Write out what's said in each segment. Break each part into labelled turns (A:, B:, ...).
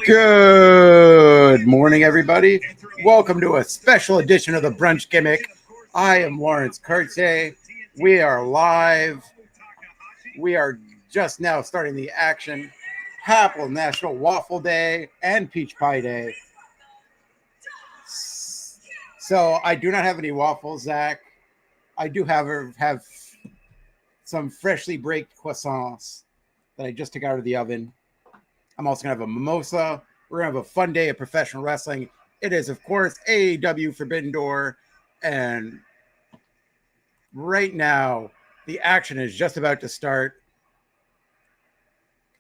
A: Good morning, everybody. Welcome to a special edition of the Brunch Gimmick. I am Lawrence Kurtze. We are live. We are just now starting the action. Happy National Waffle Day and Peach Pie Day. So I do not have any waffles, Zach. I do have some freshly baked croissants that I just took out of the oven. I'm also going to have a mimosa. We're going to have a fun day of professional wrestling. It is, of course, AEW Forbidden Door. And right now, the action is just about to start.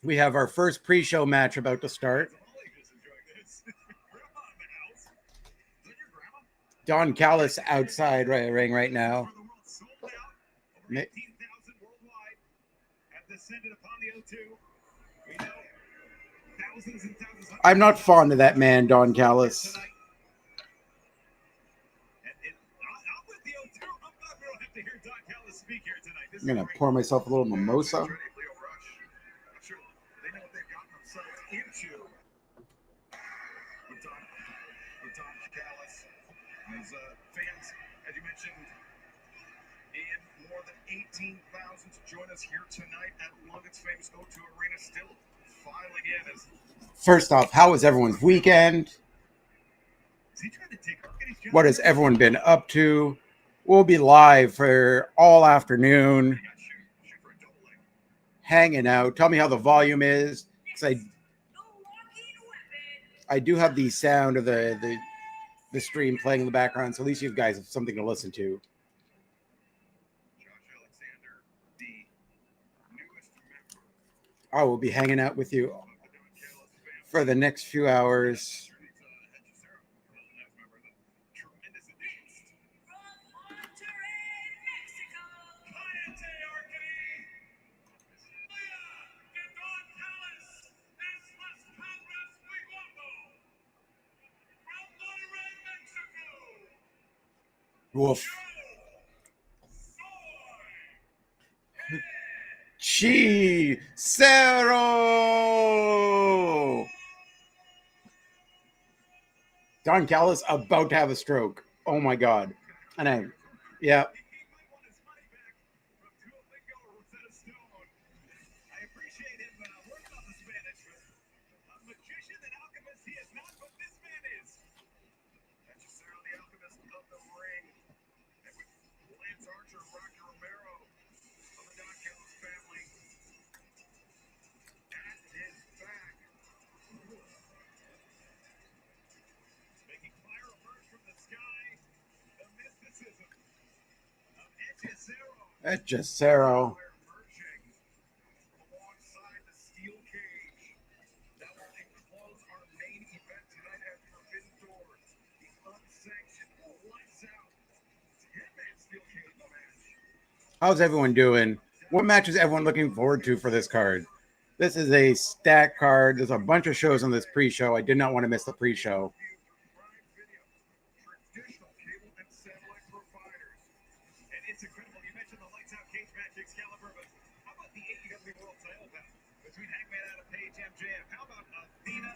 A: We have our first pre-show match about to start. Don Callis outside ring right now. I'm not fond of that man, Don Callis. I'm going to pour myself a little mimosa.
B: Fans, as you mentioned, in more than 18,000 to join us here tonight at Longest famous O2 Arena, still filing in.
A: First off, how was everyone's weekend? What has everyone been up to? We'll be live for all afternoon, hanging out. Tell me how the volume is, because I do have the sound of the stream playing in the background, so at least you guys have something to listen to. I will be hanging out with you for the next few hours. Woof. Cero. Don Callis about to have a stroke. Oh my God. And yeah. That's just Cero. How's everyone doing? What match is everyone looking forward to for this card? This is a stacked card. There's a bunch of shows on this pre-show. I did not want to miss the pre-show. It's incredible. You mentioned the lights out cage match Excalibur, but how about the AEW World Title bout between Hangman Adam Page, MJF? How about Athena,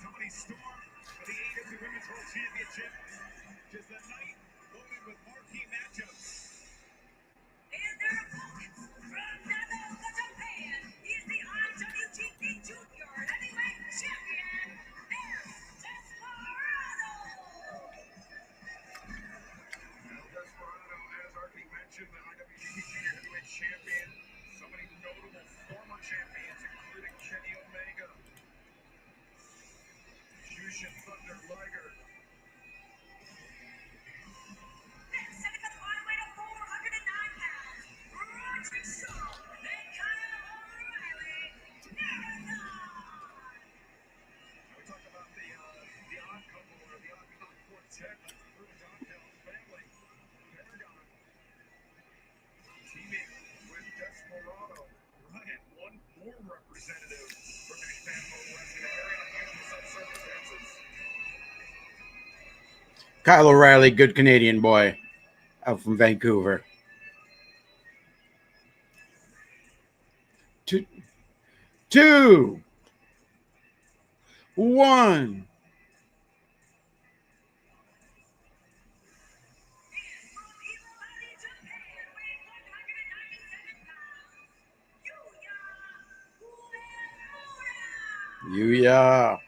A: Toni Storm for the AEW Women's World Championship? Just a night loaded with marquee matchups. And their opponents from Nagoya, Japan, is the IWGP Junior Heavyweight Champion, El Desperado. The IWGP Junior Heavyweight Champion, so many notable former champions, including Kenny Omega, Jushin Thunder Liger. Next, at a weight of 409 pounds, Brunch and Kyle O'Reilly, Marathon. We talked about the odd couple or the odd couple quartet through the Don Callis family. Teaming with Desperado, and one more representative from the Family Wrestling area on unusual circumstances. Kyle O'Reilly, good Canadian boy, out from Vancouver. Two.
C: 1. Yuya.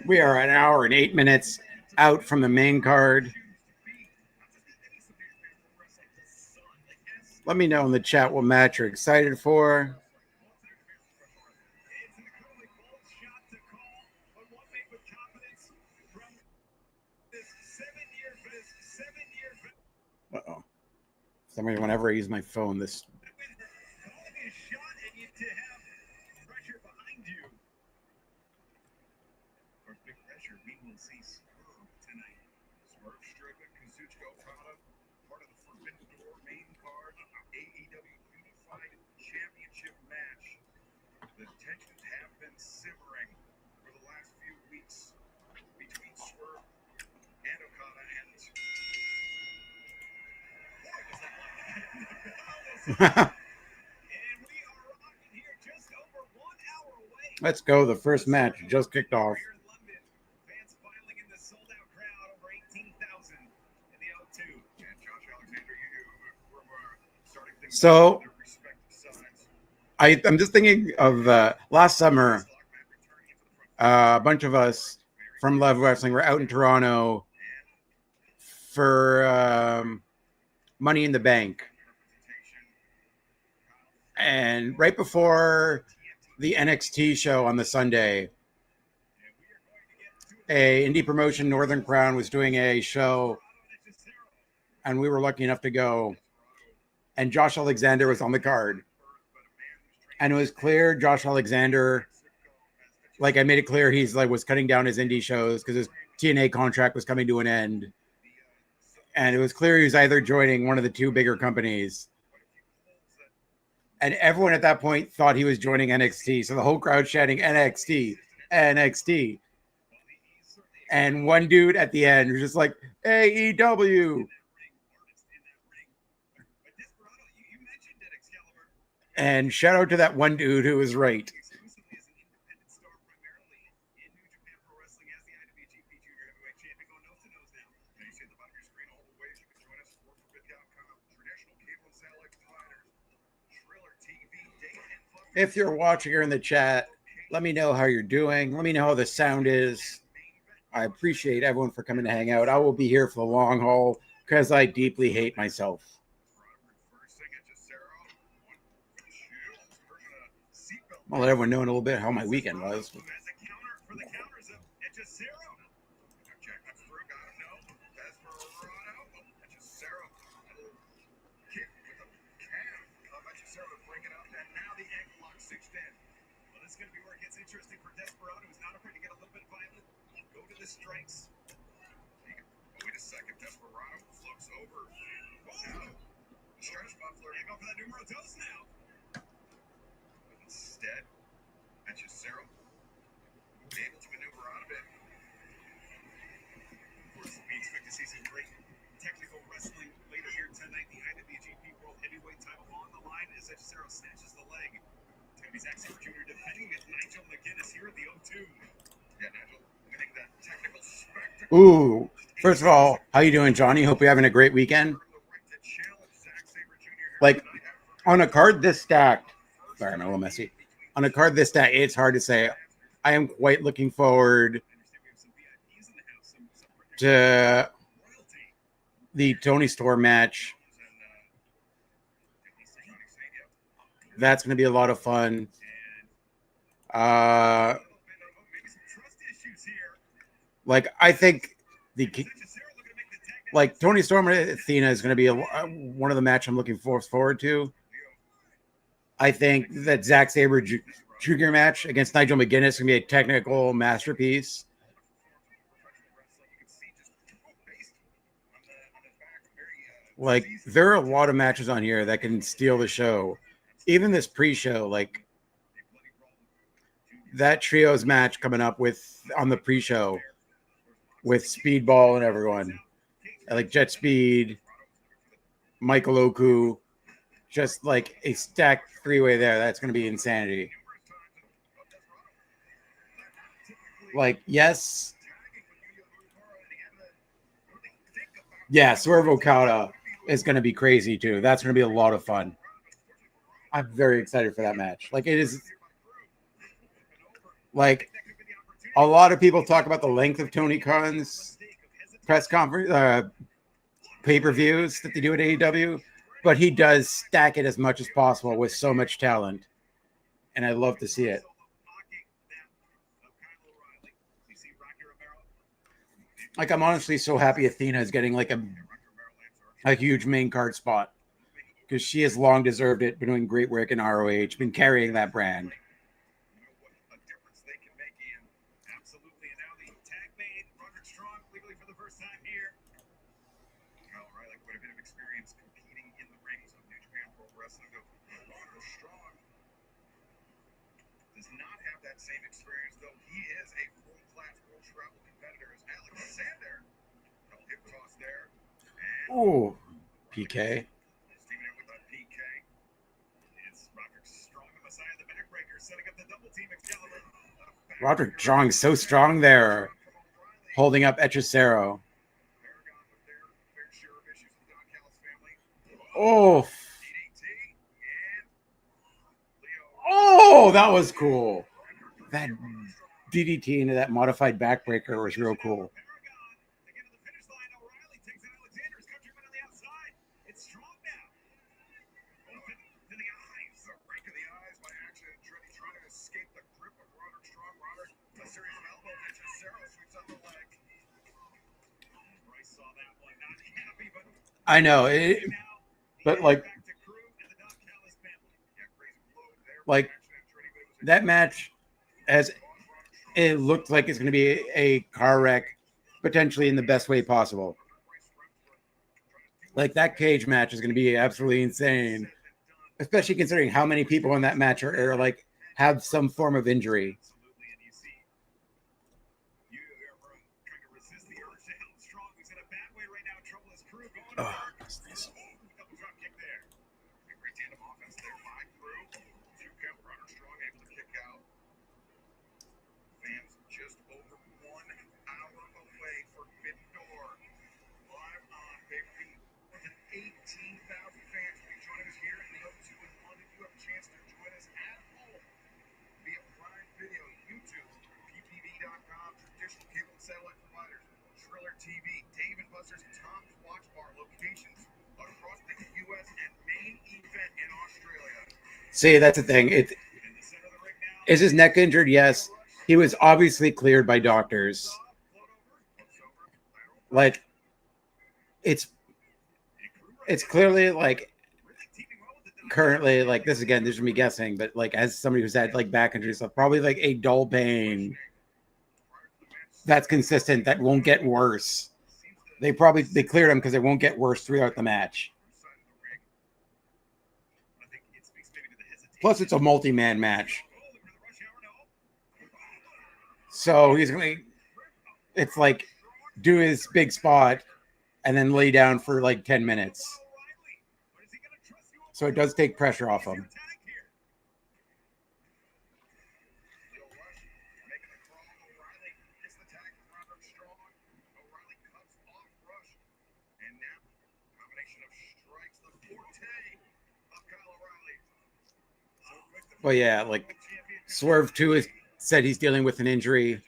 C: We are an hour and 8 minutes out from the main card. Let me know in the chat what match you're excited for. Uh-oh. Somebody, whenever I use my phone, this...
B: Part of the Forbidden Door main card, AEW Unified Championship match. The tensions have been simmering for the last few weeks between Swerve and Okada, and we are rocking here just over 1 hour away.
C: Let's go. The first match just kicked off.
B: Fans filing in the sold-out crowd, over 18,000 in the O2. And Josh Alexander, you were starting things
C: So,
B: on their respective sides.
C: I'm just thinking of last summer, a bunch of us from Love Wrestling were out in Toronto for Money in the Bank. And right before the NXT show on the Sunday, a indie promotion, Northern Crown, was doing a show, and we were lucky enough to go. And Josh Alexander was on the card. And it was clear Josh Alexander, like I made it clear, he's like was cutting down his indie shows because his TNA contract was coming to an end. And it was clear he was either joining one of the two bigger companies. And everyone at that point thought he was joining NXT. So the whole crowd shouting NXT, NXT. And one dude at the end was just like, AEW. And shout out to that one dude who was right. If you're watching here in the chat, let me know how you're doing. Let me know how the sound is. I appreciate everyone for coming to hang out. I will be here for the long haul because I deeply hate myself. I'll let everyone know in a little bit how my weekend was.
B: Interesting for Desperado, who's not afraid to get a little bit violent. Go to the strikes. Wait a second, Desperado floats over. Wow. Stretch Buffler. Go for that numero dos now. But instead, Hechicero will be able to maneuver out of it. Of course, we expect to see some great technical wrestling later here tonight. The IWGP World Heavyweight title on the line as Hechicero snatches the leg. Zack Sabre Jr. defending it. Nigel McGuinness here at the O2. Yeah, Nigel winning that technical spectacle.
C: Ooh, first of all, how you doing, Johnny? Hope you're having a great weekend. Like, on a card this stacked, sorry, I'm a little messy. On a card this stacked, it's hard to say. I am quite looking forward to the Tony Storm match. That's going to be a lot of fun. Like, I think Tony Storm and Athena is going to be one of the match I'm looking forward to. I think that Zack Sabre Jr. match against Nigel McGuinness is going to be a technical masterpiece. Like, there are a lot of matches on here that can steal the show. Even this pre-show, like that trios match coming up with on the pre-show, with Speedball and everyone. Like Jet Speed, Michael Oku, just like a stacked three-way there. That's going to be insanity. Like, yes. Yeah, Swerve Okada is going to be crazy too. That's going to be a lot of fun. I'm very excited for that match. Like, it is. Like, a lot of people talk about the length of Tony Khan's press conference, pay-per-views that they do at AEW, but he does stack it as much as possible with so much talent, and I love to see it. Like, I'm honestly so happy Athena is getting like a huge main card spot because she has long deserved it, been doing great work in ROH, been carrying that brand.
B: Same experience, though he is a full-class world travel competitor as Alexander. No hip toss there.
C: Oh, PK.
B: Steaming in with a PK. It's Roderick Strong, the Messiah, the backbreaker, setting up the double team Excalibur.
C: Roderick Strong, so strong there, holding up Hechicero. Oh. Oh, that was cool. That DDT into that modified backbreaker was real cool. I know it, but like that match, as it looked like it's going to be a car wreck, potentially in the best way possible. Like that cage match is going to be absolutely insane, especially considering how many people in that match are like have some form of injury. Oh, that's nice.
B: TV, Dave & Buster's Tom's Watch Bar locations across the U.S. and main event in Australia.
C: See, that's the thing. Is his neck injured? Yes. He was obviously cleared by doctors. Like, it's clearly like currently like this again. This is me guessing, but like as somebody who's had like back injury stuff, probably like a dull pain that's consistent, that won't get worse. They cleared him because it won't get worse throughout the match. Plus, it's a multi-man match, so he's going to, it's like do his big spot and then lay down for like 10 minutes. So it does take pressure off him. But yeah, like Swerve too has said he's dealing with an injury.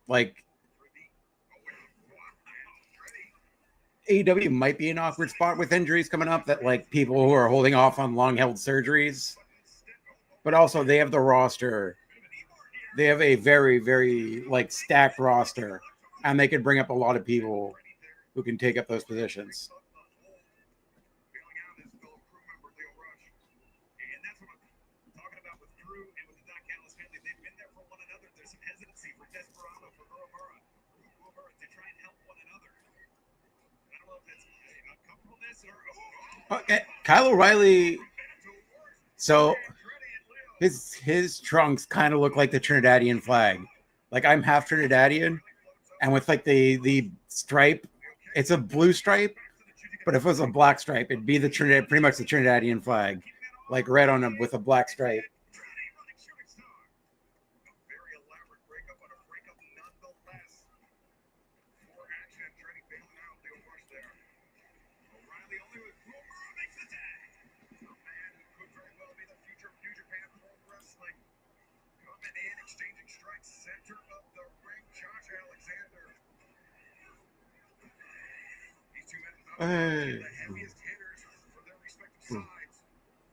C: Like AEW might be an awkward spot with injuries coming up, that like people who are holding off on long-held surgeries. But also they have the roster. They have a very, very like stacked roster, and they could bring up a lot of people who can take up those positions. Okay, Kyle O'Reilly. So His trunks kind of look like the Trinidadian flag. Like I'm half Trinidadian, and with like the stripe, it's a blue stripe, but if it was a black stripe, it'd be the Trinidad, pretty much the Trinidadian flag, like red on them with a black stripe.
B: Very elaborate breakup, but a breakup nonetheless. More action and Andretti bailing out Leo Rush there. O'Reilly only with Umura makes the tag. A man who could very well be the future of New Japan Pro Wrestling. Coming in, exchanging strikes, center of the ring, Josh Alexander. These two men
C: Hey.
B: the heaviest hitters for their respective sides.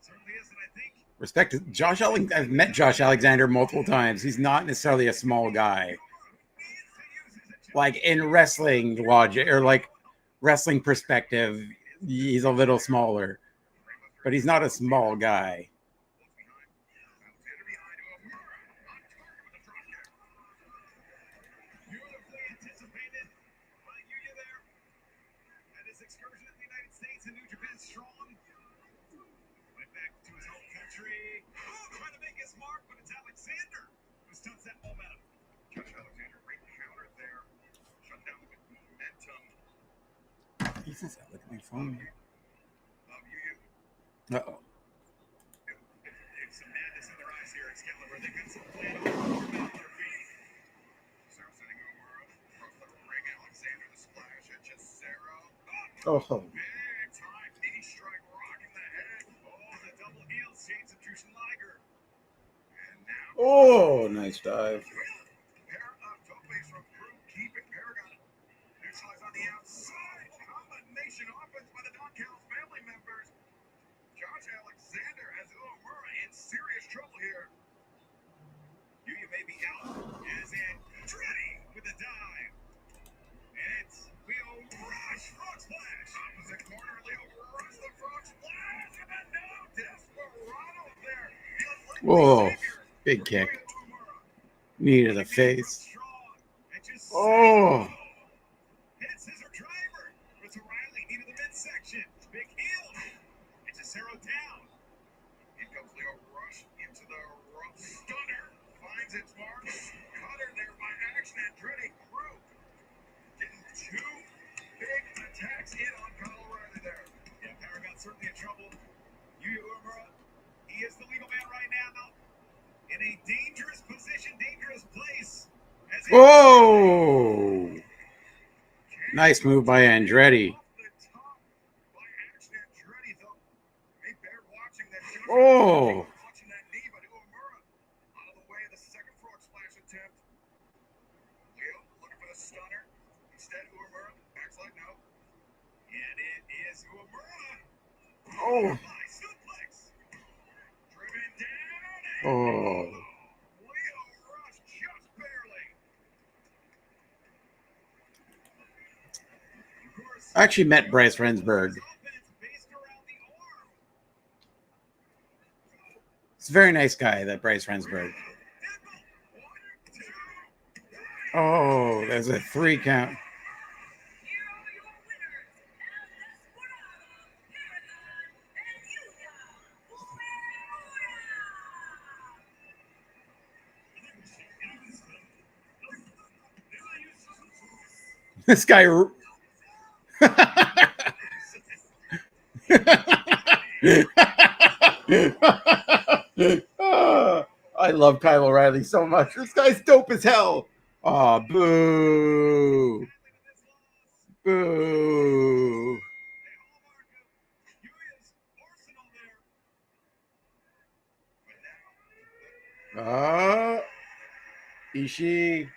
A: Certainly is, and I think
C: Respect to Josh Alexander. I've met Josh Alexander multiple times. He's not necessarily a small guy. Like in wrestling logic or like wrestling perspective, he's a little smaller, but he's not a small guy.
A: beautifully anticipated by Yuya there. And his excursion in the United States and New Japan strong. Went back to his home country. Oh, trying to make his mark, but it's Alexander who stunts that momentum.
B: Josh Alexander, great counter there. Shut down with momentum.
C: Jesus, look at my phone.
B: You.
C: Uh-oh.
A: There's some madness in their eyes here, Excalibur. They got some plan on their feet.
B: Cesaro sending Umura across the ring. Alexander the splash at Cesaro.
C: Oh.
B: Big time knee strike rocking the head.
A: Oh, the double heel, Shades of Jushin Liger.
B: And now.
C: Oh, nice dive.
B: Pair of topes from Crew, keeping Paragon. Neutralized on the outside. Combination offense by the Don Callis family members. Josh Alexander has Umura in serious trouble here.
A: Yuya may be out. As Andretti with the dive. And it's Leo Rush, frog splash.
B: Opposite corner, Leo Rush, the frog splash, and then no Desperado there.
C: Whoa, big kick. Knee to the face. Oh.
A: Hit scissor driver. It's O'Reilly, knee to the midsection. Big heel. And Cesaro down.
B: In comes Leo Rush into the rope. Stunner finds its mark. Cutter there by Action Andretti. Crew getting two big attacks in on Kyle O'Reilly there.
A: Yeah, Paragon certainly in trouble. Yuya Uemura, he is the legal man right now. In a dangerous position, dangerous place.
C: Whoa! Nice move by Andretti. Oh! Oh! Oh! I actually met Bryce Rensburg. He's a very nice guy, that Bryce Rensburg. Oh, there's a 3 count. This guy. I love Kyle O'Reilly so much. This guy's dope as hell. Oh, boo. Boo. Ishii.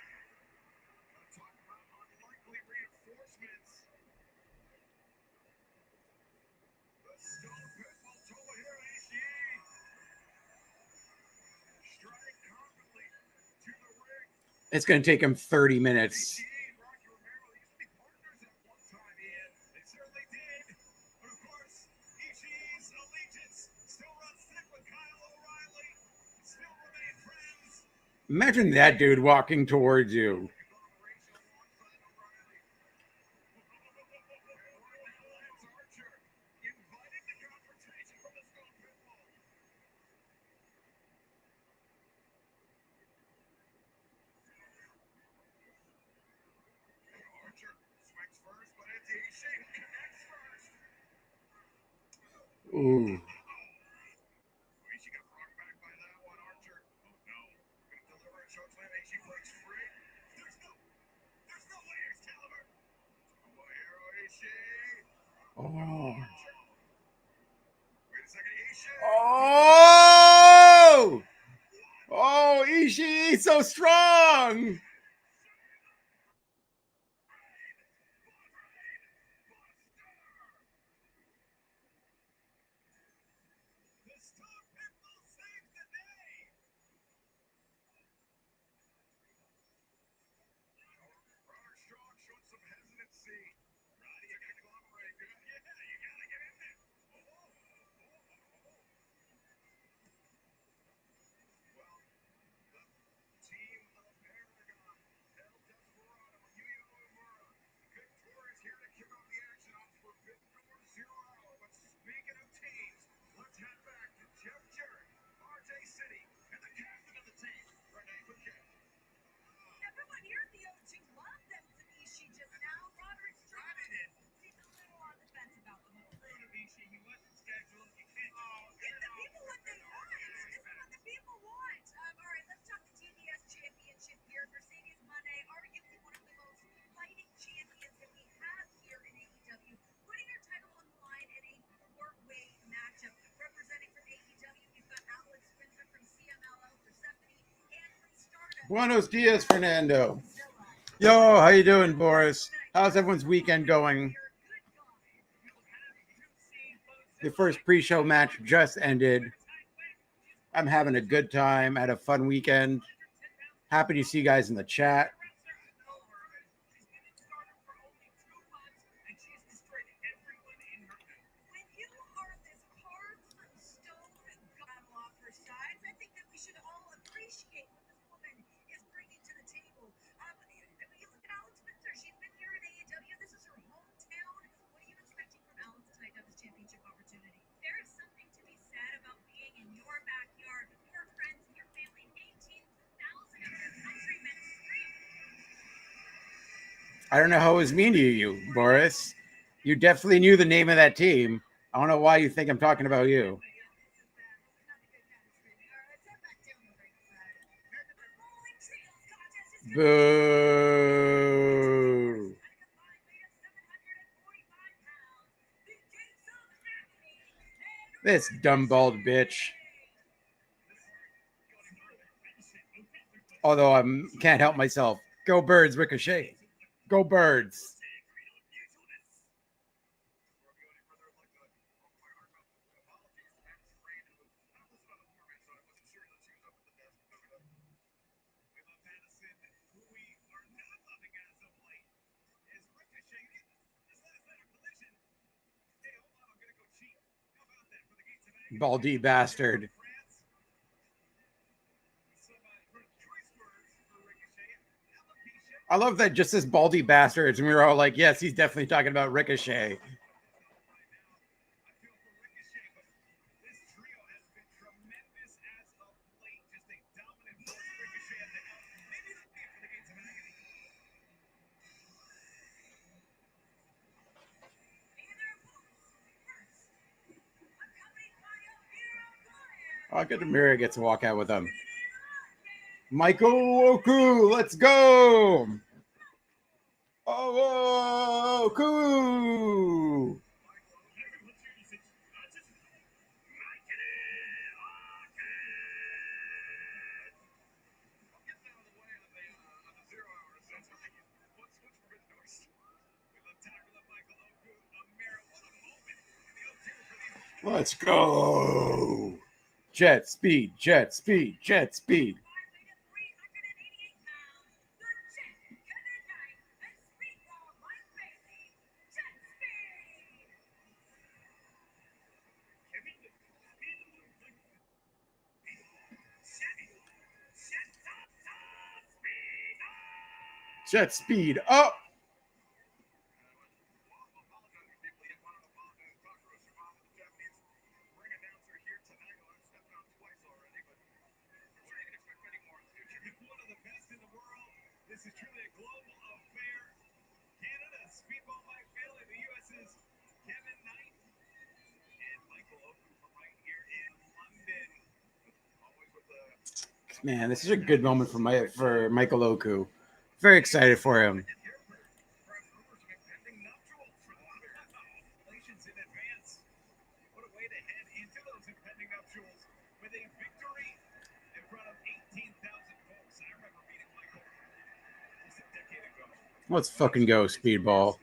C: It's going to take him 30 minutes. Imagine that dude walking towards you. Ooh.
B: Ishii got brought back by that one, Archer. Oh no. Gonna deliver a chokeslam. Ishii breaks free. There's no way Excalibur. Tomohiro Ishii.
C: Oh.
B: Wait a second, Ishii.
C: Oh! Oh, Ishii, so strong!
A: The Star Pimple saves the day.
B: Roderick Strong showed some hesitancy. Roddy, you gotta cooperate, dude. Yeah, you gotta get in there. Well, the team of Paragon, El Desperado, Yuya Uemura, Victoria's here to kick off the action on Forbidden Door 0 Hour. But speaking of teams, let's head back to Jeff Jarrett, RJ City, and the captain of the team, Renee Paquette.
A: Everyone here at the OG loved them to Ishii just now. Roderick Strong seems a little on the fence about the whole thing. Ishii, he wasn't scheduled. You can't give the people what they want. This is what the people want. All right, let's talk the TBS championship here. Mercedes Moné, arguably one of the most fighting champions that we have here in AEW, putting her title on the line in a four-way matchup. Representing from AEW, we've got Alex Spencer from CMLL for Stephanie and from Stardom.
C: Buenos dias, Fernando. Yo, how you doing, Boris? How's everyone's weekend going? The first pre-show match just ended. I'm having a good time. Had a fun weekend. Happy to see you guys in the chat.
A: Championship opportunity. There is something to be said about being in your backyard, your friends, and your family. 18,000 of your countrymen scream.
C: I don't know how it was mean to you, Boris. You definitely knew the name of that team. I don't know why you think I'm talking about you. Boo. This dumb bald bitch. Although I can't help myself. Go Birds, Ricochet. Go Birds. Baldy bastard. I love that just this baldy bastards, and we were all like, yes, he's definitely talking about Ricochet. I'll get the mirror gets to walk out with him. Michael Oku, let's go. Oh, Oku. Let's go. Jet speed, jet speed, jet speed. Jet speed up.
A: This is truly a global affair. Canada, Speedball Mike Bailey, the U.S.'s Kevin Knight, and Mike
C: Man, this is a good moment for Michael Oku. Very excited for him. Let's fucking go, Speedball.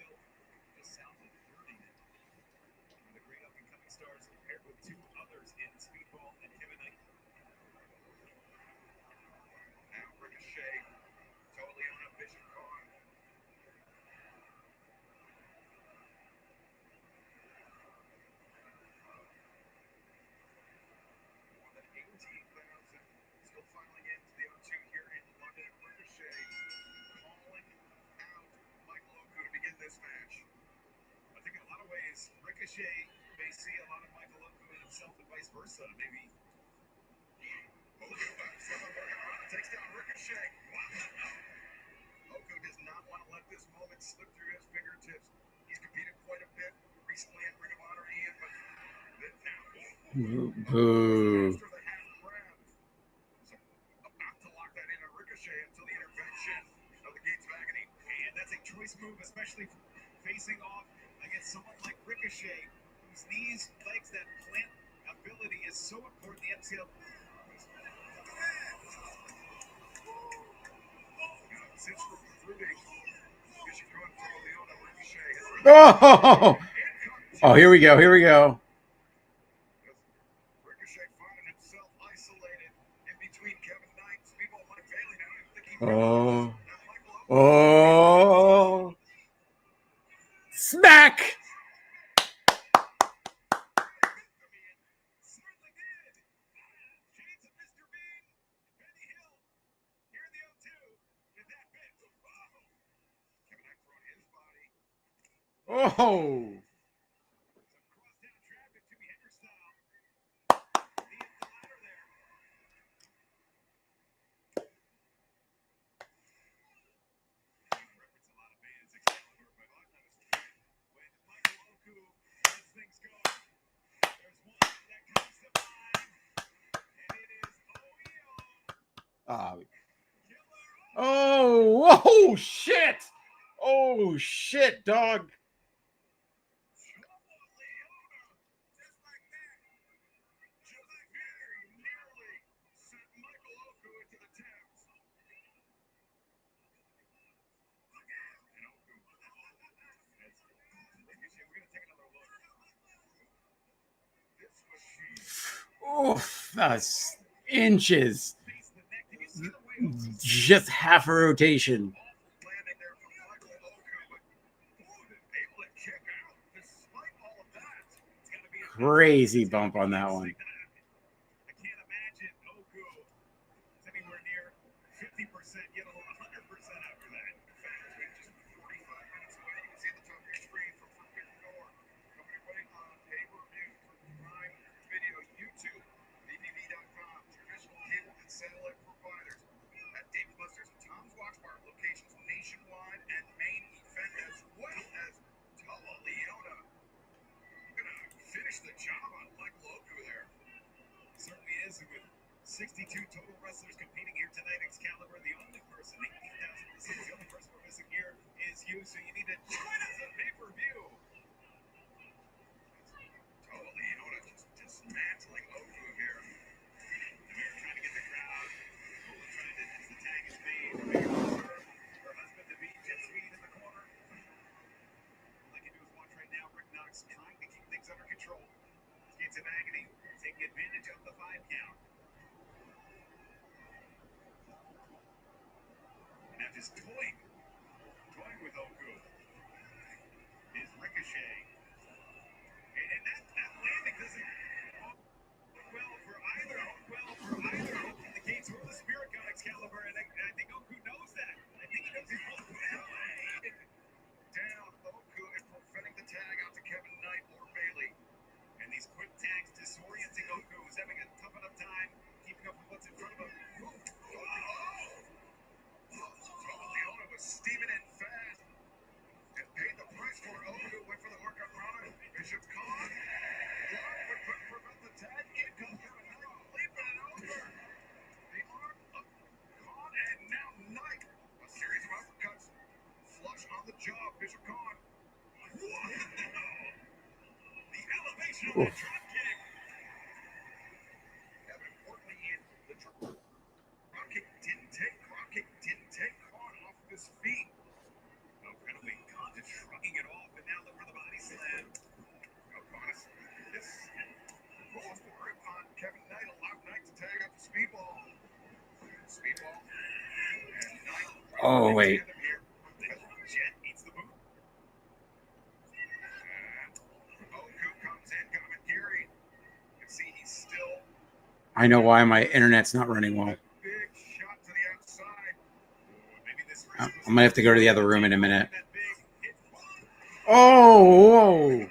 A: Ricochet may see a lot of Michael Oku in himself and vice versa. Maybe. Takes down Ricochet. Oku does not want to let this moment slip through his fingertips. He's competed quite a bit recently at Ring of Honor, Ian, but now.
C: Boo.
A: About to lock that in on Ricochet until the intervention of the Gates of Agony. And that's a choice move, especially facing off against someone like Ricochet, whose knees, legs, that plant ability is so important. The MCL. Since recruiting,
C: Oh! Oh, here we go. Here we go.
A: Ricochet finding himself isolated in between Kevin Knight, Speedball, Mike Bailey. Now I think he
C: Oh. Smack!
A: certainly did. Shades of Mr. Bean, Benny Hill, here in the O2, in that bit. Kevin Knight throwing his body.
C: Oh.
A: Some cross-down traffic, Jimmy Henry style. The ladder there. Reference a lot of bands, Excalibur, but I've noticed when Michael Oku lets things go, there's one that comes to mind, and it is OEO.
C: Oh, oh, shit. Oh, shit, dog. Oh, that's inches. Just half a rotation. Crazy bump on that one.
A: I can't imagine Oku is anywhere near 50%, yet alone 100% after that. In fact, just 45 minutes away, you can see the top of your screen from Forbidden Door. Coming away on pay-per-view for Prime Video, YouTube, BBB.com, traditional cable and satellite providers, at Dave & Buster's and Tom's Watch Bar, locations nationwide and main event, as well as Tala Leona. Gonna finish the job on Michael Oku there. Certainly is, with 62 total wrestlers competing here tonight. Excalibur, the only person, 18,000, the only person we're missing here is you, so you need to join us on pay-per-view. Tala Leona just dismantling Oku here. We're trying to get the crowd. Cola trying to, as the tag is made, her husband to be Jet Speed in the corner. All I can do is watch right now. Rick Knox trying to keep things under control. Gates of Agony taking advantage of the 5 count. Now just toying with Oku is Ricochet. And that landing doesn't look well for either. The Gates or the Spirit God Excalibur, and I think Oku knows that. I think he knows he's both down. Oku is preventing the tag out to Kevin Knight or Bailey. And these quick tags disorienting Oku, who's having a tough enough time keeping up with what's in front of him. Leona was steaming in fast and paid the price for it. Oku went for the workout runner. Bishop Khan.
C: Oof.
A: drop kick.
B: Yeah, but importantly, the drop kick didn't take Khan off of his feet.
A: Oh, incredibly Khan just shrugging it off, and now look for the body slam.
B: Oh, Khan is lost the grip on Kevin Knight, allowed Knight to tag out the speedball. Speedball. And Knight.
C: Oh, wait.
A: Jet eats the boot.
B: And Oku comes in, commentary. You can see he's still
C: I know why my internet's not running well.
B: big shot to the outside.
A: Maybe this
C: I'm gonna have to go to the other room in a minute.
A: that big hit.
C: Oh, whoa.
B: Ricochet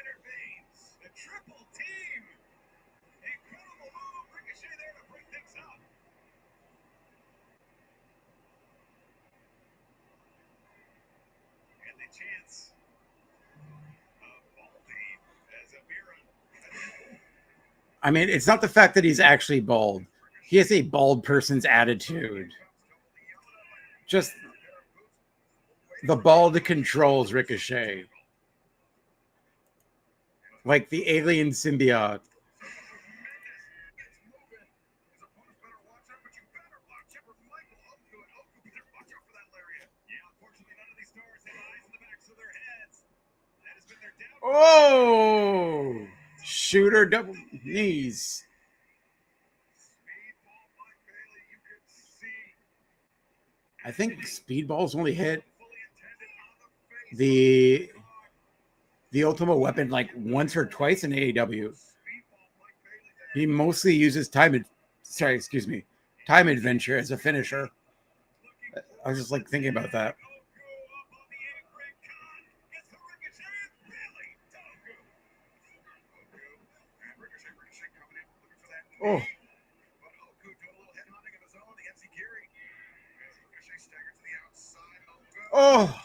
B: intervenes.
A: The triple team. Incredible move. Ricochet there to break things up. And the chance of Baldy as a mirror.
C: I mean, it's not the fact that he's actually bald. He has a bald person's attitude. Just the bald controls Ricochet. Like the alien symbiote. Oh! Shooter double knees. I think Speedball's only hit the Ultimate Weapon like once or twice in AEW. He mostly uses time adventure as a finisher. I was just like thinking about that. Oh. Oh.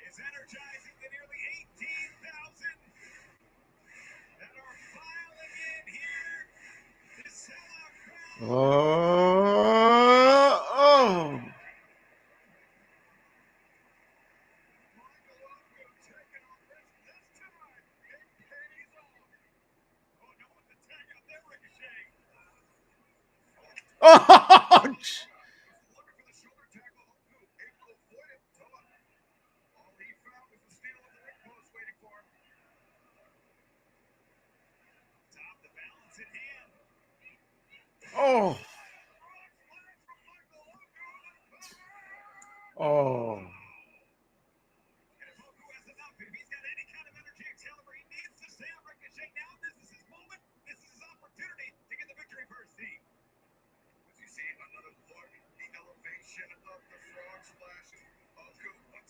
A: Is energizing the nearly 18,000 that are filing in here. This sellout crowd.
C: Oh. Oh. Oh. Oh.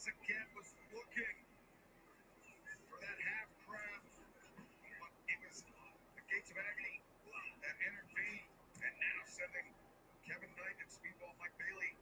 B: Again was looking for that half crab, but it was the gates of agony that intervened, and now sending Kevin Knight and Speedball Mike Bailey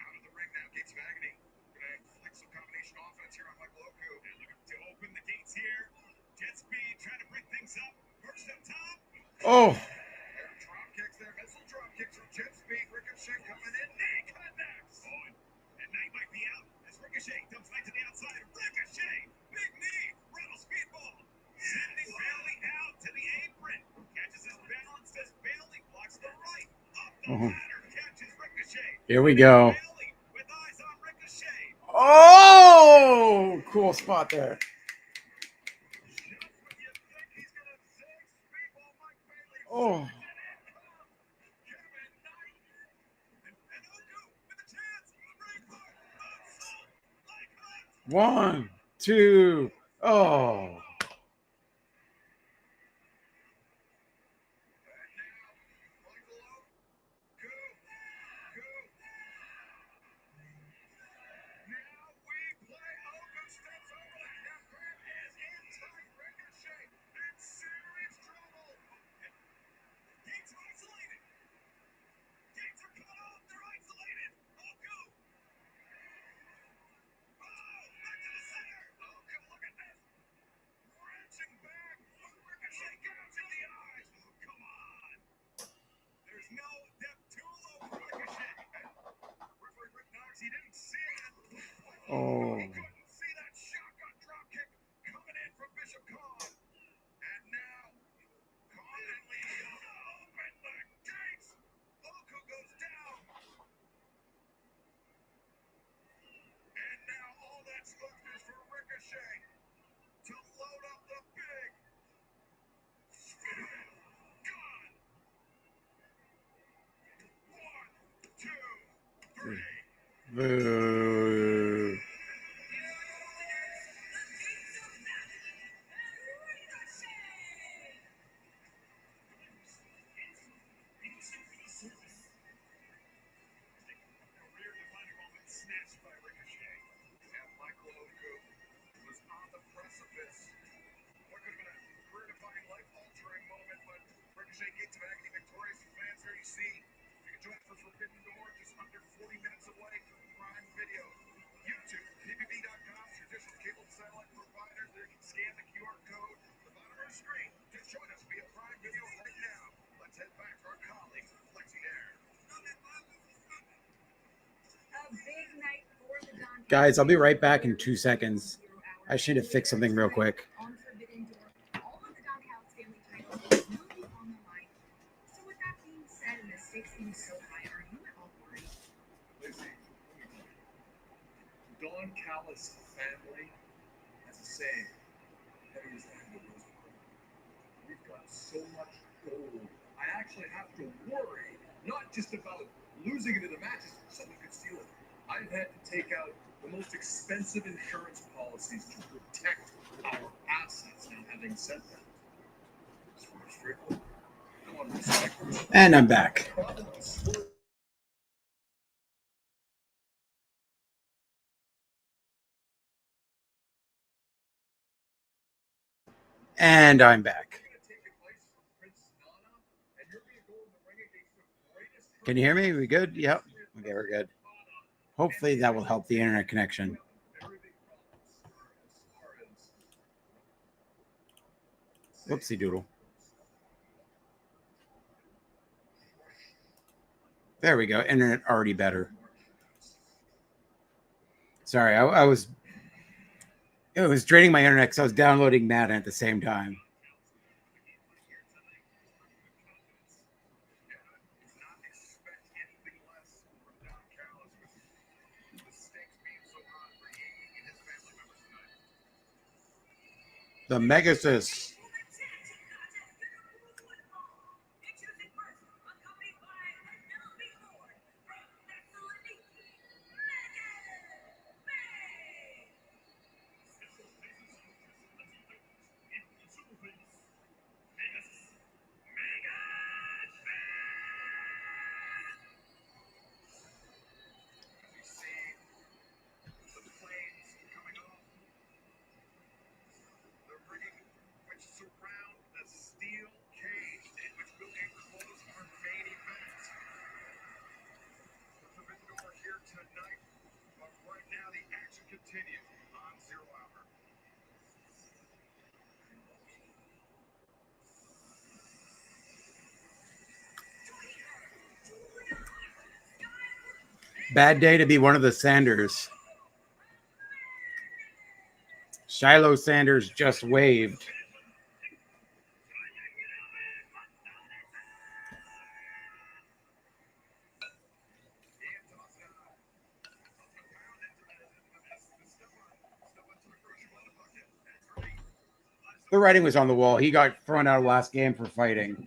B: out of the ring now. Gates of agony gonna inflict some combination offense here on Michael Oku.
A: And looking to open the gates here. Jet speed trying to break things up. Perched up top.
C: Oh.
B: There are drop kicks there, missile drop kicks from Jet Speed. Ricochet coming in, knee connects.
A: Oh, and Knight might be out. Ricochet dumps Knight to the outside. Ricochet, big knee, rattle Speedball, sending Bailey out to the apron. Catches his balance as Bailey blocks the right. Up the ladder, catches Ricochet.
C: Here we go.
A: Bailey with eyes on Ricochet.
C: Oh, cool spot there.
A: Just when you think he's gonna save Speedball, Mike Bailey.
C: Oh.
A: Kevin Knight and Oku with a chance.
C: One, two, oh.
B: He didn't see it.
C: Oh.
B: He couldn't see that shotgun drop kick coming in from Bishop Khan. And now, Khan and Leona open the gates. Look who goes down. And now all that's left is for Ricochet to load up the big spin gun. 1, 2, 3.
C: Boo.
B: Career-defining moment snatched by Ricochet. And Michael Oku was on the precipice. What could have been a career-defining, life-altering moment, but Ricochet gets back and victorious. Fans, here you see. You can join for Forbidden Door just under 40 minutes away from Prime Video. YouTube, pbb.com, traditional cable satellite providers. There you can scan the QR code at the bottom of our screen to join us via Prime Video right now. Let's head back to our colleagues, Lexi Air.
C: Guys, I'll be right back in 2 seconds. I should have fixed something real quick.
B: Don Callis family has a saying. Heavy is the hand of those poor. We've got so much gold. I actually have to worry, not just about losing it in the matches, someone could steal it. I've had to take out the most expensive insurance policies to protect our assets. Now, having said that, it's pretty straightforward. I want to respect.
C: And I'm back. And I'm back. Can you hear me? We good? Yep. Okay, we're good. Hopefully that will help the internet connection. Whoopsie doodle. There we go. Internet already better. Sorry, it was draining my internet because I was downloading Madden at the same time. The Megasis.
B: Surround the steel cage in which will enclose our main event. The Forbidden Door here tonight, but right now the action continues on 0 Hour.
C: Bad day to be one of the Sanders. Shiloh Sanders just waved. The writing was on the wall. He got thrown out of last game for fighting.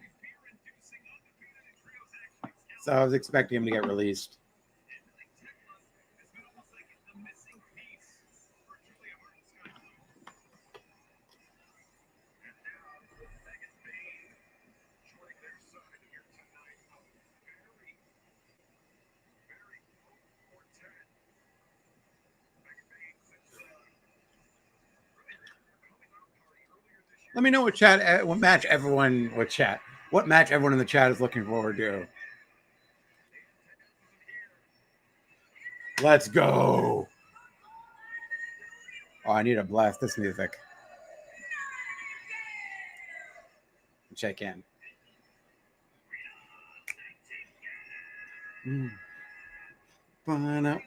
C: So I was expecting him to get released. Let me know what match everyone in the chat is looking forward to. Let's go. Oh, I need to blast this music. Check in. Fun up.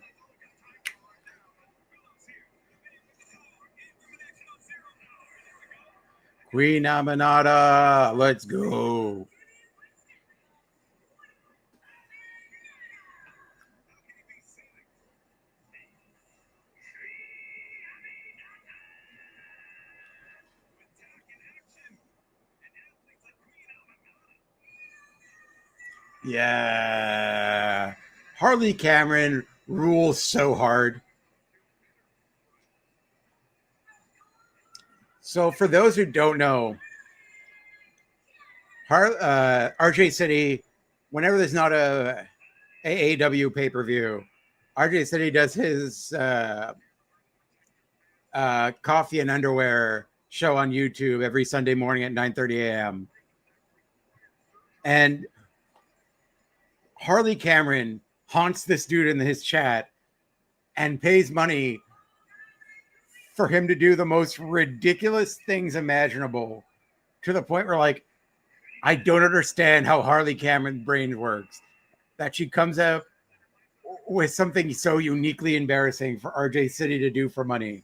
C: Queen Aminata, let's go. Yeah. Harley Cameron rules so hard. So for those who don't know, RJ City, whenever there's not a AEW pay-per-view, RJ City does his coffee and underwear show on YouTube every Sunday morning at 9:30 a.m. And Harley Cameron haunts this dude in his chat and pays money for him to do the most ridiculous things imaginable, to the point where, like, I don't understand how Harley Cameron's brain works. That she comes out with something so uniquely embarrassing for RJ City to do for money.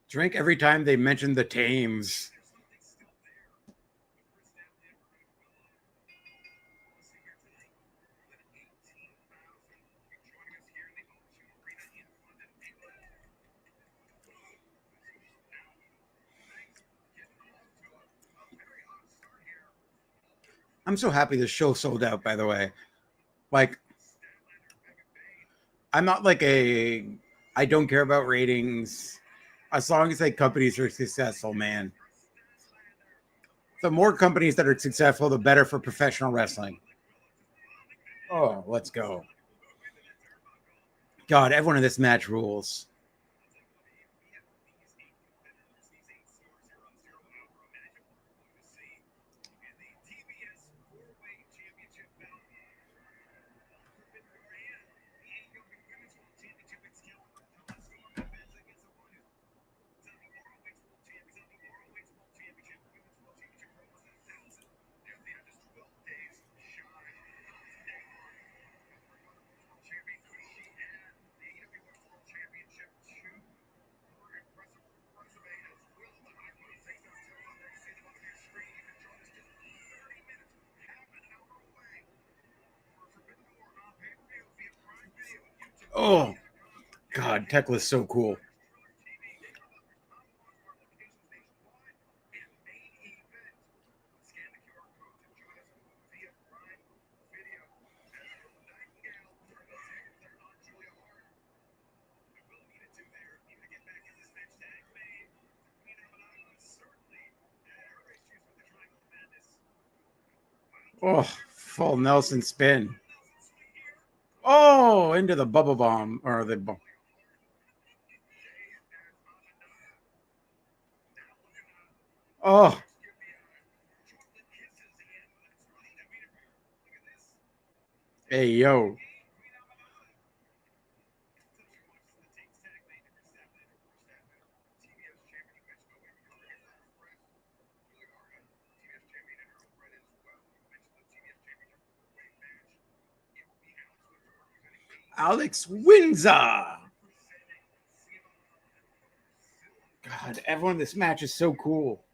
C: Drink every time they mention the Thames. I'm so happy the show sold out, by the way. Like, I'm not like I don't care about ratings. As long as like companies are successful, man. The more companies that are successful, the better for professional wrestling. Oh, let's go. God, everyone in this match rules. Oh, God, Tekla's so cool. Oh, full Nelson spin. Oh, into the bubble bomb or the bomb. Oh. Hey, yo. Alex Windsor. God, everyone in this match is so cool.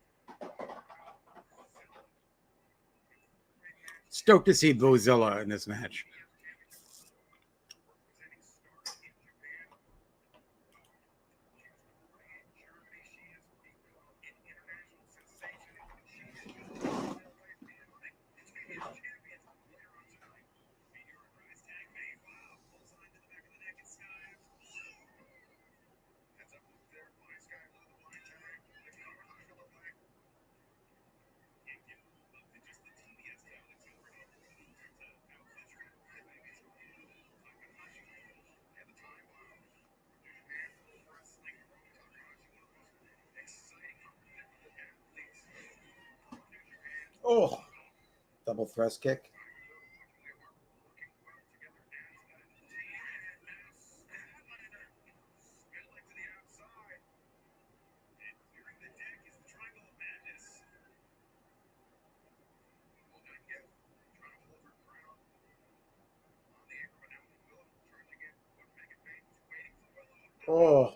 C: Stoked to see Bozilla in this match. Oh, double thrust kick. Oh.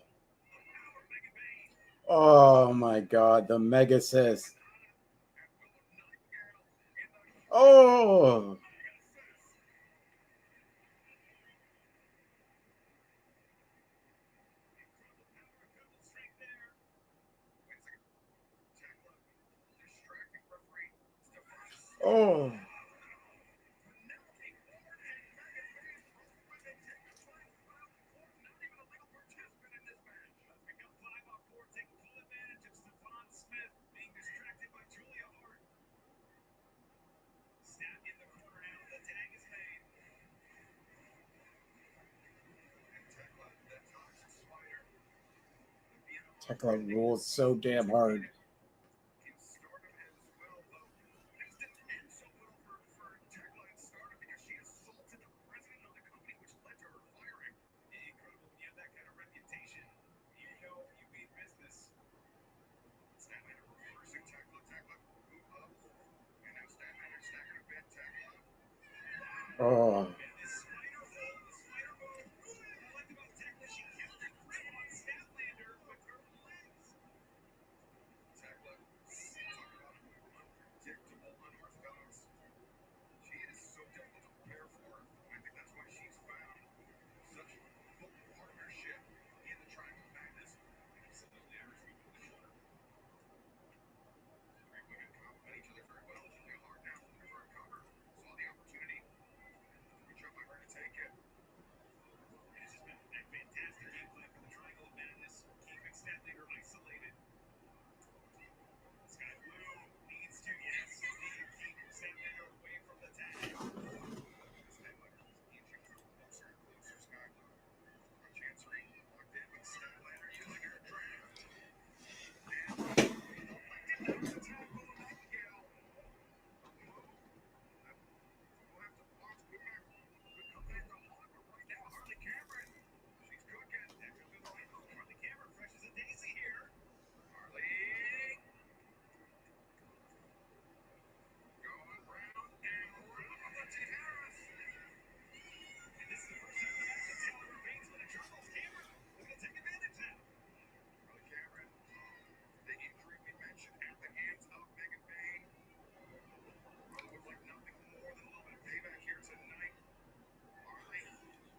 C: Oh my God, the mega sis. Oh. Oh. Tekla rules so damn hard. Oh.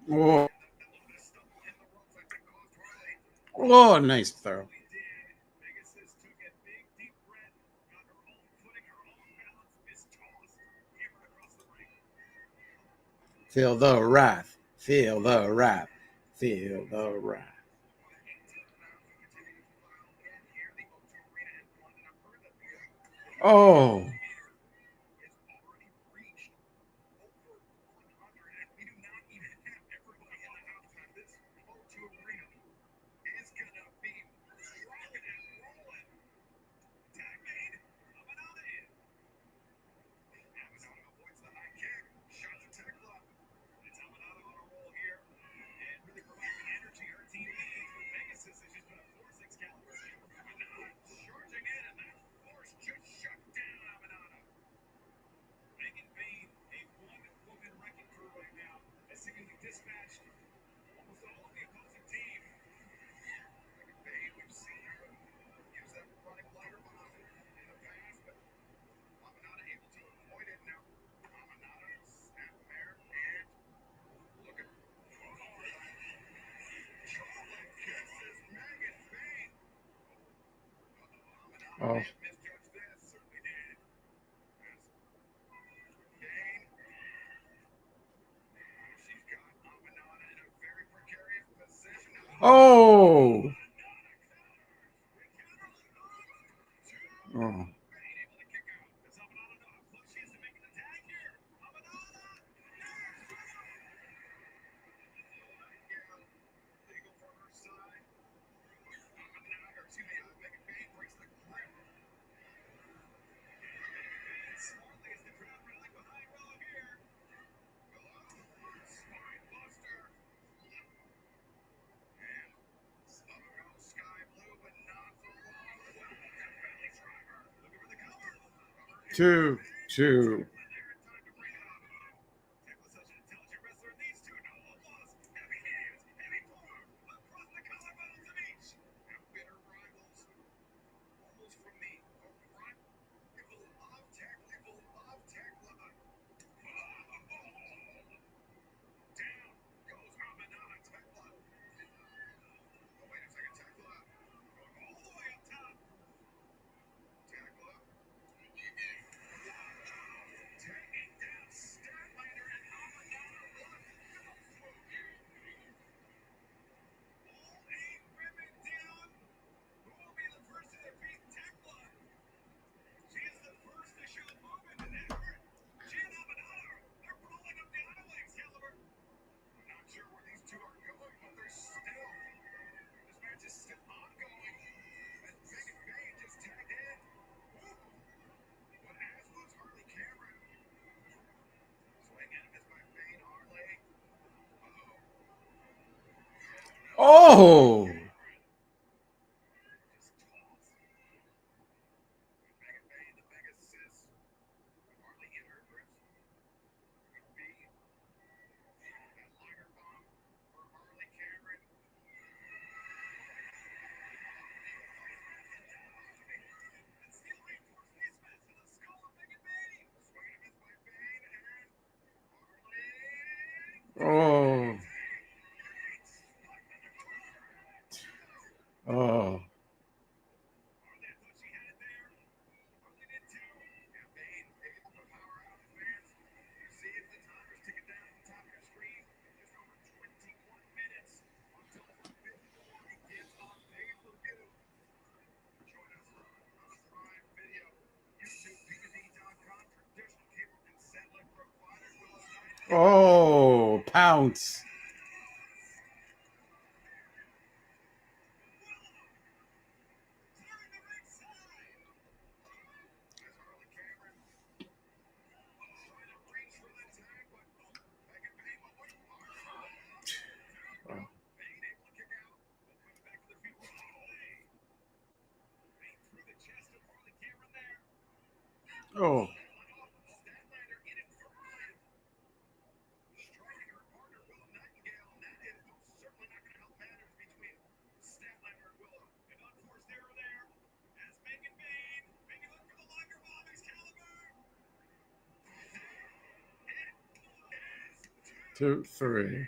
C: Oh. Oh, nice throw. Feel the wrath. Feel the wrath. Feel the wrath. Oh. Oh. Oh. Oh. Two. Two. Oh.
B: Megan Bay, the mega sis. Hardly in her grips. Could be that Liger bomb for Harley Cameron. And steel reinforced face mask to the skull of Megan Bay. Swing and a miss by Bane and Harley.
C: Oh. Oh.
B: Harley, I thought she had it there. Harley did too. And Bane able to power out of fans. You see as the timer's ticking down at the top of your screen. Just over 21 minutes until Forbidden Door begins on pay-per-view. Join us on Prime Video, YouTube, PWD.com, traditional cable and satellite provider.
C: Oh. Pounce.
B: Clearing the ringside. As Harley Cameron trying to reach for the tag, but Megan Bay went hard. Bane able to kick out. But comes back to the feet right away. Bane through the chest of Harley Cameron there.
C: Oh.
B: Statlander in it for Ryan. Striking her partner, Willow Nightingale, and that is most certainly not going to help matters between Statlander and Willow.
A: An unforced error there as Megan Bane maybe look for the Liger bomb, Excalibur.
B: It is
C: 2, 3.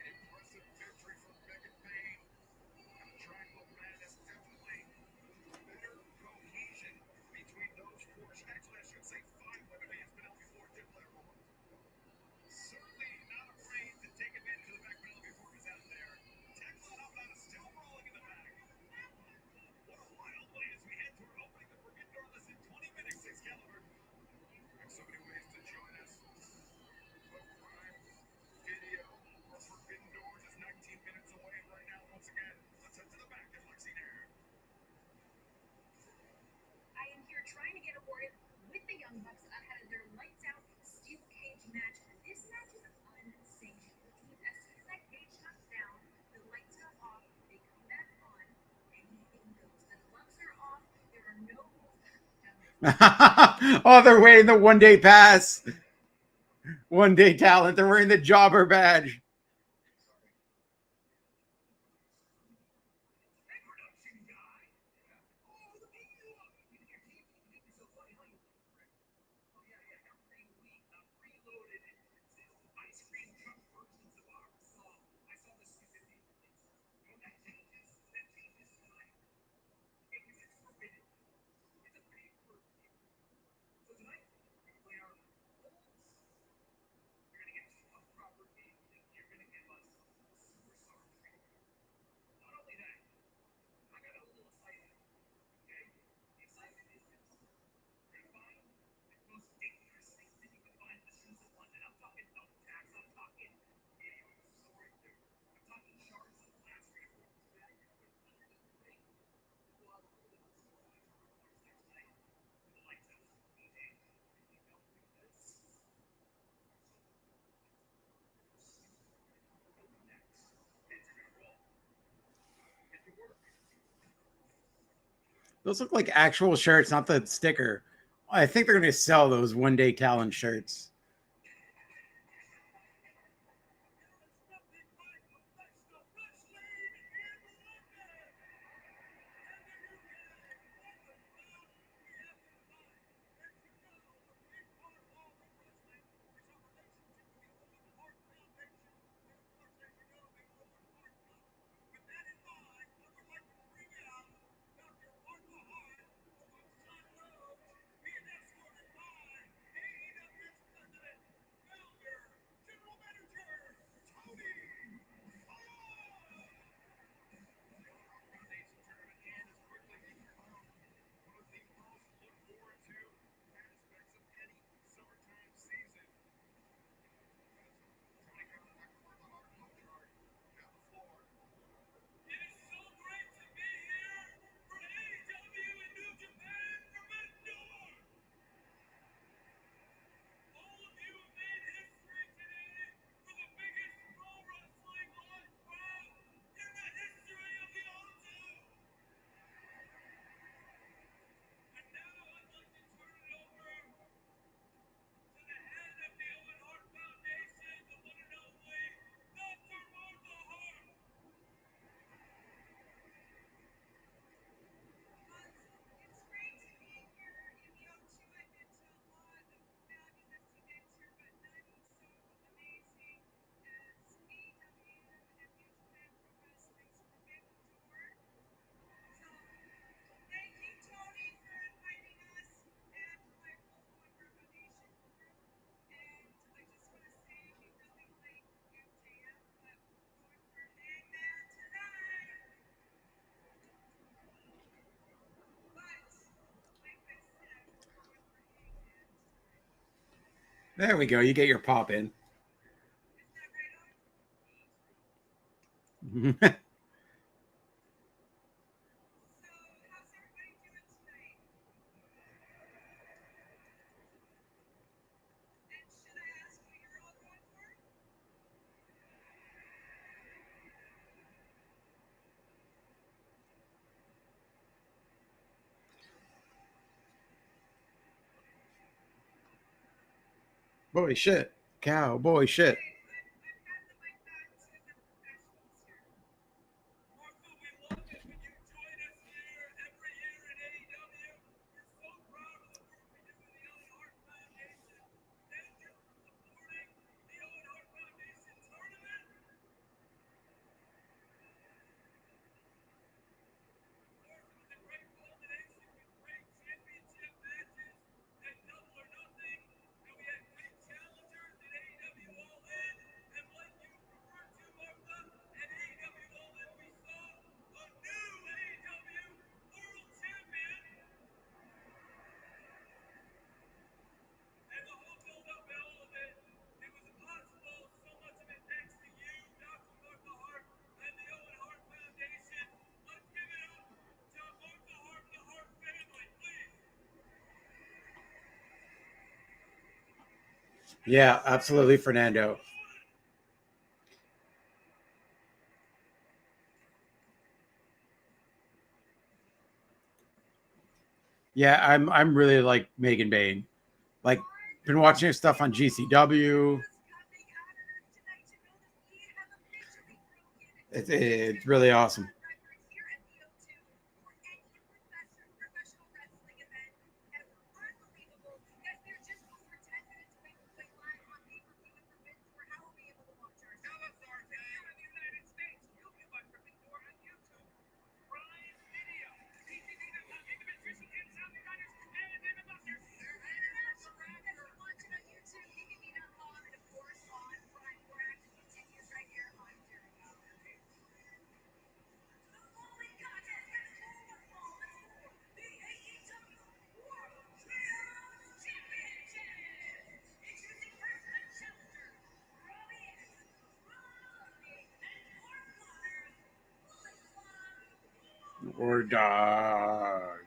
B: an impressive victory for Megan Bane. And the Triangle of Madness definitely better cohesion between those four. Actually, I should say five women. It's been out before. Did play a role.
A: Certainly not afraid to take advantage of the fact Penelope Ford is out there. Tackling up out of still rolling in the back. What a wild way as we head toward opening the Forbidden Door less than 20 minutes, Excalibur.
B: There's so many ways to join us. But Prime Video for Forbidden Doors is 19 minutes away right now. Once again, let's head to the back at Lexi there.
D: I am here trying to get awarded with the Young Bucks ahead of their lights out steel cage match. This match is unsanctioned, which means as soon as that cage shuts down, the lights are off, they come back on, anything goes. The gloves are off, there are no rules.
C: Oh, they're wearing the 1-day pass. 1-day talent. They're wearing the jobber badge. Those look like actual shirts, not the sticker. I think they're going to sell those 1-day talent shirts. There we go. You get your pop in. Boy shit. Cowboy shit. Yeah, absolutely, Fernando. Yeah, I'm really like Megan Bain. Like, been watching her stuff on GCW. It's really awesome. Or dogs.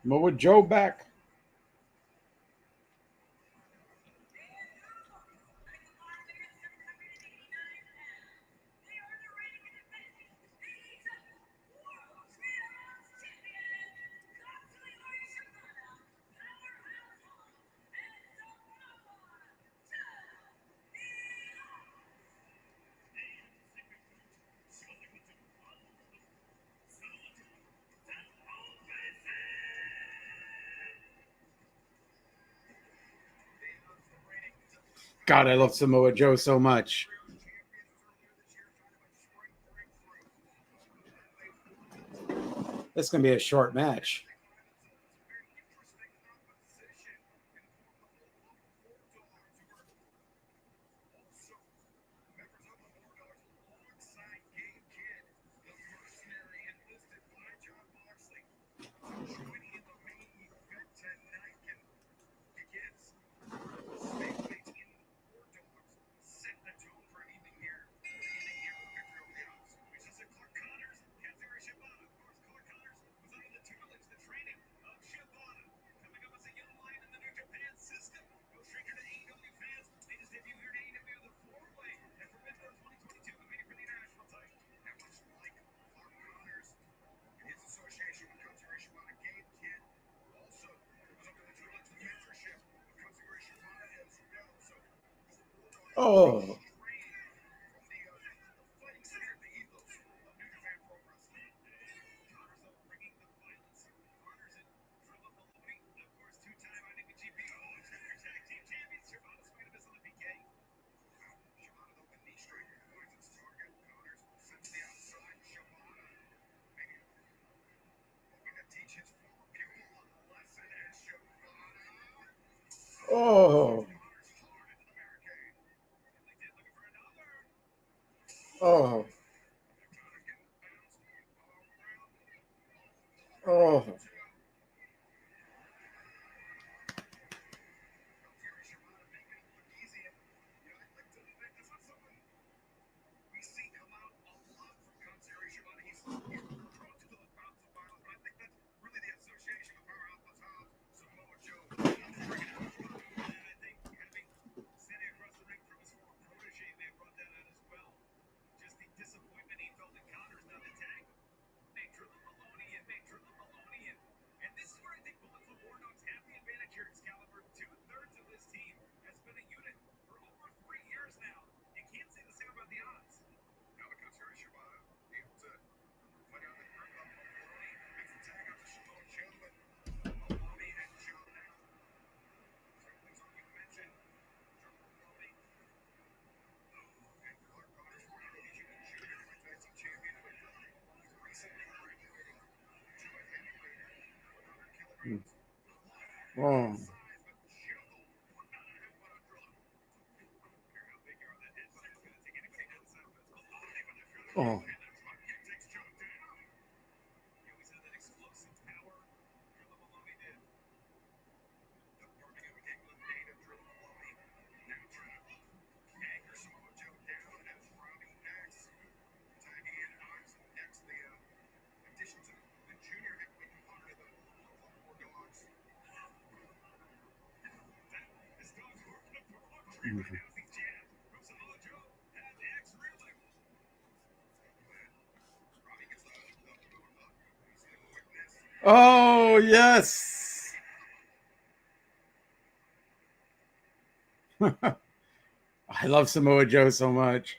C: Moa Joe back. God, I love Samoa Joe so much. It's gonna be a short match. Oh. Oh. Oh. Oh. Oh. Oh. Oh, yes. I love Samoa Joe so much.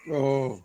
C: Oh.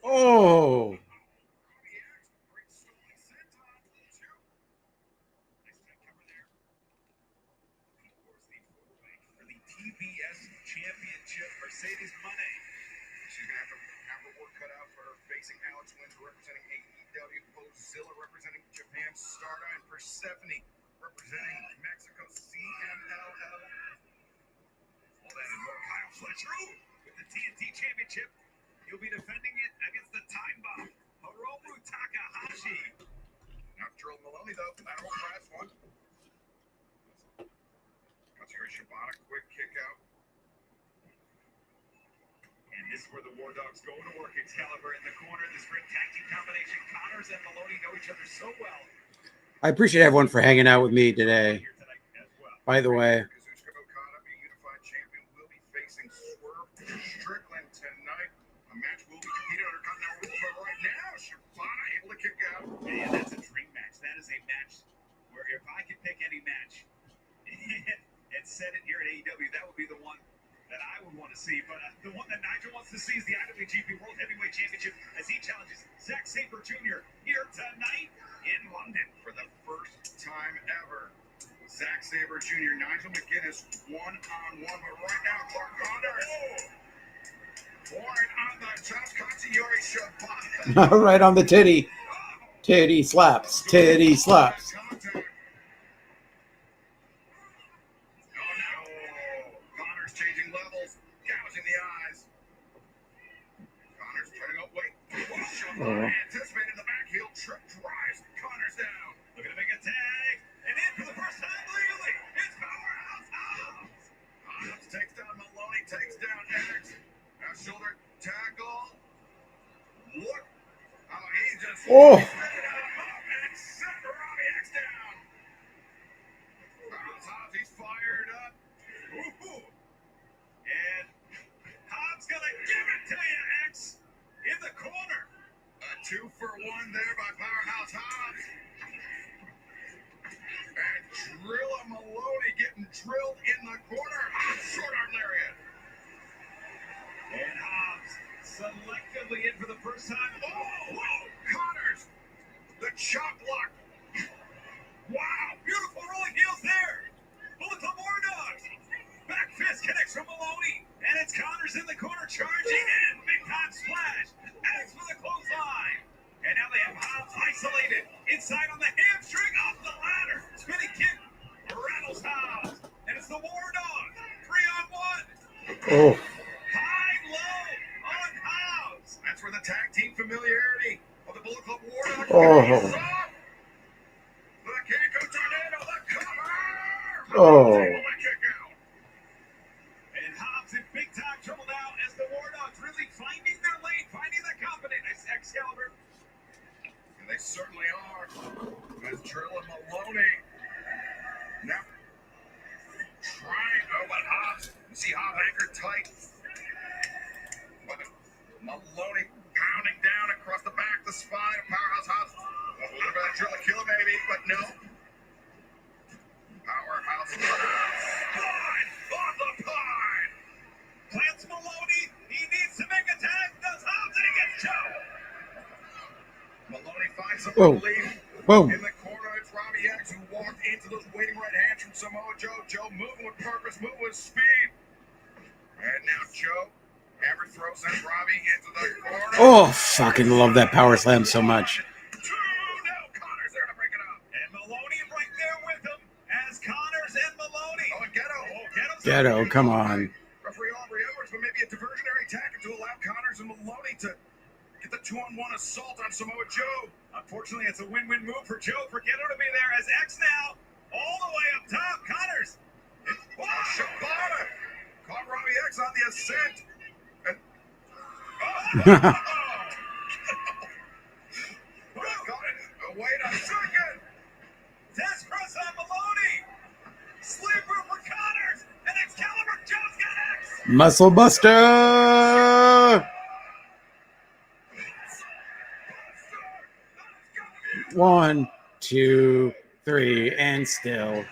C: Oh.
A: TBS Championship, Mercedes Money.
B: She's gonna have her work cut out for her facing Alex Wins representing AEW. AEW Ozilla representing Japan, Stardom, and Persephone representing Mexico, CMLL.
A: All that and more. Kyle Fletcher with the TNT Championship. He'll be defending it against the Time Bomb, Hiromu Takahashi.
B: Not Gerald Maloney, though. That won't last one. Katsuyori Shibata, quick kick out.
A: And this is where the War Dogs go to work. Excalibur in the corner. This great tag team combination. Connors and Maloney know each other so well.
C: I appreciate everyone for hanging out with me today.
A: Here tonight as well.
C: By the way,
B: Kazuchika Okada, the unified champion, will be facing Swerve Strickland tonight. A match will be competed under Continental rules, but right now, Shibata able to kick out.
A: Man, that's a dream match. That is a match where if I could pick any match and set it here at AEW, that would be the one that I would want to see. But the one that Nigel wants to see is the IWGP World Heavyweight Championship as he challenges Zack Sabre Jr. here tonight in London.
B: For the first time ever, Zack Sabre Jr., Nigel McGuinness, one-on-one, but right now, Clark Connors. Born on the top, Katsuyori Shibata.
C: right on the titty. Titty slaps. Titty slaps.
B: Contact. Connors changing levels, gouging the eyes. Connors turning up weight. Shibata anticipated the back heel trip, drives Connors down.
A: Looking to make a tag, and in for the first time legally, it's Powerhouse Hobbs.
B: Hobbs takes down Maloney, takes down X. Now shoulder tackle. Look how he just
C: Oh.
B: and set Robbie X down. Hobbs, he's fired up.
A: Ooh. And Hobbs gonna give it to you, X, in the corner.
B: A 2-for-1 there by Powerhouse Hobbs. And Drilla Maloney getting drilled in the corner. Short arm lariat.
A: And Hobbs selectively in for the first time.
B: Oh, whoa, Connors. The chop block.
A: Wow, beautiful rolling heels there. Bullet Club War Dogs. Back fist connects from Maloney. And it's Connors in the corner charging in. Big time splash. X for the clothesline. And now they have Hobbs isolated. Inside on the hamstring off the ladder. Spinning kick. Rattles Hobbs. And it's the War Dogs. 3-on-1.
C: Oh.
A: High low on Hobbs.
B: That's where the tag team familiarity of the Bullet Club War Dogs.
C: Oh.
B: The Kanko Tornado, the cover.
C: Oh.
B: Able to kick out.
A: And Hobbs in big time trouble now as the War Dogs really finding their lane, finding the confidence. Excalibur.
B: And they certainly are. As Drill and Maloney. Now, trying. Oh, but Hobbs. You see Hobbs anchored tight. But Maloney pounding down across the back, the spine of Powerhouse Hobbs. A little bit of Drill and kill maybe, but no. Powerhouse Hobbs. Spine on the pine.
A: Plants Maloney. He needs to make a tag. Does Hobbs and he gets choked.
B: Maloney finds some
C: Whoa.
B: relief.
C: Whoa.
B: In the corner, it's Robbie X who walked into those waiting right hands from Samoa Joe. Joe moving with purpose, moving with speed. And now Joe, hammer throw sends Robbie into the corner.
C: Oh, fucking love that power slam so much.
B: Now Connors there to break it up.
A: And Maloney right there with him as Connors and Maloney.
B: Oh, and Ghetto.
C: Ghetto, come on.
B: Referee Aubrey Edwards, but maybe a diversionary tactic to allow Connors and Maloney to get the 2-on-1 assault on Samoa Joe.
A: Unfortunately, it's a win-win move for Joe. For Ghetto to be there as X now all the way up top. Connors.
B: Oh, Shibata caught Robbie X on the ascent. And wait a second.
A: Test press on Maloney. Sleeper for Connors. And Excalibur Joe's got X.
C: Muscle Buster. 1, 2, 3, and still.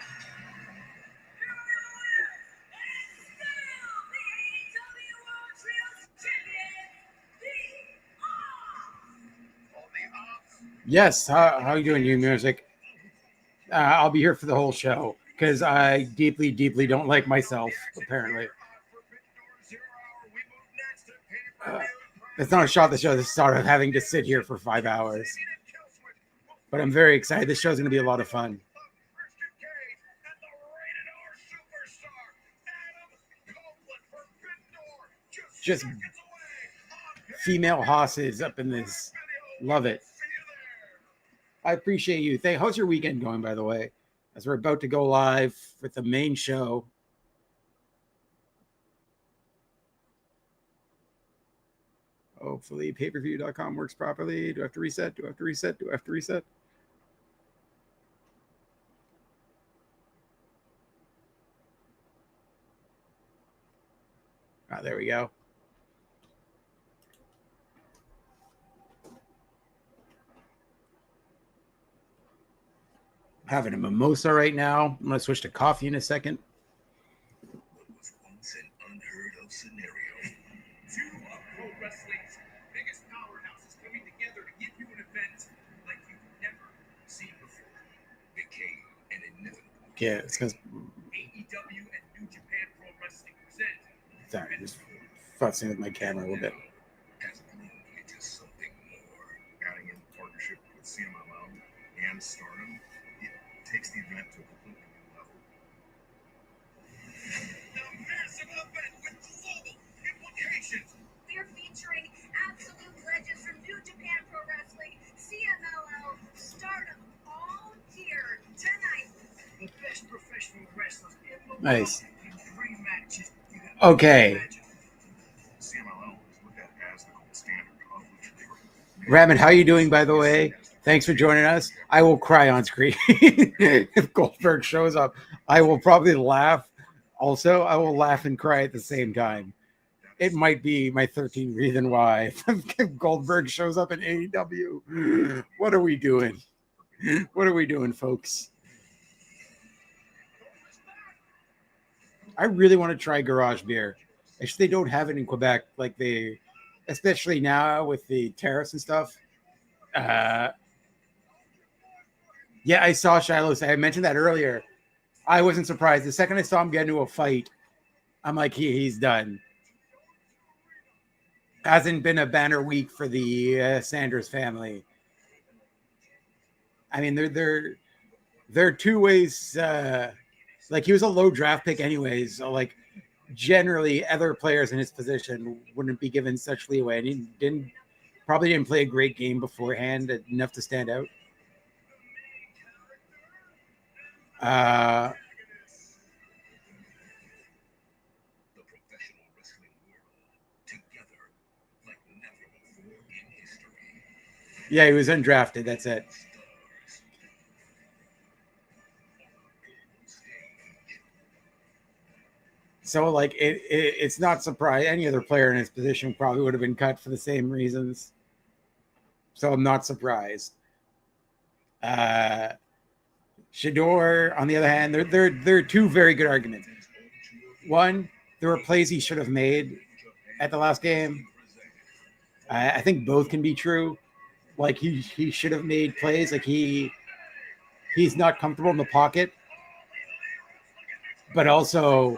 C: Yes, how you doing, you music? I'll be here for the whole show because I deeply, deeply don't like myself, apparently. It's not a shot the show. This is sort of having to sit here for 5 hours. But I'm very excited. This show's going to be a lot of fun.
B: Christian Cage and the rated R superstar Adam Copeland for Findor.
C: Just
B: Seconds away on
C: female hosses up in this. Love it.
B: See you there.
C: I appreciate you. How's your weekend going, by the way? As we're about to go live with the main show. Hopefully pay-per-view.com works properly. Do I have to reset? Do I have to reset? Do I have to reset? Ah, there we go. Having a mimosa right now. I'm going to switch to coffee in a second.
B: What was once an unheard of scenario.
A: Two of pro wrestling's biggest powerhouses coming together to give you an event like you've never seen before.
B: Became an inevitable.
C: Yeah, it's because
A: AEW and New Japan Pro Wrestling present.
C: sorry, just fussing with my camera a little bit.
B: Has bloomed into something more. Adding in partnership with CMLL and Stardom, it takes the event to a completely new level.
A: A massive event with global implications.
D: We are featuring absolute legends from New Japan Pro Wrestling, CMLL, Stardom, all here tonight.
A: The best professional wrestlers in the
C: Nice.
A: world in 3 matches. You can
C: Okay.
A: imagine.
B: CMLL is looked at as the gold standard of which they were.
C: Rabbit, how you doing, by the way? Thanks for joining us. I will cry on screen if Goldberg shows up. I will probably laugh. Also, I will laugh and cry at the same time. It might be my 13th reason why. If Goldberg shows up in AEW, what are we doing? What are we doing, folks? I really want to try garage beer. Actually, they don't have it in Quebec, like they, especially now with the tariffs and stuff. Yeah, I saw Shiloh say, I mentioned that earlier. I wasn't surprised. The second I saw him get into a fight, I'm like, he's done. Hasn't been a banner week for the Sanders family. I mean, they're two ways. Like he was a low draft pick, anyways. So like generally, other players in his position wouldn't be given such leeway, and he probably didn't play a great game beforehand enough to stand out.
B: The professional wrestling world together like never before in history.
C: Yeah, he was undrafted. That's it. So, like, it's not surprising. Any other player in his position probably would have been cut for the same reasons. So I'm not surprised. Shador, on the other hand, they're two very good arguments. One, there were plays he should have made at the last game. I think both can be true. Like he should have made plays. Like he's not comfortable in the pocket, but also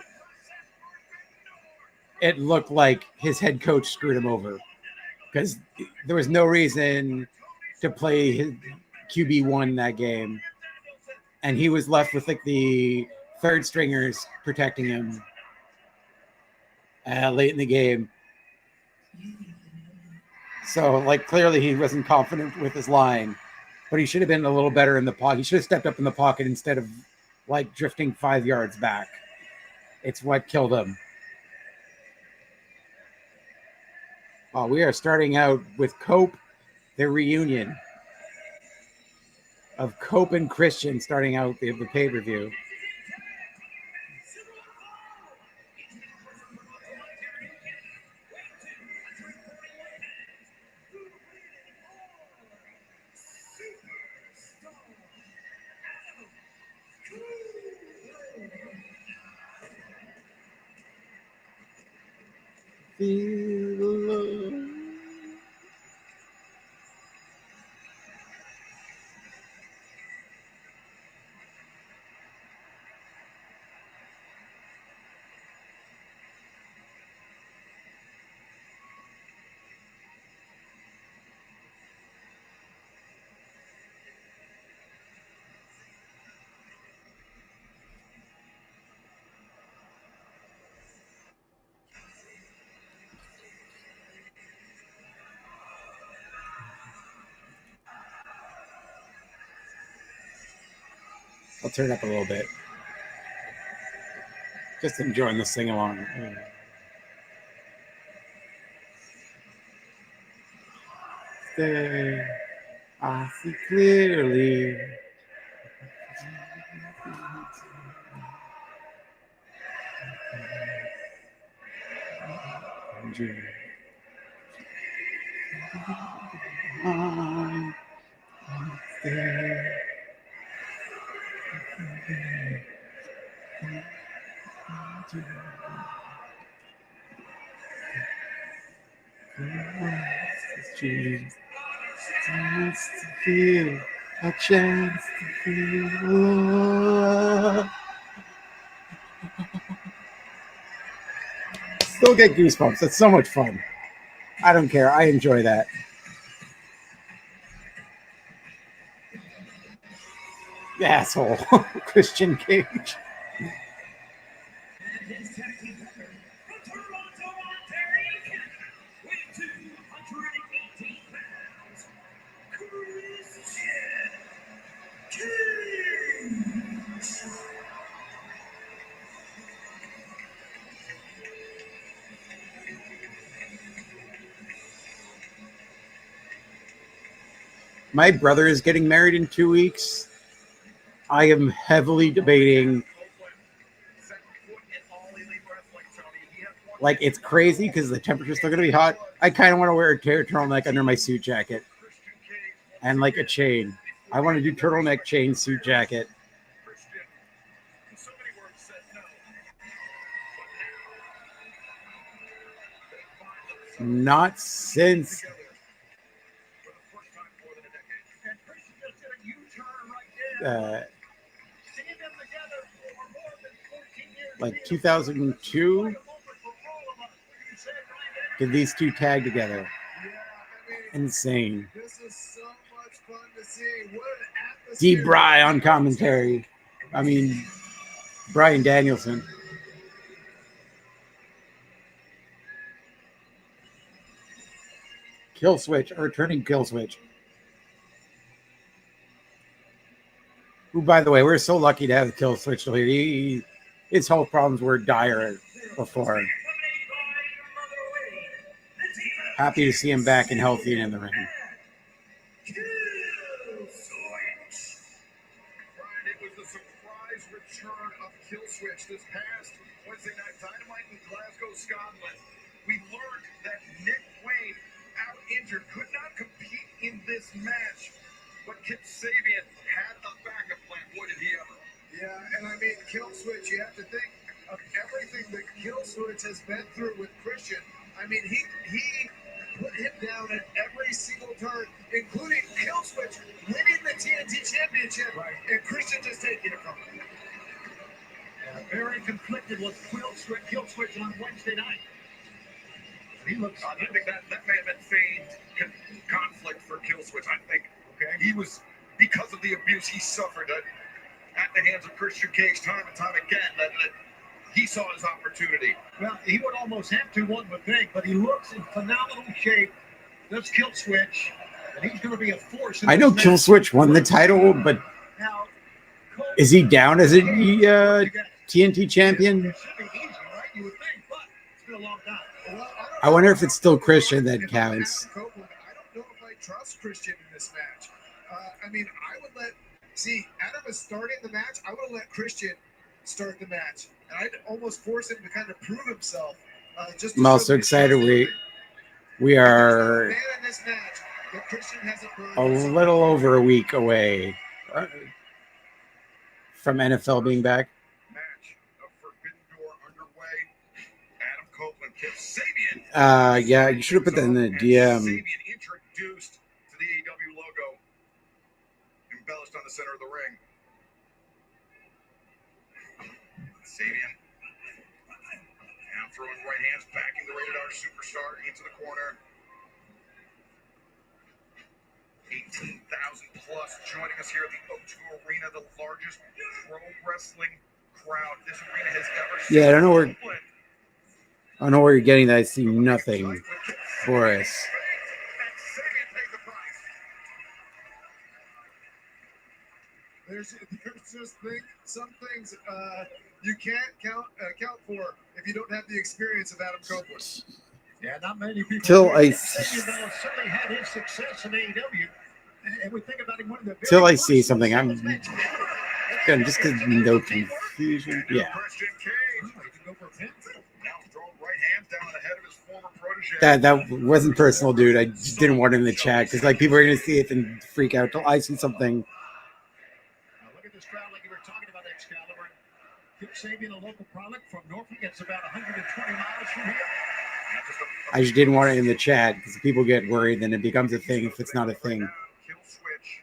C: it looked like his head coach screwed him over because there was no reason to play his QB1 that game. And he was left with like the third stringers protecting him late in the game. So like clearly he wasn't confident with his line, but he should have been a little better in the pocket. He should have stepped up in the pocket instead of like drifting 5 yards back. It's what killed him. We are starting out with Cope, the reunion of Cope and Christian starting out the pay-per-view. Feel the love. I'll turn it up a little bit. Just enjoying the sing along. Stay. I see clearly. Chance to feel, a chance to feel love. Still get goosebumps. It's so much fun. I don't care. I enjoy that. The asshole, Christian Cage.
A: And his tag team partner from Toronto, Ontario, Canada, weighing 218 pounds, Christian Cage.
C: My brother is getting married in 2 weeks. I am heavily debating. Like, it's crazy because the temperature's still going to be hot. I kind of want to wear a turtleneck under my suit jacket and like a chain. I want to do turtleneck chain suit jacket. Not since like 2002 did these two tag together. Insane.
B: This is so much fun to see. What an
C: D.
B: atmosphere.
C: Bry on commentary. I mean, Bryan Danielson. Kill Switch, a returning Kill Switch. Who, by the way, we're so lucky to have Kill Switch here. His health problems were dire before. Happy to see him back and healthy and in the ring.
B: Brian, it was the surprise return of Kill Switch this past Wednesday night Dynamite in Glasgow, Scotland. We learned that Nick Wayne, out injured, could not compete in this match. But Kip Sabian had a backup plan. Boy, did he ever. Yeah, and I mean, Kill Switch, you have to think of everything that Kill Switch has been through with Christian. I mean, he put him down at every single turn, including Kill Switch winning the TNT Championship, and Christian just taking it from him.
A: Yeah, very conflicted with Kill Switch on Wednesday night. He looks.
B: I think that may have been feigned conflict for Kill Switch. I think he was, because of the abuse he suffered at the hands of Christian Cage time and time again, that he saw his opportunity.
A: Well, he would almost have to, one would think, but he looks in phenomenal shape. Let's Kill Switch, and he's going to be a force.
C: I know Kill Switch won the title, but
A: Now,
C: is he down as a TNT champion?
A: It should be easy, right? You would think, but it's been a long time.
B: Well,
C: I wonder if it's still Christian that counts.
B: I don't know if I trust Christian in this match. I mean, I would Adam is starting the match. I would have let Christian start the match. And I'd almost force him to kind of prove himself.
C: I'm also excited. We are a little over a week away from NFL being back.
B: Match of Forbidden Door underway. Adam Copeland, Kip Sabian.
C: Yeah, you should have put that in the DM.
B: Sabian introduced to the AEW logo, embellished on the center of the ring. Sabian. Now throwing right hands, backing the Rated R Superstar into the corner. 18,000 plus joining us here at the O2 Arena, the largest pro wrestling crowd this arena has ever seen.
C: Yeah, I don't know where you're getting that. I see nothing. Boris.
A: There's just some things you can't count for if you don't have the experience of Adam Copeland.
B: Yeah, not many people.
C: Till I
B: certainly had his success in AEW, and we think about him one of the
C: till I see something. I'm again just because no confusion. Yeah. That wasn't personal, dude. I just didn't want it in the chat because like people are gonna see it and freak out till I see something.
B: Now look at this crowd, like you were talking about, Excalibur. Kip Sabian, a local product from Norfolk. It's about 120 miles from here.
C: I just didn't want it in the chat because people get worried, then it becomes a thing if it's not a thing.
B: Kill switch.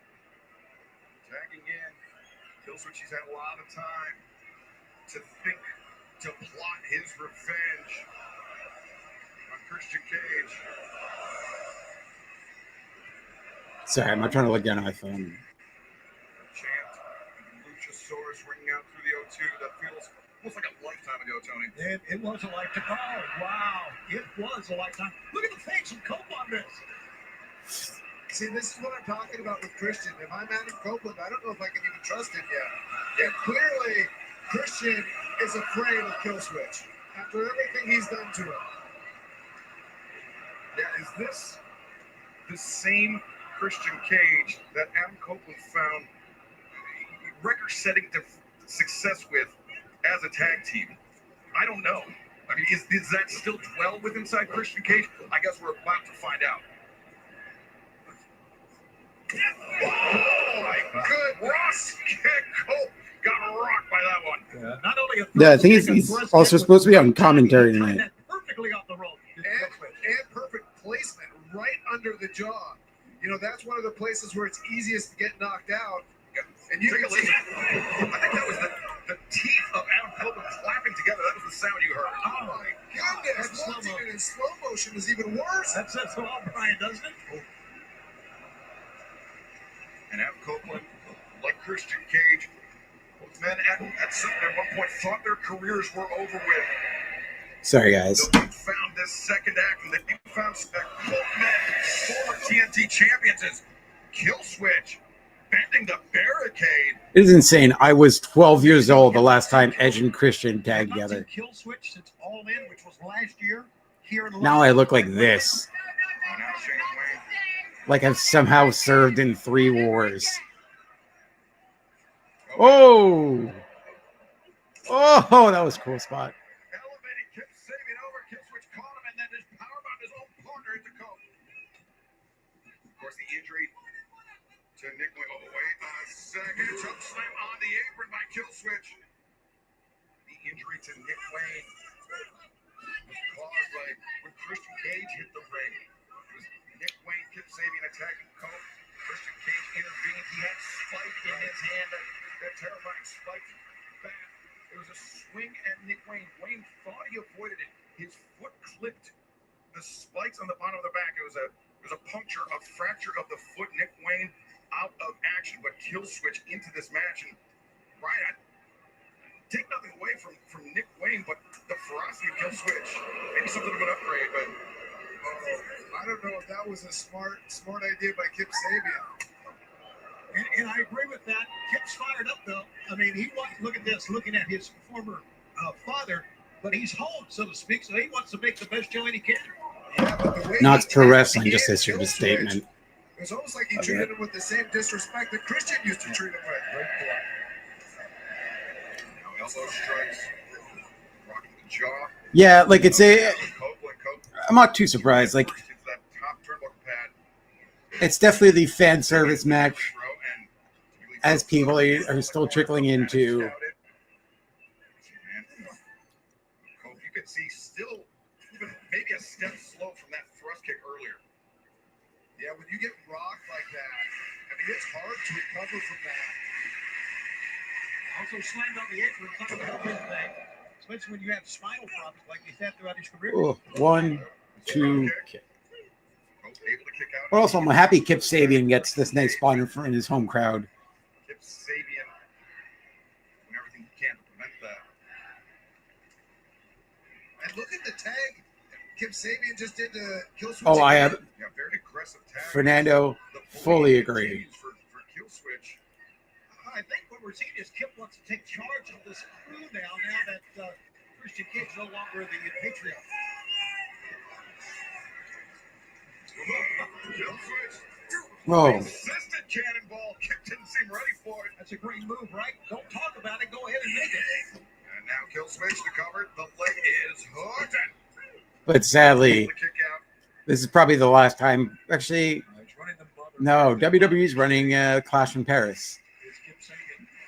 B: Tagging in. Kill switch, he's had a lot of time to think, to plot his revenge on Christian Cage.
C: Sorry, I'm not trying to look down at my phone.
B: Chant. Luchasaurus ringing out through the O2. That feels almost like a lifetime ago, Tony. It was a lifetime. Oh, wow. It was a lifetime. Look at the face of Cope on this.
A: See, this is what I'm talking about with Christian. If I'm Adam Copeland, I don't know if I can even trust him yet. And clearly, Christian is afraid of Killswitch after everything he's done to him.
B: Yeah, is this the same Christian Cage that Adam Copeland found record-setting success with as a tag team? I don't know. I mean, is that still dwell with inside Christian Cage? I guess we're about to find out. Oh my good Ross kick. Cope got rocked by that one. Not only
C: I think he's also supposed to be on commentary tonight.
B: Perfectly off the rope.
A: And perfect placement right under the jaw. You know, that's one of the places where it's easiest to get knocked out. And you can see,
B: I think that was the teeth of Adam Copeland clapping together. That was the sound you heard.
A: Oh my goodness! Watching it in slow motion is even worse.
B: That says a lot, Brian, doesn't it? And Adam Copeland, like Christian Cage, both men at one point thought their careers were over with.
C: Sorry, guys.
B: They found this second act, and they found that both men, former TNT champions, is Killswitch, bending the barricade.
C: It is insane. I was 12 years old the last time Edge and Christian tagged together.
B: Killswitch since All In, which was last year. Here in
C: Now I look like this. Like I've somehow served in 3 wars. Oh! Oh, that was a cool spot.
B: Elevating Kip Sabian over. Killswitch caught him and then just powerbombed his own partner into Cope. Of course, the injury to Nick Wayne. Oh, wait a second. Choke slam on the apron by Killswitch. The injury to Nick Wayne was caused by when Christian Cage hit the ring. It was Nick Wayne, Kip Sabian attacking Cope. Christian Cage intervened. He had Spike in his hand. That terrifying Spike back. It was a swing at Nick Wayne. Wayne thought he avoided it. His foot clipped the spikes on the bottom of the back. It was a puncture, a fracture of the foot. Nick Wayne out of action, but Killswitch into this match. And Brian, I take nothing away from Nick Wayne, but the ferocity of Killswitch. Maybe something of an upgrade, but
A: I don't know if that was a smart idea by Kip Sabian.
B: And I agree with that. Kip's fired up, though. I mean, he wants, look at this, looking at his former father, but he's home, so to speak, so he wants to make the best showing he can.
A: Yeah, but the way
C: Not pro wrestling, just issued a statement.
A: It was almost like he treated him with the same disrespect that Christian used to treat him with. Right point.
B: Now elbow strikes, rocking the jaw.
C: Yeah, like it's a... I'm not too surprised. Like, it's definitely the fan service match as people are still trickling into.
B: You could see still even maybe a step slow from that thrust kick earlier.
A: Yeah, when you get rocked like that, I mean, it's hard to recover from that.
B: Also slammed on the apron, it's not a good thing, especially when you have spinal problems like he's had throughout his career.
C: Oh, 1, 2. But also, I'm happy Kip Sabian gets this nice spot in his home crowd.
B: Kip Sabian doing everything he can to prevent that.
A: And look at the tag Kip Sabian just did to Killswitch.
C: Oh, I have.
B: Yeah, very aggressive tag.
C: Fernando, fully agree.
B: For Killswitch.
A: I think what we're seeing is Kip wants to take charge of this crew now that Christian Cage is no longer the patriarch.
B: Kill switch.
C: Oh,
B: Assisted cannonball. Kip didn't seem ready for it.
A: That's a great move, right? Don't talk about it. Go ahead and make it.
B: And now kill switch to cover. The leg is hooked.
C: but sadly,
B: The kick out.
C: this is probably the last time. Actually,
A: He's running the mother.
C: no, WWE's running Clash in Paris,
A: Is Kip saying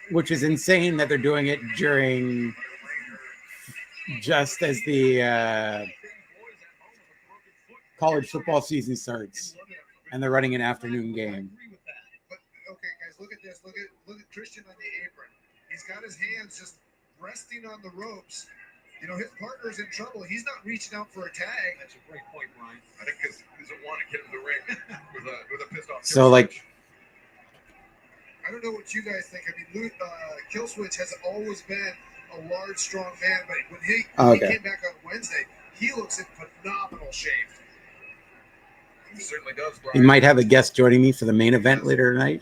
A: it?
C: which is insane that they're doing it during just as the college football season starts, and they're running an afternoon game.
B: But okay, guys, look at this. Look at Christian on the apron. He's got his hands just resting on the ropes. You know, his partner's in trouble. He's not reaching out for a tag.
A: That's a great point, Ryan.
B: I think because he doesn't want to get in the ring with a pissed off.
C: So, like,
B: I don't know what you guys think. I mean, Killswitch has always been a large, strong man, but when he came back on Wednesday, he looks in phenomenal shape. He certainly does, Brian.
C: you might have a guest joining me for the main event later tonight.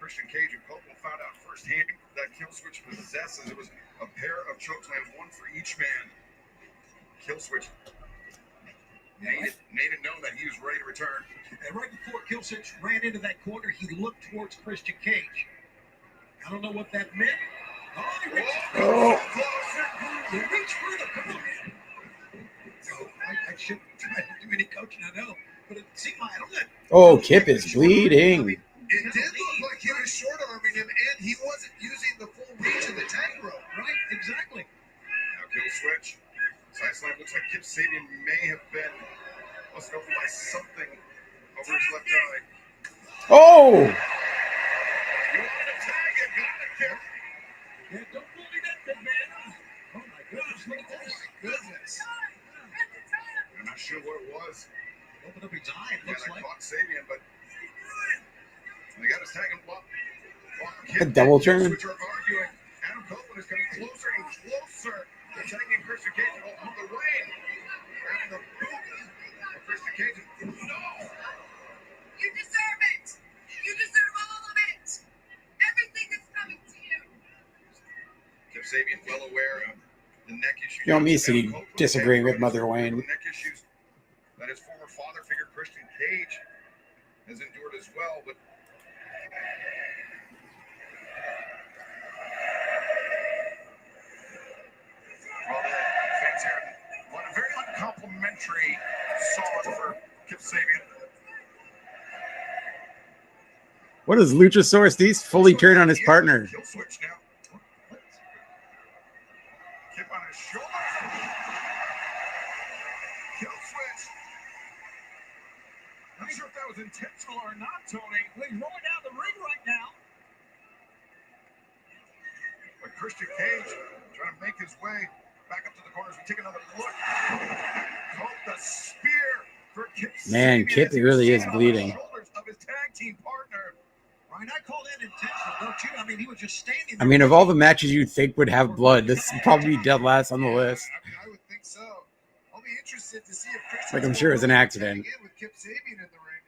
B: Christian Cage and Copeland found out firsthand that Killswitch possesses. It was a pair of chokeslams, one for each man. Killswitch made it known that he was ready to return.
A: And right before Killswitch ran into that corner, he looked towards Christian Cage. I don't know what that meant. Oh, he reached He reached further. Come on, man. So I shouldn't do any coaching, I know. But it seemed like, I don't know.
C: Oh, Kip is bleeding.
B: It did look like he was short-arming him, and he wasn't using the full reach of the tag rope.
A: Right, exactly.
B: Now Killswitch. Side slam looks like Kip Sabian may have been busted open by something over his left eye.
C: Oh,
B: You want to tag it, got it, Kip.
A: Yeah, don't bully that big man. Oh, my goodness. Look at this.
B: Goodness. I'm not sure what it was.
A: Open up his eye, it
B: Yeah,
A: looks
B: that
A: like.
B: caught Sabian, but they got his tag and block.
C: A double turn?
B: Which are arguing. Adam Copeland is coming closer and closer to tagging Christian Cage on the way. Grabbing the boot of Christian Cage. No!
D: You deserve it. You deserve all of it. Everything that's coming to you.
B: Kip Sabian well aware of the neck issues.
C: you know me see disagreeing with Mother Wayne.
B: The neck issues that his former father figure Christian Cage has endured as well, but well, the fans here, what a very uncomplimentary song for Kip Sabian.
C: What does Luchasaurus East fully turn on his partner?
B: Kill switch now. Kip on his shoulder. Kill switch. Not sure if that was intentional or not, Tony.
A: He's rolling down the ring right now.
B: But Christian Cage trying to make his way back up to the corners. We take another look. Caught the spear for Kip.
C: Man,
B: Sabian
C: Kip
B: as he
C: really
B: was
C: is
B: on the
C: bleeding.
B: shoulders of his tag team partner.
A: Ryan, I call that intentional, don't you? I mean, he was just standing
C: I
A: there.
C: mean, of all the matches you'd think would have blood, this would probably be dead last on the list.
B: I would think so. I'll be interested to see if Christian.
C: Like, I'm sure it's an accident.
B: Again with Kip Sabian in the ring.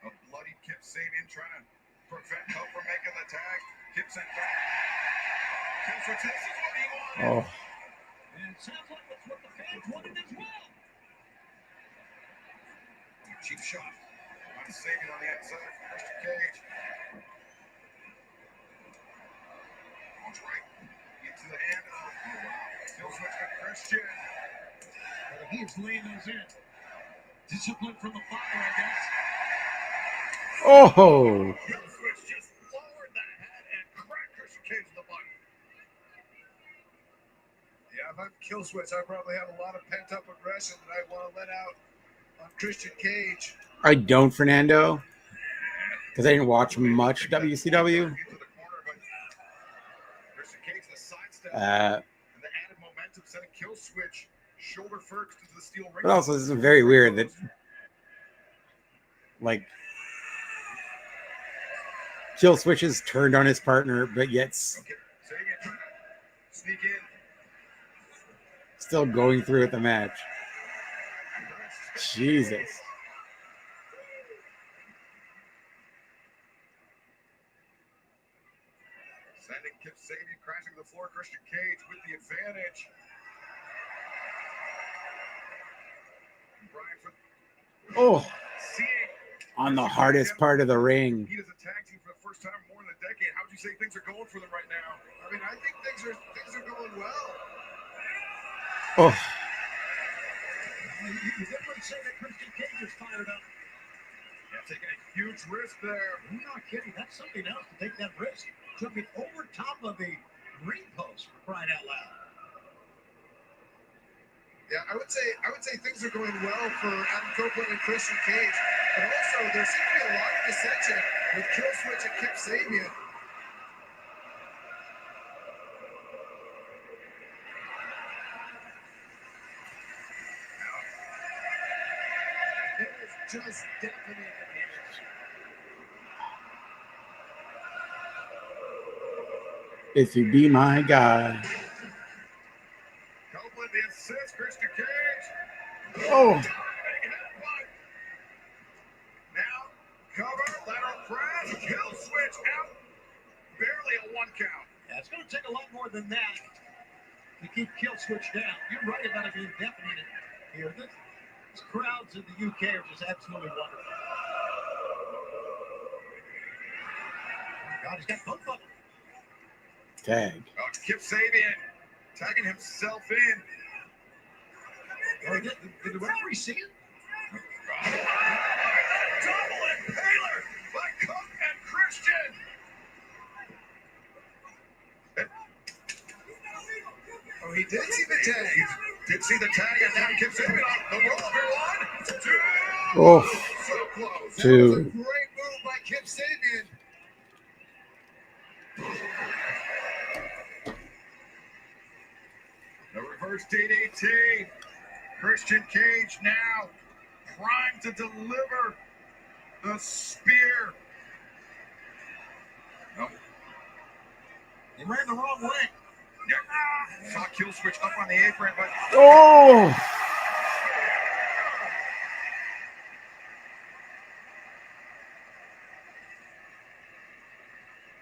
B: A bloody Kip Sabian trying to prevent Hope from making the tag. Kip sent back. Kip switch. This is what he wanted.
C: Oh,
A: And it sounds like that's what the fans wanted as well.
B: Cheap shot. On Sabian on the outside for Christian Cage. That's right. Into the hand of Kill switch to Christian.
A: But he is laying those in. Discipline from the father, I guess.
C: oh,
B: Kill switch just lowered the head and cracked Christian Cage in the butt. Yeah, if I'm Kill switch, I probably have a lot of pent up aggression that I want to let out on Christian Cage.
C: I don't, Fernando, because I didn't watch much WCW.
B: Into the corner, but Christian Cage the sidestep and the added momentum sending Kill switch shoulder first into the steel ring.
C: But also, this is very weird that, like, Kill Switch is turned on his partner, but yet
B: Okay, Sabian trying to sneak in.
C: still going through with the match. Jesus.
B: Sending Kip Sabian crashing to the floor. Christian Cage with the advantage. Brian for
C: Oh,
B: seeing
C: on the hardest part of the ring.
B: Heat as a tag team for the first time in more than a decade. How would you say things are going for them right now?
A: I mean, I think things are going well.
C: Oh,
A: You definitely say that Christian Cage is fired up.
B: Yeah, taking a huge risk there.
A: I'm not kidding. That's something else to take that risk. Jumping over top of a ring post, for crying out loud.
B: Yeah, I would say things are going well for Adam Copeland and Christian Cage, but also there seems to be a lot of dissension with Killswitch and Kip Sabian.
A: It is just deafening in here.
C: if you be my guy.
B: Copeland the assist, Christian Cage.
C: Oh,
B: Now, cover, lateral press, Killswitch out. Barely a 1 count.
A: Yeah, it's going to take a lot more than that to keep Killswitch down. You're right about it being deafening here. These crowds in the UK are just absolutely wonderful. God, he's got both of them.
C: tag.
B: Kip Sabian tagging himself in.
A: Oh, did the referee see it?
B: Double impaler by Cook and Christian.
A: Oh, he did see the tag.
B: Did see the tag, and now Kip Sabian on the roller. 1, 2.
C: Oh,
B: So close.
A: That was a
C: 2.
A: great move by Kip Sabian.
B: The reverse DDT. Christian Cage now primed to deliver the spear. No.
A: He ran the wrong way.
B: Yeah. Saw Killswitch up on the apron, but
C: Oh,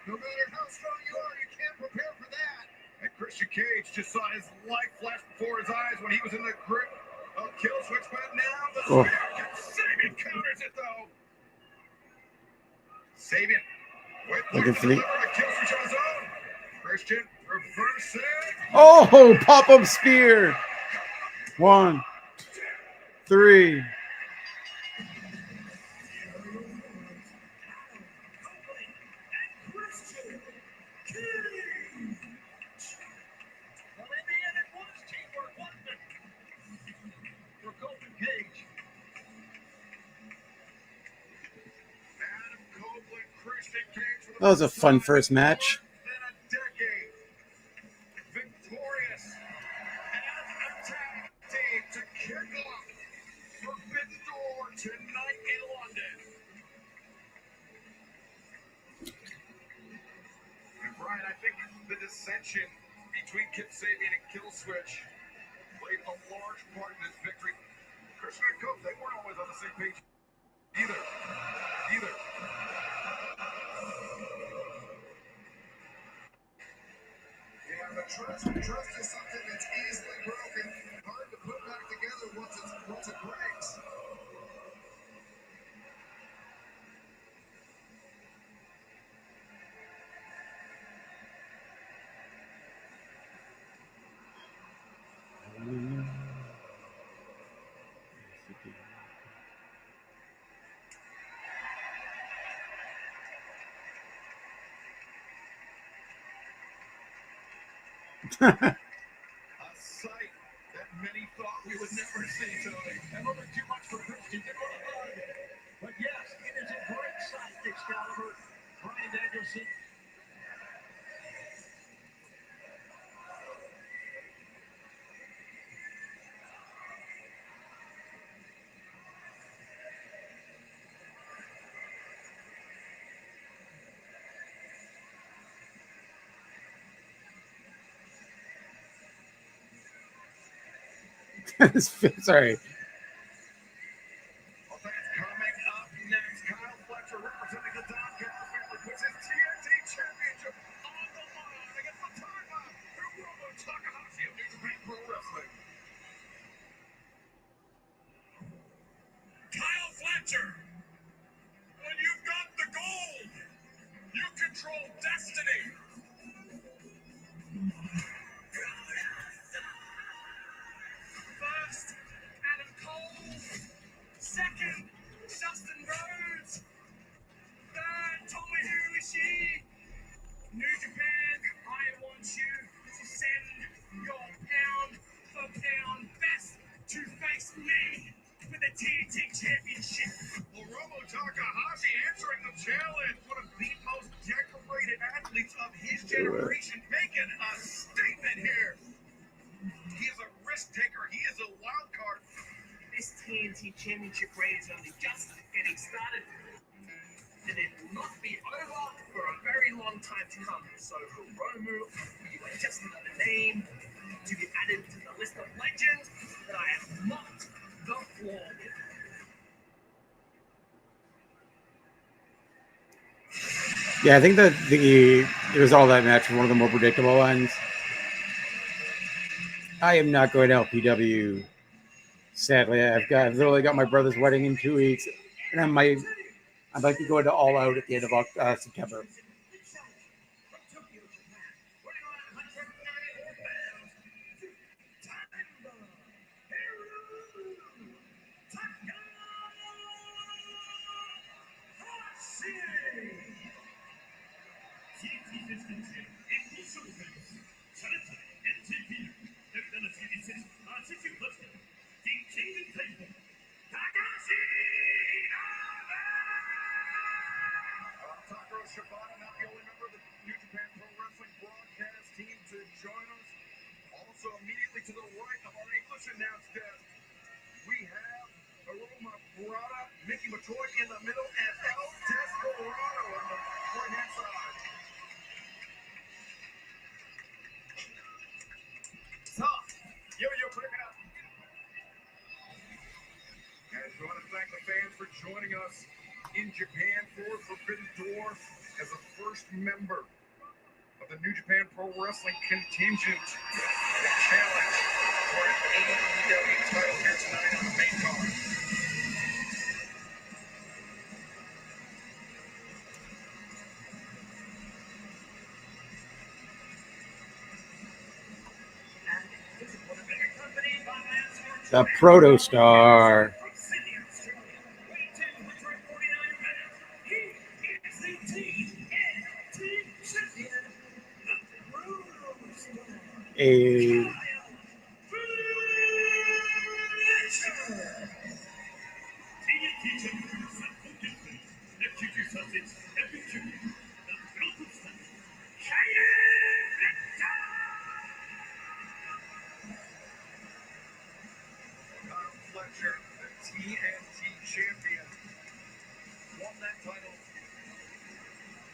A: No matter how strong you are, you can't prepare for that.
B: and Christian Cage just saw his life flash before his eyes when he was in the grip of Killswitch, but now the
C: Oh.
B: spear. Sabian counters it though. Sabian
C: Looking for the-
B: deliver a Killswitch on his own. Christian reversing.
C: oh, pop-up spear. 1, 3.
A: Well, in the end, it was teamwork, wasn't it? For Colton Cage.
B: Adam Copeland, Christian Cage for the
C: That was a fun
B: time
C: first match.
B: in a decade. Victorious as a tag team to kick off Forbidden Door tonight in London. And Brian, I think the dissension between Kip Sabian and Killswitch played a large part in this victory. Christian and Cope, they weren't always on the same page either.
A: Yeah, but trust is something that's easily broken. Hard to put back together once it breaks.
B: A sight that many thought we would never see, Tony.
A: A little bit too much for Christian. Did what he wanted. But yes, it is a great sight, Excalibur. Brian Danielson.
C: Sorry.
B: Well, that's coming up next. Kyle Fletcher representing the Don Callis family puts his TNT Championship on the control destiny. First, Adam Cole. Second, Justin Rhodes. Third, Tomohiro Ishii. New Japan, I want you to send your pound for pound best to face me for the TNT Championship.
A: Hiromu Takahashi answering the challenge. One of the most decorated athletes of his generation making a statement here. He is a risk taker. He is a wild card.
B: This TNT Championship reign is only just getting started, and it will not be over for a very long time to come. So Hiromu, you are just another name to be added to the list of legends that I have mocked the floor with.
C: Yeah, I think that it was all that match was one of the more predictable ones. I am not going to LPW. Sadly, I've literally got my brother's wedding in 2 weeks, and I'd like to go into All Out at the end of September.
A: Takaro Shibata, not the only member of the New Japan Pro Wrestling broadcast team to join us. Also, immediately to the right of our English announce desk, we have Aroma Murata, Mickey Matoy in the middle, and El Desperado on the right-hand side. So, yo, bring it up. And we want to thank the fans for joining us in Japan for Forbidden Door as the first member of the New Japan Pro Wrestling contingent. The challenge for an AEW title here tonight on the main card.
C: The Protostar. A
A: Fletcher, the TNT champion, won that title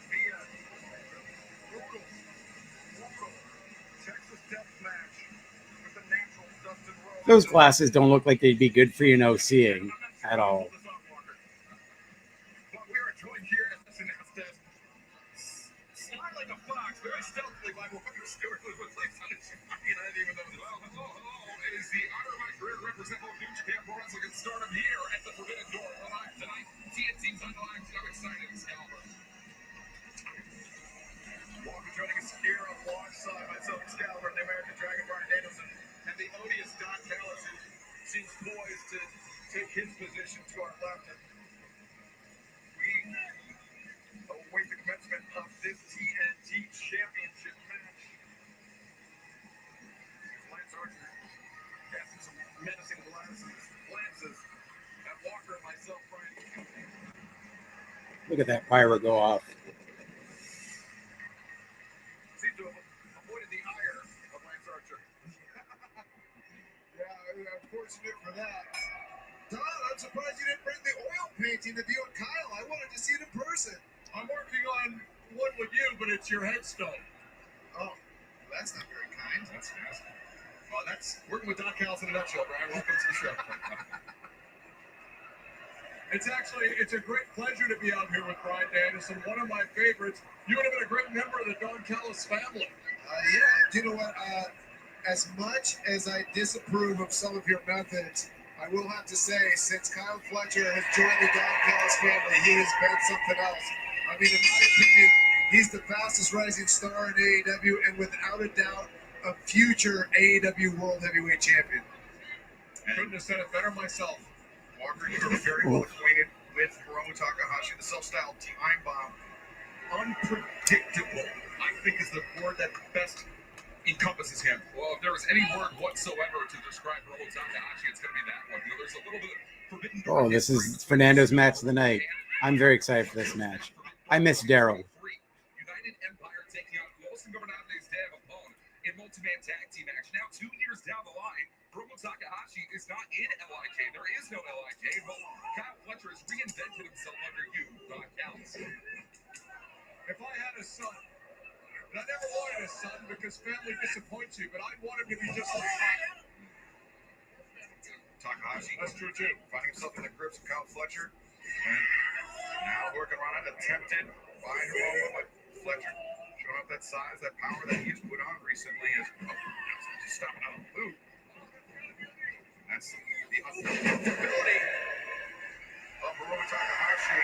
A: via brutal Texas death match with the natural Dustin Rhodes.
C: those glasses don't look like they'd be good for seeing at all.
A: But we are joined here at this announce desk, smiling like a fox, very stealthily by Walker Stewart, who looks like sunshine. I didn't even know. Well, hello. It is the honor of my career to represent both New Japan Pro Wrestling and Stardom here at the Forbidden Door. Live tonight, TNT's on the line. I'm excited, Excalibur. Walker joining us here alongside myself, Excalibur, the American Dragon, Brian Danielson, and the odious Don Callis, who seems poised to take his position to our left. And we await the commencement of this TNT Championship match. Lance Archer casting some menacing glances at Walker and myself, Brian.
C: Look at that pyro go off.
A: Seems to have avoided the ire of Lance Archer.
E: Yeah, unfortunate for that. Don, I'm surprised you didn't bring the oil painting to view at Kyle. I wanted to see it in person.
A: I'm working on one with you, but it's your headstone.
E: Oh, that's not very kind.
A: That's nasty. That's working with Don Callis in a nutshell, Brian. Welcome to the show. It's a great pleasure to be out here with Brian Danielson, one of my favorites. You would have been a great member of the Don Callis family.
E: Yeah, you know what? As much as I disapprove of some of your methods, I will have to say, since Kyle Fletcher has joined the Don Callis family, he has been something else. I mean, in my opinion, He's the fastest rising star in AEW and without a doubt a future AEW World Heavyweight Champion.
B: Couldn't have said it better myself. Walker, you're very well acquainted with Hiromu Takahashi, the self-styled time bomb. Unpredictable, I think, is the word that best encompasses him.
F: Well, if there was any word whatsoever to describe Hiromu Takahashi, it's going to be that one. You know, there's a little bit of forbidden door.
C: Oh, this is Fernando's match of the night. I'm very excited for this match. I miss Daryl.
F: United Empire taking on Los Ingobernables de Japón in multi-man tag team match. Now 2 years down the line, Hiromu Takahashi is not in LIJ. There is no LIJ, but Kyle Fletcher has reinvented himself under you, Callis.
A: If I had a son, and I never wanted a son because family disappoints you, but I'd want him to be just like that.
B: Takahashi,
A: That's true too.
B: finding himself in the grips of Kyle Fletcher. And now working around it, attempted by Hiromu, but Fletcher showing off that size, that power that he has put on recently. As just stopping on the boot. That's the unpredictability of Hiromu Takahashi.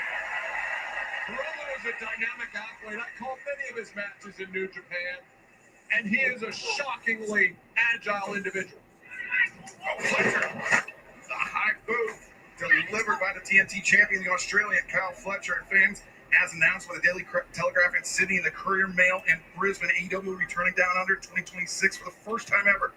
A: Hiromu is a dynamic athlete. I call many of his matches in New Japan, and he is a shockingly agile individual.
B: Oh, Fletcher, the high boot delivered by the TNT champion, the Australian Kyle Fletcher, and fans, as announced by the Daily Telegraph in Sydney and the Courier Mail in Brisbane. AEW returning down under 2026 for the first time ever.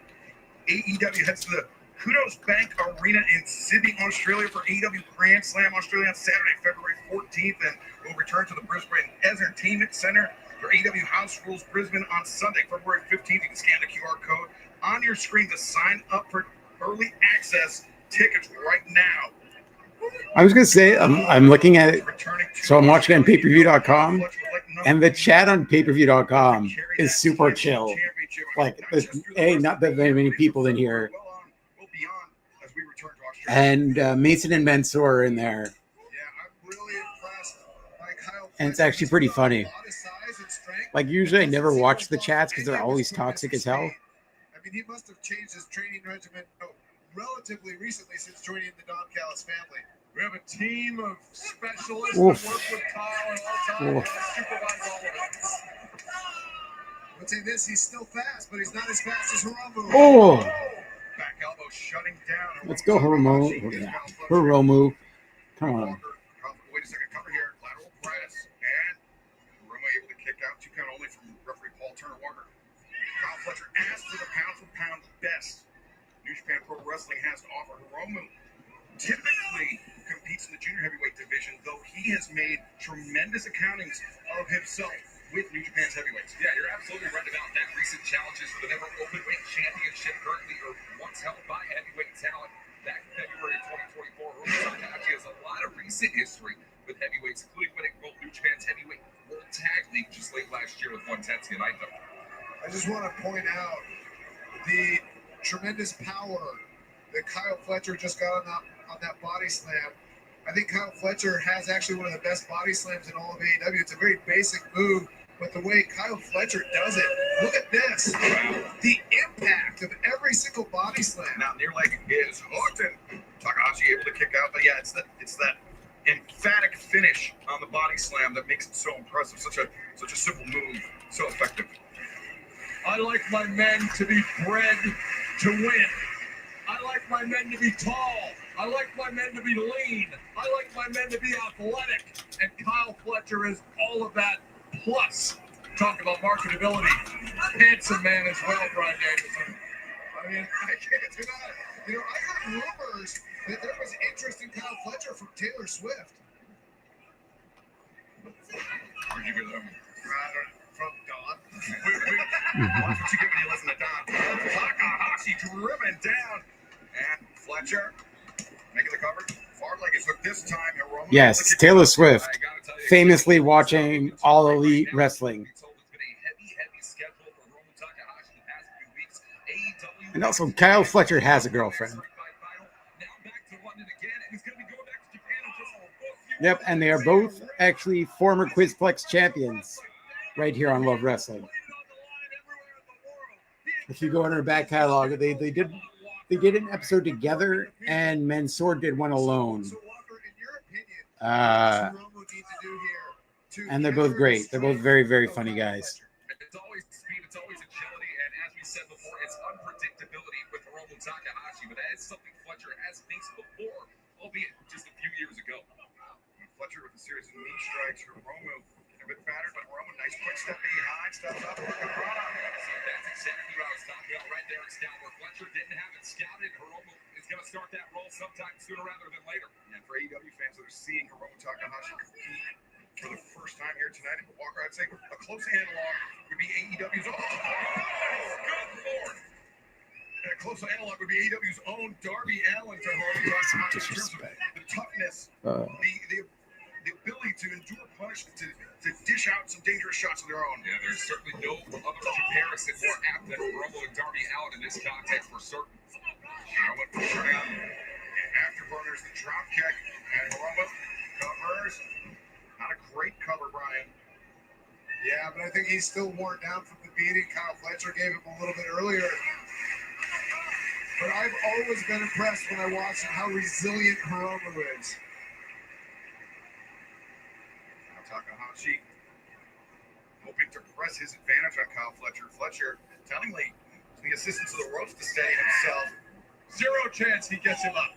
B: AEW heads to the Kudos Bank Arena in Sydney, Australia for AEW Grand Slam Australia on Saturday, February 14th, and will return to the Brisbane Entertainment Centre for AEW House Rules Brisbane on Sunday, February 15th. You can scan the QR code on your screen to sign up for early access tickets right now.
C: I was going to say, I'm looking at it. So I'm watching it on pay-per-view.com, and the chat on pay-per-view.com is super chill. Like, there's not that many people in here. And Mason and Mansoor are in there.
E: Yeah, I'm really impressed by Kyle
C: And it's
E: Fletcher.
C: actually pretty funny.
E: A lot of size and strength.
C: Like, usually I never watch the chats because they're always toxic as hell.
E: I mean, he must have changed his training regimen relatively recently since joining the Don Callis family.
A: We have a team of specialists
C: Oof.
A: that work with Kyle at all times and supervise all of it.
E: I would say this, he's still fast, but he's not as fast as Hiromu.
C: Oh,
B: Back elbow shutting down.
C: let's go, Hiromu. Hiromu. Come on.
B: Wait a second, cover here. Lateral press. And Hiromu able to kick out 2 count only from referee Paul Turner Walker. Kyle Fletcher asked for the pound-for-pound best New Japan Pro Wrestling has to offer. Hiromu typically competes in the junior heavyweight division, though he has made tremendous accountings of himself with New Japan's heavyweights.
F: Yeah, you're absolutely right about that. Recent challenges for the never openweight championship currently are once held by heavyweight talent. Back in February of 2024, Hiromu Takahashi has a lot of recent history with heavyweights, including winning both New Japan's heavyweight World Tag League just late last year with 110 Naito.
E: I just want to point out the tremendous power that Kyle Fletcher just got on that body slam. I think Kyle Fletcher has actually one of the best body slams in all of AEW. It's a very basic move, but the way Kyle Fletcher does it, look at this. The impact of every single body slam.
B: Now near leg is hooked, and Takahashi able to kick out. But yeah, it's that emphatic finish on the body slam that makes it so impressive. Such a simple move, so effective.
A: I like my men to be bred to win. I like my men to be tall. I like my men to be lean. I like my men to be athletic. And Kyle Fletcher is all of that plus. Talk about marketability. Handsome man as well, Brian Danielson.
E: I mean, I can't deny it. You know, I heard rumors that there was interest in Kyle Fletcher from Taylor Swift.
B: Where'd you get them? From Don. Watch what you get when you listen to Don. Takahashi driven down. And Fletcher making the cover. Far leg is hooked this time. Hiromu
C: Yes, Taylor Swift, famously watching All Elite Wrestling. And also, Kyle Fletcher has a girlfriend. Yep, and they are both actually former Quizplex champions right here on Love Wrestling. If you go in our back catalog, they did an episode together, and Mansoor did one alone.
E: So, Walker, in your opinion, what does Hiromu need to do here
C: And they're both great. They're both very, very funny guys.
F: It's always speed, it's always agility, and as we said before, it's unpredictability with Hiromu Takahashi, but that is something Fletcher has faced before, albeit just a few years ago.
B: Fletcher with a series of knee strikes. Hiromu a bit battered, but Hiromu, nice quick step behind, steps up, working Rana.
F: So that's exactly what I was talking about right there, Excalibur. Fletcher didn't have it scouted. Hiromu is going to start that roll sometime sooner rather than later.
B: And for AEW fans that are seeing Hiromu Takahashi compete for the first time here tonight, Walker, I'd say a close analog would be AEW's own. Good Lord. A close analog would be AEW's own Darby Allin to Hiromu Takahashi in terms of the toughness, the ability to endure punishment, to dish out some dangerous shots of their own.
F: Yeah, there's certainly no other comparison more apt than Hiromu and Darby Allin in this context for certain.
B: Hiromu turning on afterburners, the drop kick, and Hiromu covers. Not a great cover, Brian.
E: Yeah, but I think he's still worn down from the beating Kyle Fletcher gave him a little bit earlier. But I've always been impressed when I watch how resilient Hiromu is.
B: Takahashi hoping to press his advantage on Kyle Fletcher. Fletcher tellingly to the assistance of the ropes to steady himself. Zero chance he gets him up.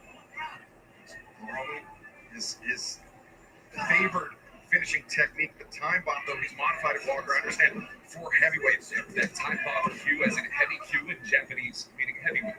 B: Hiromu is favored finishing technique. The time bomb, though, he's modified it, Walker. I understand for heavyweights.
F: That time bomb Q as in heavy Q in Japanese, meaning heavyweight.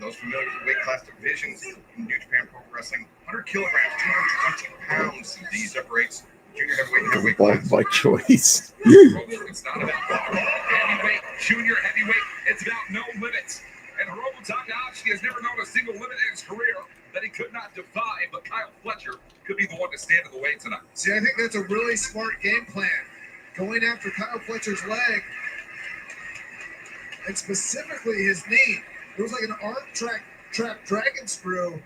B: Those familiar with the weight class divisions in New Japan Pro Wrestling, 100 kilograms, 220 pounds. These separates junior heavyweight class.
C: By choice.
F: It's not about heavyweight, junior heavyweight. It's about no limits. And Hiromu Takahashi has never known a single limit in his career that he could not defy, but Kyle Fletcher could be the one to stand in the way tonight.
E: See, I think that's a really smart game plan. Going after Kyle Fletcher's leg, and specifically his knee. It was like an arm trap dragon screw.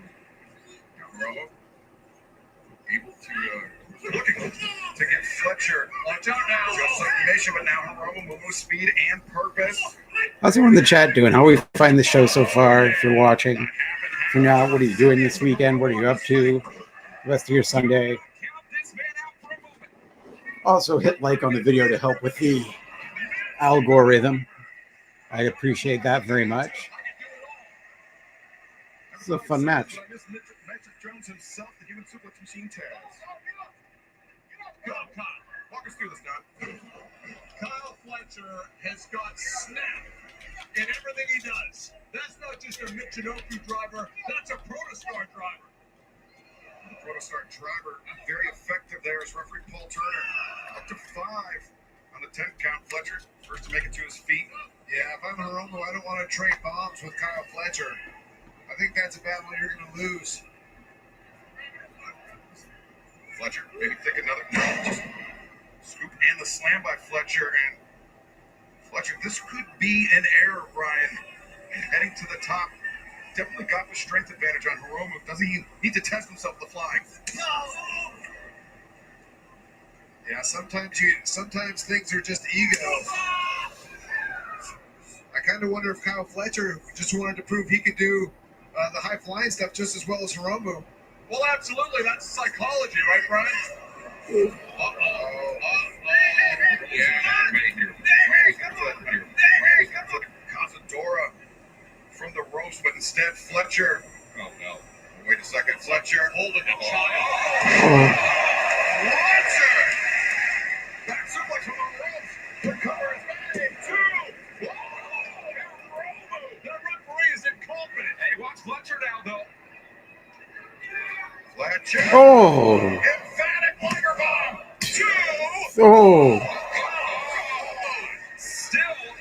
B: Hiromu able to looking to get Fletcher. Watch out now. Just submission, but now Hiromu will move speed and purpose.
C: How's everyone in the chat doing? How are we find the show so far? If you're watching, if you're not, what are you doing this weekend? What are you up to? The rest of your Sunday. Also, hit like on the video to help with the algorithm. I appreciate that very much. This is a fun match.
B: Jones himself, the human suplex machine Taz. Go, Kyle. Walk us through this, Don.
A: Kyle Fletcher has got snap in everything he does. That's not just a Michinoku driver, that's a Protostar driver.
B: The Protostar driver, very effective there is referee Paul Turner. Up to 5 on the 10 count. Fletcher, first to make it to his feet.
E: Yeah, if I'm Hiromu, I don't want to trade bombs with Kyle Fletcher. I think that's a battle you're going to lose.
B: Fletcher, maybe take another just scoop and the slam by Fletcher. And Fletcher, this could be an error, Brian. Heading to the top. Definitely got the strength advantage on Hiromu. Doesn't he need to test himself the flying?
E: Yeah, sometimes things are just ego. I kind of wonder if Kyle Fletcher just wanted to prove he could do the high flying stuff just as well as Hiromu.
A: Well, absolutely. That's psychology, right, Brian?
B: Cazadora from the ropes, but instead Fletcher. Oh no! Wait a second, Fletcher
A: Holding a child.
B: Fletcher. Back suplex from the ropes. The cover is made. 2.
A: That referee is incompetent.
F: Hey, watch Fletcher now, though.
B: Fletcher.
C: Oh.
B: Emphatic Liger bomb. 2.
C: Oh.
F: Still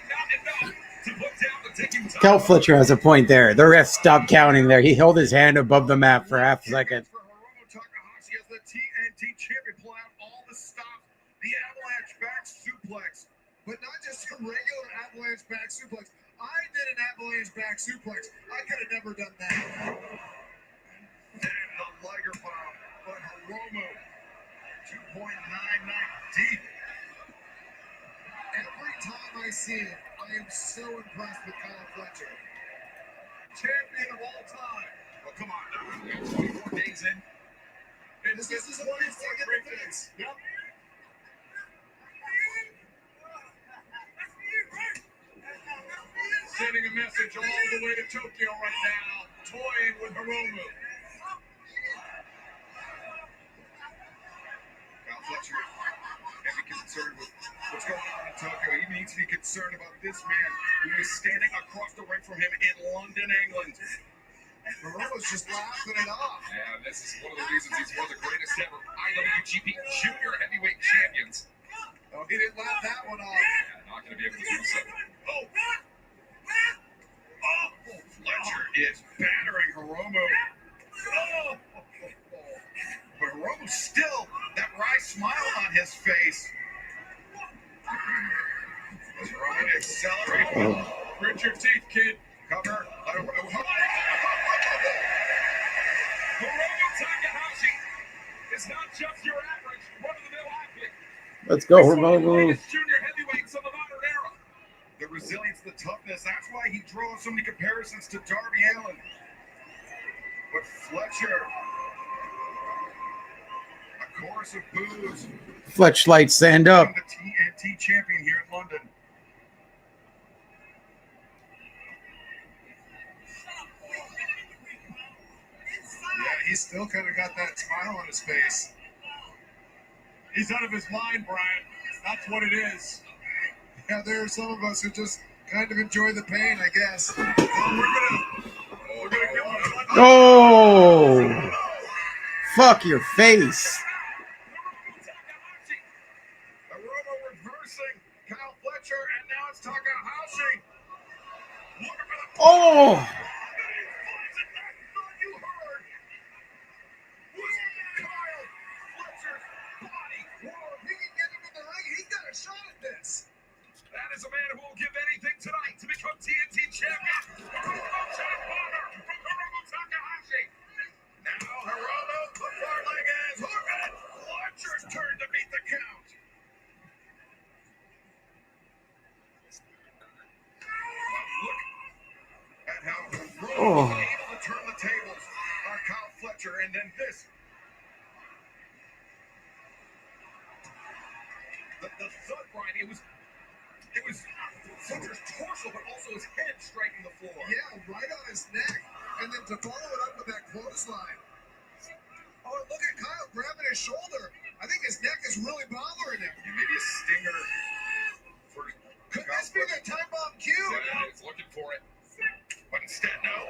F: not enough to put down the ticking time.
C: Cal Fletcher has a point there. The ref stopped counting there. He held his hand above the mat for half a second.
B: For Hiromu Takahashi as the TNT champion, pull out all the stops. The avalanche back suplex.
E: But not just a regular avalanche back suplex. I did an avalanche back suplex. I could have never done that.
B: Then the Liger bomb. But Hiromu, 2.99 deep.
E: Every time I see it, I am so impressed with Kyle Fletcher.
A: Champion of all time.
F: Well, come on now. 24 days in.
E: This is a place to get the fix.
B: Yep. Sending a message all the way to Tokyo right now, toying with Hiromu. Kyle Fletcher can't be concerned with what's going on in Tokyo. He needs to be concerned about this man who is standing across the ring from him in London, England.
E: Hiromu's just laughing it off.
F: Yeah, this is one of the reasons he's one of the greatest ever IWGP Junior Heavyweight Champions.
E: Oh, he didn't laugh that one off.
F: Yeah, not going to be able to do so.
B: Oh, Fletcher is battering Hiromu. Oh, but Hiromu's still that wry smile on his face. As Hiromu accelerates. Grit your teeth, kid. Cover. Hiromu Takahashi is not just your average run-of-the-mill athlete.
C: Let's go,
B: He's one of the
C: Hiromu.
B: greatest junior heavyweights of the modern era. The resilience, the toughness, that's why he draws so many comparisons to Darby Allin. But Fletcher, a chorus of boos.
C: Fletchlight, stand up.
B: The TNT champion here in London.
E: Yeah, he's still kind of got that smile on his face.
B: He's out of his mind, Brian. That's what it is.
E: Yeah, there are some of us who just kind of enjoy the pain, I guess.
B: We're gonna go on.
C: Oh, fuck your face.
B: Hiromu reversing Kyle Fletcher, and now it's Takahashi. Looking for the
C: Oh,
B: you heard was Kyle Fletcher's body.
E: Whoa, if he can get him in the ring, he's got a shot at this.
B: That is a man who will give anything tonight to become TNT champion. Shot bomber from Hiromu Takahashi. Now Hiromu, the far leg is hooked. Fletcher's turn to beat the count. Look at how Hiromu was able to turn the tables on Kyle Fletcher, and then this. The thud, Brian, it was Fletcher's torso, but also his head striking the floor.
E: Yeah, right on his neck. And then to follow it up with that clothesline. Oh, and look at Kyle grabbing his shoulder. I think his neck is really bothering him.
B: Yeah, maybe a stinger for
E: Could this be the time bomb cue?
F: Yeah, he's looking for it.
B: But instead, no.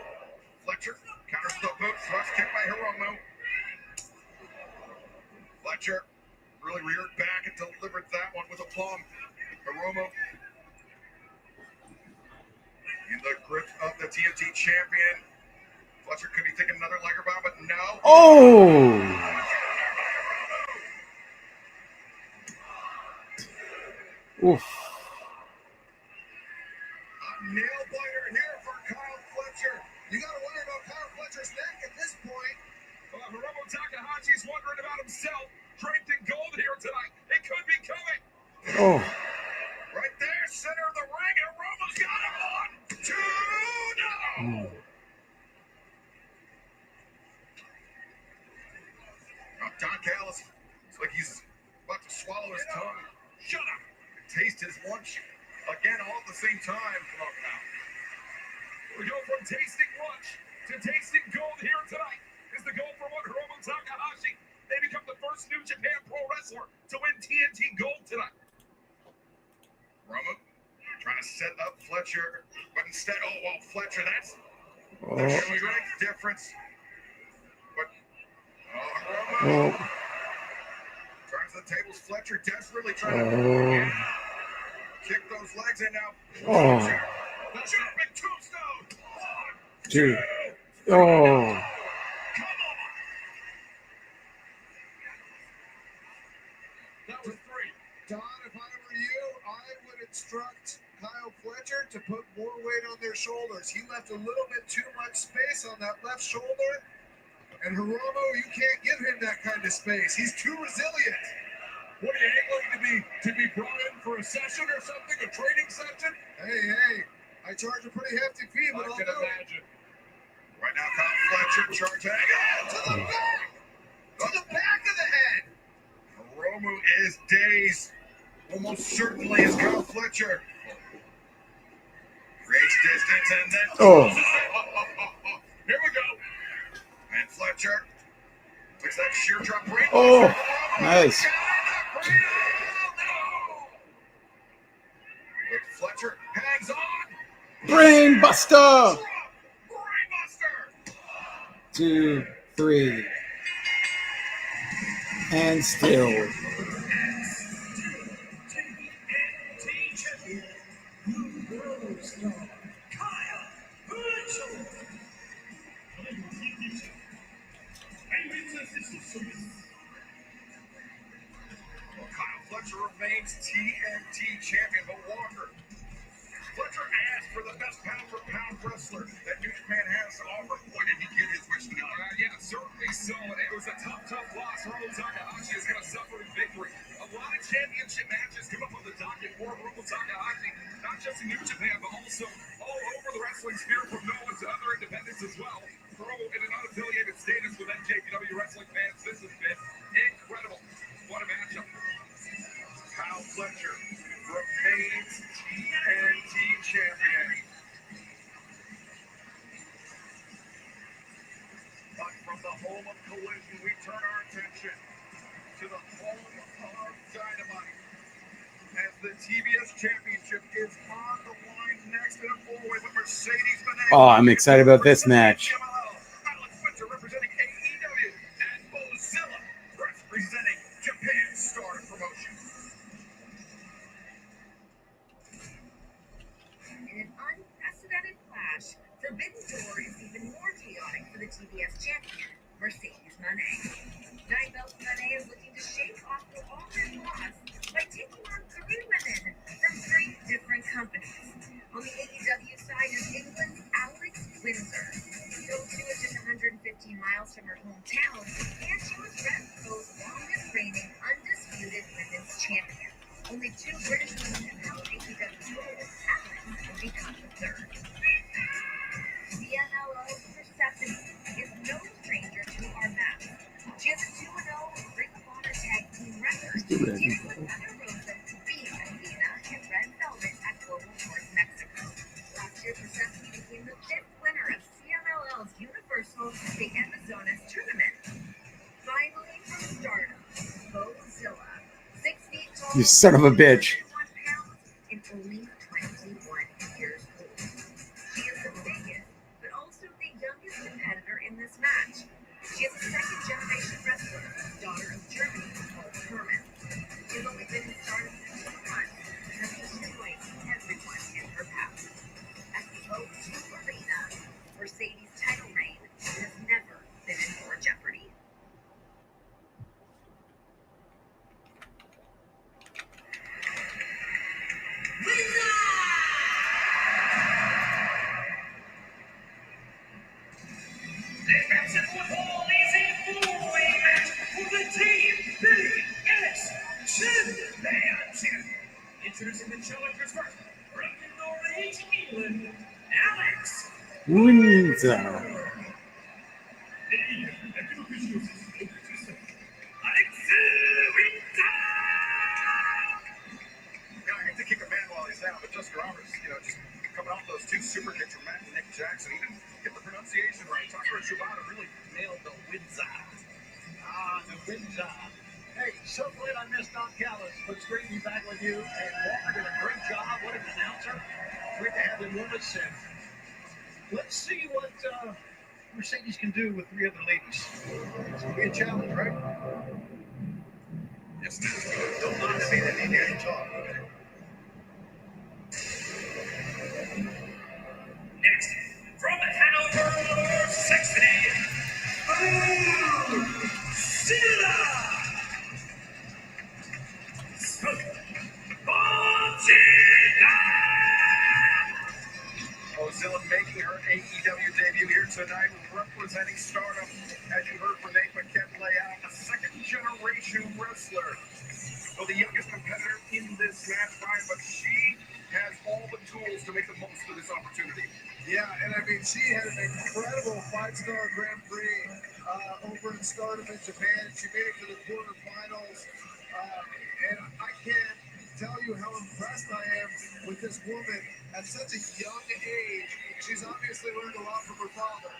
B: Fletcher counters the boot, thrust kick by Hiromu. Fletcher really reared back and delivered that one with aplomb. Hiromu in the grip of the TNT champion. Fletcher could be thinking another Liger bomb, but no.
C: oh. Oof.
B: A nail biter here for Kyle Fletcher.
E: You got to wonder about Kyle Fletcher's neck at this point.
B: Well, Hiromu Takahashi's wondering about himself. Draped in gold here tonight. It could be coming.
C: Oh.
B: Right there, center of the ring. Hiromu's got him. 1, 2, no. Don Callis, it's like he's about to swallow his tongue. Shut up. Taste his lunch again all at the same time. Oh, no. We go from tasting lunch to tasting gold here tonight. Is the goal for what Hiromu Takahashi? They become the first New Japan Pro Wrestler to win TNT Gold tonight. Hiromu trying to set up Fletcher, but instead, Fletcher, that's the strength difference. But Hiromu turns the tables. Fletcher desperately trying to kick those legs in now. Fletcher, the jumping tombstone. 1, 2.
C: Oh.
B: That was 3.
E: Don, if I were you, I would instruct Kyle Fletcher to put more weight on their shoulders. He left a little bit too much space on that left shoulder. And Hiromu, you can't give him that kind of space. He's too resilient.
B: What are you angling to be brought in for a session or something, a training session?
E: Hey, I charge a pretty hefty fee, but I'll
B: I can
E: do it.
B: imagine. Right now, Kyle Fletcher charging.
E: To the back! To the back! Hiromu is dazed. Almost certainly is Kyle Fletcher. Creates distance and then
C: Oh.
E: Here we go. And Fletcher takes that sheer drop right.
C: Oh, nice.
E: But Fletcher hangs on.
C: Brain buster.
E: Brainbuster.
C: 2, 3. And still.
E: Kyle Fletcher remains TNT champion, but Walker. Fletcher asked for the best pound-for-pound wrestler that New Japan has to offer. Boy, did he get his wish tonight.
F: Yeah, certainly so. It was a tough loss. Hiromu Takahashi is going to suffer in victory. A lot of championship matches come up on the docket for Hiromu Takahashi, not just in New Japan, but also all over the wrestling sphere, from Noah to other independents as well. Hiromu in an unaffiliated status with NJPW wrestling fans. This has been incredible. What a matchup.
E: Kyle Fletcher remains TNT champion. But from the home of Collision, we turn our attention to the home of Dynamite. As the TBS Championship is on the line next in a four-way with Mercedes-Benz.
C: Oh, I'm excited about this match.
E: Alex Winter representing AEW and Mozilla representing Japan Star Promotion.
D: In an unprecedented clash, Forbidden Door is even more chaotic for the TBS champion, Mercedes Moné. 9-belt Moné is looking to shake off the all-in loss by taking on 3 women from 3 different companies. On the AEW side is England's Alex Windsor. Go-to is just 115 miles from her hometown, and she was Red Co's longest reigning undisputed women's champion. Only 2 British women have held AEW titles. Alex will become the 3rd. CMLO Persephone is no stranger to our match. She has a 2-0 Ring of Honor tag team record, teaming with Heather Rosa to beat Athena and Red Velvet at Global Force Mexico. Last year, Persephone became the 5th winner of CMLL's Universal de Amazonas tournament. Finally, from Stardom, Bozilla, 6 feet tall,
C: You son of a bitch.
D: 1 pound, and only 21 years old. She is the biggest, but also the youngest competitor in this match. She is a second-generation wrestler, daughter of Germany's Paul Herman. She's only been in Stardom for 2 months and has destroyed everyone in her path. At the O2 Arena, Mercedes' title reign has never been in more jeopardy.
A: This match is a full easy four-way match for the TBS Championship. Introducing the challengers first, from Norwich, England, Alex
C: Windsor.
E: Yeah, I hate to kick a man while he's down, but Justin Roberts, just coming off those 2 super kicks from Matt and Nick Jackson, he didn't get the pronunciation right. Takara Shibata really nailed the Windsor.
G: The Windsor. Hey, so glad I missed Don Callis, but it's great to be back with you. And Walker did a great job. What an announcer. Great to have him with us. And let's see what Mercedes can do with 3 other ladies. It's going to be a challenge, right?
E: Yes, don't lie to me that he didn't talk.
A: Next, from Hanover, Saxony, Bozilla.
E: Bozilla making her AEW debut here tonight, representing Stardom. As you heard from Nate McKen lay out, a second-generation wrestler. Well, the youngest competitor in this match, Ryan, but she has all the tools to make the most of this opportunity. Yeah, and I mean, she had an incredible 5-star Grand Prix over in Stardom in Japan. She made it to the quarterfinals, And I can't tell you how impressed I am with this woman at such a young age. She's obviously learned a lot from her father.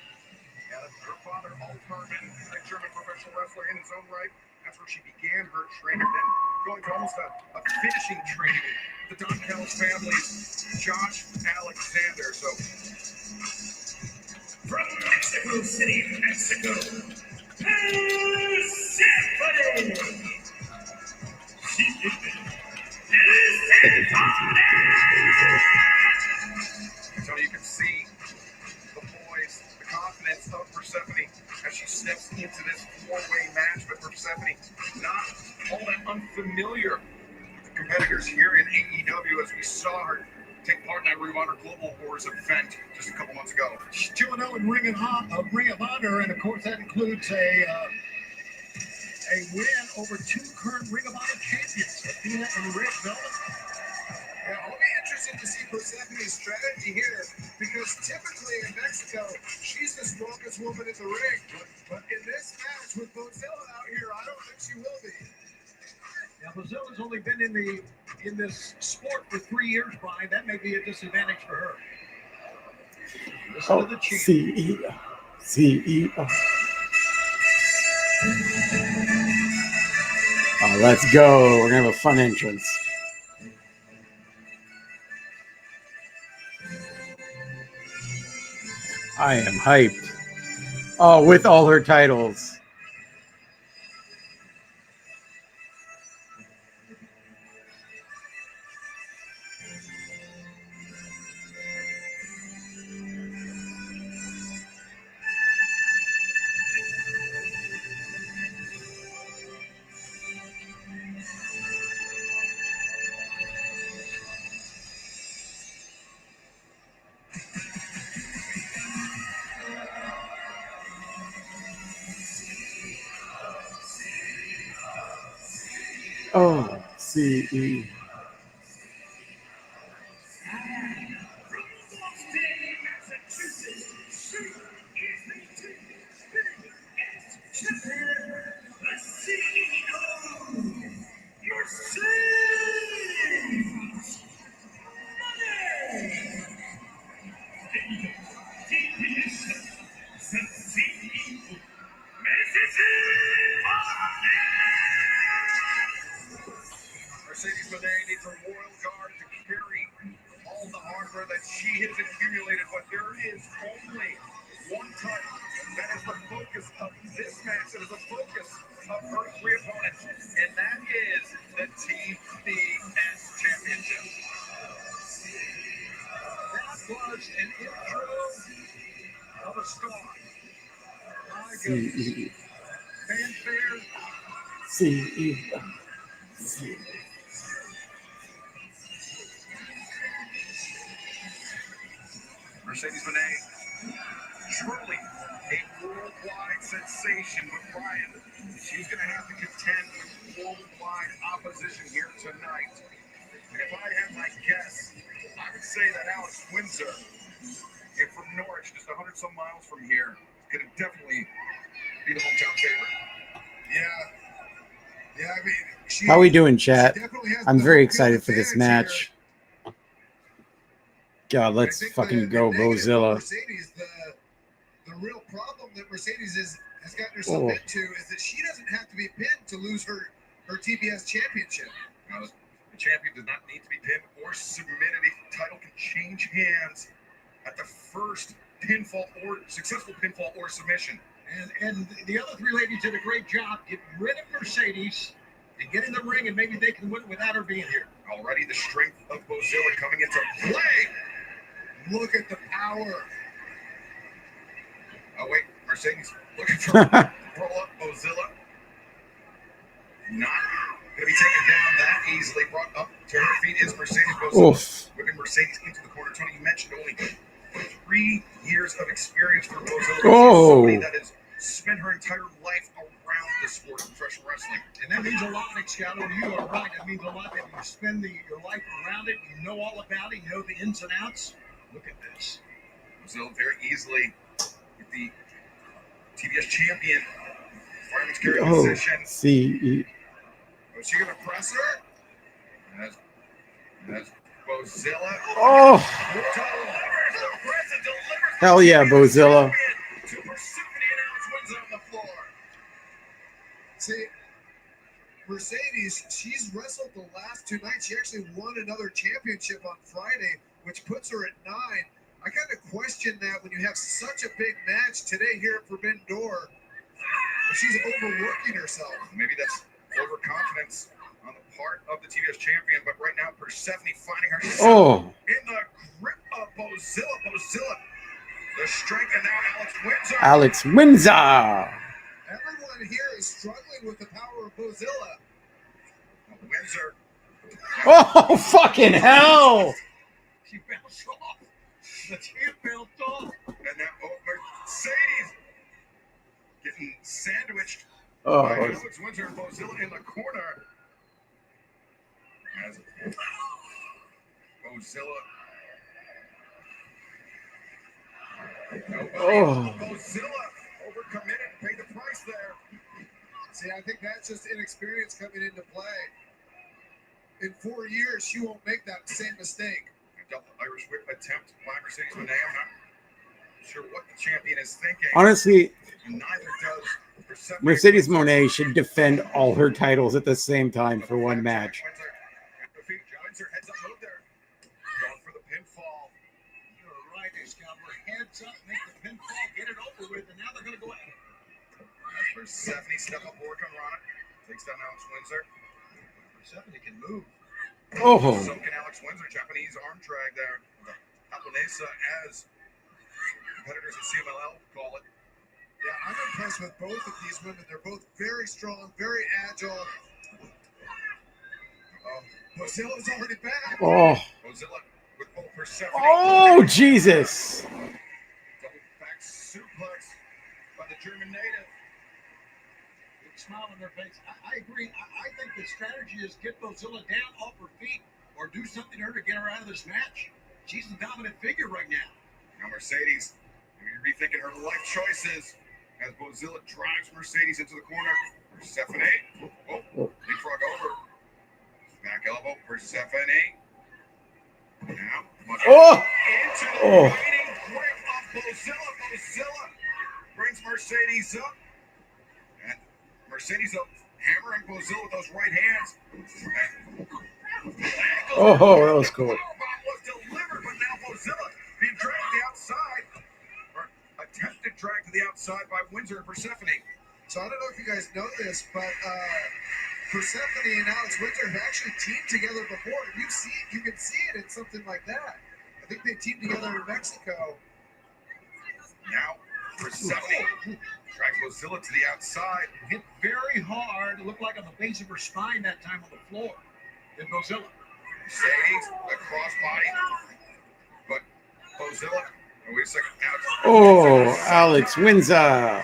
B: Yeah, her father, Alt Herman, a German professional wrestler in his own right. That's where she began her training. Then going to almost a finishing training with the Don Callis family's Josh Alexander. So
A: From Mexico City, Mexico, Persephone!
B: so you can see the boys, the confidence of Persephone as she steps into this four-way match. But Persephone, not all that unfamiliar with the competitors here in AEW, as we saw her take part in that Ring of Honor Global Wars event just a couple months ago.
G: She's 2-0 in Ring of Honor, and of course that includes a win over two current Ring of Honor champions, Athena and Red Velvet.
E: Yeah, I'll be interested to see Persephone's strategy here because typically in Mexico, she's the strongest woman in the ring. But in this match with Mozilla out here, I don't think she will be.
G: Now, Mozilla's only been in this sport for 3 years, Brian. That may be a disadvantage for her. Listen to the chief.
C: CEO. Oh, let's go. We're going to have a fun entrance. I am hyped. Oh, with all her titles. Oh, CE.
B: Mercedes Moné needs a royal guard to carry all the hardware that she has accumulated, but there is only one title that is the focus of this match. It is the focus of her three opponents, and that is the TBS Championship.
G: That was an intro of a star. My goodness.
C: CE.
G: Fanfare.
C: CE.
B: Mercedes Moné, truly a worldwide sensation, but Brian, she's going to have to contend with worldwide opposition here tonight. And if I had my guess, I would say that Alex Windsor, from Norwich, just 100 some miles from here, could definitely be the hometown favorite.
E: Yeah, I mean,
C: How we doing, chat?
E: definitely has
C: I'm
E: the
C: very
E: home
C: excited
E: field
C: for this
E: advantage
C: match.
E: here.
C: God,
E: I
C: let's
E: think
C: fucking
E: the
C: go,
E: negative for
C: Bozilla.
E: Mercedes, the real problem that Mercedes has gotten herself into is that she doesn't have to be pinned to lose her TBS championship.
B: Now, the champion does not need to be pinned or submitted. A title can change hands at the first pinfall or successful pinfall or submission.
G: And the other three ladies did a great job getting rid of Mercedes and getting the ring, and maybe they can win without her being here.
B: Already the strength of Bozilla coming into play.
E: Look at the power.
B: Oh, wait, Mercedes looking for roll up Bozilla. Not going to be taken down that easily. Brought up to her feet is Mercedes Bozilla.
C: Oof.
B: Whipping Mercedes into the corner. Tony, you mentioned only 3 years of experience for Bozilla.
C: Oh.
B: Somebody that has spent her entire life around the sport of professional wrestling.
G: And that means a lot, Excalibur. You are right. That means a lot that you spend your life around it. You know all about it. You know the ins and outs. Look at this.
B: Bozilla very easily with the TBS champion. Fireman's carry
C: Oh,
B: position.
C: CE.
B: Was she gonna press her? That's Bozilla.
C: Oh,
B: Delivers the press and delivers the
C: hell yeah,
B: champion
C: Bozilla.
B: to Persephone, and Alex Windsor on the floor.
E: See, Mercedes, she's wrestled the last 2 nights. She actually won another championship on Friday, which puts her at 9. I kind of question that when you have such a big match today here at Forbidden Door. She's overworking herself.
B: Maybe that's overconfidence on the part of the TBS champion, but right now Persephone finding herself in the grip of Bozilla. Bozilla, the strength, and now Alex Windsor.
C: Alex Windsor.
E: Everyone here is struggling with the power of Bozilla.
B: Windsor.
C: Oh, fucking hell.
G: She bounced off. The champ bounced off.
B: And now Mercedes getting sandwiched by
C: Oh,
B: Alex Windsor and Bozilla in the corner. As Bozilla. Bozilla overcommitted and paid the price there.
E: See, I think that's just inexperience coming into play. In 4 years, she won't make that same mistake.
B: A double Irish whip attempt by Mercedes Monet. I'm not sure what the champion is thinking.
C: honestly,
B: Neither does Persephone.
C: Mercedes Monet should defend all her titles at the same time for one match.
B: Windsor heads up move there. Going for the pinfall.
G: You're right, Excalibur. Heads up, make the pinfall, get it over with, and now they're going to go ahead.
B: As Persephone step up, work on Rana. Takes down Alex Windsor.
G: Persephone can move.
C: Oh,
B: Sunken Alex Windsor, Japanese arm drag there. Japonesa, as competitors in CMLL call it.
E: Yeah, I'm impressed with both of these women. They're both very strong, very agile. Bozilla's already back.
C: oh,
B: Bozilla with both Persephone.
C: oh, Jesus.
B: Double back suplex by the German native.
G: Big smile on their face. I agree. I think the strategy is get Bozilla down off her feet or do something to her to get her out of this match. She's the dominant figure right now.
B: Now Mercedes, you're rethinking her life choices as Bozilla drives Mercedes into the corner. Persephone. Oh, leapfrog over. Back elbow, Persephone. Now,
C: Oh,
B: into the
C: oh.
B: fighting grip of Bozilla. Bozilla brings Mercedes up. And Mercedes up, hammering Bozilla with those right hands.
C: Oh, that was cool.
B: The powerbomb was delivered, but now Bozilla being dragged to the outside. Or attempted drag to the outside by Windsor and Persephone.
E: So I don't know if you guys know this, but Persephone and Alex Windsor have actually teamed together before. You can see it in something like that. I think they teamed together in Mexico.
B: Now Persephone drags Bozilla to the outside.
G: Hit very hard. It looked like on the base of her spine that time on the floor. Then Bozilla.
B: Mercedes, the crossbody. But Bozilla, oh, wait a second.
C: Oh, Alex Windsor.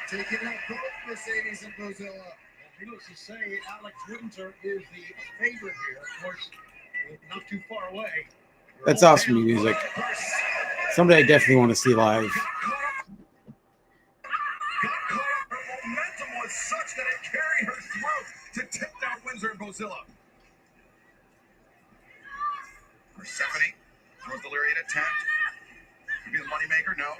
E: Taking out both Mercedes and Bozilla.
G: Needless to say, Alex Windsor is the favorite here. Of course, not too far away.
C: That's awesome music. Somebody I definitely want to see live.
B: Her momentum was such that it carried her through to take down Windsor and Bozilla. Persephone throws the lariat attempt. Could be the moneymaker, no.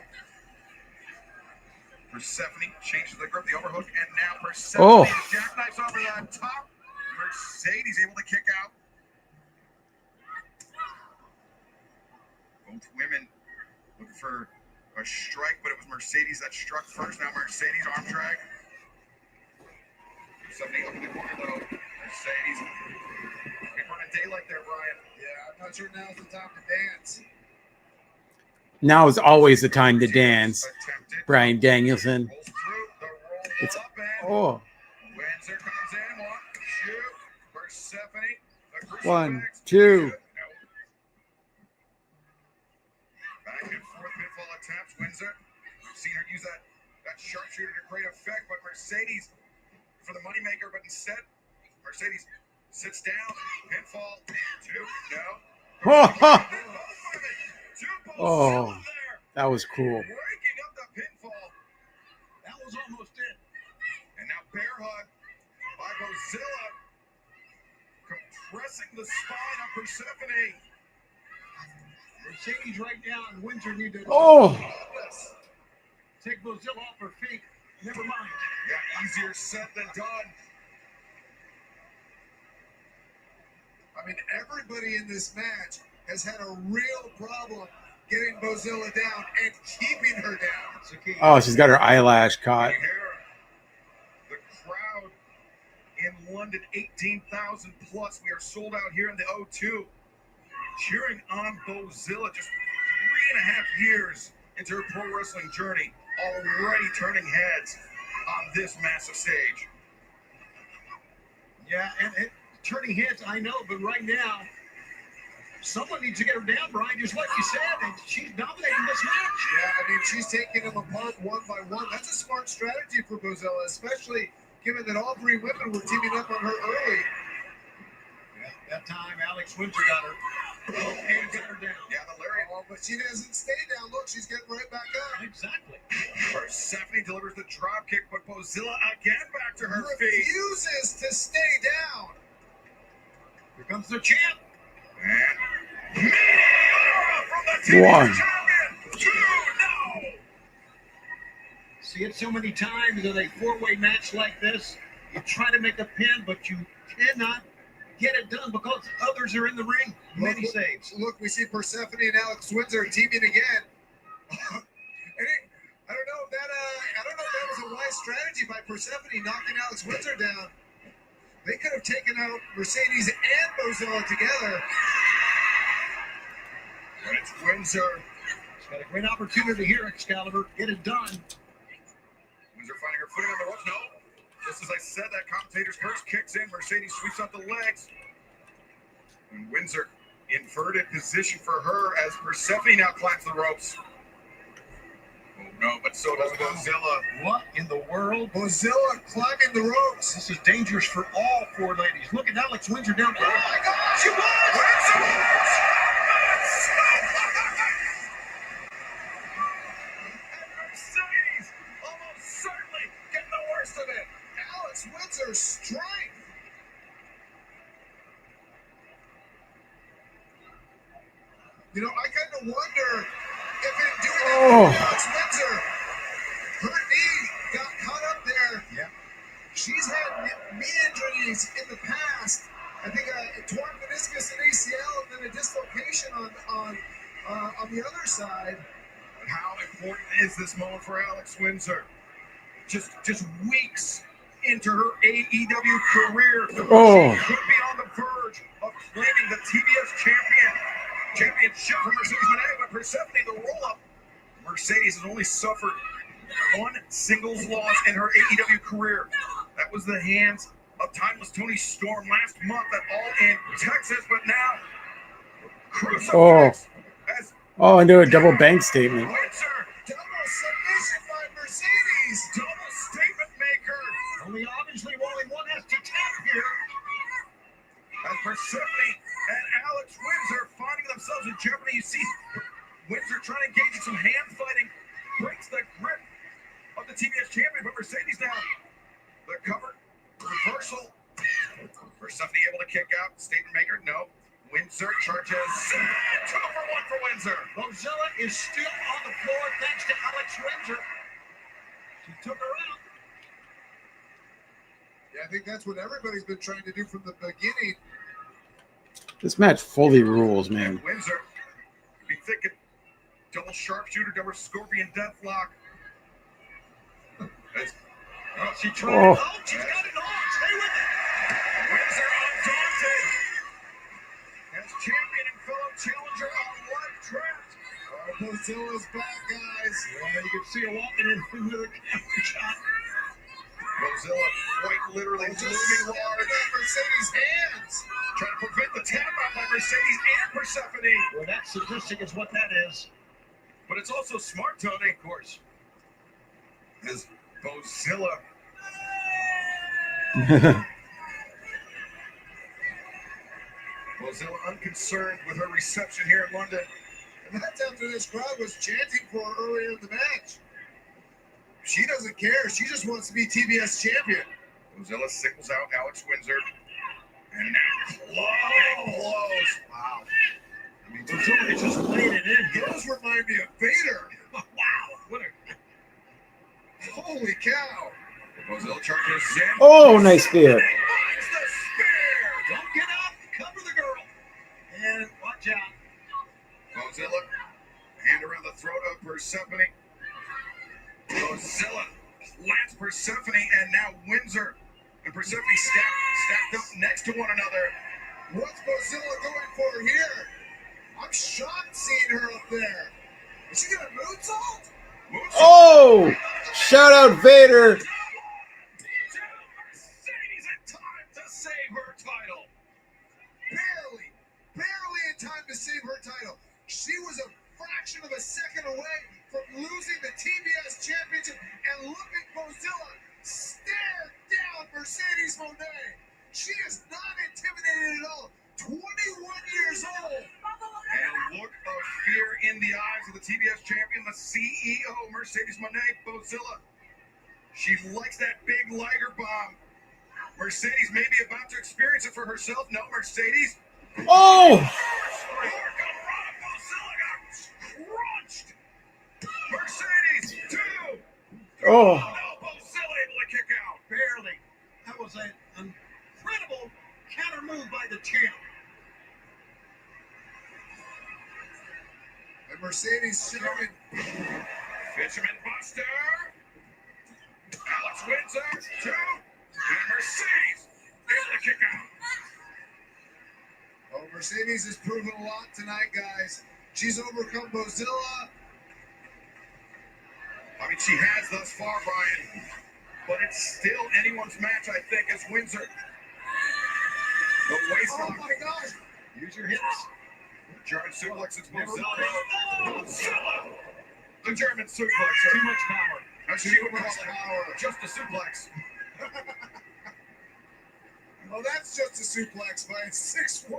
B: Persephone changes the grip, the overhook, and now Persephone jackknifes over the top. Mercedes able to kick out. Both women looking for a strike, but it was Mercedes that struck first. Now Mercedes arm drag. Persephone up in the corner though. Mercedes. We're running daylight there, Brian.
E: Yeah, I'm not sure now's the time to dance.
C: Now is always the time to dance.
B: Attempted.
C: Brian Danielson.
B: Rolls through the roll
C: It's-
B: up and
C: Oh,
B: Windsor comes in. 1, 2. Persephone. The crucifix.
C: 1, 2.
B: No. Back and forth pinfall attempts. Windsor. We've seen her use that sharpshooter to great effect, but Mercedes for the moneymaker, but instead Mercedes sits down. Pinfall. 2. No.
C: Oh, that was cool.
B: Breaking up the pinfall.
G: That was almost it.
B: And now bear hug by Bozilla compressing the spine of Persephone.
G: Mercedes right now and Windsor need to
C: Oh,
G: take Bozilla off her feet. Never mind.
B: Yeah, easier said than done.
E: I mean, everybody in this match has had a real problem getting Bozilla down and keeping her down.
G: That's the key.
C: oh, she's got her eyelash caught.
B: You hear the crowd in London, 18,000 plus. We are sold out here in the O2. Cheering on Bozilla, just 3.5 years into her pro wrestling journey, already turning heads on this massive stage.
G: Yeah, and turning heads, I know, but right now, someone needs to get her down, Brian, just like you said, and she's dominating this match.
E: Yeah, I mean, she's taking them apart one by one. That's a smart strategy for Bozilla, especially given that all three women were teaming up on her early.
G: Yeah, that time, Alex Windsor got her. And got her down.
B: Yeah, the lariat.
E: Oh, but she doesn't stay down. Look, she's getting right back up.
G: Exactly.
B: Persephone delivers the drop kick, but Bozilla again back to her feet.
E: Refuses to stay down.
G: Here comes the champ.
B: And Meteora from the TV
C: One.
B: champion. 2 now.
G: See it so many times in a four-way match like this. You try to make a pin, but you cannot get it done because others are in the ring. Many saves.
E: Look, we see Persephone and Alex Windsor teaming again. I don't know if that was a wise strategy by Persephone knocking Alex Windsor down. They could have taken out Mercedes and Bozilla together.
B: And it's Windsor.
G: She's got a great opportunity here, Excalibur. Get it done.
B: Windsor finding her footing on the ropes. No. Just as I said, that commentator's curse kicks in. Mercedes sweeps out the legs. And Windsor, inverted position for her as Persephone now climbs the ropes. Oh no, but so does Bozilla.
G: What in the world?
E: Bozilla climbing the ropes.
G: This is dangerous for all four ladies. Look at Alex Windsor down. Oh my God, she won!
B: And Mercedes almost certainly getting the worst of it.
E: Alex Windsor's strength. You know, I kind of wonder if in doing that with Alex Windsor, her knee got caught up there.
G: Yeah.
E: She's had knee injuries in the past. I think a torn meniscus and ACL, and then a dislocation on the other side.
B: But how important is this moment for Alex Windsor? Just weeks into her AEW career,
C: Oh.
B: she could be on the verge of claiming the TBS championship for Mercedes Moné, but Persephone, the roll-up. Mercedes has only suffered one singles loss in her AEW career. That was the hands of Timeless Tony Storm last month at All In Texas, but now crucifix as
C: Oh, and do a double bank statement.
B: Windsor,
E: Double submission by Mercedes.
B: double statement maker.
G: Only obviously only one has to tap here.
B: As Persephone and Alex Windsor finding themselves in jeopardy. You see Windsor trying to engage in some hand fighting, breaks the grip of the TBS champion, but Mercedes now the cover, reversal. Persephone able to kick out, statement maker, no. Windsor charges 2 for 1 for Windsor.
G: Bozilla is still on the floor thanks to Alex Windsor. She took her out.
E: Yeah, I think that's what everybody's been trying to do from the beginning.
C: This match fully rules, man.
B: And Windsor be thinking double sharpshooter, double scorpion deathlock.
G: She tried
C: Oh.
G: it. Oh, she's got it on. Stay with it.
B: Windsor undaunted. As champion and fellow challenger on one track.
E: Bozilla's back, guys.
G: Yeah, you can see her walking in with a camera shot.
B: Bozilla quite literally
E: Just
B: looming
E: large
B: large.
E: on Mercedes' hands.
B: Trying to prevent the tap out by Mercedes and Persephone.
G: Well, that sadistic is what that is.
B: But it's also smart, Tony, of course. As Bozilla Bozilla unconcerned with her reception here in London.
E: And that's after this crowd was chanting for her earlier in the match. She doesn't care. She just wants to be TBS champion.
B: Mozilla sickles out Alex Windsor. And now clubbing blows. Wow. I mean,
G: Somebody just laid it in here.
E: Those remind me of Vader.
B: wow. What a...
E: Holy cow.
B: Mozilla charges in.
C: Oh, nice spear.
B: Finds the spear.
G: Don't get up. Cover the girl. And watch out.
B: Mozilla, hand around the throat of Persephone. Mozilla plants Persephone, and now Windsor and Persephone stacked up next to one another.
E: What's Mozilla going for here? I'm shocked seeing her up there. Is she gonna moonsault?
C: Oh, shout out Vader.
B: Mercedes in time to save her title.
E: Barely in time to save her title. She was a fraction of a second away from losing the TBS championship, and look at Mozilla stare down Mercedes Moné. She is not intimidated at all. 21 years old.
B: And look of fear in the eyes of the TBS champion, the CEO, Mercedes Moné, Mozilla. She likes that big Liger bomb. Mercedes may be about to experience it for herself. No, Mercedes.
C: Oh,
B: Crunched. Mercedes, 2.
C: oh.
B: Mozilla able to kick out.
G: Barely. That was an incredible counter move by the champ.
E: And Mercedes showing.
B: Fisherman Buster. Alex Windsor, 2. And Mercedes able to kick out.
E: Oh, Mercedes has proven a lot tonight, guys. She's overcome Mozilla.
B: I mean, she has thus far, Brian. But it's still anyone's match, I think, as Windsor. The
E: Oh
B: waistlock.
E: my gosh.
G: Use your hips.
B: German suplex. It's
G: Never
B: Mozilla.
G: mind.
B: Mozilla. The German suplex.
G: Too much power.
B: As she would call it, just a suplex.
E: Well, that's just a suplex by a 6'1"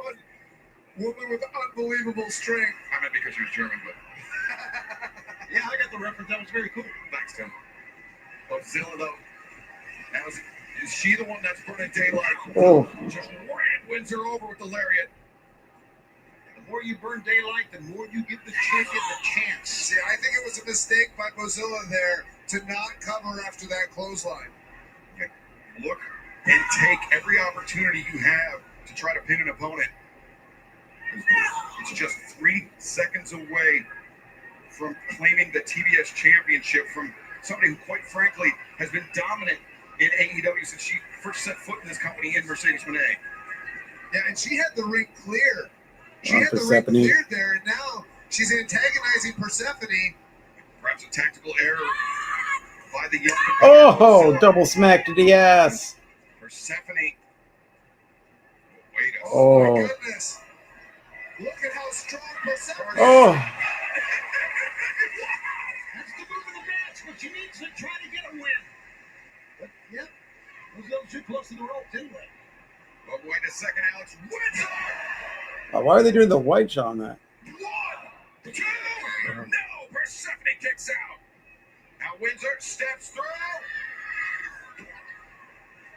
E: woman with unbelievable strength.
B: I meant because she was German, but
G: Yeah, I got the reference. That was very cool.
B: thanks, Tim. Mozilla, though, now is she the one that's burning daylight?
C: Oh.
B: Just ran Windsor over with the lariat.
G: The more you burn daylight, the more you give the champion the chance.
E: See, I think it was a mistake by Mozilla there to not cover after that clothesline.
B: Look and take every opportunity you have to try to pin an opponent. It's just 3 seconds away from claiming the TBS championship from somebody who, quite frankly, has been dominant in AEW since she first set foot in this company in Mercedes Moné.
E: Yeah, and she had the ring clear. She
C: Oh,
E: had the ring
C: Persephone.
E: cleared there, and now she's antagonizing Persephone.
B: Perhaps a tactical error by the young.
C: Oh, double smack to the ass.
B: Persephone. Wait a
C: Oh.
E: My goodness. Look at how strong Persephone is.
C: Oh,
G: That's the move of the match, but you need to try to get a win. But, yep, those little too close to the rope, didn't they?
B: But wait a second, Alex Windsor.
C: why are they doing the white shot on that?
B: 1, 2. No, Persephone kicks out. Now Windsor steps through.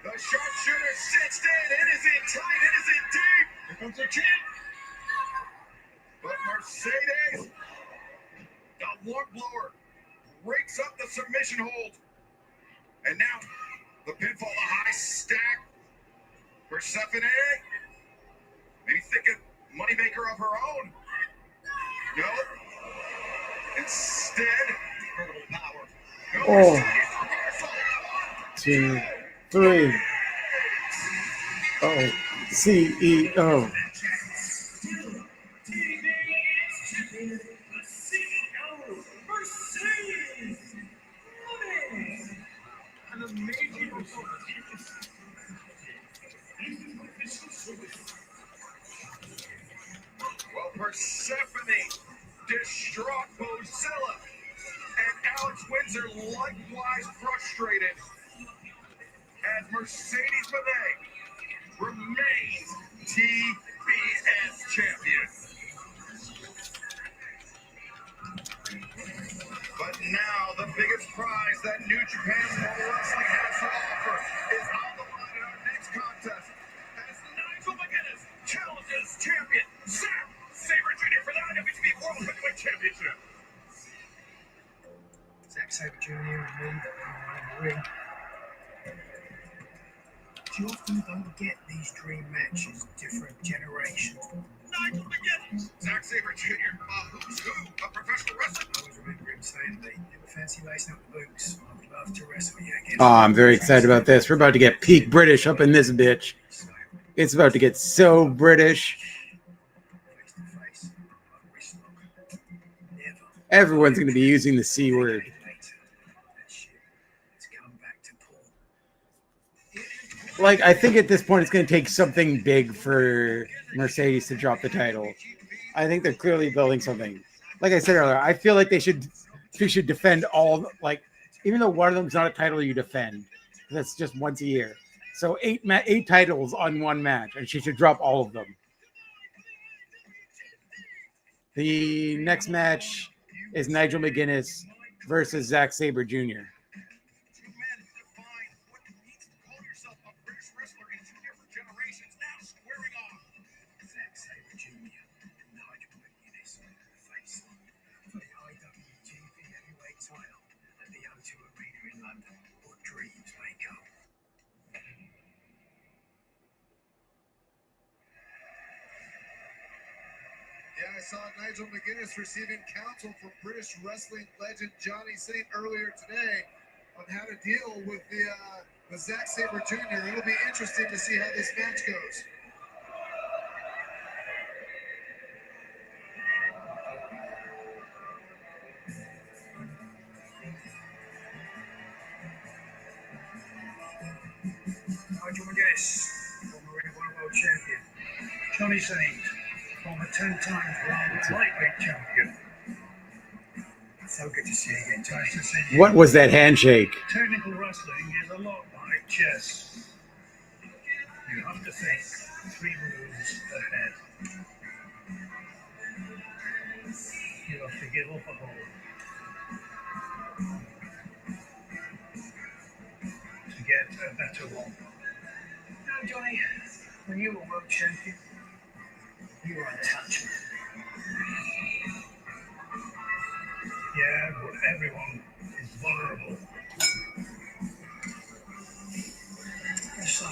B: The sharpshooter sits in. It is in tight. It is in deep.
G: Here comes the champ.
B: But Mercedes, the lung blower, breaks up the submission hold. And now the pinfall, a high stack. Persephone, maybe thinking moneymaker of her own. No. Instead,
G: Incredible power.
B: no
C: Oh.
B: Mercedes reversal.
C: 2, 3. Oh, CEO.
G: An amazing performance.
B: Well, Persephone, distraught Mozilla, and Alex Windsor likewise frustrated as Mercedes Moné remains TBS champion. But now the biggest prize that New Japan Pro Wrestling has to offer is on the
G: Sabre Jr. and me that were in the ring. You often don't get these dream matches, different generations.
B: Nigel McGuinness, Zack Sabre Jr., who's who of professional wrestling.
G: I always remember him saying, "They never fancy lacing up the boots. I would love to wrestle you again."
C: Oh, I'm very excited about this. We're about to get peak British up in this bitch. It's about to get so British.
G: Face to face, a wrist lock. Never.
C: Everyone's going to be using the C word.
G: Later, that shit has come back to Paul.
C: Like, I think at this point it's going to take something big for Mercedes to drop the title. I think they're clearly building something. Like I said earlier, I feel like they should defend all, like, even though one of them's not a title you defend, that's just once a year. So eight titles on one match, and she should drop all of them. The next match is Nigel McGuinness versus Zack Sabre Jr.
B: Two men define what it means to call yourself a British wrestler in two different generations, now squaring off.
G: Zack Sabre Jr. and Nigel McGuinness face off for the IWGP Heavyweight title at the O2 Arena in London, or dreams may come.
E: Yeah, I saw Nigel McGuinness receiving counsel from British wrestling legend Johnny Saint earlier today on how to deal with the Zack Sabre Jr. It'll be interesting to see how this match goes.
G: Nigel McGuinness, former Ring of Honor World Champion. Johnny Saint, former 10 times world lightweight champion. So good to see you again, Johnny. Nice to see you.
C: What was that handshake?
G: Technical wrestling is a lot like chess. You have to think 3 moves ahead. You have to give up a hold to get a better one. Now, Johnny, when you were world champion, you were untouchable. Yeah, but everyone is vulnerable. So,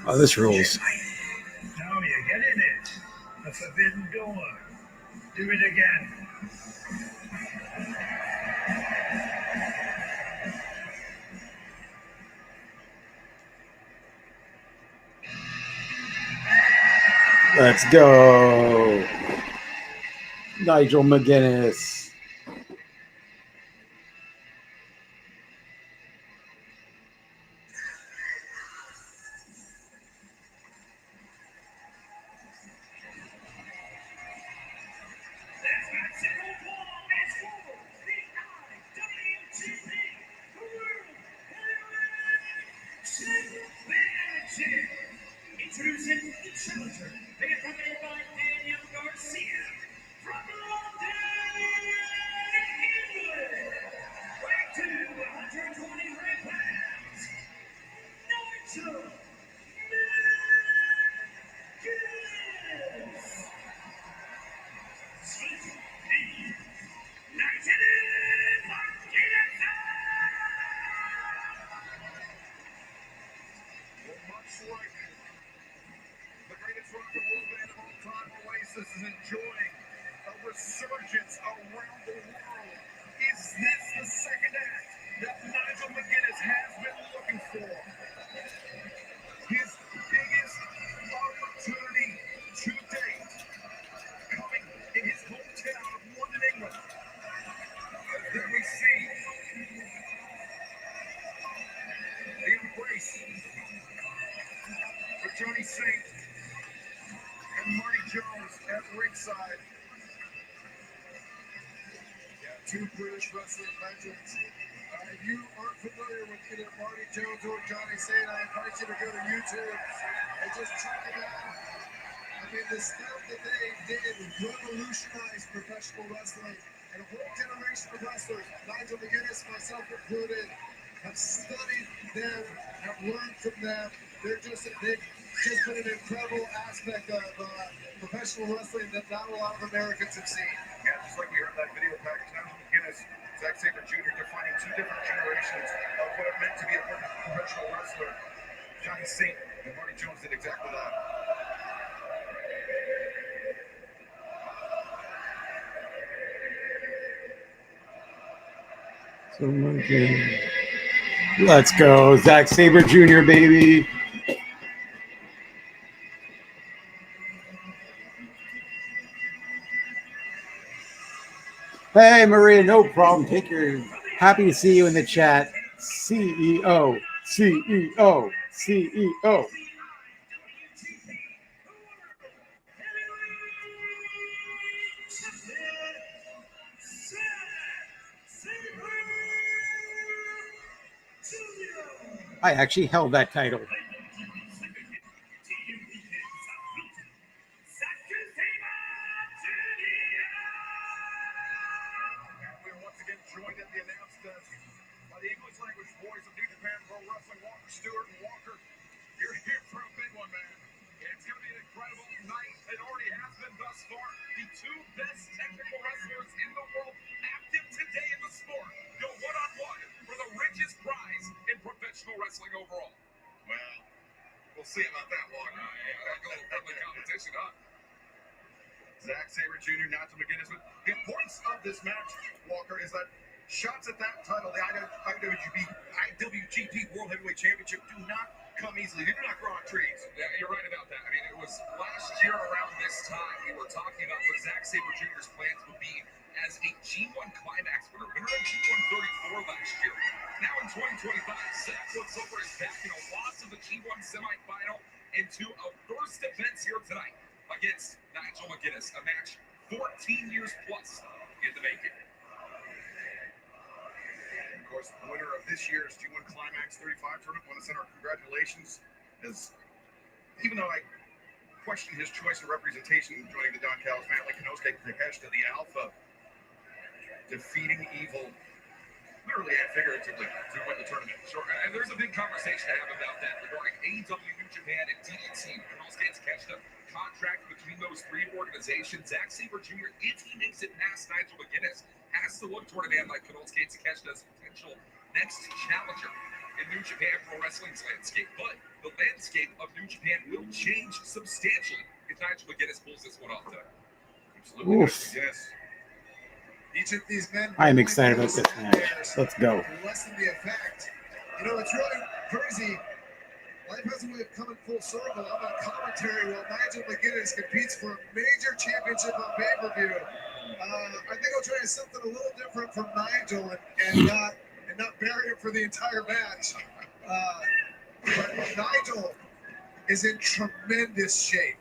C: Oh, this rules.
G: now you're getting it. The forbidden door. Do it again.
C: Let's go. Nigel McGuinness.
A: Introducing the challenger, being accompanied by Daniel Garcia from London, England. Weighing to 123 pounds, Nigel McGuinness.
B: Much like the greatest rock and roll band of all time, Oasis is enjoying a resurgence around the world. Is this the second act that Nigel McGuinness has been looking for? His biggest opportunity to date, coming in his hometown of London, England. Then we see the embrace for Johnny Saint and Marty Jones at ringside. Yeah, 2 British wrestling legends. If you aren't familiar with either Marty Jones or Johnny Saint, I invite you to go to YouTube and just check it out. I mean, the stuff that they did revolutionized professional wrestling, and a whole generation of wrestlers, Nigel McGuinness, myself included, have studied them, have learned from them. They're just a big
E: just been an incredible aspect of professional wrestling that not a lot of Americans have seen.
B: Yeah, just like we heard that video package, Nigel McGuinness, Zack Sabre Jr. defining two different generations of what it meant to be a professional wrestler. Johnny Saint and Marty Jones did exactly that.
C: So much. Let's go, Zack Sabre Jr., baby. Hey, Maria, no problem. Take your. Happy to see you in the chat. CEO, CEO, CEO. I actually held that title.
B: We're once again joined at the announce desk by the English language boys of New Japan Pro Wrestling, Walker Stewart and Walker. You're here for a big one, man. It's going to be an incredible night. It already has been thus far. The two best technical wrestlers in the world active today in the sport go one-on-one for the richest prize in professional wrestling overall. Well, we'll see about that, Walker. That's a little friendly competition, huh? Zack Sabre Jr., Nigel McGuinness. But the importance of this match, Walker, is that shots at that title, the IWGP World Heavyweight Championship, do not come easily. They do not grow on trees.
F: Yeah, you're right about that. I mean, it was last year around this time we were talking about what Zack Sabre Jr.'s plans would be as a G1 Climax winner in G1 34 last year. Now in 2025, Zack looks over his back in a loss of the G1 semifinal into a first event here tonight against Nigel McGuinness, a match 14 years plus in the making.
B: Of course, the winner of this year's G1 Climax 35 tournament, want to send our congratulations. As even though I question his choice of representation in joining the Don Callis family, Konosuke Takeshita, the Alpha, defeating Evil, literally and figuratively, to win the tournament.
F: Sure, and there's a big conversation to have about that regarding AEW, New Japan, and DDT. Konosuke Takeshita contract between those three organizations. Zack Sabre Jr., if he makes it past Nigel McGuinness, has to look toward a man like Konosuke Takeshita as a potential next challenger in New Japan Pro Wrestling's landscape. But the landscape of New Japan will change substantially if Nigel McGuinness pulls this one off tonight.
B: Absolutely.
C: Oof.
E: Each of these men.
C: I am excited about this match. Let's go.
E: Lessen the effect. You know, it's really crazy. Life has a way of coming full circle. I'm on commentary while Nigel McGuinness competes for a major championship on pay-per-view. I think I'll try something a little different from Nigel and not bury him for the entire match. But Nigel is in tremendous shape.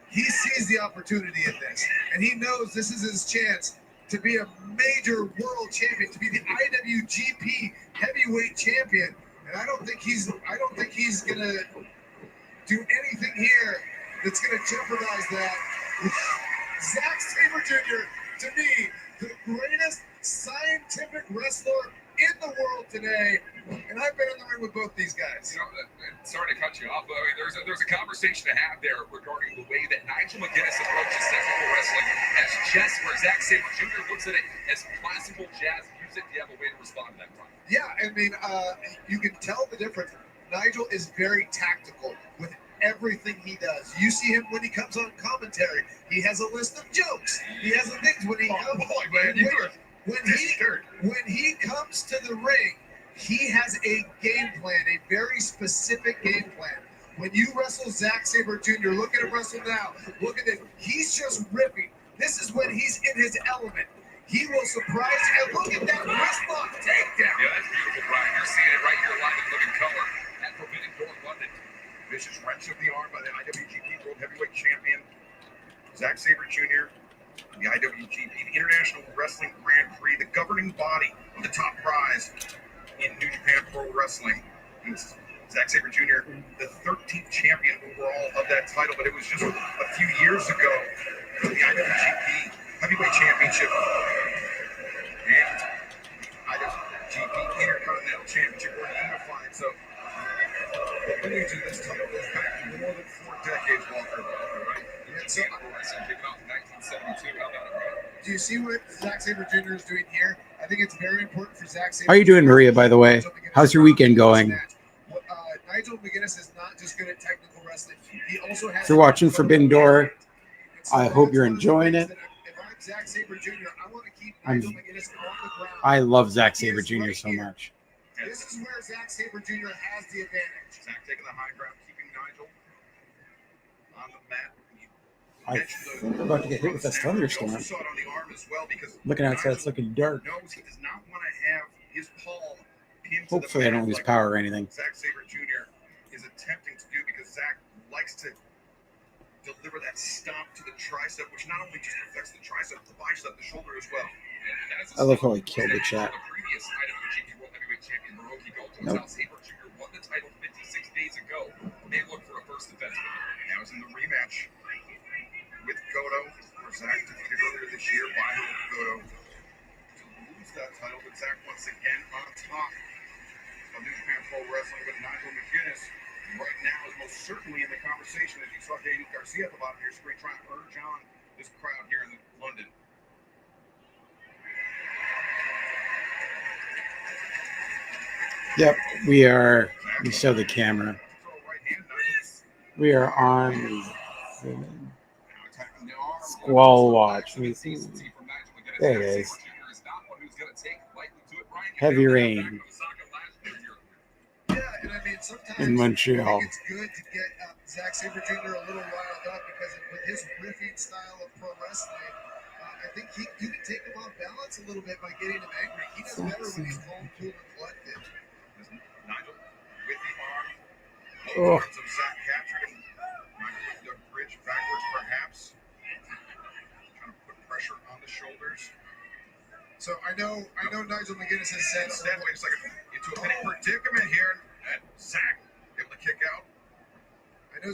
E: He sees the opportunity in this, and he knows this is his chance to be a major world champion, to be the IWGP heavyweight champion. And I don't think he's gonna do anything here that's gonna jeopardize that. Zack Sabre Jr., to me, the greatest scientific wrestler in the world today, and I've been in the ring with both these guys.
F: You know, sorry to cut you off, but I mean, there's a conversation to have there regarding the way that Nigel McGuinness approaches technical wrestling as chess, where Zack Sabre Jr. looks at it as classical jazz music. Do you have a way to respond to that, Brian?
E: Yeah, I mean, you can tell the difference. Nigel is very tactical with everything he does. You see him when he comes on commentary. He has a list of jokes. He has the things when he when he comes to the ring, he has a game plan, a very specific game plan. When you wrestle Zack Sabre Jr., look at him wrestle now. Look at this. He's just ripping. This is when he's in his element. He will surprise you. And look at that wrist lock takedown.
F: Yeah, that's beautiful, Brian. You're seeing it right here live in living color at Forbidden Door London.
B: Vicious wrench of the arm by the IWGP World Heavyweight Champion, Zack Sabre Jr., the IWGP, the International Wrestling Grand Prix, the governing body of the top prize in New Japan Pro Wrestling. Zack Sabre Jr., the 13th champion overall of that title, but it was just a few years ago for the IWGP Heavyweight Championship and IWGP Intercontinental Championship were unified. So the lineage of this title goes back to More than 4 decades, Walker. Right?
E: And so,
F: Kicking off in 1972. How about it, Ryan?
E: do you see what Zack Sabre Jr. is doing here? I think it's very important for Zack Sabre.
C: How you doing, Maria, by the way? How's your weekend going?
E: Nigel McGuinness is not just good at technical wrestling. He also has.
C: If you're watching Forbidden Door, I hope you're enjoying it.
E: If I'm Zack Sabre Jr., I want to keep Nigel McGuinness on the ground.
C: I love Zack Sabre Jr. so much.
E: This is where Zack Sabre Jr. has the advantage.
B: Zack taking the high ground, keeping Nigel on the mat.
C: I think we're about to get hit with a thunderstorm.
B: Also saw it on the arm as well because
C: Looking outside, it's looking dark.
B: knows he does not want to have his palm pinned to
C: Hopefully,
B: the
C: I don't
B: mat
C: lose
B: like
C: power or anything.
B: Zack Sabre Jr. is attempting to do because Zack likes to deliver that stomp to the tricep, which not only just affects the tricep, the bicep, the shoulder as well.
C: I love how he killed the chat.
F: The previous IWGP World Heavyweight Champion Hiroki Goto,
C: Nope.
F: Sabre Jr. won the title 56 days ago. They look for a first defense.
B: Now is in the rematch with Goto, where Zack defeated earlier this year by Goto to lose that title. But Zack once again on top of New Japan Pro Wrestling with Nigel McGuinness. Right now is most certainly in the conversation as you saw Daniel Garcia at the bottom of your screen trying to urge on this crowd here in London.
C: Yep, we show the camera. We are on Squall Watch. Let me see. There it is. Heavy rain
E: Yeah, and I mean, sometimes
C: in Montreal.
E: I think it's good to get Zack Sabre Jr. a little riled up because with his riffing style of pro wrestling, I think you can take him off balance a little bit by getting him angry. He does better when he's calm, cool, and collected.
B: Nigel with the arm.
C: Oh.
B: Of Zack Patrick. Nigel with the bridge backwards, perhaps. Trying to put pressure on the shoulders.
E: So I know Nigel McGuinness has said.
B: Instead, wait a second. Into a pinning predicament here. And Zack able to kick out.
E: I know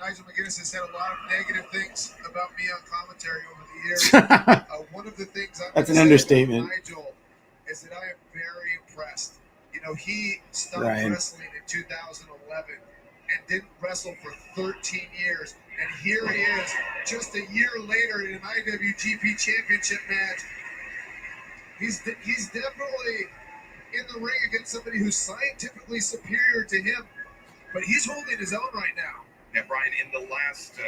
E: Nigel McGuinness has said a lot of negative things about me on commentary over the years. One of the things
C: That's an understatement.
E: Nigel is that I am very impressed. You know, he stopped
C: Ryan.
E: wrestling in 2011 and didn't wrestle for 13 years. And here he is, just a year later in an IWGP Championship match. He's definitely in the ring against somebody who's scientifically superior to him, but he's holding his own right now.
B: Yeah, Brian, in the last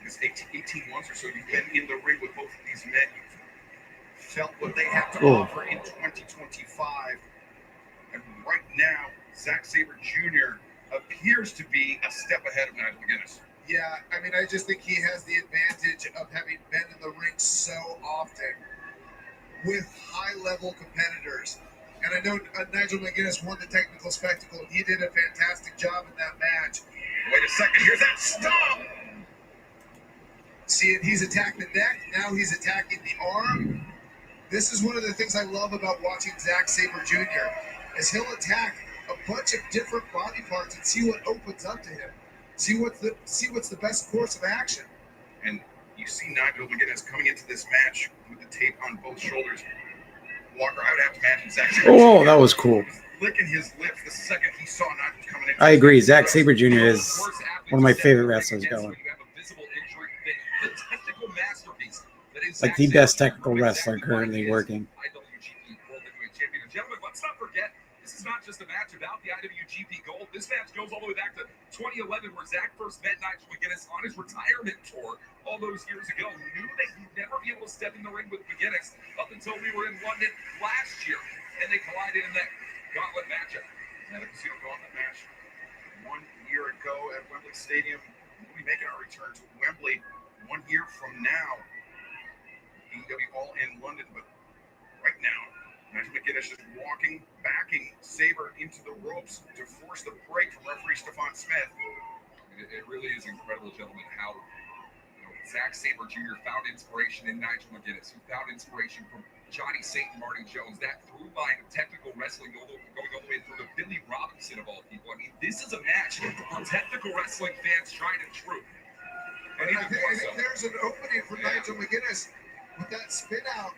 B: 18 months or so, you've been in the ring with both of these men. You've felt what they have to offer in 2025. And right now, Zack Sabre Jr. appears to be a step ahead of Nigel McGuinness.
E: Yeah, I mean, I just think he has the advantage of having been in the ring so often with high-level competitors. And I know Nigel McGuinness won the technical spectacle. He did a fantastic job in that match.
B: Wait a second, here's that stomp!
E: See, he's attacked the neck. Now he's attacking the arm. This is one of the things I love about watching Zack Sabre Jr. is he'll attack a bunch of different body parts and see what opens up to him. See what's the best course of action.
B: And you see Nigel McGuinness coming into this match with the tape on both shoulders. Walker, I would have to imagine Zack Sabre Jr.
C: That was cool.
B: Licking his lips the second he saw Nigel coming in.
C: I agree. Zack Sabre Jr. is one of my favorite wrestlers going. Like the best technical wrestler currently working.
F: Gentlemen, let's not forget, this is not just a match about the IWGP gold. This match goes all the way back to 2011, where Zack first met Nigel McGuinness on his retirement tour all those years ago. Knew that he'd never be able to step in the ring with McGuinness up until we were in London last year, and they collided in that gauntlet matchup.
B: That Casino Gauntlet match 1 year ago at Wembley Stadium. We'll be making our return to Wembley 1 year from now. AEW All in London, but right now, Nigel McGuinness is backing Sabre into the ropes to force the break from referee Stephon Smith.
F: It really is incredible, gentlemen, how Zack Sabre Jr. found inspiration in Nigel McGuinness, who found inspiration from Johnny Saint and Marty Jones. That through line of technical wrestling going all the way through to Billy Robinson of all people. I mean, this is a match for technical wrestling fans tried and true. And
E: I think there's an opening for Nigel McGuinness with that spin out.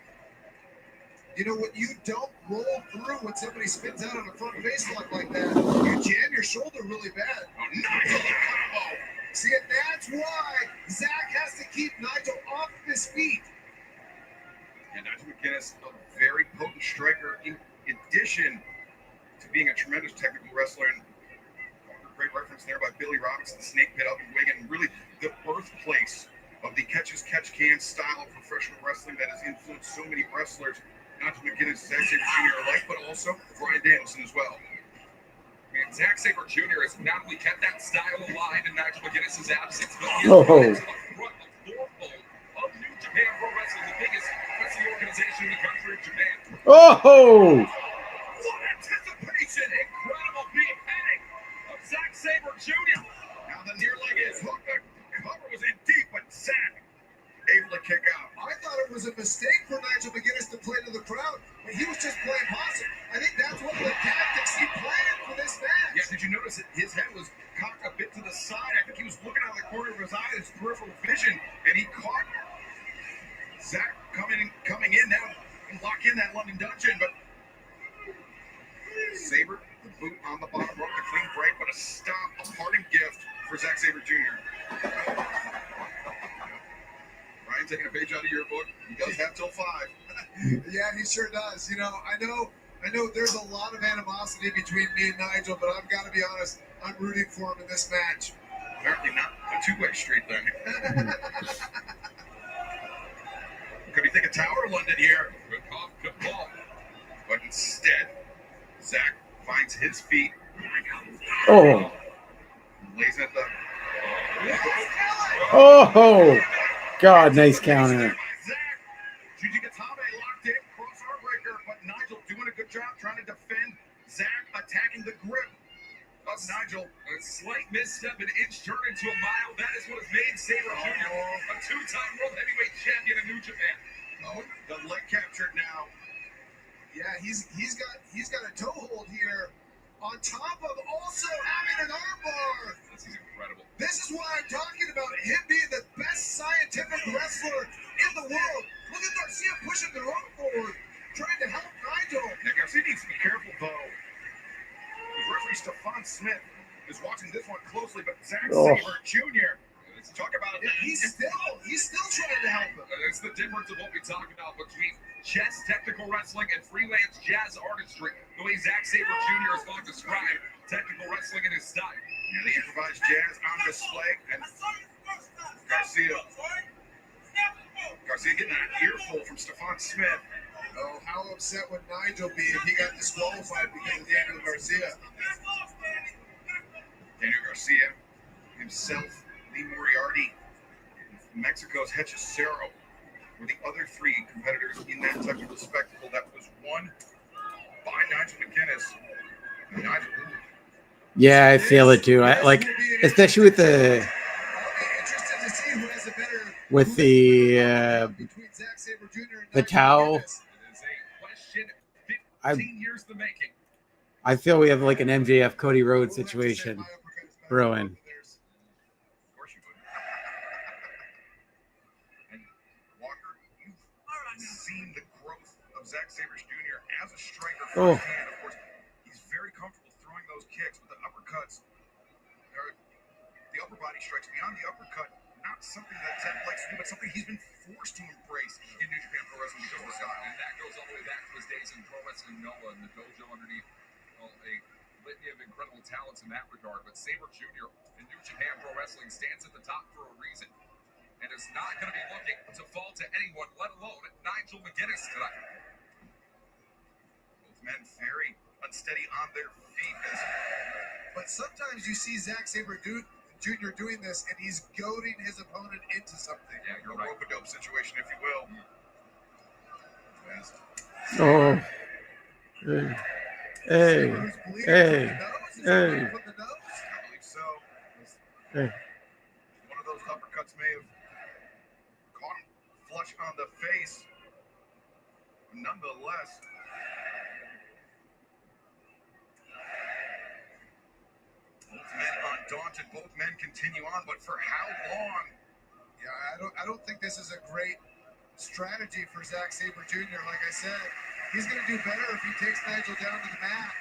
E: You know, when you don't roll through when somebody spins out on a front face lock like that, you jam your shoulder really bad.
B: Oh, Nigel
E: See, and that's why Zach has to keep Nigel off of his feet.
B: And Nigel McGuinness, a very potent striker, in addition to being a tremendous technical wrestler. And great reference there by Billy Robinson, the Snake Pit up in Wigan, really the birthplace of the catch-as-catch-can style of professional wrestling that has influenced so many wrestlers, not just McGuinness, Zack Sabre Jr. alike, but also Bryan Danielson as well.
F: And Zack Sabre Jr. has not only kept that style alive in Nigel McGuinness's absence, but he has
C: Oh.
F: brought it to the front of fourfold of New Japan Pro Wrestling, the biggest wrestling organization in the country of Japan.
C: Oh!
F: What anticipation! Incredible beheading of Zack Sabre Jr.
B: Now the near leg is hooked. The cover was in deep, but Zack able to kick out.
E: I thought it was a mistake for Nigel McGuinness to play to the crowd, but he was just playing possum. I think that's one of the tactics he planned for this match.
B: Yeah, did you notice that his head was cocked a bit to the side? I think he was looking out of the corner of his eye, his peripheral vision, and he caught Zack coming in now and lock in that London dungeon, but Sabre, the boot on the bottom rope, the clean break, but a stomp, a parting gift for Zack Sabre Jr. Ryan, taking a page out of your book. He does have till 5.
E: Yeah, he sure does. You know, I know there's a lot of animosity between me and Nigel, but I've got to be honest, I'm rooting for him in this match.
B: Apparently not a two-way street then. Could be thinking Tower London here.
F: Good call, good ball.
B: But instead, Zack finds his feet.
C: Oh!
B: Lays at the...
C: Oh! God, nice counter.
B: Gigi Gatame locked in, cross arm breaker, but Nigel doing a good job trying to defend. Zack attacking the grip of Nigel.
F: A slight misstep, an inch turned into a mile. That is what has made Sabre Jr. a two-time World Heavyweight Champion in New Japan.
B: Oh, the leg captured now.
E: Yeah, he's got a toe hold here, on top of also having an armbar.
F: This is incredible.
E: This is why I'm talking about him being the best scientific wrestler in the world. Look at Garcia pushing the rope forward, trying to help Nigel.
B: Now, Garcia needs to be careful, though. The referee Stephon Smith is watching this one closely, but Zack Sabre Jr. Talk about it.
E: He's still trying to help him.
F: It's the difference of what we talk about between chess technical wrestling and freelance jazz artistry. The way Zack Sabre Jr. is going to describe technical wrestling in his style.
B: Yeah, the improvised jazz on display, and Garcia getting an earful from Stephon Smith.
E: Oh, how upset would Nigel be if he got disqualified because of Daniel Garcia?
B: Daniel Garcia himself, Lee Moriarty, Mexico's Hechicero were the other 3 competitors in that technical spectacle that was won by Nigel McGuinness. Nigel,
C: Yeah, I feel it too. I like, especially with the
E: Interested to see who has a better
C: with the
E: between Zack Sabre Jr. and
C: the
E: Nigel
C: towel.
E: McGuinness.
F: It is a question
C: I
F: 15 years in the making.
C: I feel we have like an MJF Cody Rhodes situation brewing.
B: of course you would. And Walker, you've seen the growth of Zack Sabre Jr. as a striker
C: Oh.
B: firsthand. Of course, he's very comfortable throwing those kicks, but the uppercuts, or the upper body strikes beyond the uppercut, not something that Zack likes to do, but something he's been forced to embrace in New Japan Pro Wrestling because of his style.
F: And that goes all the way back to his days in Pro Wrestling Noah and the dojo underneath a litany of incredible talents in that regard. But Sabre Jr. in New Japan Pro Wrestling stands at the top for a reason and is not going to be looking to fall to anyone, let alone Nigel McGuinness tonight.
B: Both men very unsteady on their feet.
E: But sometimes you see Zack Sabre Jr. doing this, and he's goading his opponent into something.
F: Yeah, you're
B: A
F: right.
B: rope-a-dope situation, if you will. As
C: Oh. Hey.
E: Who's bleeding
C: Hey.
E: from the nose? Is he
C: Hey.
E: bleeding from the nose?
B: I believe so.
C: Hey.
B: One of those uppercuts may have caught him flush on the face. Nonetheless, both men undaunted, both men continue on, but for how long?
E: Yeah, I don't think this is a great strategy for Zack Sabre Jr. Like I said, he's going to do better if he takes Nigel down to the mat.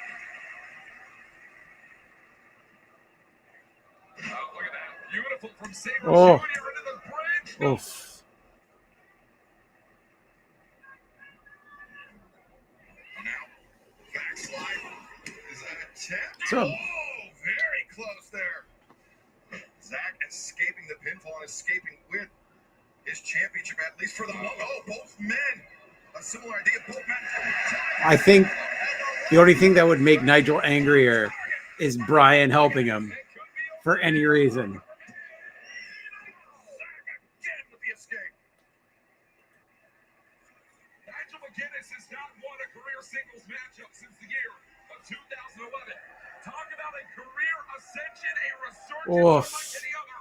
F: Oh, look at that. Beautiful powerful from Sabre
C: Oh.
F: Jr. into the bridge.
C: Oof.
B: Now, backslide is an attempt.
C: So-
B: Oh, very close there. Zach escaping the pinfall and escaping with his championship, at least for the moment. Oh, both men. A similar idea. Both men.
C: I think the only thing that would make Nigel angrier is Brian helping him for any reason.
B: Again with the escape.
F: Nigel McGuinness has not won a career singles matchup since the year of 2011. Talk about a career ascension, a resurgence
C: Oof.
F: unlike any other.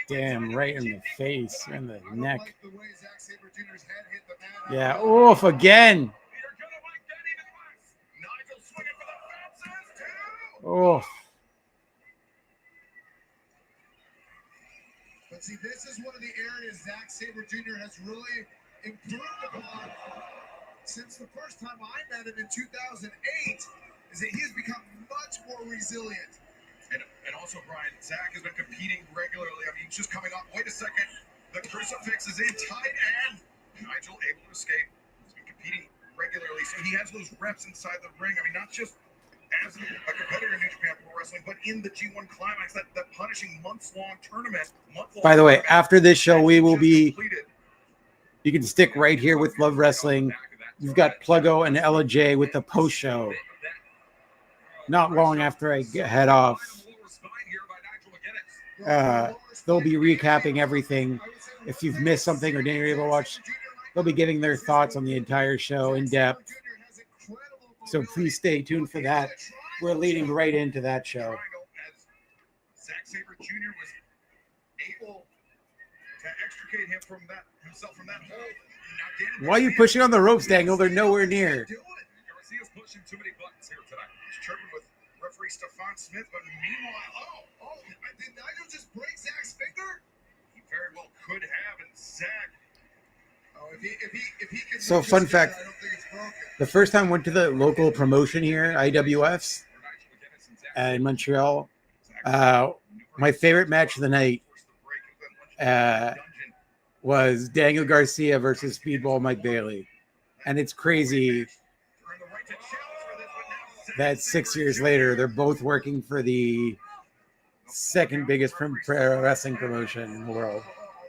C: Damn, right in the face, in the
E: I don't
C: neck.
E: like the way Zack Sabre Jr.'s head hit the mat.
C: Yeah, oof, again.
F: You're gonna like that even less.
B: Nigel swinging for the fences, too.
C: Oof.
E: But see, this is one of the areas Zack Sabre Jr. has really improved upon since the first time I met him in 2008, is that he has become much more resilient.
B: And also, Brian, Zach has been competing regularly. I mean, he's just coming off. Wait a second. The crucifix is in tight, and Nigel able to escape. He's been competing regularly, so he has those reps inside the ring. I mean, not just as a competitor in New Japan Pro Wrestling, but in the G1 Climax, that punishing months-long tournament.
C: By the way, after this show, we will be. You can stick right here with Love Wrestling. You've got Pluggo and Ella J with the post show. Not long after I head off, they'll be recapping everything. If you've missed something or didn't able to watch, they'll be giving their thoughts on the entire show in depth. So please stay tuned for that. We're leading right into that show.
B: Zack Sabre Jr. was able to extricate himself from that hole.
C: Why are you pushing on the ropes, Daniel? They're nowhere near.
F: Garcia's pushing too many buttons here tonight.
B: He's chirping with referee Stephon Smith, but meanwhile, did Nigel just break Zach's finger? He very well could have, and Zach. Oh, if he can.
C: So, fun fact:
E: I don't think it's broken.
C: the first time I went to the local promotion here, IWF's, in Montreal, my favorite match of the night was Daniel Garcia versus Speedball Mike Bailey. And it's crazy that 6 years later, they're both working for the second biggest pro wrestling promotion in the world.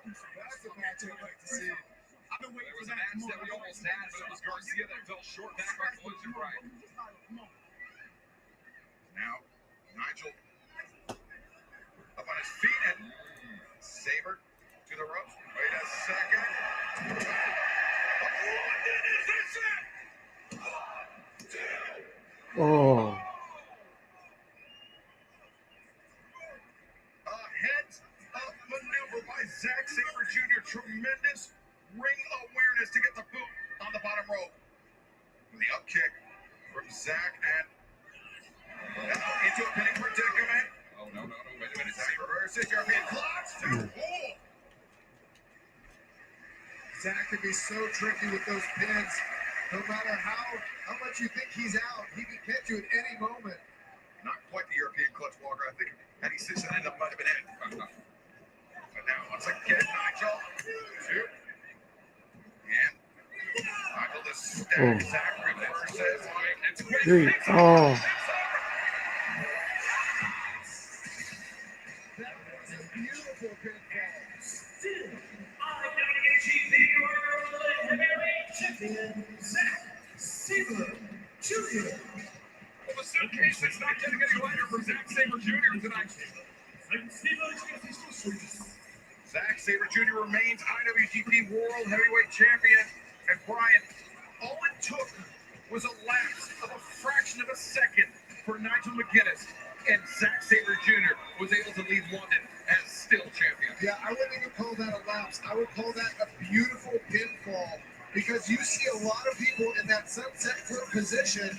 B: That's the match I'd like to see. I've been waiting
F: There
B: for
F: was a
B: that
F: match
B: moment.
F: that we almost had, but it was Garcia that fell short back by Collision Brian.
B: Now, Nigel up on his feet and Sabre to the ropes. Wait a second.
C: Oh,
B: A heads-up maneuver by Zack Sabre Jr. Tremendous ring awareness to get the boot on the bottom rope. The up kick from Zack and into a pinning predicament.
F: Oh, no, wait a minute.
B: Zack reverses European clutch.
E: Zach can be so tricky with those pins. No matter how much you think he's out, he can catch you at any moment.
B: Not quite the European clutch, Walker. I think had he sits in that might have been it. But now, once again, Nigel. Two. And Nigel the stack. Zach reverses. It's quick.
C: three. Oh.
E: That was a beautiful pinfall.
A: Still, IWGP World Heavyweight Champion, Zack Sabre Jr.
F: Well, the suitcase is not getting any lighter for Zack Sabre Jr. tonight.
B: Zack Sabre Jr. remains IWGP World Heavyweight Champion. And Brian, all it took was a lapse of a fraction of a second for Nigel McGuinness. And Zack Sabre Jr. was able to leave London as still champion.
E: Yeah, I wouldn't even call that a lapse. I would call that a beautiful pinfall, because you see a lot of people in that sunset flip position,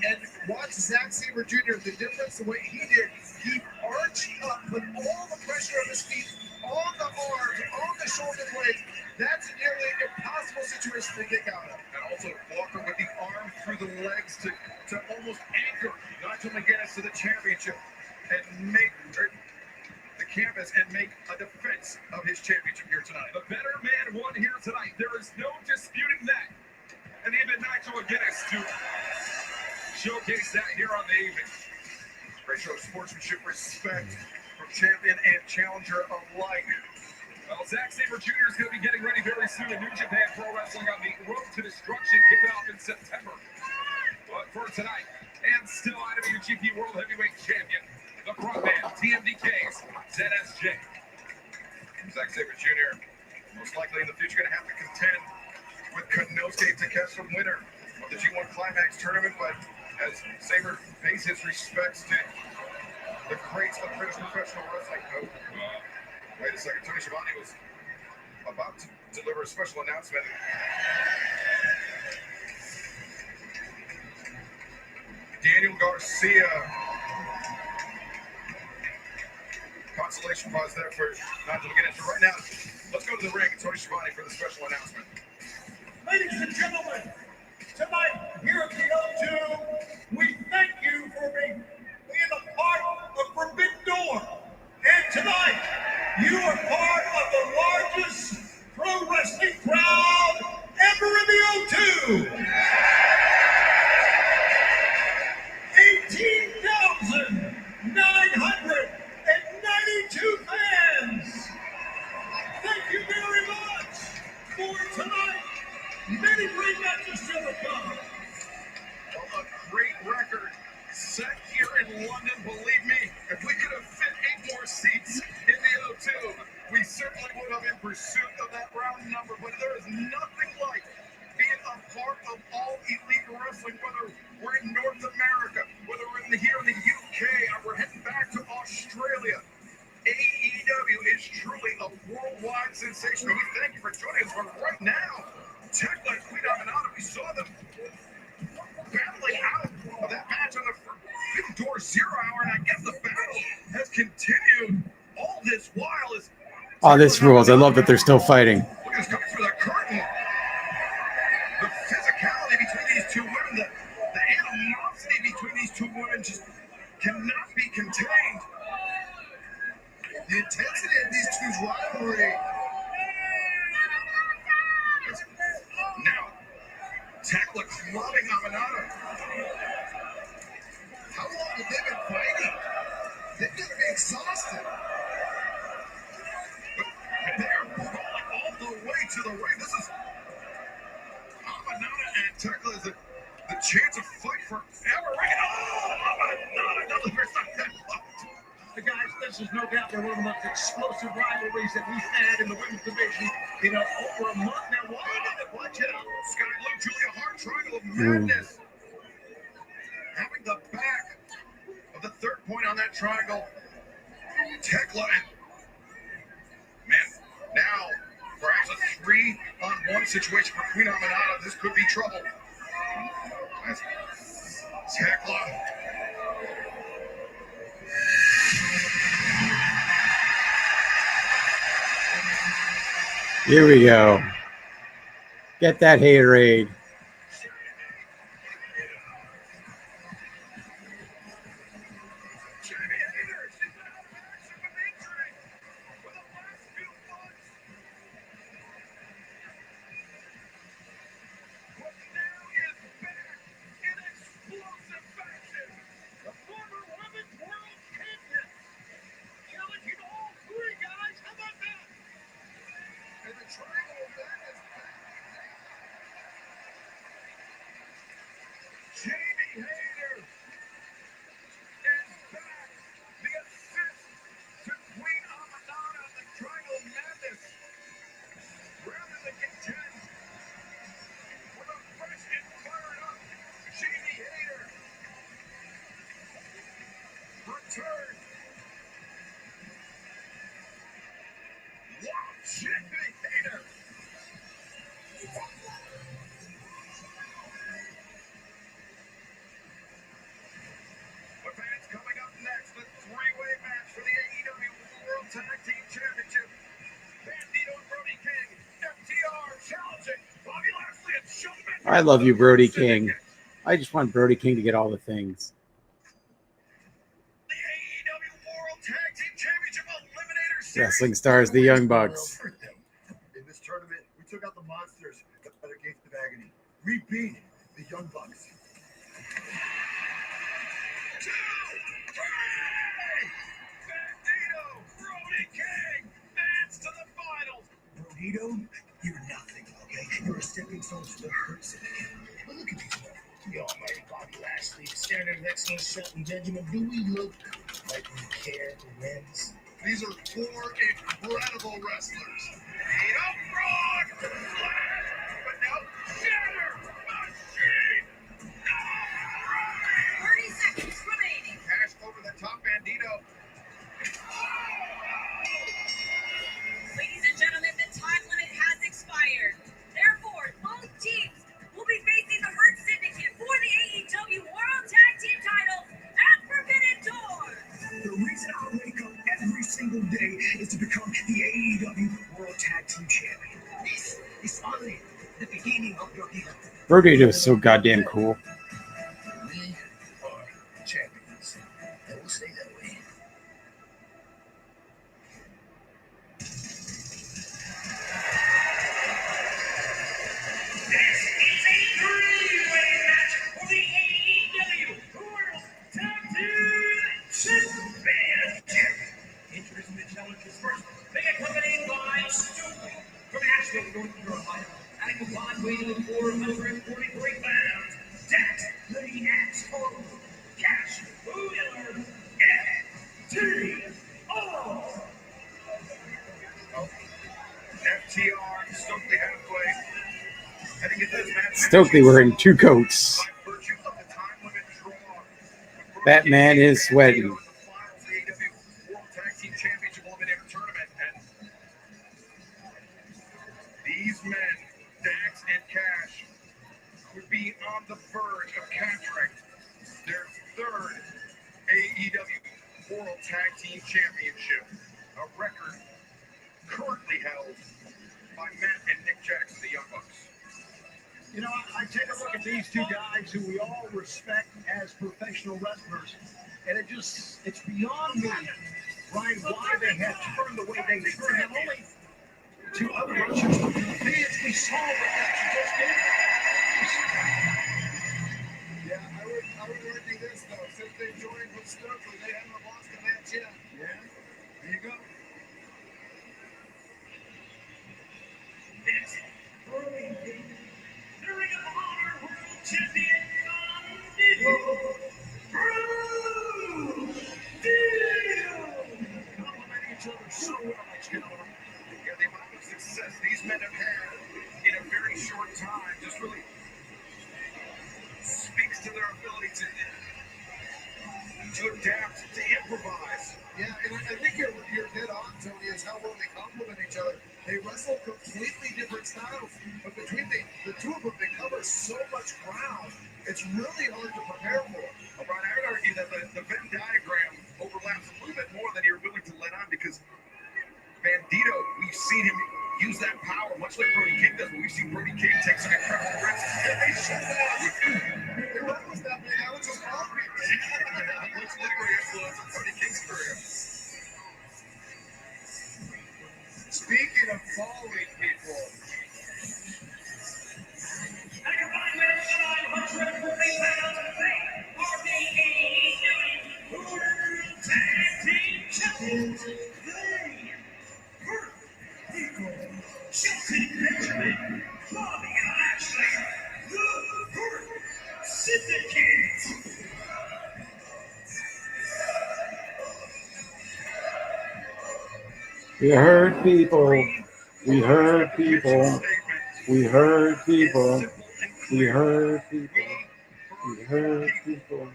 E: and watch Zack Sabre Jr. The difference, the way he did, he arched up, put all the pressure on his feet, on the arms, on the shoulder blades. That's a nearly impossible situation to get out of.
B: And also Walker with the arm through the legs to almost anchor Nigel McGuinness to the championship and make the the canvas and make a defense of his championship here tonight.
F: The better man won here tonight. There is no disputing that. And even Nigel Guinness to showcase that here on the evening.
B: Great show of sportsmanship, respect from champion and challenger alike.
F: Well, Zack Sabre Jr. is going to be getting ready very soon in New Japan Pro Wrestling on the Road to Destruction, kicking off in September. But for tonight, and still IWGP World Heavyweight Champion, the frontman, TMDK's ZSJ.
B: Zack Sabre Jr. most likely in the future going to have to contend with Konosuke Takeshita, winner of the G1 Climax tournament. But as Sabre pays his respects to the greats of British professional wrestling. Oh, wait a second. Tony Schiavone was about to deliver a special announcement. Daniel Garcia. Consolation prize there for Nigel McGuinness. Right now, let's go to the ring and Tony Schiavone for the special announcement.
G: Ladies and gentlemen, tonight here at the O2, we thank you for being a part of Forbidden Door. And tonight, you are part of the largest pro wrestling crowd ever in the O2. 18,992 fans. Thank you very much for tonight. Many great matches still to come.
B: Well, a great record set here in London. Believe me, if we could have fit 8 more seats in the O2, we certainly would have in pursuit of that round number. But there is nothing like being a part of all elite wrestling, whether we're in North America, whether we're here in the UK, or we're heading back to Australia. AEW is truly a worldwide sensation. We thank you for joining us. But right now, Tekla and Queen Aminata, we saw them battling out of that match on the Forbidden Door 0 hour, and I guess the battle has continued all this while.
C: Oh, this rules. I love that they're still fighting.
B: Look at us coming through the curtain. The physicality between these two women, the animosity between these two women just cannot be contained. The intensity of these two's rivalry. Now, Tekla clubbing Aminata. How long have they been fighting? They've got to be exhausted. But they are crawling all the way to the ring. This is Aminata and Tekla is the chance to fight forever. Oh, Aminata delivers that club.
G: Guys, this is no doubt one of the most explosive rivalries that we've had in the women's division, over a month now. Why did it? Watch it out.
B: Sky Blue, Julia Hart, Triangle of Madness. Having the back of the third point on that triangle. Tekla and man, now perhaps a 3-on-1 situation for Queen Aminata. This could be trouble. As Tekla.
C: Here we go. Get that haterade. I love you, Brody King. I just want Brody King to get all the things.
B: The AEW World Tag Team Championship
C: Wrestling stars, the Young Bucks.
G: Hurt them. In this tournament, we took out the monsters that against the agony. We beat the Young Bucks.
B: 2, 3! Bandito, Brody King, advance to the finals.
G: Bonito, you're nothing, okay? You're a stepping stone to the Hurt Syndicate. But look at these men. The almighty Bobby Lashley, the standard of excellence, Shelton Benjamin. Do we look like we care who wins?
E: These are 4 incredible wrestlers.
B: Bandito, Brock, Flash, but no Shatter Machine.
D: 30 seconds remaining.
B: Cash over the top, Bandito.
D: Ladies and gentlemen, the time limit has expired. Therefore, both teams will be facing the Hurt Syndicate for the AEW World Tag Team titles at Forbidden Door.
G: The reason I wake up every single day is to become the AEW World Tag Team Champion. This is only the beginning of your era.
C: Brody is so goddamn cool.
G: We are champions, and we'll stay that way.
A: This is a three-way match for the AEW World Tag Team Championship. Introducing the challengers first, they accompanied by Stokely from Asheville, North Carolina, adding a combined weight of 443 pounds. Dax, the Axe Hole, Cash, Wheeler, FTR.
B: FTR, Stokely halfway. Heading into this match.
C: Stokely wearing 2 coats.
B: By virtue of the time limit draw,
C: That man is sweating.
B: The finals of the AEW World Tag Team Championship Eliminator Tournament, and these men, Dax and Cash, would be on the verge of capturing their 3rd AEW World Tag Team Championship, a record currently held by Matt and Nick Jackson, the Young Bucks.
G: You know, I take a look at these two guys who we all respect as professional wrestlers, and it's beyond me, Ryan, why they have turned the way they turned. Not only to other wrestlers, but to the fans we saw what that just did.
E: Yeah, I would argue this though. Since they joined with Stokely, they haven't lost a match yet.
G: Yeah, there you go.
A: Next, Brody King, the Ring of Honor World Champion,
G: Complement each other so well, I tell them.
B: Yeah, the amount of success these men have had in a very short time just really speaks to their ability to adapt, to improvise.
E: Yeah, and I think you're dead on, Tony, is how well they complement each other. They wrestle completely different styles, but between the two of them, they cover so much ground. It's really hard to prepare for.
B: Well, Brian, I would argue that the Venn diagram overlaps a little bit more than you're willing to let on, because Bandito, we've seen him use that power much like Brody King does, but we've seen Brody King take some incredible risks.
E: And they should have. It was that big. I was just hungry.
B: Much literary influence on Brody King's career.
E: Speaking of following people,
A: and a combined weight of 540 pounds, they are the AEW World Tag Team Champions. They were Shelton Benjamin, Bobby Lashley, the Hurt Syndicate.
C: We heard people. We heard people. We heard people. We heard people. We heard people.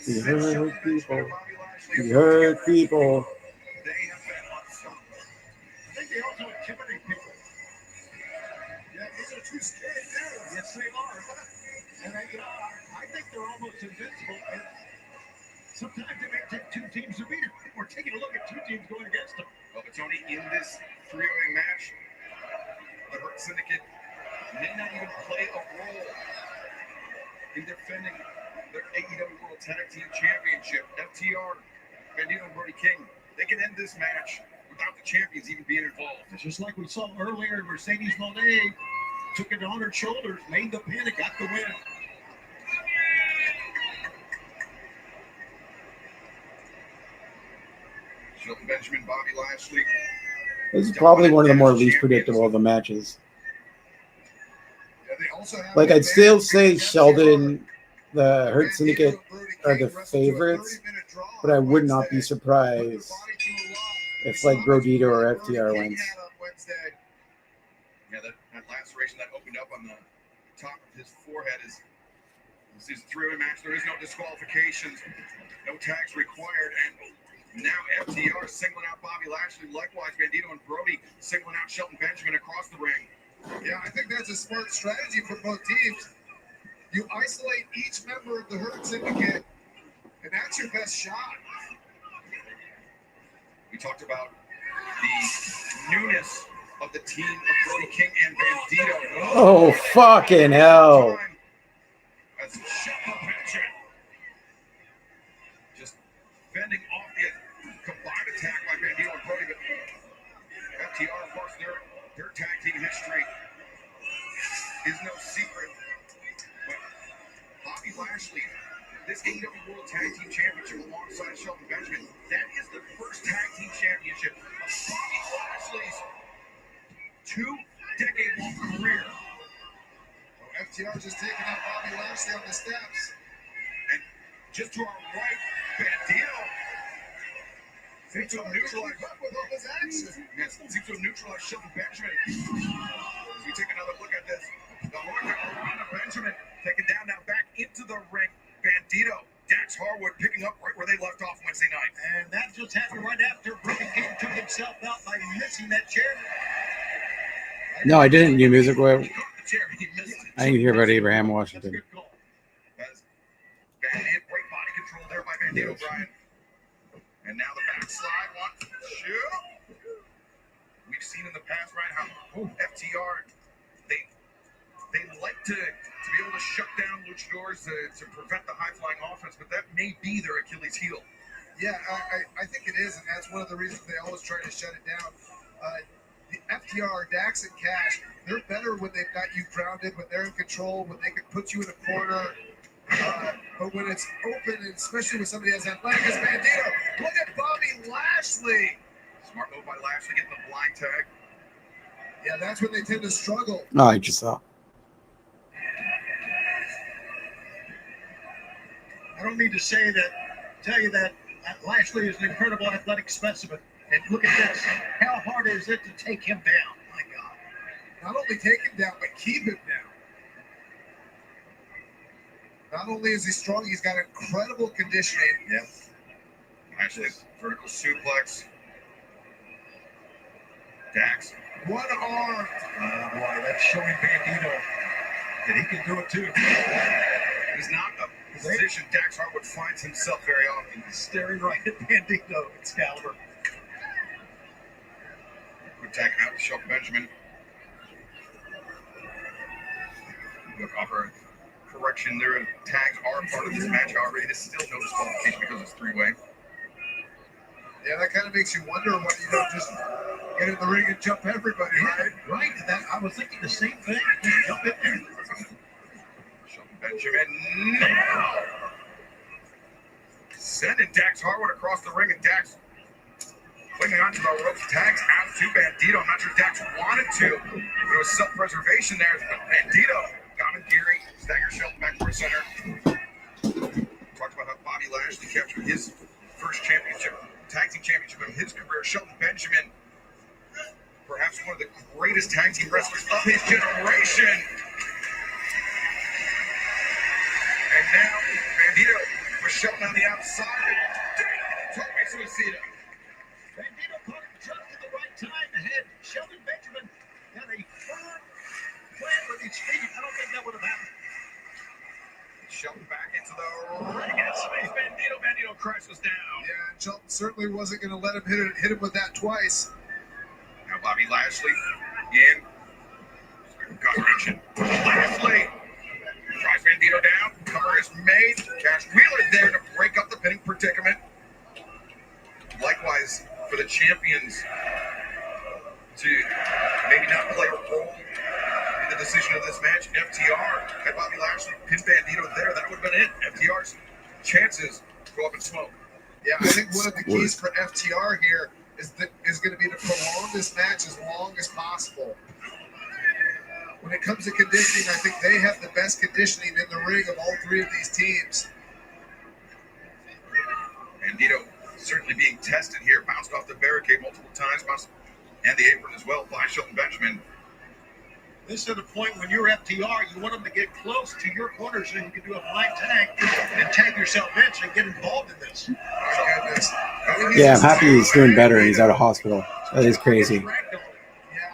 C: We heard people. We heard people.
B: They have been unstoppable.
G: I think they also intimidate people.
E: yeah, these are two scary dudes.
G: Yes, they are. And I think they're almost invincible. And sometimes it may take 2 teams to beat them. We're taking a look at 2 teams going against them.
B: Well, but Tony, in this three-way match, the Hurt Syndicate may not even play a role in defending their AEW World Tag Team Championship. FTR, Bandito, and Brody King, they can end this match with without the champions even being involved.
G: It's just like we saw earlier, Mercedes Monet took it on her shoulders, made the pin, and got the win.
B: Shelton Benjamin, Bobby Lashley.
C: This is probably one of the more least predictable of the matches.
E: Yeah, they also have
C: Like, I'd still say
E: FTR.
C: Sheldon, the Hurt Syndicate, are the favorites, but I would not be surprised if, like, Brodito or FTR wins.
B: Yeah, that laceration that opened up on the top of his forehead is this is a three-way match. There is no disqualifications, no tags required, and now FTR singling out Bobby Lashley. Likewise, Bandito and Brody singling out Shelton Benjamin across the ring.
E: Yeah, I think that's a smart strategy for both teams. You isolate each member of the Hurt Syndicate, and that's your best shot.
B: We talked about the newness of the team of Brody King and Bandito.
C: Oh, fucking hell.
B: That's Shelton Benjamin just fending off the combined attack by Bandito and Brody. But FTR, of course, their tag team history is no secret. But Bobby Lashley, this AEW World Tag Team Championship alongside Shelton Benjamin, that is the first tag team championship of Bobby Lashley's 2-decade-long career.
E: Oh, FTR just taking out Bobby Lashley on the steps.
B: And just to our right, Bandito seems to have neutralized
E: with all his action.
B: Yes, seems to have neutralized Shelton Benjamin. As we take another look at this, the Lorna Benjamin taken down now back into the ring. Bandito, Dax Harwood picking up right where they left off Wednesday night.
G: And that just happened right after Brody King took himself out by missing that chair.
C: No, I didn't. New music. Where
B: He caught the chair, he missed it.
C: I didn't hear about Abraham
G: That's a
C: Washington.
G: good call.
B: As Bandit, great body control there by Bandito O'Brien. And now the backslide, 1, 2. We've seen in the past, right, how FTR, they like to be able to shut down luchadors to prevent the high-flying offense, but that may be their Achilles heel.
E: Yeah, I think it is, and that's one of the reasons they always try to shut it down. The FTR, Dax and Cash, they're better when they've got you grounded, when they're in control, when they can put you in a corner. But when it's open, and especially when somebody as athletic as Bandito, look at Bobby Lashley.
B: Smart move by Lashley getting the blind tag.
E: Yeah, that's when they tend to struggle.
C: Oh, I just saw.
G: I don't need to tell you that Lashley is an incredible athletic specimen. And look at this. How hard is it to take him down? My God.
E: Not only take him down, but keep him down. Not only is he strong, he's got incredible conditioning.
B: Yep. Lashley, vertical suplex. Dax.
E: One arm.
G: Oh, boy, that's showing Bandito that he can do it too.
B: He's not a position Dax Harwood finds himself very often.
G: He's staring right at Bandito, Excalibur.
B: Good tagging out to Shelton Benjamin. Look, offer correction. Their tags are part of this match. However, it is still no disqualification because it's three-way.
E: Yeah, that kind of makes you wonder why you don't just get in the ring and jump everybody, right?
G: Right. I was thinking the same thing. Just jump in there.
B: Shelton Benjamin now sending Dax Harwood across the ring, and Dax clinging onto the ropes, tags out to Bandito. I'm not sure Dax wanted to. There was self-preservation there, but Bandito commandeering, stagger Shelton back for a center. Talked about how Bobby Lashley captured his first championship, tag team championship of his career. Shelton Benjamin, perhaps one of the greatest tag team wrestlers of his generation. And now Bandito for Shelton on the outside. Tope Suicida.
G: Bandito caught him just at the right time to head. Shelton Benjamin had a firm plan with his feet. I don't think that would have happened.
B: Shelton back into the ring and space. Bandito crashes down.
E: Yeah, and Shelton certainly wasn't going to let him hit him with that twice.
B: Now Bobby Lashley in. Gut wrenching. Lashley drives Bandito down. Cover is made. Cash Wheeler there to break up the pinning predicament. Likewise,
F: for the champions to maybe not play a role in the decision of this match. FTR had Bobby Lashley pin Bandito there. That would have been it. FTR's chances go up in smoke.
E: Yeah, I think one of the keys for FTR here is going to be to prolong this match as long as possible. When it comes to conditioning, I think they have the best conditioning in the ring of all three of these teams.
F: Bandito certainly being tested here. Bounced off the barricade multiple times. Bounced, and the apron as well by Shelton Benjamin.
G: This is the point when you're FTR, you want them to get close to your corner so you can do a blind tag and tag yourself in and get involved in this.
E: My goodness.
C: Yeah, I'm happy he's doing better and he's out of hospital. That is crazy.
E: Yeah,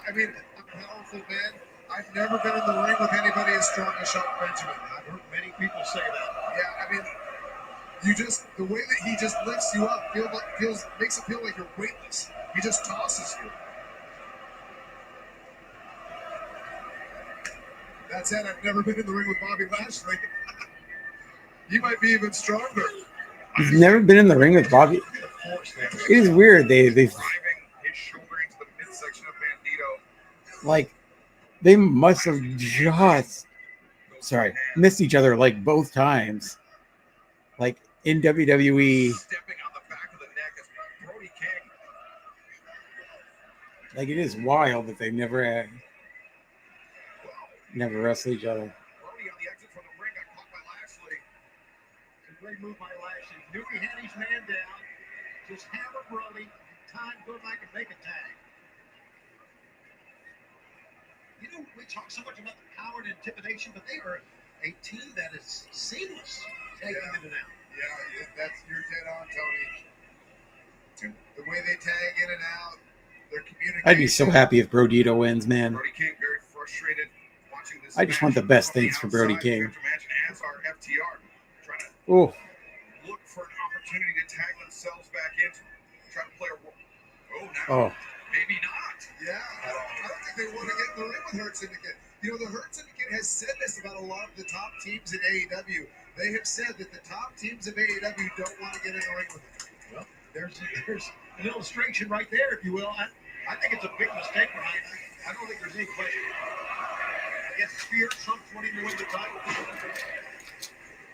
E: I mean, I'm a powerful man. I've never been in the ring with anybody as strong as Shelton Benjamin.
G: I've heard many people say that.
E: Yeah, I mean, the way that he just lifts you up makes it feel like you're weightless. He just tosses you. That said, I've never been in the ring with Bobby Lashley. He might be even stronger.
C: He's never been in the ring with Bobby. It is weird. They
F: Driving his shoulder into the midsection of Bandito.
C: like they must have just missed each other like both times. Like in WWE.
F: Stepping on the back of the neck as Brody King.
C: Like it is wild that they never wrestled each other.
F: Brody on the exit from the ring got caught by Lashley.
G: It's a great move by Lashley. Knew he had his man down. Just hammer Brody. Time to go back and make a tag. You know, we talk so much about the power and intimidation, but they are a team that is seamless tagging in and out.
E: Yeah, you're dead on, Tony. The way they tag in and out, their communication.
C: I'd be so happy if Brodito wins, man.
F: Brody King very frustrated watching this.
C: I just want the best things for Brody King.
F: As our FTR trying to
C: Oh,
F: look for an opportunity to tag themselves back in, try to play a role. Maybe not.
E: Yeah, I don't think they want to get in the ring with Hurt Syndicate. You know, the Hurt Syndicate has said this about a lot of the top teams in AEW. They have said that the top teams of AEW don't want to get in the ring with them.
G: Well, there's an illustration right there, if you will. I think it's a big mistake, but I don't think there's any question. I guess Spear trumps wanting to win the title.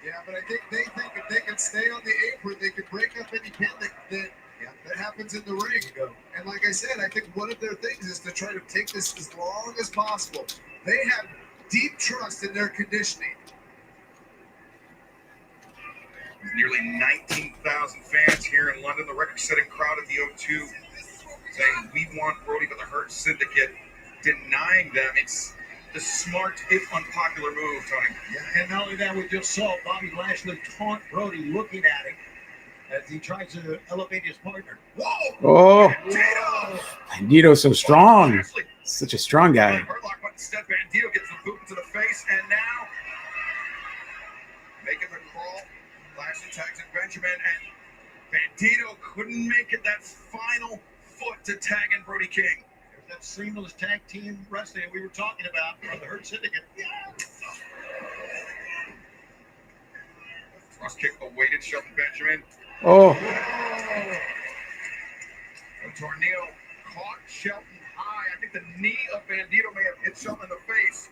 E: Yeah, but I think they think if they can stay on the apron, they can break up any pin that happens in the ring. And like I said, I think one of their things is to try to take this as long as possible. They have deep trust in their conditioning.
F: Nearly 19,000 fans here in London. The record-setting crowd at the O2 saying, "We want Brody," but the Hurt Syndicate denying them. It's the smart, if unpopular move, Tony.
G: Yeah, and not only that, we just saw Bobby Lashley taunt Brody looking at him as he tries to elevate his partner.
F: Whoa!
C: oh,
F: Bandito!
C: Bandito's so strong.
F: Lashley,
C: Such a strong guy.
F: Hurtlock, but instead Bandito gets the boot into the face, and now making the crawl. Lashley tags in Benjamin, and Bandito couldn't make it that final foot to tag in Brody King.
G: There's that seamless tag team wrestling we were talking about from the Hurt Syndicate.
F: Thrust kick awaited Shelton Benjamin.
C: Oh,
F: And Tornillo caught Shelton high. I think the knee of Bandito may have hit Shelton in the face.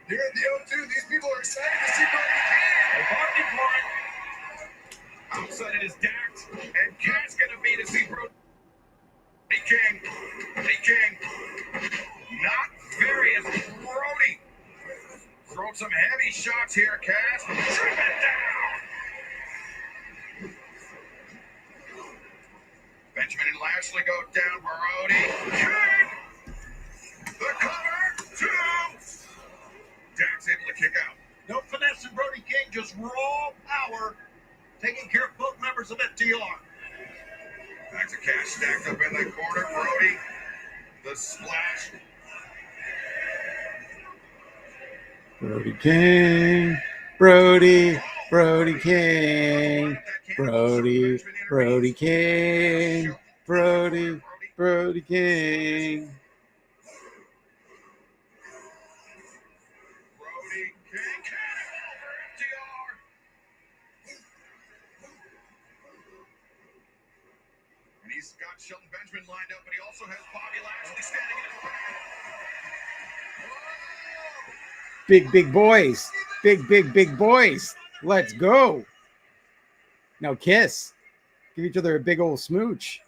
E: Here at the O2, these people are excited to see Brody
F: They've already won. Outside it is Dax, and Cat's gonna be to see Brody King. Brody King. Not very as Brody throwing some heavy shots here, Cass. Trim it down. Benjamin and Lashley go down. Brody King. The cover. 2. Dax able to kick out.
G: No finesse in Brody King, just raw power, taking care of both members of FTR.
F: Back to Cash stacked up in the corner. Brody, the splash.
C: Brody King, Brody King, Brody King, Brody King.
F: Brody King, cannonball for FTR.
B: He's got Shelton Benjamin lined up, but he also has Bobby Lashley standing in his back.
C: Big boys. Big boys. Let's go. Now kiss. Give each other a big old smooch.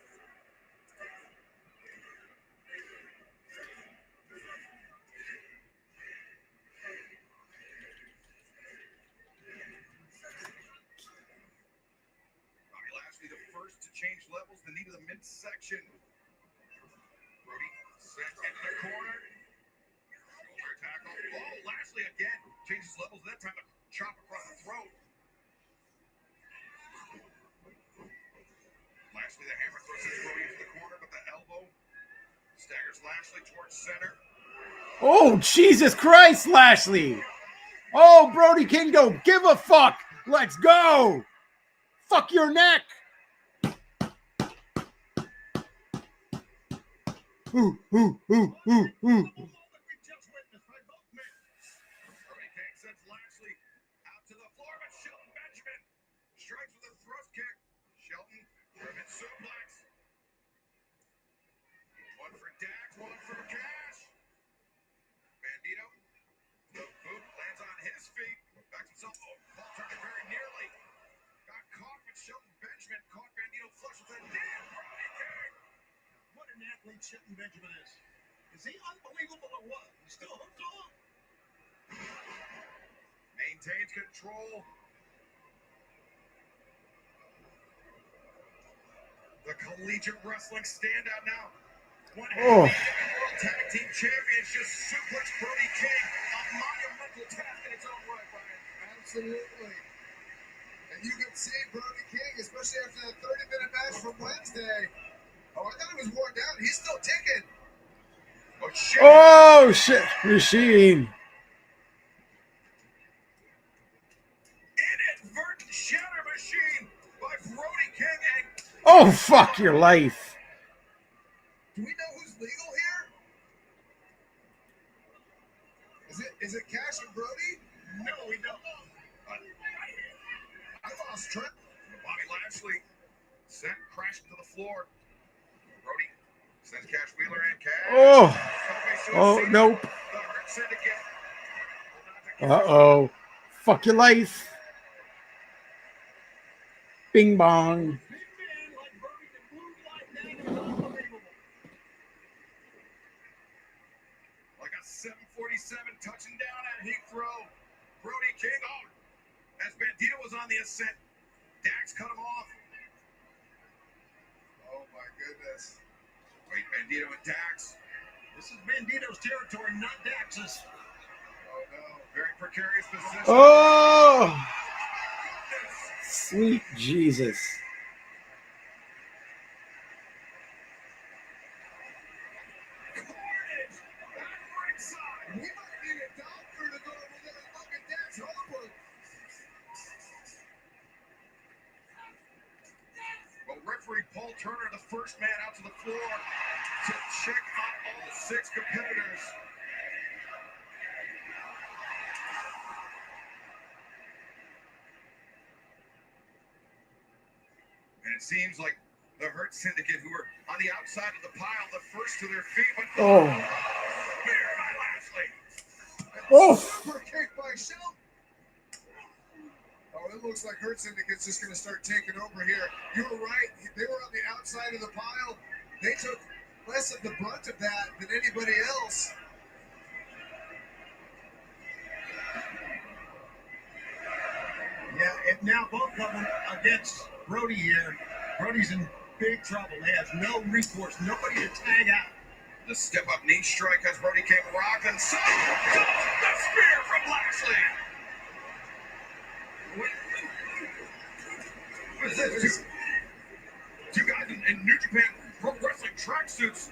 B: Bobby Lashley, the first to change levels, the knee to the midsection. Brody sent into the corner. Shoulder tackle. Oh, Lashley again changes levels. That time a chop across the throat. Lashley, the hammer throws his Brody into the corner, but the elbow staggers Lashley towards center.
C: Oh, Jesus Christ, Lashley. Oh, Brody King don't give a fuck. Let's go. Fuck your neck. Ooh.
B: Brody King sends Lashley out to the floor, but Shelton Benjamin strikes with a thrust kick. Shelton, German suplex. One for Dax, one for Cash. Bandito, the boot lands on his feet. Backs himself up. Paul Tucker very nearly got caught, but Shelton Benjamin caught Bandito flush with a damn Brody King.
G: What an athlete Shelton Benjamin is. Is he unbelievable or what? He's still hooked on.
B: Maintains control. The collegiate wrestling standout now. One
C: Oh.
B: World Tag Team Champions just suplex Brody King. A monumental task in its own right, Brian.
E: Absolutely. And you can see Brody King, especially after that 30-minute match from Wednesday. Oh, I thought he was worn down. He's still ticking.
B: Oh, shit.
C: Oh, shit. Machine.
B: Inadvertent shatter machine by Brody King. And
C: Oh, fuck your life.
E: Do we know who's legal here? Is it Cash and Brody?
G: No, we don't.
E: I lost track.
B: Bobby Lashley sent crashing to the floor. Brody sends Cash Wheeler and Cash.
C: Oh, nope.
B: The Hurt Syndicate.
C: Uh-oh. Fuck your life. Bing bong.
G: Big man like Brody can move like that is unbelievable.
B: Like a 747 touching down at Heathrow. Brody King on. As Bandito was on the ascent, Dax cut him off.
E: Oh my goodness.
B: Wait, Bandito and Dax.
G: This is Bandito's territory, not Dax's.
E: Oh no.
B: Very precarious position.
C: Oh, sweet Jesus.
B: Carnage at ringside.
E: We might need a doctor to go over there and look at Dax Harwood.
B: Well, referee Paul Turner, the first man out to the floor to check on all 6 competitors. And it seems like the Hurt Syndicate, who were on the outside of the pile, the first to their feet, but
C: Oh.
B: Spear by Lashley.
C: Oh.
E: Super kick by Shelton. Oh, it looks like Hurt Syndicate's just going to start taking over here. You were right. They were on the outside of the pile. They took less of the brunt of that than anybody else.
G: Yeah, and now both of them against Brody here. Brody's in big trouble. He has no recourse, nobody to tag out.
B: The step-up knee strike has Brody King rocked, and so the spear from Lashley. What is this? Two guys in New Japan Pro Wrestling tracksuits.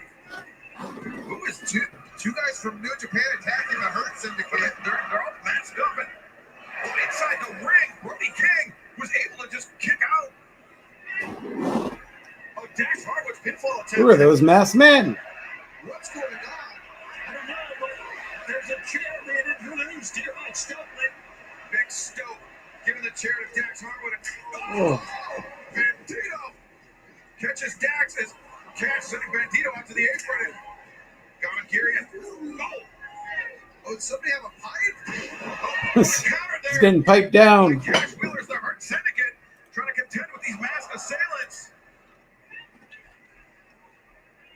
E: Who is two guys from New Japan attacking the Hurt Syndicate?
B: They're all masked up, and inside the ring, Brody King was able to just kick out. Oh, Dax Harwood's pinfall attempt.
C: Who are those masked men?
E: What's going on?
G: I don't know, but there's a chair being introduced here by Stokely.
B: Big Stoke giving the chair to Dax Harwood.
C: Oh.
B: Bandito Catches Dax as Cash sending Bandito out to the apron. Gimmick. Oh, did somebody have a pipe? Oh, what a counter there.
C: He's getting piped down.
B: The Cash Wheelers, the Hurt Syndicate, trying to contend with these masked assailants.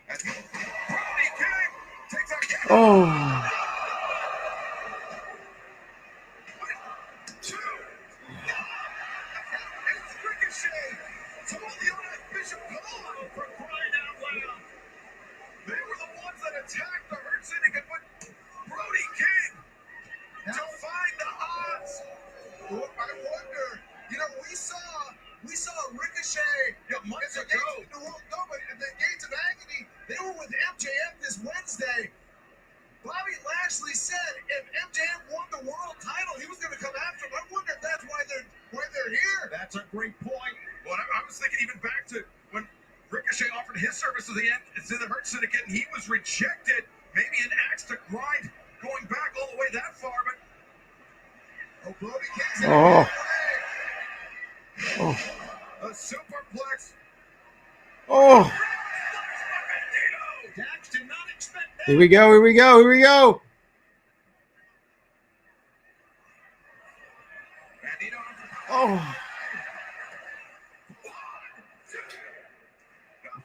B: As Brody King takes out Cash.
C: Oh.
B: 1, 2. It's Ricochet. Told the owner Bishop Paul for crying out loud. They were the ones that attacked the Hurt Syndicate, but Brody King defying the odds.
E: I wonder, we saw Ricochet
B: Months
E: at
B: ago.
E: No, but at the Gates of Agony, they were with MJF this Wednesday. Bobby Lashley said if MJF won the world title, he was going to come after him. I wonder if that's why they're here.
G: That's a great point.
B: Well, I was thinking even back to when Ricochet offered his service to the Hurt Syndicate, and he was rejected. Maybe an axe to grind, going back all the way that far, but
E: Brody King's
C: Oh. Oh.
B: a superplex.
C: Oh.
G: Dax did not expect that.
C: Here we go. Here we go. Here we go.
B: Bandito.
C: Oh.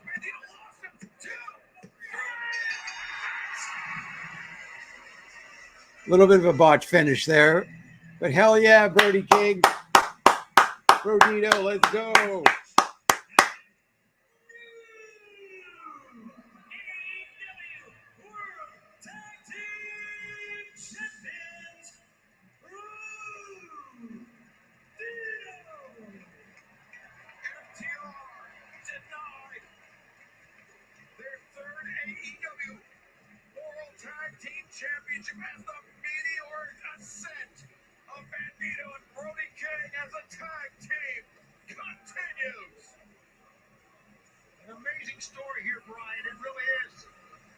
B: Bandito lost him. 2.
C: A little bit of a botch finish there. But hell yeah, Brody King. Brodito, let's go.
G: AEW World Tag Team Champions.
B: FTR denied their third AEW World Tag Team Championship as the meteoric ascent of Bandito and Brody King as a tag team continues.
G: An amazing story here, Brian. It really is.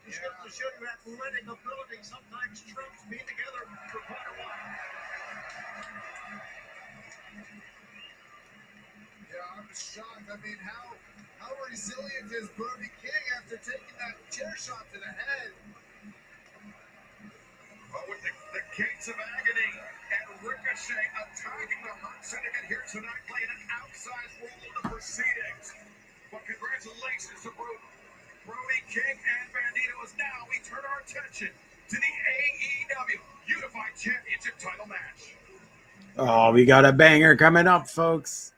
G: Just goes to show you athletic ability sometimes trumps being together for quite a while.
E: Yeah, I'm shocked. I mean, how resilient is Brody King after taking that chair shot to the head?
B: But with the gates of agony and Ricochet attacking the Hurt Syndicate here tonight, playing an outsized role in the proceedings. But congratulations to Brody King and Bandito, as now we turn our attention to the AEW Unified Championship title match.
C: Oh, we got a banger coming up, folks.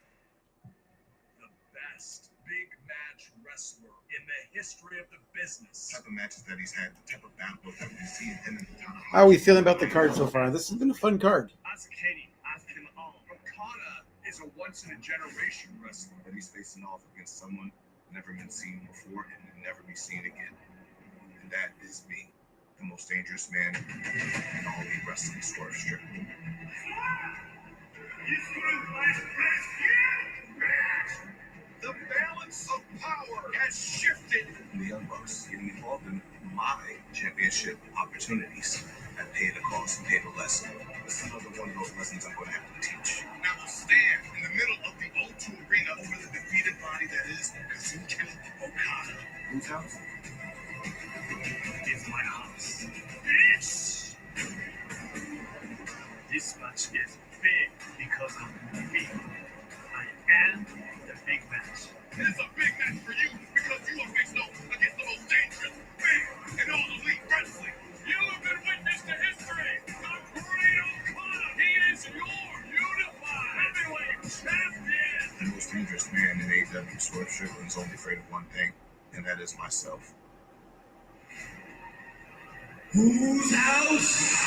A: The best big match wrestler in the history of the business.
B: The type of matches that he's had, the type of battle that we've seen him in the town.
C: How are we feeling about the card so far? This has been a fun card.
A: Ask Kenny, ask him all. Okada is a once-in-a-generation wrestler.
B: That he's facing off against someone never been seen before and will never be seen again. And that is me, the most dangerous man in all the wrestling Swerve Strip. The balance of power has shifted. The Young Bucks getting involved in my championship opportunities. I pay the cost and pay the lesson. This is another one of those lessons I'm going to have to teach. Now we'll stand in the middle of the O2 arena over the defeated body that is Kazuchika Okada. Whose house?
A: It's my house. This match is big because I'm big. I am the big match.
B: It is a big match for you because you are faced off against the most dangerous, big, and all elite wrestling.
A: You have been witness to history. The great Okada. He is your unified heavyweight champion.
B: The most dangerous man in AEW Swerve Strickland is only afraid of one thing, and that is myself.
A: Whose house?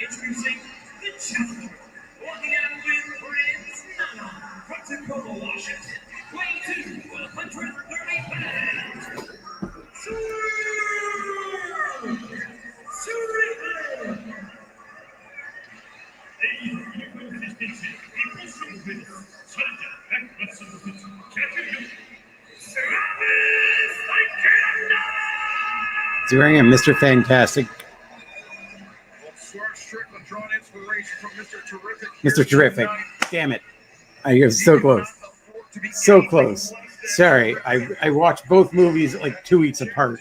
A: Introducing the challenger, walking out with Prince Nana from Tacoma, Washington, weighing 130 pounds.
C: He's wearing a Mr. Fantastic.
B: Well, Swerve Strickland drawing inspiration from Mr. Terrific.
C: Mr. Terrific. Damn it. I was so close. So close. Sorry. I watched both movies like 2 weeks apart.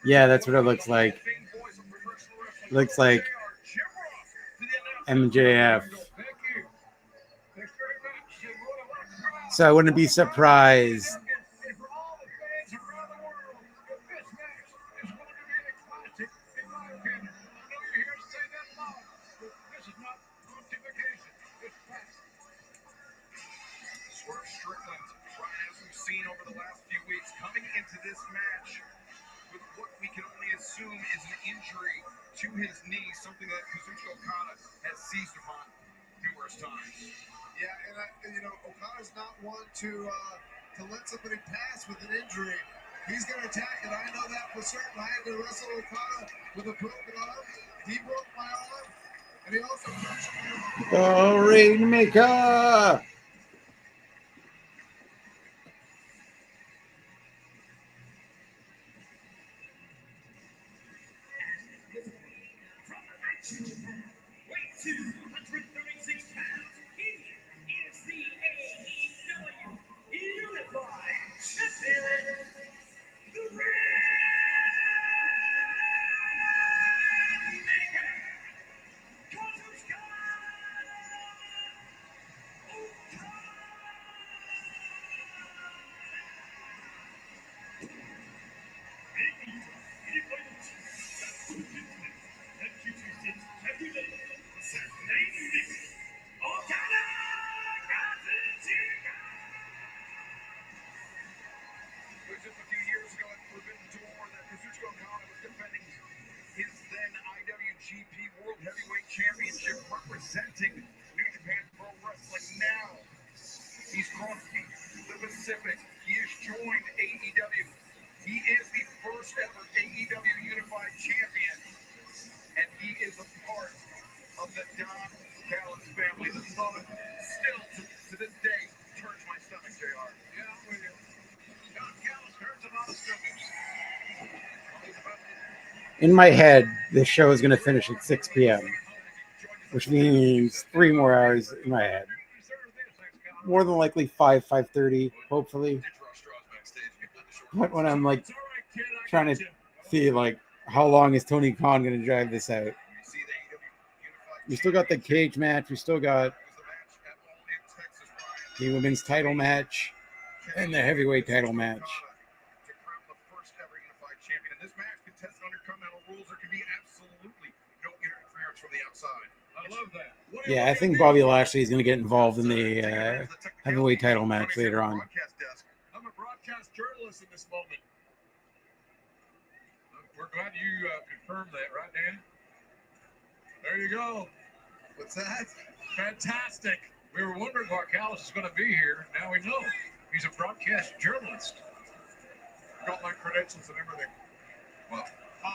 C: Yeah, that's what it looks like. Looks like MJF. So I wouldn't be surprised.
B: Swerve Strickland, as we've seen over the last few weeks, coming into this match with what we can only assume is an injury to his knee, something that Kazuchika Okada has seized upon numerous times.
E: Yeah, and you know, Okada's not one to let somebody pass with an injury. He's going to attack it. I know that for certain. I had to wrestle Okada with a broken arm. He broke my arm, and he also touched me.
C: Oh, Rainmaker!
A: Weight 236 pounds. He is the AEW Unified Champion. The Rainmaker. Kazuchika Okada.
B: It was just a few years ago at Forbidden Door that Kazuchika Okada was defending his then IWGP World Heavyweight Championship, representing New Japan Pro Wrestling. Now he's crossing the Pacific. He has joined AEW. He is the first ever AEW Unified Champion, and he is a part of the Don Callis family. The thought still to this day turns my stomach, JR.
G: Yeah, I'm with you. Don Callis hurts a lot of stomachs.
C: In my head, this show is going to finish at 6 p.m., which means 3 more hours in my head. More than likely 5:30, hopefully. But when I'm like trying to see like how long is Tony Khan going to drive this out? We still got the cage match. We still got the women's title match and the heavyweight title match.
B: To crown the first ever unified champion. In this match, contested under continental rules, there can be absolutely no interference from the outside.
G: I love that.
C: Yeah, I think Bobby Lashley is going to get involved in the heavyweight title match later on.
G: I'm a broadcast journalist in this moment. We're glad you confirmed that, right, Dan? There you go.
E: What's that?
G: Fantastic. We were wondering why Callis is going to be here. Now we know. He's a broadcast journalist. Got my credentials and everything.
B: Well,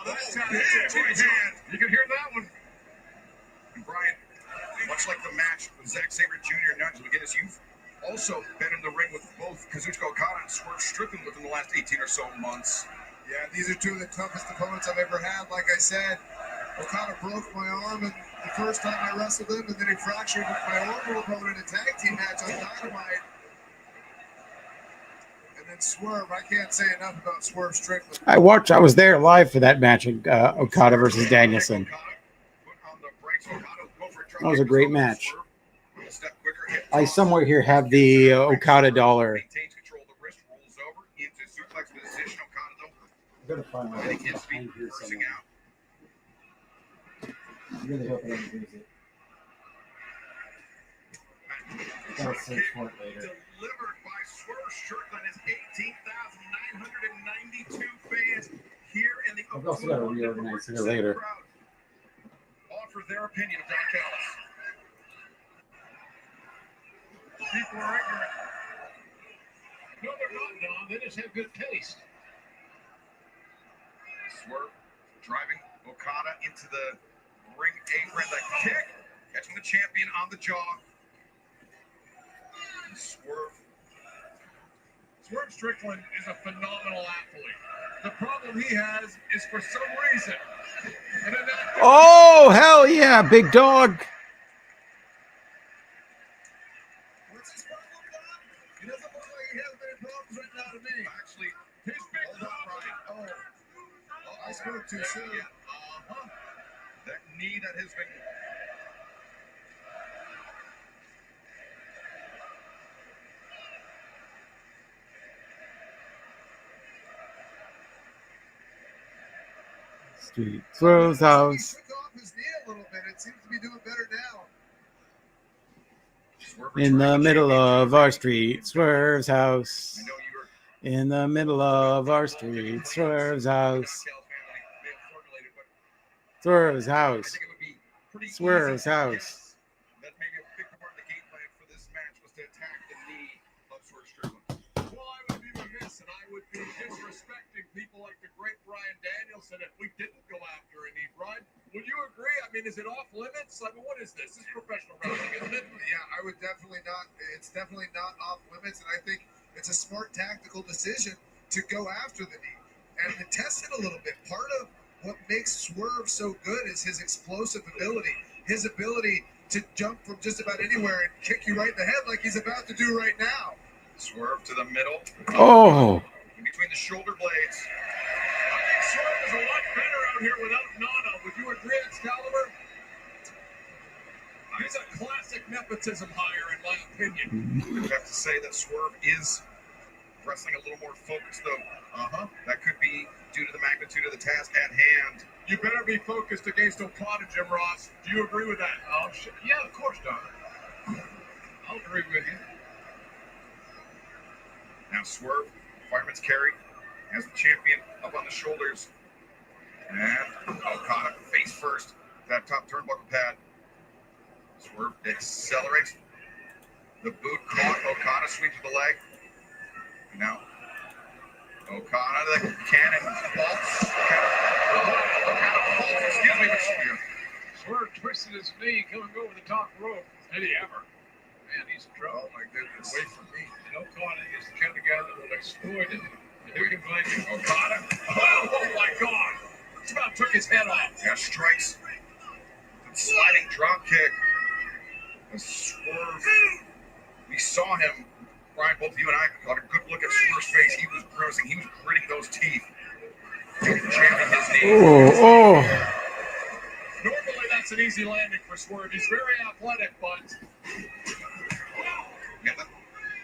G: That's
B: big
G: hand.
B: hand.
G: You can hear that one.
B: And Brian, much like the match with Zack Sabre Jr. and Nunch McGinnis, you've also been in the ring with both Kazuchika Okada and Swerve Strickland within the last 18 or so months.
E: Yeah, these are two of the toughest opponents I've ever had. Like I said, Okada broke my arm and the first time I wrestled him, and then he fractured my orbital bone in a tag team match on Dynamite. And then Swerve, I can't say enough about Swerve Strickland.
C: I was there live for that match, Okada versus Danielson. That was a great match. I somewhere here have the Okada dollar.
B: Maintains control of the wrist, rolls over into suplex position. Okada though,
C: I'm gonna find my
B: letting his feet reversing out.
C: I really hope I don't lose it. I'll search for it later.
B: Delivered by Swerve Strickland is 18,992 fans here in the
C: I've also got to reorganize here later.
B: Offer their opinion of Don Callis.
G: People are ignorant. No, they're not, Don. They just have good taste.
B: Swerve driving Okada into the ring apron. The kick, catching the champion on the jaw. Swerve Swerve Strickland is a phenomenal athlete. The problem he has is for some reason. And in that
C: Oh, hell yeah, big dog.
E: What's his problem, Don? He doesn't look like he has many problems right now to me.
B: actually, his big problem.
E: Oh, I spoke too soon.
B: Yeah, that knee that has been.
C: Street Swerve's house.
E: He took off his knee a little bit. It seems to be doing better now.
C: In the middle of our street, Swerve's house.
B: I know you were.
C: In the middle of our street, Swerve's house. Swerve's
B: I
C: house.
B: think it would be pretty
C: Swerve's
B: easy to
C: house.
B: guess that maybe a big part of the game plan for this match was to attack the knee of Swerve Strickland. Well, I would be remiss and I would be disrespecting people like the great Bryan Danielson if we didn't go after a knee. Brian, would you agree? I mean, is it off limits? I mean, what is this? This is professional wrestling, isn't it?
E: Yeah, I would definitely not. It's definitely not off limits, and I think it's a smart tactical decision to go after the knee and to test it a little bit. Part of what makes Swerve so good is his explosive ability, his ability to jump from just about anywhere and kick you right in the head like he's about to do right now.
B: Swerve to the middle.
C: Oh,
B: In between the shoulder blades. I think Swerve is a lot better out here without Nana. Would you agree, Excalibur? He's a classic nepotism hire, in my opinion. I would have to say that Swerve is wrestling a little more focused, though. That could be due to the magnitude of the task at hand. You better be focused against Okada, Jim Ross. Do you agree with that? Oh, shit. Yeah, of course, Don. I'll agree with you. Now Swerve, fireman's carry, has the champion up on the shoulders. And Okada face first, that top turnbuckle pad. Swerve accelerates. The boot caught. Okada sweeps the leg. And now Okada, the cannon vaults. Okada vaults, excuse me, but Swerve twisted his knee coming over the top rope. Did he ever? Man, he's in trouble. Oh my goodness. Wait for me. And Okada is the kind of guy that will exploit it. And who can blame you? Okada? Oh my God. Just about took his head off. Yeah, strikes. Sliding drop kick. A Swerve. We saw him. Brian, both you and I got a good look at Swerve's face. He was grimacing. He was gritting those teeth. Jamming his knee.
C: oh.
B: Normally, that's an easy landing for Swerve. He's very athletic, but yeah,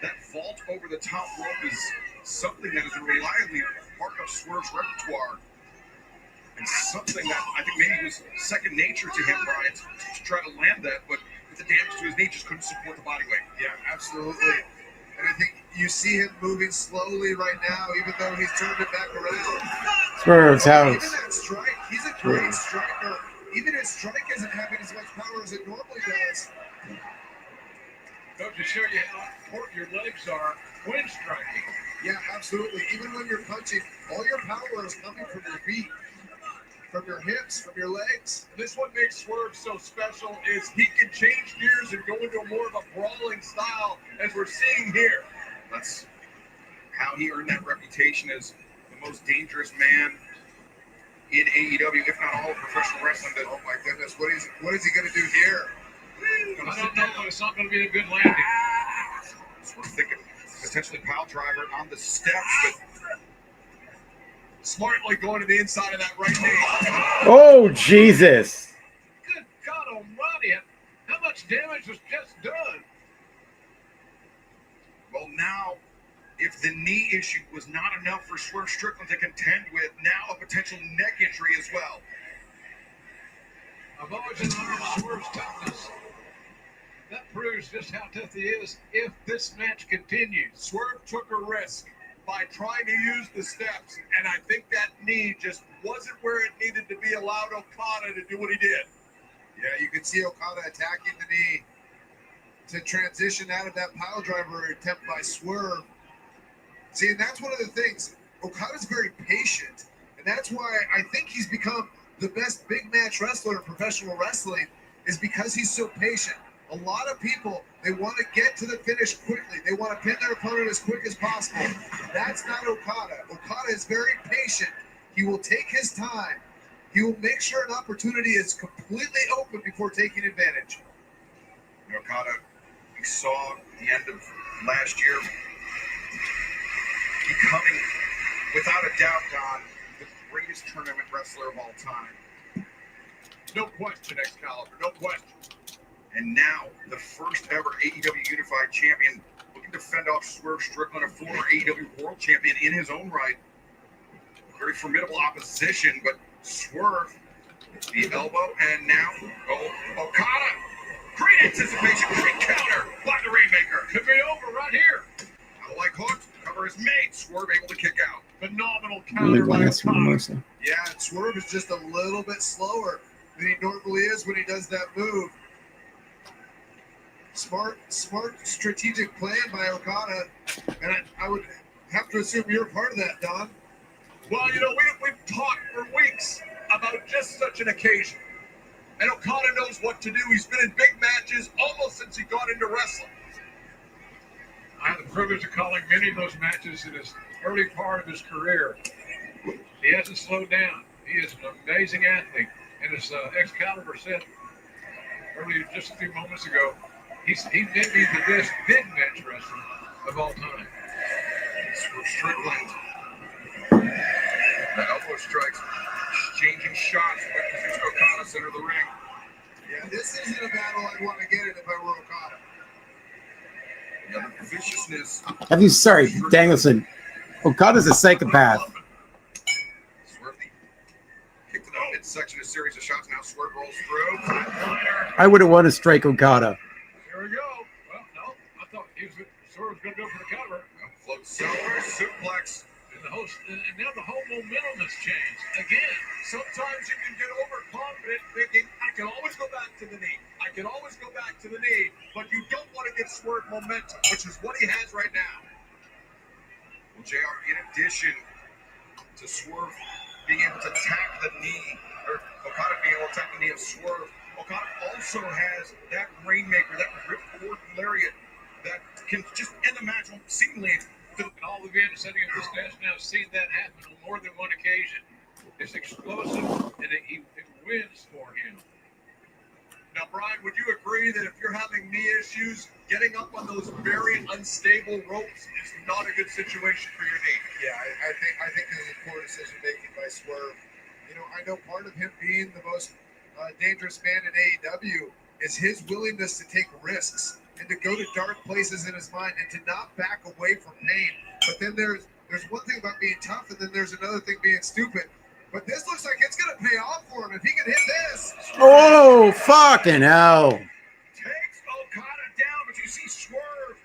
B: that vault over the top rope is something that is reliably part of Swerve's repertoire. And something that I think maybe was second nature to him, Brian, to try to land that, but with the damage to his knee, just couldn't support the body weight.
E: Yeah, absolutely. And I think you see him moving slowly right now, even though he's turned it back around.
C: Swerve's
E: Even
C: house.
E: that strike, he's a great striker. Even his strike isn't having as much power as it normally does.
B: Goes to show you how important your legs are when striking.
E: Yeah, absolutely. Even when you're punching, all your power is coming from your feet, from your hips, from your legs.
B: This what makes Swerve so special is he can change gears and go into more of a brawling style as we're seeing here. That's how he earned that reputation as the most dangerous man in AEW, if not all of professional wrestling.
E: Oh my goodness, what is he going to do here?
B: I don't know, but it's not going to be a good landing. Swerve thinking potentially pile driver on the steps, but smartly going to the inside of that right knee.
C: Oh, Jesus.
B: Good God almighty, how much damage was just done? Well, now, if the knee issue was not enough for Swerve Strickland to contend with, now a potential neck injury as well. I've always admired Swerve's toughness. That proves just how tough he is if this match continues. Swerve took a risk by trying to use the steps, and I think that knee just wasn't where it needed to be, allowed Okada to do what he did.
E: Yeah, you can see Okada attacking the knee to transition out of that pile driver attempt by Swerve. See, and that's one of the things. Okada's very patient, and that's why I think he's become the best big match wrestler in professional wrestling, is because he's so patient. A lot of people, they want to get to the finish quickly. They want to pin their opponent as quick as possible. That's not Okada. Okada is very patient. He will take his time. He will make sure an opportunity is completely open before taking advantage.
B: Okada, we saw the end of last year becoming, without a doubt, Don, the greatest tournament wrestler of all time.
G: No question, Excalibur, no question.
B: And now, the first ever AEW Unified Champion, looking to fend off Swerve Strickland, a former AEW World Champion in his own right. Very formidable opposition, but Swerve, the elbow, and now, Okada. Great anticipation, great counter by the Rainmaker.
G: Could be over right here.
B: Now, like hooked, cover is made. Swerve able to kick out.
G: Phenomenal
C: Only
G: counter by
C: one from
G: Okada.
C: Mimosa.
E: Yeah, and Swerve is just a little bit slower than he normally is when he does that move. Smart strategic plan by Okada, and I would have to assume you're a part of that, Don.
G: Well, you know, we've talked for weeks about just such an occasion. And Okada knows what to do. He's been in big matches almost since he got into wrestling. I had the privilege of calling many of those matches in his early part of his career. He hasn't slowed down. He is an amazing athlete. And as Excalibur said earlier, just a few moments ago, he may be the best big match wrestler of all time.
B: Strickland. The elbow strikes, exchanging shots with Kazuchika Okada center of the ring.
E: Yeah, this isn't a battle I'd want to get in if I were Okada.
B: Yeah, the viciousness.
C: Sorry, Danielson. Okada's a psychopath.
B: Swerve kick to the midsection, a series of shots. Now Swerve rolls through.
C: I would have wanted to strike Okada.
G: Here we go. Well, no, I thought Swerve was going to go for the cover.
B: Float silver, suplex.
G: And now the whole momentum has changed. Again, sometimes you can get overconfident thinking, I can always go back to the knee. I can always go back to the knee. But you don't want to get Swerve momentum, which is what he has right now.
B: Well, JR, in addition to Swerve being able to tap the knee, or Okada being able to tap the knee of Swerve, Okada also has that Rainmaker, that ripcord lariat that can just end the match seemingly.
G: All the men sitting in this desk now have seen that happen on more than one occasion. It's explosive, and it wins for him. Now, Brian, would you agree that if you're having knee issues, getting up on those very unstable ropes is not a good situation for your knee?
E: Yeah, I think this is poor decision making by Swerve. You know, I know part of him being the most dangerous man in AEW is his willingness to take risks and to go to dark places in his mind and to not back away from pain. But then there's one thing about being tough, and then there's another thing being stupid. But this looks like it's going to pay off for him if he can hit this.
C: Oh, fucking hell.
B: Takes Okada down, but you see Swerve.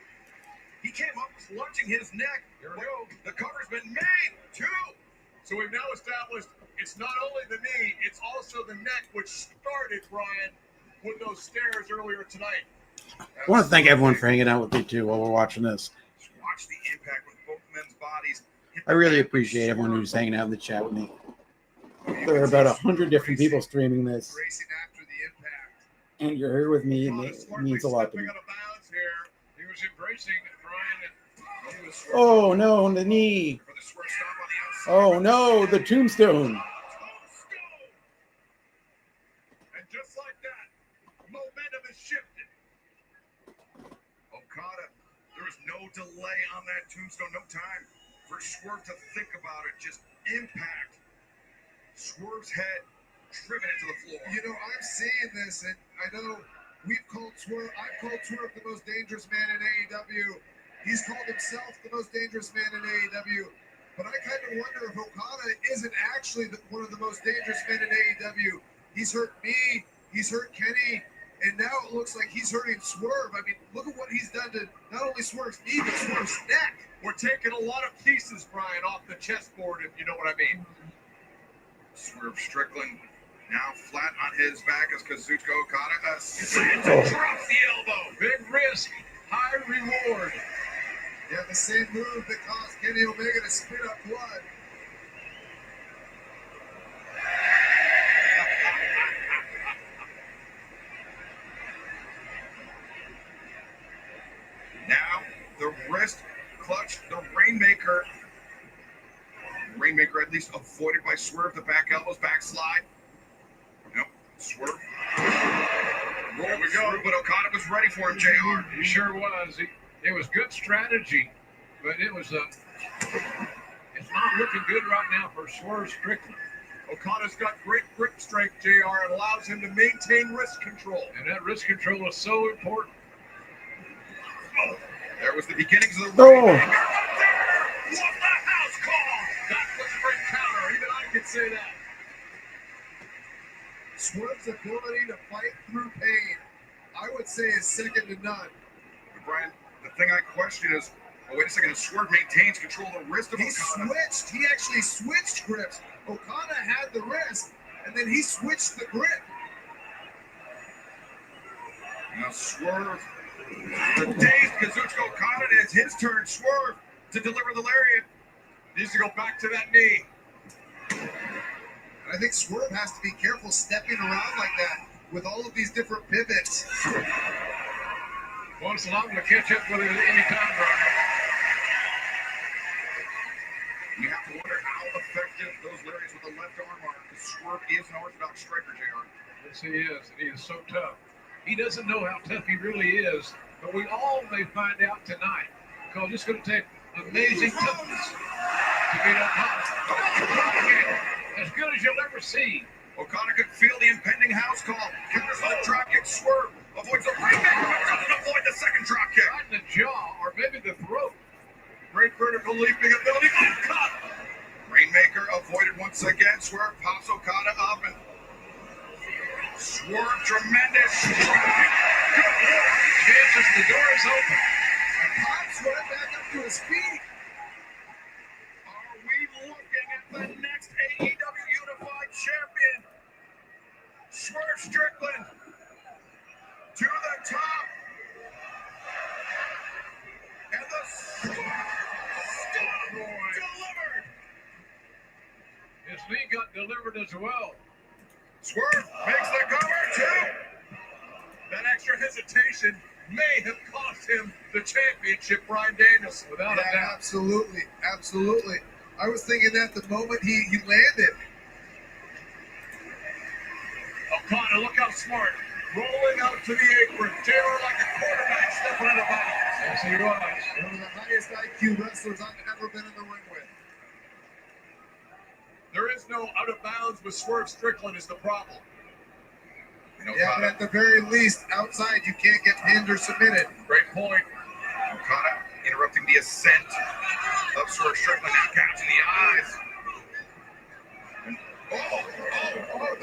B: He came up lunging his neck.
G: Here we go.
B: The cover's been made, too.
G: So we've now established it's not only the knee, it's also the neck, which started, Brian, with those stairs earlier tonight.
C: I want to thank everyone for hanging out with me, too, while we're watching this.
B: Watch the impact with both men's bodies.
C: I really appreciate everyone who's hanging out in the chat with me. There are about 100 different people streaming this,
E: Racing after the impact.
C: and you're here with me, and it means a lot to me.
G: Stepping out of bounds here. He was embracing Brian. And
C: Oh, no, the knee.
B: For the Swerve stop on the outside.
C: Oh, no, the tombstone.
G: And just like that, momentum is shifted.
B: Okada, there was no delay on that tombstone. No time for Swerve to think about it. Just impact. Swerve's head driven into the floor.
E: You know, I'm seeing this, and I know I've called Swerve the most dangerous man in AEW. He's called himself the most dangerous man in AEW. But I kind of wonder if Okada isn't actually one of the most dangerous men in AEW. He's hurt me, he's hurt Kenny, and now it looks like he's hurting Swerve. I mean, look at what he's done to not only Swerve's knee, but Swerve's neck.
G: We're taking a lot of pieces, Brian, off the chessboard, if you know what I mean.
B: Swerve Strickland now flat on his back as Kazuchika Okada drops the elbow.
G: Big risk, high reward.
E: Yeah, the same move that caused Kenny Omega to spit up blood.
B: the wrist clutch, the Rainmaker. Rainmaker at least avoided by Swerve. The back elbows, backslide. Nope, Swerve.
F: There we go.
B: But Okada was ready for him, JR.
F: He sure was. It was good strategy, but it was it's not looking good right now for Swerve Strickland.
G: Okada's got great grip strength, JR. It allows him to maintain wrist control.
F: And that wrist control is so important.
B: Oh, there was the beginnings of the
C: Oh.
B: Rainmaker.
G: What the house call? That was a great counter. Even I could say that.
E: Swerve's ability to fight through pain, I would say, is second to none.
B: But Brian, the thing I question is, oh, wait a second, Swerve maintains control of the wrist of
E: He
B: Okada.
E: switched. He actually switched grips. Okada had the wrist, and then he switched the grip.
B: Now Swerve, the dazed Kazuchika Okada, and it's his turn. Swerve to deliver the lariat.
G: Needs to go back to that knee.
E: And I think Swerve has to be careful stepping around like that with all of these different pivots.
F: Wants along to catch up with it at any time, Brian.
B: You have to wonder how effective those lariats with the left arm are, because Swerve is an orthodox striker, JR.
F: Yes, he is. And he is so tough. He doesn't know how tough he really is, but we all may find out tonight, because it's going to take amazing toughness to beat Okada. As good as you'll ever see.
B: Okada could feel the impending house call. Counters with a dropkick. Swerve avoids a Rainmaker, but doesn't avoid the second dropkick.
F: Right in the jaw, or maybe the throat.
B: Great vertical leaping ability. Okada. Rainmaker avoided once again. Swerve pops Okada up and Swerve tremendous strike. Good work.
F: Chances, the door is open.
E: Pop Swerve back up to his feet.
B: Are we looking at the next AEW Unified Champion? Swerve Strickland to the top. And the Stomp delivered.
F: His knee got delivered as well.
B: Swerve makes the cover too.
G: That extra hesitation may have cost him the championship, Bryan Danielson.
F: Without a
E: Yeah,
F: doubt.
E: absolutely. Absolutely. I was thinking that the moment he landed.
G: Okada, look how smart. Rolling out to the apron. JR like a quarterback stepping out of bounds.
F: Yes, he was.
E: One of the highest IQ wrestlers I've ever been in the ring with.
G: There is no out of bounds with Swerve Strickland is the problem.
E: Yeah, but at the very least, outside you can't get pinned or submitted.
G: Great point.
B: Okada interrupting the ascent of Swerve Strickland. Now gouging the eyes. And,
E: Oh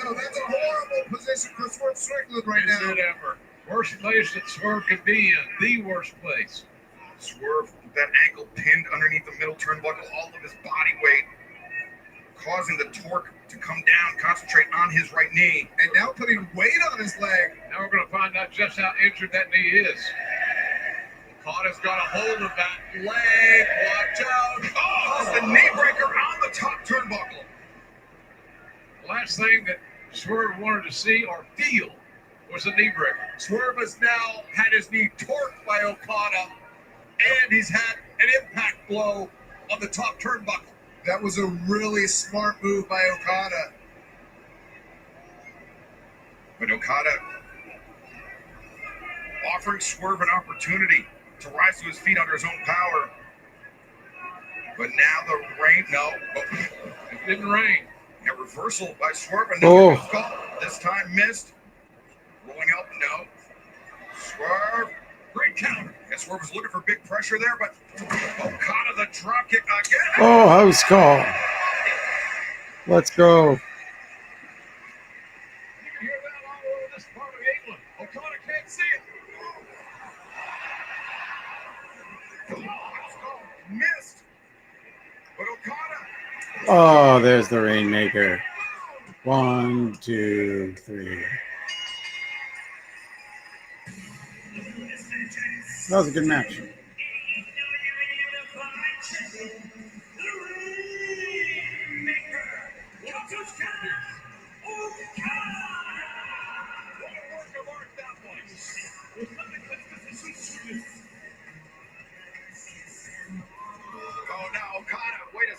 E: no, that's a horrible position for Swerve Strickland right
F: Is
E: now.
F: it ever? Worst place that Swerve could be in. The worst place.
B: Swerve with that ankle pinned underneath the middle turnbuckle, all of his body weight, causing the torque to come down, concentrate on his right knee.
E: And now putting weight on his leg.
F: Now we're going to find out just how injured that knee is.
G: Okada's got a hold of that leg. Watch out.
B: Oh, the knee breaker on the top turnbuckle.
F: The last thing that Swerve wanted to see or feel was a knee breaker.
G: Swerve has now had his knee torqued by Okada, and he's had an impact blow on the top turnbuckle.
E: That was a really smart move by Okada.
B: But Okada offering Swerve an opportunity to rise to his feet under his own power. But now the rain, no. Oh,
F: It didn't rain.
B: a reversal by Swerve. Another
C: Oh.
B: call. This time missed. Rolling up, no. Swerve. Great counter. And Swerve was looking for big pressure there, but Okada the dropkick again.
C: Oh, house call. Let's go.
F: You can hear that all over this part of England.
G: Okada can't see it.
B: Missed. But Okada.
C: Oh, there's the Rainmaker. 1, 2, 3. That was a good match.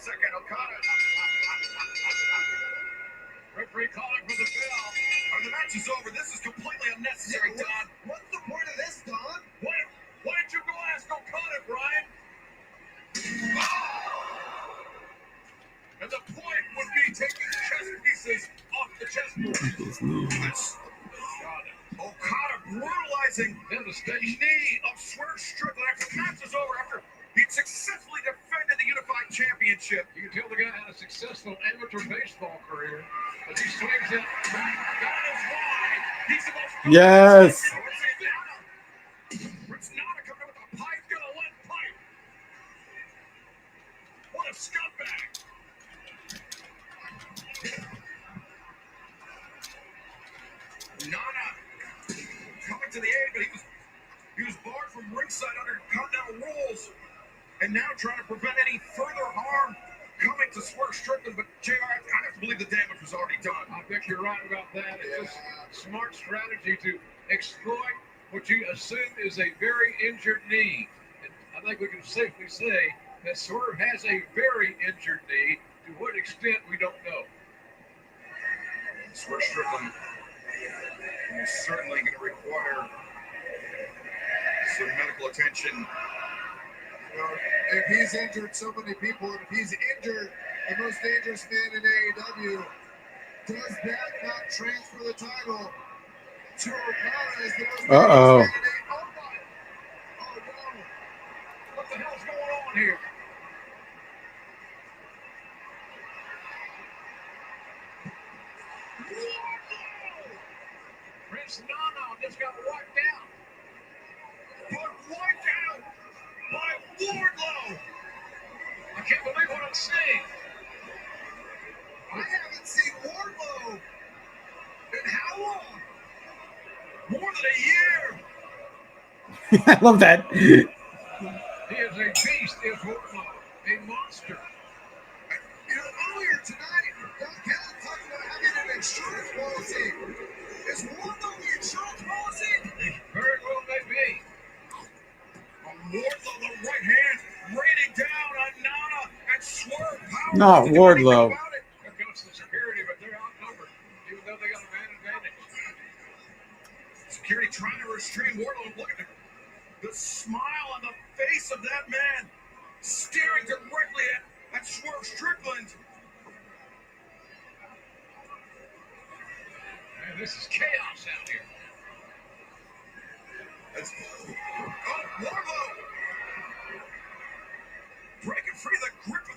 B: a second. Okada.
G: Referee calling for the bell.
B: The match is over. This is completely unnecessary, Don.
E: What's the point of this, Don?
G: Why didn't you go ask Okada, Brian? And the point would be taking chess pieces off the chessboard.
B: Okada brutalizing
G: Devastation.
B: knee of Swerve Strickland after the match is over, after he'd successfully defended the Unified Championship.
G: You can tell the guy had a successful amateur baseball career, but he swings it back.
B: That is why he's the most
C: Yes.
B: Prince Nana coming with a pipe, gonna let pipe. What a scumbag. Nana coming to the aid, but he was barred from ringside under Continental rules, and now trying to prevent any further harm coming to Swerve Strickland. But JR, I have to believe the damage was already done.
G: I think you're right about that. It's just smart strategy to exploit what you assume is a very injured knee. And I think we can safely say that Swerve has a very injured knee. To what extent, we don't know.
B: Swerve Strickland is certainly going to require some medical attention.
E: You know, if he's injured so many people, and if he's injured the most dangerous man in AEW, does that not transfer the title to Okada as the most dangerous
C: Uh-oh.
E: man in AEW? Oh, no.
G: What the hell's going on here? Prince Nana just got wiped out.
B: But wiped out by Wardlow.
G: I can't believe what I'm seeing.
E: I haven't seen Wardlow in how long?
B: More than a year.
C: I love that.
G: He is a beast, is Wardlow. A monster.
E: You know, earlier tonight, Don Callis talked about having an insurance policy. Is Wardlow the insurance policy?
G: Very well may be.
B: Wardlow, the right hand, raining down on Nana and Swerve. Power
C: Not
B: to do anything
C: Wardlow.
B: about it.
G: There goes the security, but they're outnumbered, even though they got a man advantage.
B: Security trying to restrain Wardlow. Look at the smile on the face of that man, staring directly at Swerve Strickland.
G: Man, this is chaos out here.
B: Wardlow breaking free of the grip of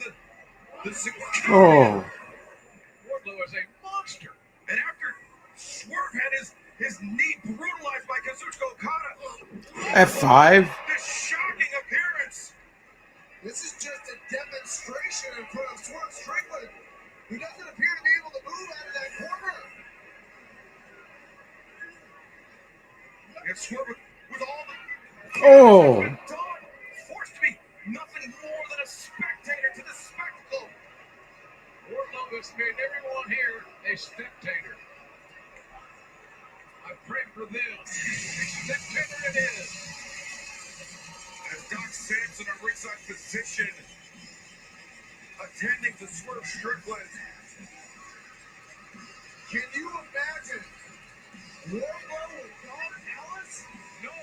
B: the security.
C: Oh.
G: Wardlow is a monster.
B: And after Swerve had his knee brutalized by Kazuchika Okada,
C: F5.
B: this shocking appearance.
E: This is just a demonstration in front of Swerve Strickland, who doesn't appear to be able to move out of that corner.
B: And Swerve with all the
C: Oh.
B: done, forced to be nothing more than a spectator to the spectacle.
G: Wardlow has made everyone here a spectator. I pray for them. A spectator it is.
B: As Doc Samson in ringside position, attending to Swerve Strickland.
E: Can you imagine Wardlow with Don Callis?
G: No. I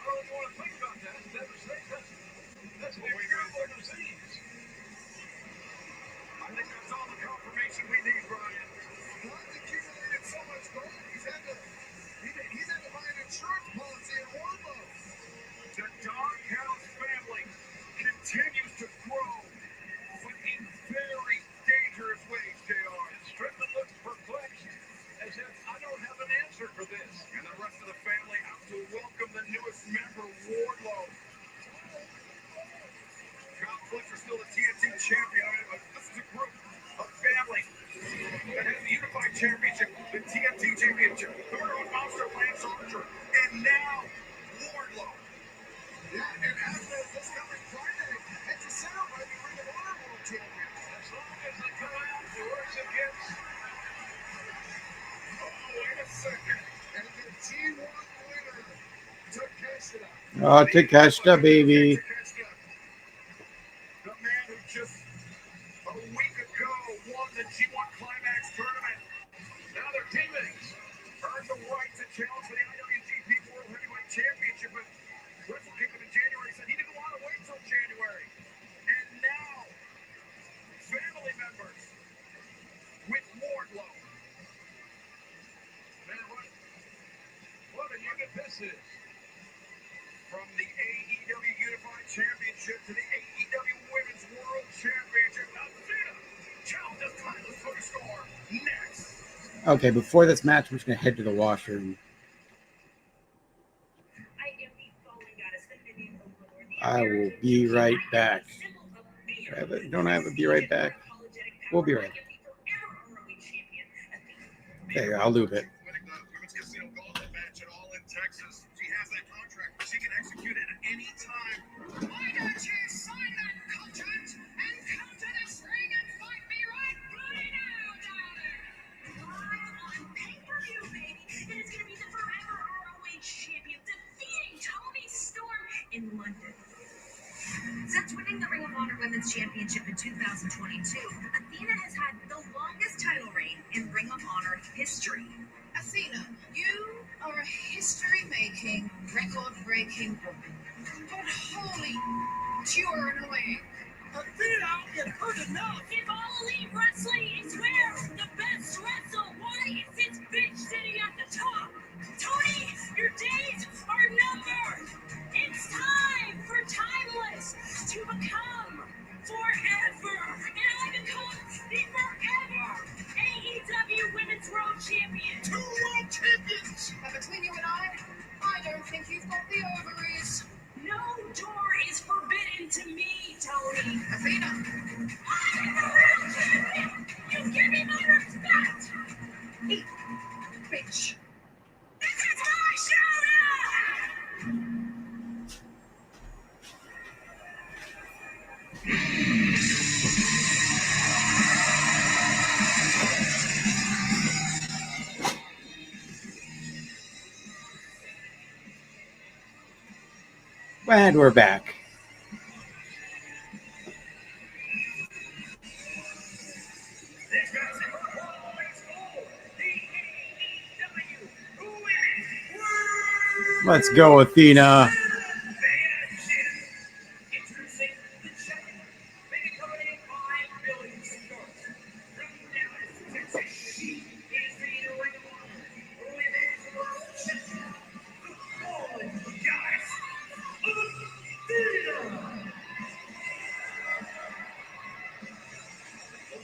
G: don't even want to think about that. That's an incurable disease.
B: I think that's all the confirmation we need, Brian.
E: Don's accumulated so much gold, he's had to buy an insurance policy in Wardlow.
B: The Don Callis family continues to grow, but in very dangerous ways, JR.
G: Strickland looks perplexed, as if I don't have an answer for this.
B: And the rest of the family out to welcome the newest member, Wardlow. Kyle Fletcher still the TNT champion. This is a group, a family that has the Unified Championship, the TNT Championship, the Road Monster, Lance Archer, and now Wardlow.
E: Yeah, and after this coming Friday, it's a setup by the Ring of Honor World Champion.
G: As long as they come out and works against.
B: Oh, wait a second.
E: And the G1 winner, Takeshita.
C: Oh, Takeshita, baby.
B: The man who just
G: is.
B: From the AEW Unified Championship to the AEW Women's World Championship, Athena challenges timeless Tony Storm next.
C: Okay, before this match, I'm just gonna head to the washroom.
D: I am the fallen goddess, the Indian overlord, the
C: I will
D: American
C: be
D: queen,
C: right back.
D: symbol of fear.
C: Don't I have a be right back? We'll be right back. Okay, I'll loop it.
B: Winning the Women's Casino Gauntlet match at All in Texas. She has that contract where she can execute at any time.
D: Why don't you sign that contract and come to this ring and fight me right bloody now, darling? Live on pay-per-view, baby. And it's gonna be the forever ROH champion defeating Toni Storm in London. Since winning the Ring of Honor Women's Championship in 2022, Athena has had the longest title reign in Ring of Honor history. Athena, you are a history-making, record-breaking woman. But holy, you are annoying.
G: Athena, it hurt enough.
D: If all elite wrestling is where the best wrestle, why is this bitch sitting at the top? Tony, your days are numbered. It's time for Timeless to become forever. And I become the forever AEW Women's World Champion.
G: 2 world champions.
D: But between you and I don't think you've got the ovaries. No door is forbidden to me, Tony. Athena. I'm the real champion. You give me my respect. Hey, bitch. This is my show now.
C: And we're back. Let's go, Athena.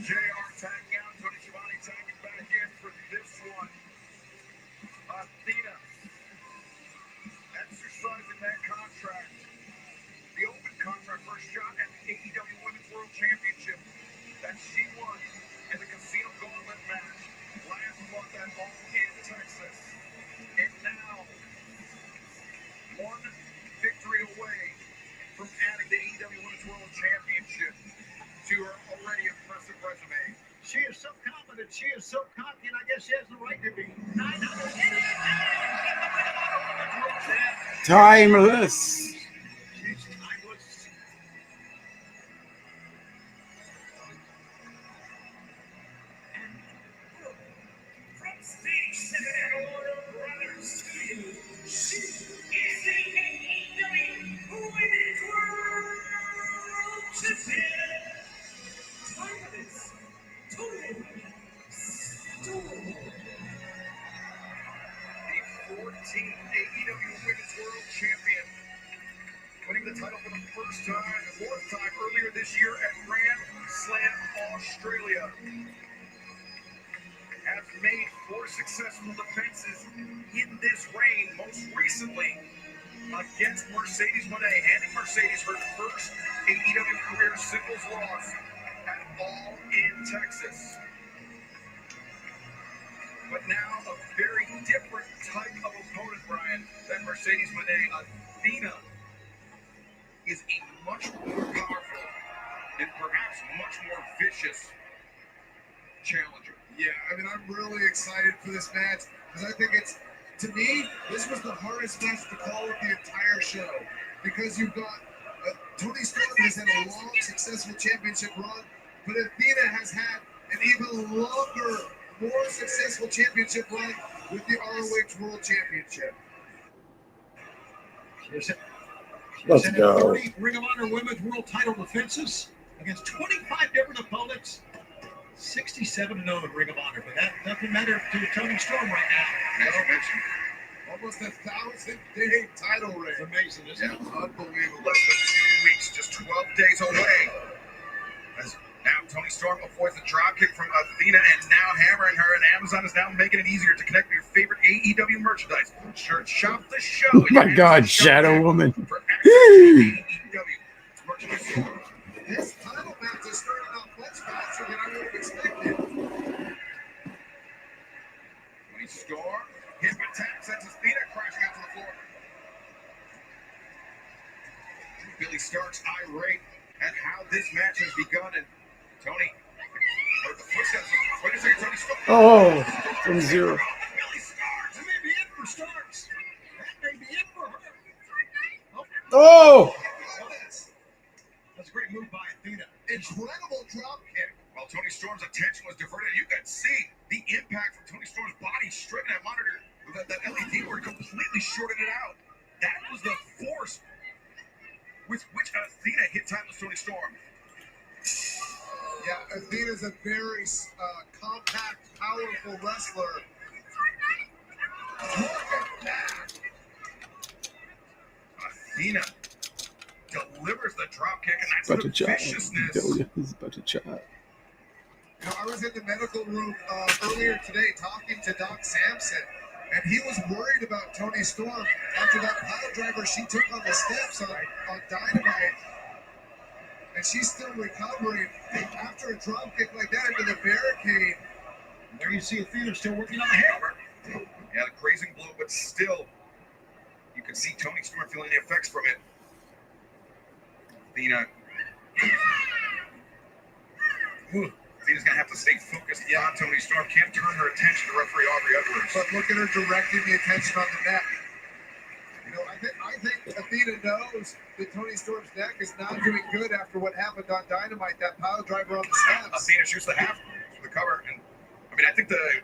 B: JR tagging out, Tony Schiavone tagging back in for this one. Athena exercising that contract. The open contract for a shot at the AEW Women's World Championship that she won in the Casino Gauntlet match last month at All in Texas. And now, one victory away from adding the AEW Women's World Championship to her already impressive resume.
G: She is so confident. She is so cocky, and I guess she has the right to be.
C: Timeless.
G: She's timeless.
A: From Stage 7 at Warner Brothers Studios, she is the AEW Women's World Champion. Timeless, Toni Storm.
B: The 14th AEW Women's World Champion, winning the title for the first time, the fourth time earlier this year at Grand Slam Australia. Has made 4 successful defenses in this reign, most recently against Mercedes Moné, handing Mercedes her first AEW career singles loss at All in Texas. But now a very different type of opponent, Brian, than Mercedes Moné. Athena is a much more powerful and perhaps much more vicious challenger.
E: Yeah, I mean, I'm really excited for this match because I think it's, to me, this was the hardest match to call with the entire show because you've got Toni Storm has had a long, successful championship run, but Athena has had an even longer, more successful championship run with the ROH World Championship.
C: Let's go.
G: 30 Ring of Honor Women's World Title defenses against 25 different opponents. 67-0 in Ring of Honor, but that doesn't matter to Toni Storm right now.
B: As you mentioned,
E: Almost 1,000-day title reign.
G: It's amazing, isn't
B: Yeah,
G: it?
B: unbelievable. Less than 2 weeks, just 12 days away. As now Toni Storm avoids the dropkick from Athena and now hammering her, and Amazon is now making it easier to connect with your favorite AEW merchandise. Sure, shop the show.
C: Oh my God, Shadow Woman.
B: For access to AEW merchandise store.
E: This title match is starting off much faster than I would have expected.
B: Toni Storm, hip attack sends Athena crashing out to the floor. Billy Stark's irate at how this match has begun, and Tony heard the footsteps. Wait a second, Toni Storm.
C: Oh, from zero.
B: Billy Starks.
G: That may be it for Starks. That may be it for her.
C: Oh,
G: That's a great move by Athena.
E: Incredible drop kick.
B: While Toni Storm's attention was diverted, you could see the impact from Toni Storm's body straight in that monitor. That LED were completely shorted it out. That was the force with which Athena hit timeless Toni Storm.
E: Yeah, Athena's a very compact, powerful wrestler. Look at that.
B: Athena delivers the dropkick, and that's
C: about
B: the
C: to chat.
B: viciousness.
C: He's about to chat.
E: You know, I was in the medical room earlier today talking to Doc Sampson, and he was worried about Toni Storm after that pile driver she took on the steps on Dynamite. And she's still recovering after a drop kick like that into the barricade.
G: There you see Athena still working on the hammer.
B: Yeah, the grazing blow, but still, you can see Toni Storm feeling the effects from it. Athena. Athena's going to have to stay focused on Toni Storm. Can't turn her attention to referee Aubrey Edwards.
E: But look at her directing the attention on the neck. You know, I think Athena knows that Toni Storm's neck is not doing good after what happened on Dynamite, that pile driver on the steps.
B: Athena shoots the half for the cover, and I mean, I think the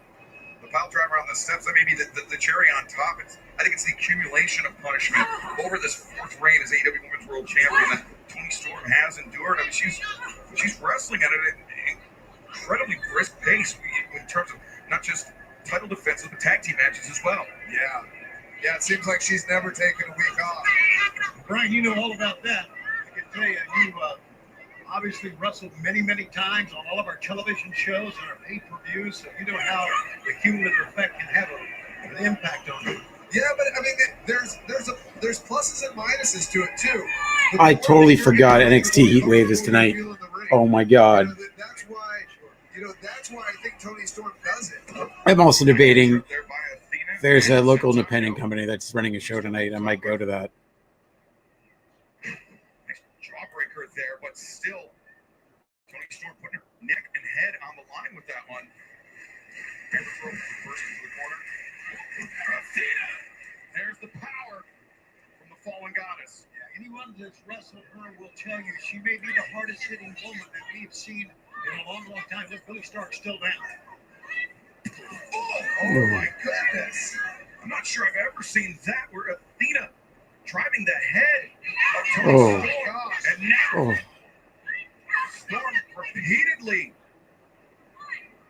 B: pile driver on the steps, that may be the cherry on top. I think it's the accumulation of punishment over this fourth reign as AEW Women's World Champion that Toni Storm has endured. I mean, she's wrestling at an incredibly brisk pace in terms of not just title defenses, but tag team matches as well.
E: Yeah, it seems like she's never taken a week off.
G: Brian, you know all about that. I can tell you, you obviously wrestled many, many times on all of our television shows and our pay-per-views, so you know how the cumulative effect can have an impact on you.
E: Yeah, but I mean, there's pluses and minuses to it too.
C: I totally forgot NXT Heatwave is tonight. Oh my God.
E: That's why I think Toni Storm does it.
C: I'm also debating. There's a local independent company that's running a show tonight. I might go to that.
B: Nice jawbreaker there, but still, Toni Storm putting her neck and head on the line with that one. First into the corner. Athena! There's the power from the fallen goddess.
G: Yeah, anyone that's wrestled her will tell you she may be the hardest hitting woman that we've seen in a long, long time. Look, Billy Stark's still down.
B: Oh my goodness. I'm not sure I've ever seen that where Athena driving the head of Toni Storm. And now Storm repeatedly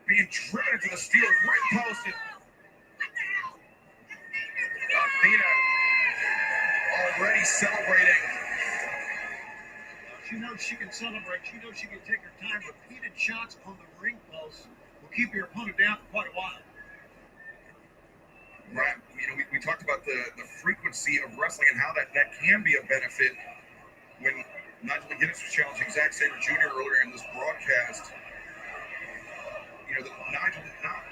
B: being driven into the steel ring post. Athena already celebrating.
G: She knows she can celebrate. She knows she can take her time. Repeated shots on the ring post will keep your opponent down for quite a while.
B: Right. You know, we talked about the frequency of wrestling and how that can be a benefit. When Nigel McGuinness was challenging Zack Sabre Jr. earlier in this broadcast, you know, Nigel not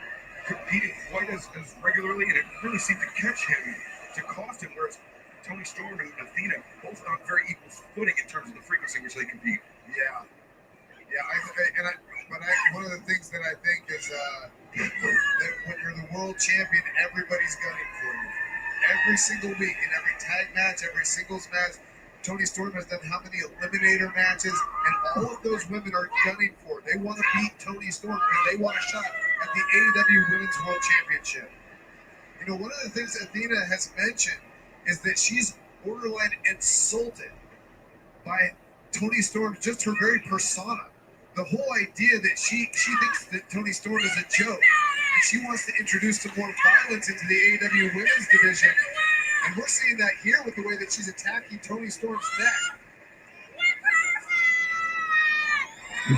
B: competing quite as regularly, and it really seemed to catch him, to cost him, whereas Toni Storm and Athena both on very equal footing in terms of the frequency in which they compete.
E: Yeah. One of the things that I think is that when you're the world champion, everybody's gunning for you. Every single week, in every tag match, every singles match, Toni Storm has done how many eliminator matches, and all of those women are gunning for it. They want to beat Toni Storm because they want a shot at the AEW Women's World Championship. You know, one of the things Athena has mentioned is that she's borderline insulted by Toni Storm, just her very persona. The whole idea that she thinks that Toni Storm is a joke. and she wants to introduce some more violence into the AEW women's division. And we're seeing that here with the way that she's attacking Toni Storm's neck.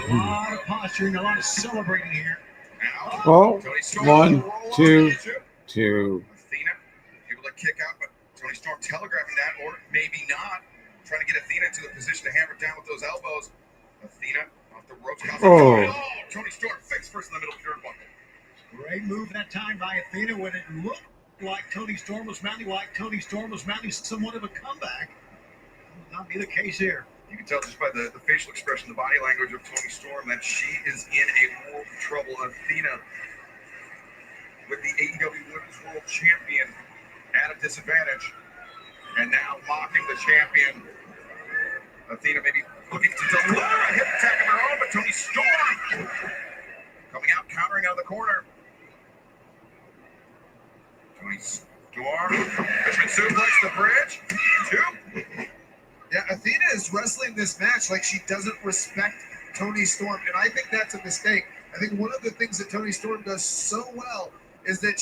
G: A lot of posturing, a lot of celebrating here.
B: Now,
C: Oh,
B: Toni Storm
C: 1,
B: will roll
C: 2,
B: on.
C: 2.
B: Athena able to kick out, but Toni Storm telegraphing that, or maybe not. Trying to get Athena into the position to hammer down with those elbows. Athena off the ropes.
C: Oh.
B: Toni Storm face first in the middle turnbuckle.
G: Great move that time by Athena when it looked like Toni Storm was mounting, somewhat of a comeback. That will not be the case here.
B: You can tell just by the facial expression, the body language of Toni Storm that she is in a world of trouble. Athena with the AEW Women's World Champion at a disadvantage. And now mocking the champion. Athena maybe looking to deliver a hip attack of her own, but Toni Storm coming out, countering out of the corner. Toni Storm, Richmond suplex the bridge. 2.
E: Yeah, Athena is wrestling this match like she doesn't respect Toni Storm, and I think that's a mistake. I think one of the things that Toni Storm does so well is that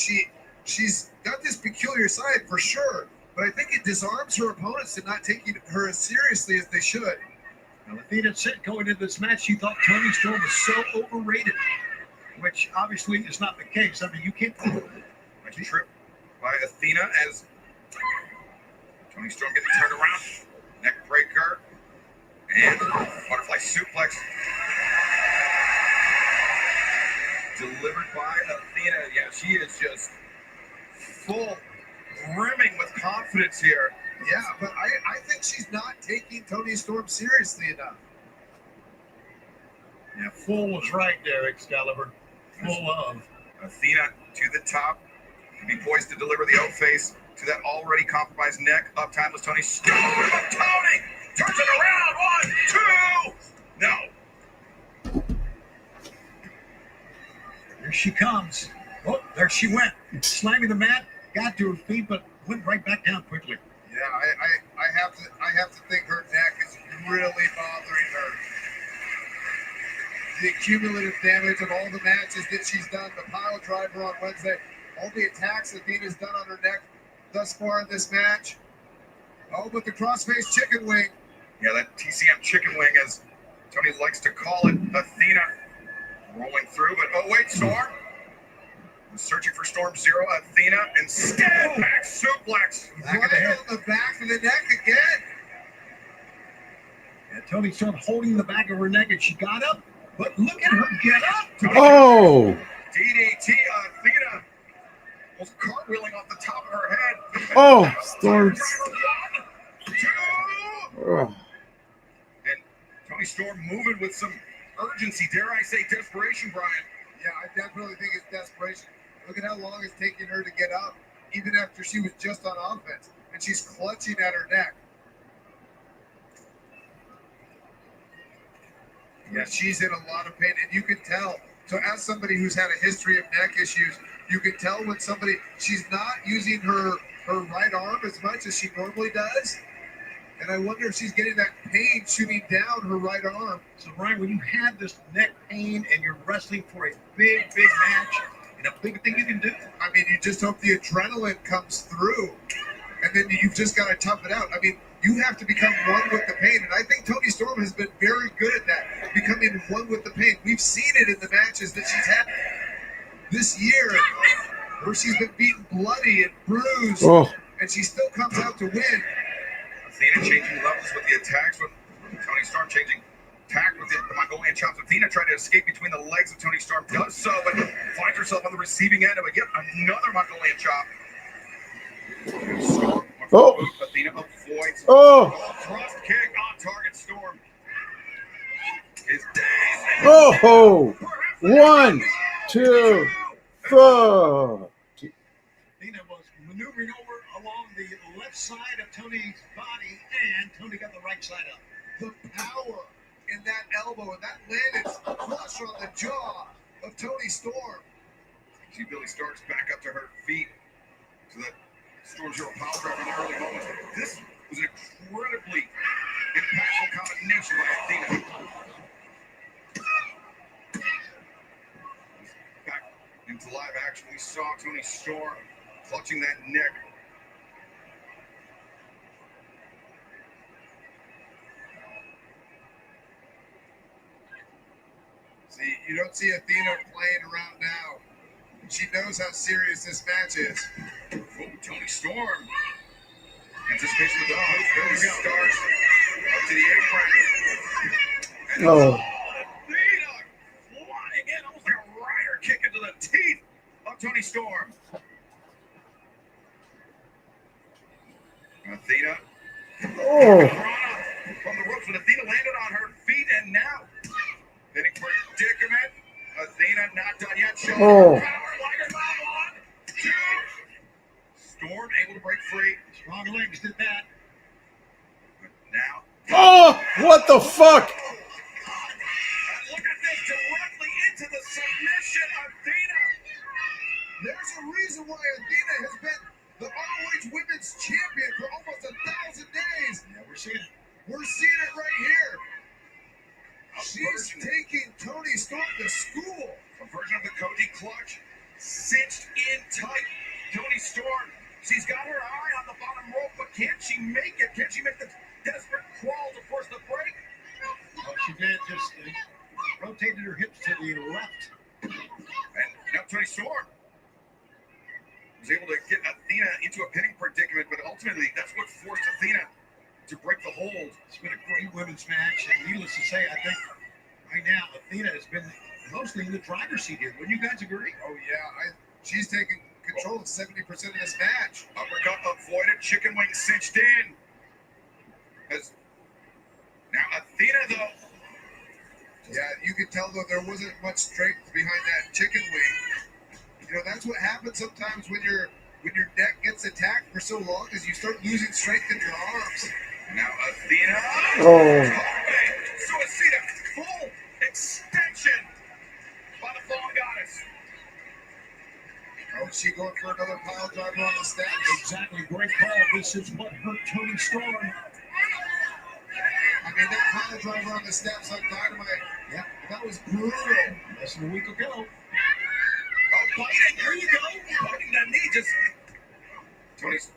E: she's got this peculiar side for sure, but I think it disarms her opponents to not taking her as seriously as they should.
G: Now, Athena said going into this match, she thought Toni Storm was so overrated, which obviously is not the case. I mean, you can't.
B: Nice trip by Athena as Toni Storm getting turned around. Neck breaker and butterfly suplex delivered by Athena. Yeah, she is just full, brimming with confidence here.
E: Yeah, but I think she's not taking Toni Storm seriously enough.
G: Yeah, full was right there, Excalibur. Full of.
B: Athena to the top, to be poised to deliver the O-face to that already compromised neck. Up timeless Toni Storm. Toni turns it around. 1, 2. No.
G: Here she comes. Oh, there she went. Slamming the mat, got to her feet, but went right back down quickly.
E: Yeah, I have to think her neck is really bothering her. The cumulative damage of all the matches that she's done, the pile driver on Wednesday, all the attacks Athena's done on her neck thus far in this match. Oh, but the crossface chicken wing.
B: Yeah, that TCM chicken wing, as Toni likes to call it. Athena rolling through, but oh wait, Storm. Searching for Storm Zero. Athena instead back suplex.
E: Back of the head. On the back of the neck again.
G: And Toni Storm holding the back of her neck, and she got up. But look at her get up.
C: Oh.
B: DDT Athena was cartwheeling off the top of her head.
C: Oh, Storm.
B: 2.
C: Oh.
B: And Toni Storm moving with some urgency, dare I say desperation, Brian.
E: Yeah, I definitely think it's desperation. Look at how long it's taking her to get up, even after she was just on offense. And she's clutching at her neck. Yeah, she's in a lot of pain, and you can tell. So as somebody who's had a history of neck issues, you can tell when she's not using her right arm as much as she normally does. And I wonder if she's getting that pain shooting down her right arm.
G: So, Ryan, when you have this neck pain and you're wrestling for a big match, and a big thing you can do,
E: I mean, you just hope the adrenaline comes through. And then you've just got to tough it out. I mean, you have to become one with the pain. And I think Toni Storm has been very good at that, becoming one with the pain. We've seen it in the matches that she's had this year, where she's been beaten bloody and bruised, and she still comes out to win.
B: Athena changing levels with the attacks, with Toni Storm changing tack with the Mongolian chops. Athena trying to escape between the legs of Toni Storm, does so, but finds herself on the receiving end of yet another Mongolian chop. Storm, Athena avoids. Thrust kick on target. Storm is dazed.
C: Oh, 1, 2, 4.
G: Athena was maneuvering over along the left side of Toni's body, and Toni got the right side up.
E: The power in that elbow, and that landed flush on the jaw of Toni Storm.
B: See Billy Starks back up to her feet, so that Storm Zero power driver in the early moments. This was an incredibly impactful combination by Athena. Back into live saw Toni Storm clutching that neck.
E: See, you don't see Athena playing around now. She knows how serious this match is.
B: Oh, Toni Storm. Anticipation of the Billy starts up to the apron. And
C: Oh.
B: Athena flying in, almost like a rider kick into the teeth of Toni Storm. Athena.
C: Oh.
B: From the ropes, but Athena landed on her feet, and now hitting predicament. Athena not done yet. Showing
C: Oh.
B: her power like a one, two. Storm able to break free.
G: Strong legs did that.
B: But now.
C: Oh, what the fuck?
B: And look at this, directly into the submission, Athena.
E: There's a reason why Athena has been the ROH Women's Champion for almost 1,000 days.
G: Yeah, we're seeing it.
E: We're seeing it right here.
B: A
E: She's
B: version-
E: taking Toni Storm to school.
B: A version of the Cody clutch, cinched in tight. Toni Storm, she's got her eye on the bottom rope, but can she make it? Can she make the desperate crawl to force the break?
G: Well, she did just rotated her hips to the left.
B: And now Toni Storm was able to get Athena into a pinning predicament, but ultimately that's what forced Athena to break the hold.
G: It's been a great women's match, and needless to say, I think right now Athena has been mostly in the driver's seat here. Wouldn't you guys agree?
E: Oh yeah, she's taking control of 70% of this match.
B: Uppercut avoided, chicken wing cinched in. Now Athena though.
E: Yeah, you could tell though there wasn't much strength behind that chicken wing. You know, that's what happens sometimes when your neck gets attacked for so long, is you start losing strength in your arms.
B: Now Athena.
C: Oh.
B: Suicida, full extension by the Fall Goddess.
E: Oh, is she going for another pile driver on the steps?
G: Exactly, great call. This is what hurt Toni Storm.
E: I mean, that pile driver on the steps on Dynamite,
G: Yeah,
E: that was brutal.
G: less than a week ago.
B: Oh, biting, there you go. Biting that knee just. Tony's.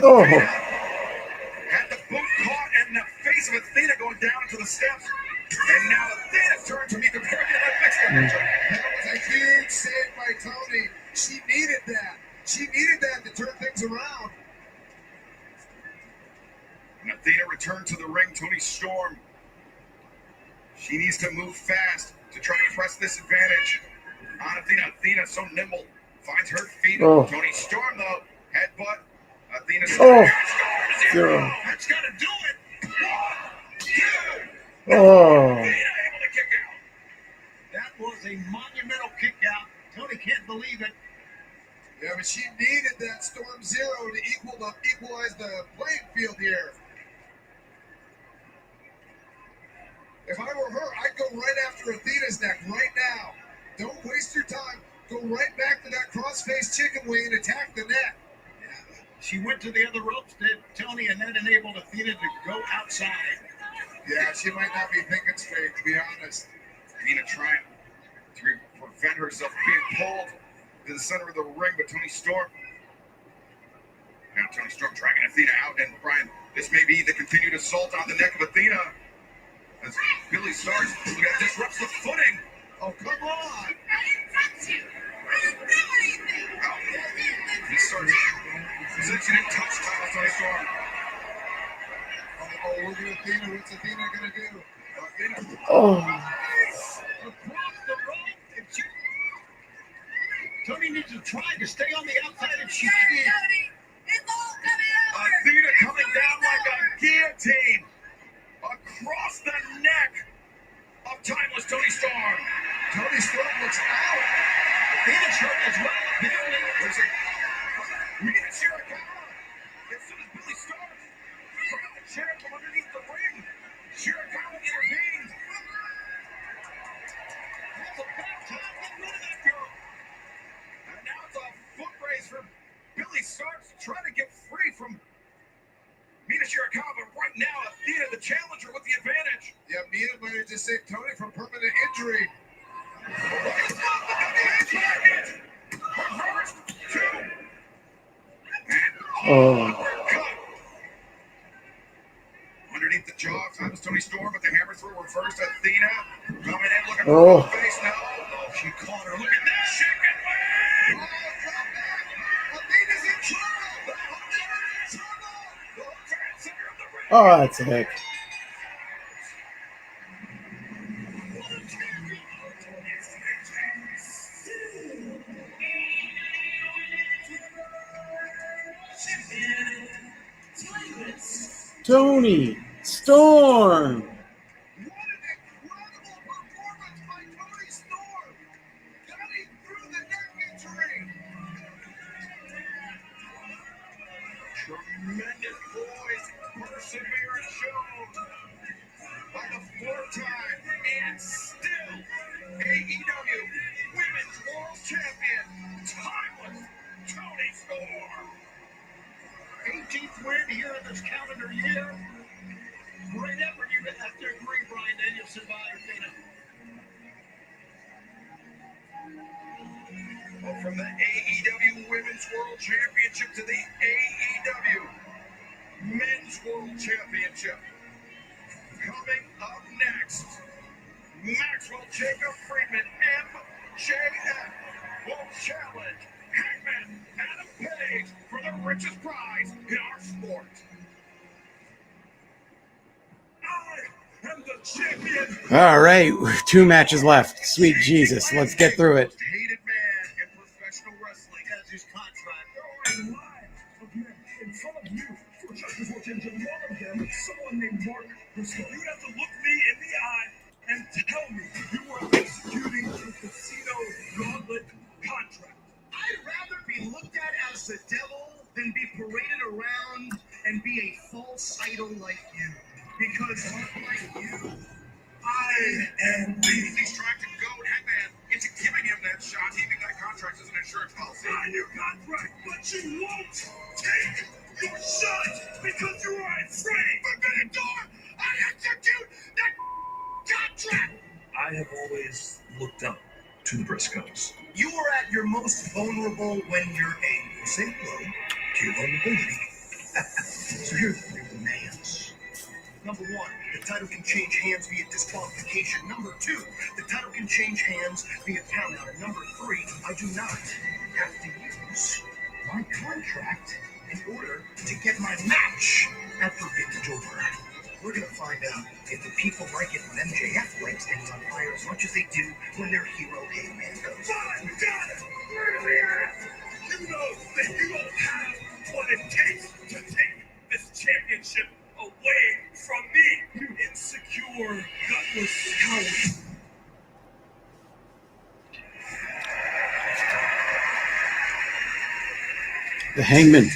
C: Oh.
B: Athena had the boot caught and the face of Athena going down into the steps. And now Athena's turn to meet the parry and that fixed it.
E: That was a huge save by Toni. She needed that. She needed that to turn things around.
B: And Athena returned to the ring. Toni Storm. She needs to move fast to try to press this advantage on Athena. Athena so nimble. Finds her feet.
C: Oh.
B: Toni Storm though. Headbutt. Athena.
C: Oh.
B: Zero.
C: Zero.
B: That's gotta do it. 1, 2.
C: Oh.
B: Athena able to kick out.
G: That was a monumental kick out. Toni can't believe it.
E: Yeah, but she needed that Storm Zero to equalize the playing field here. If I were her, I'd go right after Athena's neck right now. Don't waste your time. Go right back to that cross-face chicken wing and attack the neck.
G: She went to the other ropes, did Toni, and that enabled Athena to go outside.
E: Yeah, she might not be thinking straight, to be honest.
B: Athena trying to prevent herself from being pulled to the center of the ring, but Toni Storm. Now Toni Storm dragging Athena out, and Brian, this may be the continued assault on the neck of Athena. As Billy starts, disrupts the footing.
E: Oh, come on.
B: He starts. She didn't touch Toni Storm.
E: Oh, look at Athena. What's Athena going to do? Athena.
C: Oh.
G: Across the rope. If she... Toni needs to try to stay on the outside if she can.
B: Athena coming down like a guillotine across the neck of timeless Toni Storm.
E: Toni Storm looks out.
G: Athena's hurt as well. Apparently,
B: There's a Mina Shirakawa. As soon as Billy starts, from the chair from underneath the ring, Shirakawa intervenes. That's a bad time. Get rid of that girl. And now it's a foot race for Billy Starks trying to get free from Mina Shirakawa. But right now, Athena, the challenger, with the advantage.
E: Yeah, Mina might have just saved Toni from permanent injury.
B: It's not the WH package. Reverse
C: Oh.
B: Underneath the jaw, that was Tony Storm, but the hammer through reversed. Athena coming in looking for
C: Oh.
B: her face now. Oh, she caught her. Look at that chicken wing! Oh, drop back. Athena's in trouble. Athena's in trouble. The fan center of the ring.
C: Oh, that's a heck. Tony Storm.
B: What an incredible performance by Tony Storm. Getting through the neck injury. Tremendous poise, perseverance shown by the four-time and still AEW Women's World Champion, timeless Tony Storm.
G: 18th win here in this calendar year. Great effort. You have to agree, Brian Danielson, by Athena.
B: Well, from the AEW Women's World Championship to the AEW Men's World Championship. Coming up next, Maxwell Jacob Friedman, MJF, will challenge Hangman Adam Page for the richest prize in our sport. I am the champion.
C: All right, 2 matches left. Sweet Jesus, let's get through it.
B: Hated man in professional wrestling has his contract.
A: Going live again in front of you for just before Jim one of them, someone named Mark Briscoe. You have to look me in the eye and tell me you are executing a casino gauntlet contract.
G: I'd rather be looked at as the devil than be paraded around and be a false idol like you. Because unlike you,
B: I am weak. He's trying to goad Hangman into giving him that shot, keeping that contract as an insurance policy.
A: On your contract, but you won't take your shot because you are afraid.
B: Forbidden door! I execute that contract!
A: I have always looked up to the Briscoes.
G: you are at your most vulnerable when you're angry. Say hello to your vulnerability. So here's the demands. Number 1, the title can change hands via disqualification. Number 2, the title can change hands via countout. And number 3, I do not have to use my contract in order to get my match at Forbidden Door. We're going to find out if the people like it when MJF lights things on fire as much as they do when their hero Hangman goes.
A: Fine, got it. Really? You know that you don't have what it takes to take this championship away from me, you insecure, gutless coward.
C: The Hangman.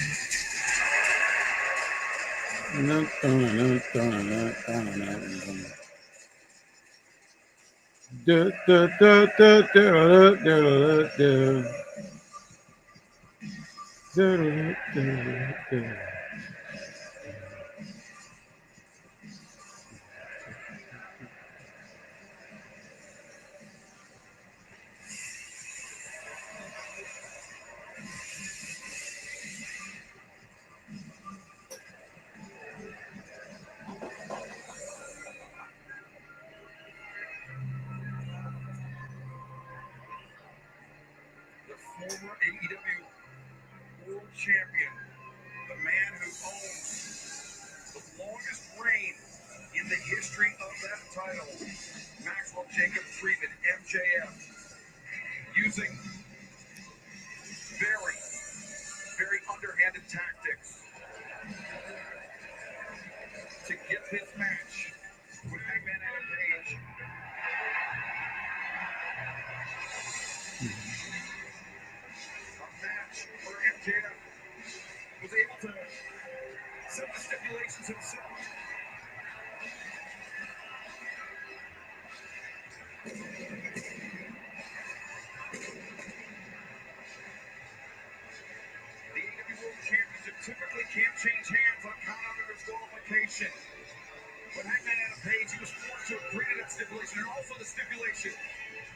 B: The former AEW World Champion, the man who owns the longest reign in the history of that title, Maxwell Jacob Friedman, MJF, using very, very underhanded tactics to get this match with Hangman Adam Page. A match where MJF was able to set the stipulations himself. The AEW World Championship typically can't change hands on count out or disqualification. But Hangman Adam Page, he was forced to agree to that stipulation, and also the stipulation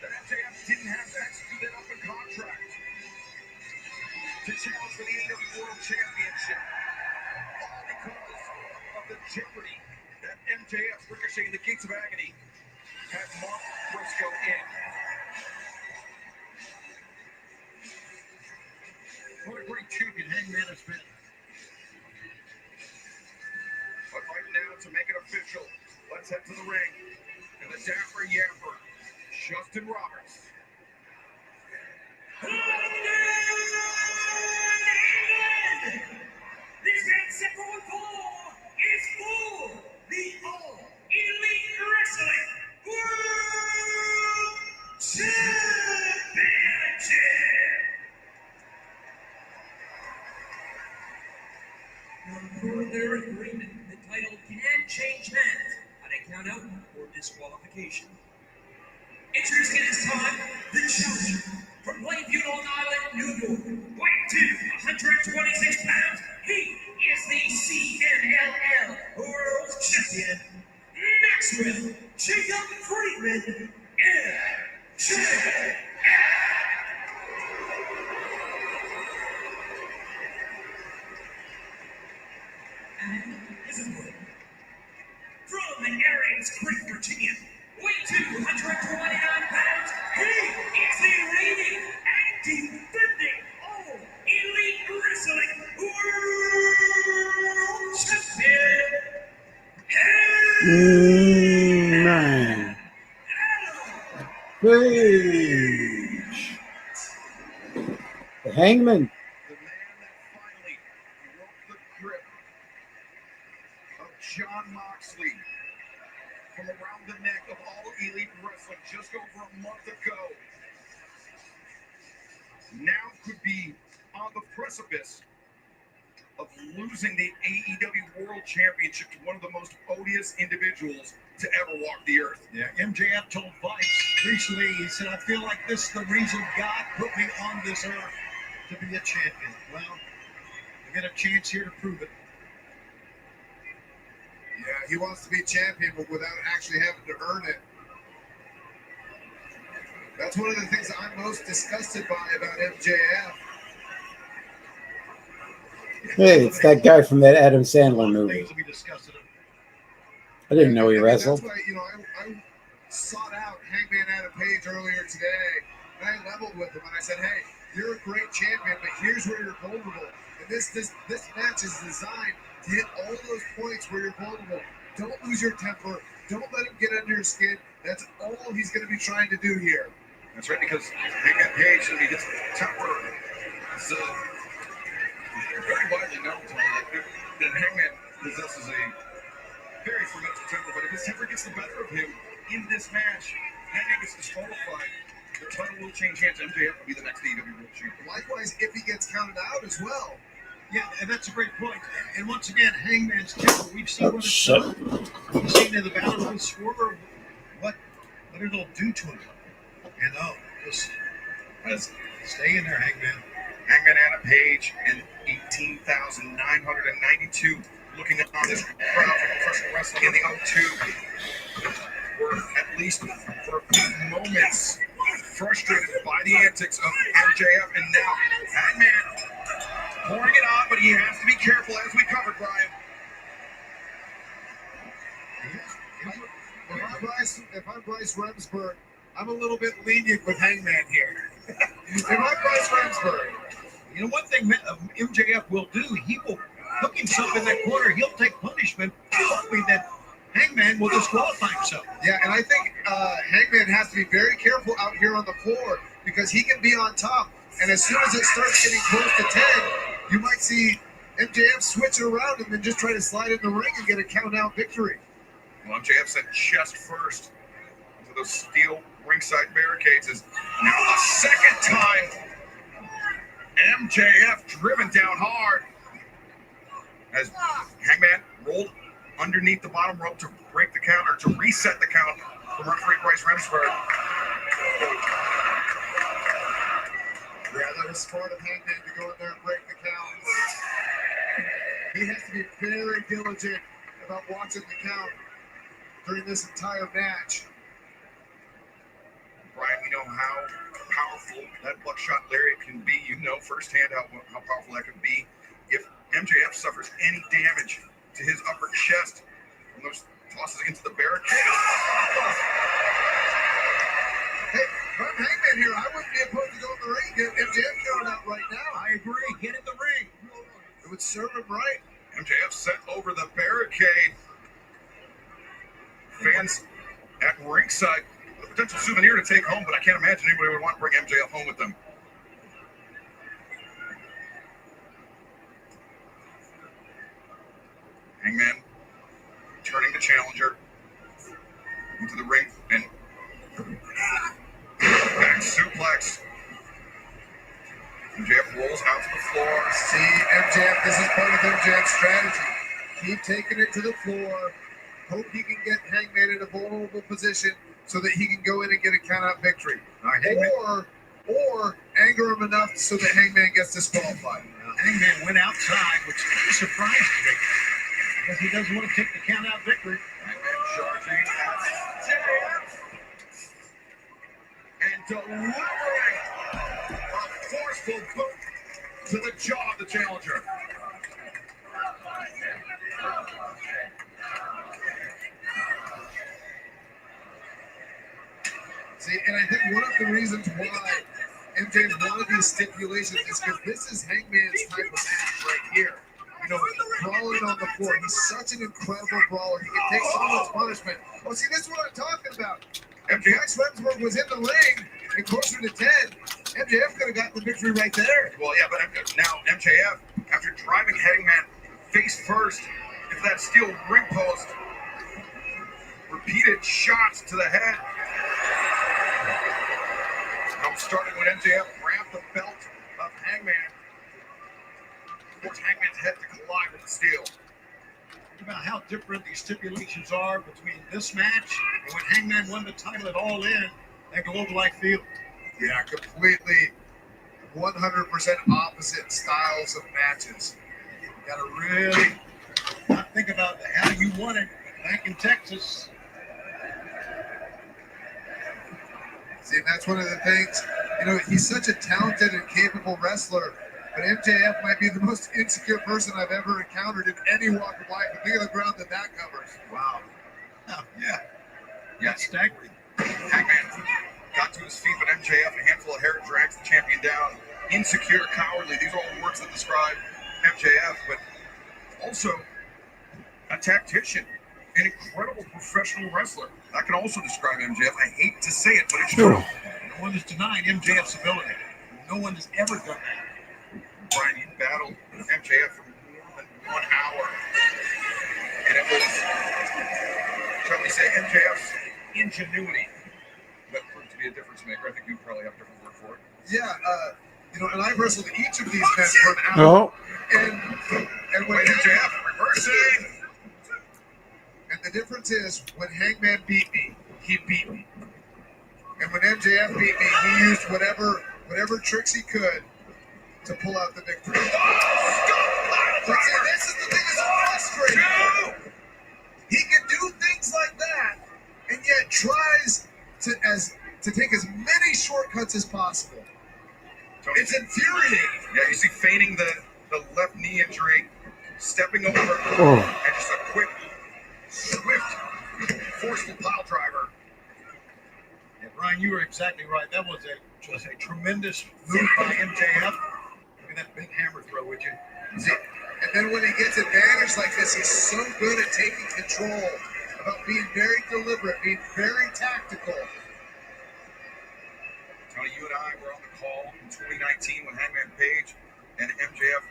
B: that MJF didn't have to execute that open contract to challenge for the AEW World Championship.
F: MJ in the gates of agony has Mark Briscoe in.
G: What a great champion Hangman has been.
F: But right now, to make it official, let's head to the ring. And the Dapper Yapper, Justin Roberts.
A: This man set for one fall is for the All Elite Wrestling World Championship. For their agreement, the title can change hands at a count-out or disqualification. Introducing at this time, the challenger from Lakeview, Long Island, New York, weighing 126 pounds, he is the CNLL World Champion, Maxwell Jacob Friedman, MJF. And his opponent, from Aaron's Creek, Virginia, weighing 229 pounds, he is the reigning and defending All Elite Wrestling World Champion,
C: Man. Page. The Hangman.
F: The man that finally broke the grip of John Moxley from around the neck of All Elite Wrestling just over a month ago. Now could be on the precipice of losing the AEW World Championship to one of the most odious individuals to ever walk the earth.
G: Yeah, MJF told Vice recently, he said, I feel like this is the reason God put me on this earth to be a champion. Well, I get a chance here to prove it.
E: Yeah, he wants to be champion, but without actually having to earn it. That's one of the things I'm most disgusted by about MJF.
C: Hey, it's that guy from that Adam Sandler movie.
G: Things to be discussed.
C: I didn't know he
E: I mean,
C: wrestled.
E: That's why, I sought out Hangman Adam Page earlier today, and I leveled with him, and I said, hey, you're a great champion, but here's where you're vulnerable. And this match is designed to hit all those points where you're vulnerable. Don't lose your temper. Don't let him get under your skin. That's all he's going to be trying to do here.
F: That's right, because Hangman Page, when he gets temper, it's very widely known that Hangman possesses a very fermented temper, but if his temper gets the better of him in this match, Hangman gets disqualified. The title will change hands. MJF will be the next AEW World Champion.
E: Likewise, if he gets counted out as well.
G: Yeah, and that's a great point. And once again, Hangman's temper, we've seen what it's done. We've seen in the battle with Swerve what it'll do to him. You know, just stay in there, Hangman.
F: Hangman Adam Page and 18,992 looking on this crowd for professional wrestling in the O2 were at least for a few moments frustrated by the antics of MJF, and now Hangman pouring it on, but he has to be careful as we covered, Brian.
E: If I'm Bryce Remsburg, I'm a little bit lenient with Hangman here. If I'm Bryce Remsburg.
G: You know, one thing MJF will do, he will hook himself in that corner. He'll take punishment, hoping that Hangman will disqualify himself.
E: Yeah, and I think Hangman has to be very careful out here on the floor because he can be on top. And as soon as it starts getting close to 10, you might see MJF switch it around and then just try to slide in the ring and get a count-out victory.
F: Well, MJF said chest first into those steel ringside barricades. Is now a second time. MJF driven down hard as Hangman rolled underneath the bottom rope to break the count, or to reset the count from referee Bryce Remsburg.
E: Yeah, that was smart of Hangman to go in there and break the count. He has to be very diligent about watching the count during this entire match.
F: Brian, we know how powerful that buckshot lariat can be. You know firsthand how powerful that can be. If MJF suffers any damage to his upper chest from those
B: tosses into the barricade.
E: Hey, if I'm Hangman here, I wouldn't be opposed to go in the ring. Get MJF going out right now.
G: I agree. Get in the ring.
E: It would serve him right.
B: MJF sent over the barricade. Fans at ringside, a potential souvenir to take home, but I can't imagine anybody would want to bring MJF home with them. Hangman turning the challenger into the ring and back suplex. MJF rolls out to the floor.
E: See, MJF, this is part of MJF's strategy. Keep taking it to the floor. Hope he can get Hangman in a vulnerable position so that he can go in and get a count-out victory. Or anger him enough so that Hangman gets disqualified.
G: Hangman went outside, which surprised me because he doesn't want to take the count-out victory.
B: Hangman charging at MJF and delivering a forceful boot to the jaw of the challenger.
E: See, and I think one of the reasons why MJ's wanted these stipulations is because this is Hangman's type of match right here. You know, brawling on the floor. He's such an incredible brawler. He can take so much punishment. Oh, see, this is what I'm talking about. If Max Remsburg was in the ring and closer to 10, MJF could have gotten the victory right there.
B: Well, yeah, but now MJF, after driving Hangman face first into that steel ring post, repeated shots to the head. Starting when MJF grabbed the belt of Hangman, forced Hangman's head to collide with the steel.
G: Think about how different these stipulations are between this match and when Hangman won the title at All In at Globe Life Field.
E: Yeah, completely 100% opposite styles of matches. You gotta really
G: not think about how you won it back in Texas.
E: See, that's one of the things, you know, he's such a talented and capable wrestler, but MJF might be the most insecure person I've ever encountered in any walk of life. And think of the ground that covers.
G: Wow. Oh, yeah.
B: Yeah, staggering. Hangman got to his feet, but MJF, a handful of hair, drags the champion down. Insecure, cowardly, these are all words that describe MJF, but also a tactician, an incredible professional wrestler. That can also describe MJF. I hate to say it, but it's true.
G: No one has denied MJF's ability. No one has ever done that.
B: Brian, you battled MJF for more than 1 hour. And it was, shall we say, MJF's ingenuity that proved to be a difference maker. I think you probably have a different word for it.
E: Yeah, you know, and I've wrestled each of these men for an hour. And when
B: MJF reversing.
E: And the difference is, when Hangman beat me, he beat me. And when MJF beat me, he used whatever tricks he could to pull out the victory. But see, this is the thing that's frustrating. He can do things like that, and yet tries to take as many shortcuts as possible. It's infuriating.
B: Yeah, you see feigning the left knee injury, stepping over, and just a quick, swift, forceful pile driver.
G: Yeah, Ryan, you were exactly right. That was a tremendous move by MJF. Look at that big hammer throw, would you?
E: See, and then when he gets advantage like this, he's so good at taking control, about being very deliberate, being very tactical.
B: Tony, you and I were on the call in 2019 when Hangman Page and MJF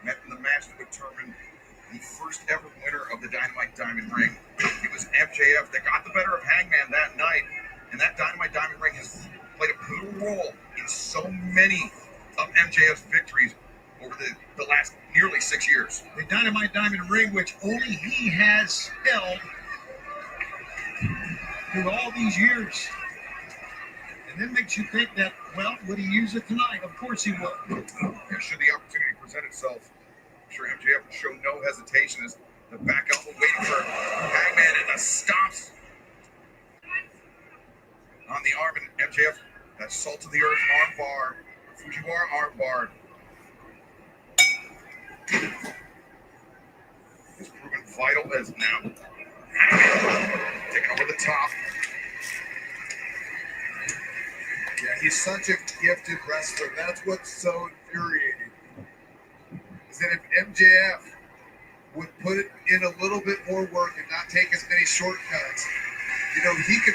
B: met in the match that would determine the first ever winner of the Dynamite Diamond Ring. It was MJF that got the better of Hangman that night, and that Dynamite Diamond Ring has played a pivotal role in so many of MJF's victories over the last nearly 6 years.
G: The Dynamite Diamond Ring, which only he has held through all these years. And that makes you think that, well, would he use it tonight? Of course he will.
B: Yeah, should the opportunity present itself, I'm sure MJF will show no hesitation as the back elbow waiting for Hangman and the stomps on the arm, and MJF, that salt of the earth arm bar, Fujiwara arm bar, is proven vital as now Hangman
E: top. Yeah, he's such a gifted wrestler. That's what's so infuriating. Is that if MJF would put it in a little bit more work and not take as many shortcuts, you know, he could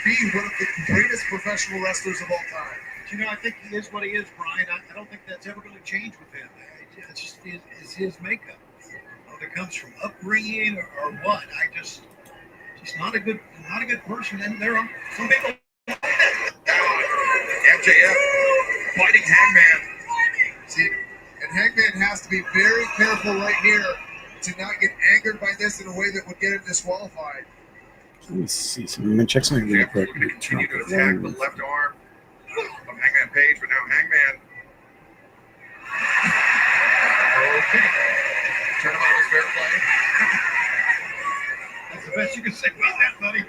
E: be one of the greatest professional wrestlers of all time.
G: But, you know, I think he is what he is, Brian. I don't think that's ever going to change with him. It's just his makeup. Whether it comes from upbringing or what, just not a good person. And there are some people.
B: MJF fighting Hangman.
E: See, and Hangman has to be very careful right here to not get angered by this in a way that would get him disqualified.
C: Let me see something. Let me check something real
B: MJF
C: quick.
B: looking to continue to attack the left arm of Hangman Page, but now Hangman. Okay. Turn him out was fair play.
G: That's the best you can say about that, buddy.
B: The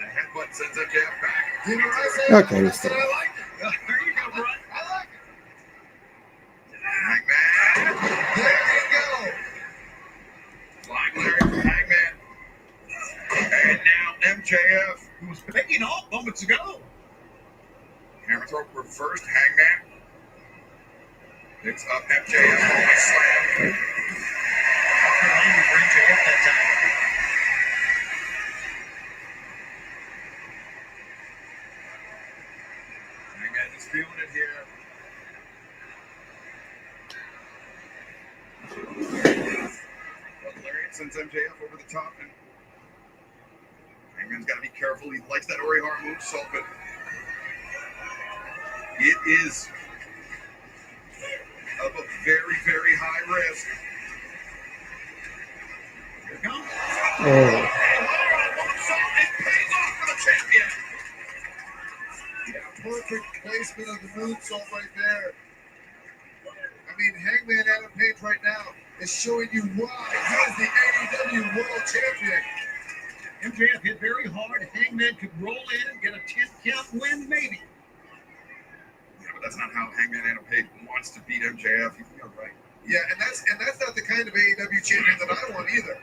B: headbutt sends MJF back.
E: You know what I say?
C: Okay,
E: That's what I like.
G: There you go, Brian.
E: I like it.
B: Hangman.
E: There you go.
B: Flying Larry from Hangman. And now MJF.
G: Who was picking off moments ago.
B: Hammer throw reversed. Hangman. Picks up MJF. Hallway slam.
G: Awkward landing for MJF that time.
B: Hangman is feeling it here. But Larry sends MJF over the top, and Hangman's got to be careful. He likes that Orihara movesault, but it is of a very, very high risk.
G: Here it comes.
C: Oh,
E: Yeah, perfect placement of the moonsault right there. I mean, Hangman Adam Page right now is showing you why he is the AEW World Champion.
G: MJF hit very hard. Hangman could roll in, get a 10-count win, maybe.
B: Yeah, but that's not how Hangman Adam Page wants to beat MJF. You're right.
E: Yeah, and that's not the kind of AEW champion that I want either.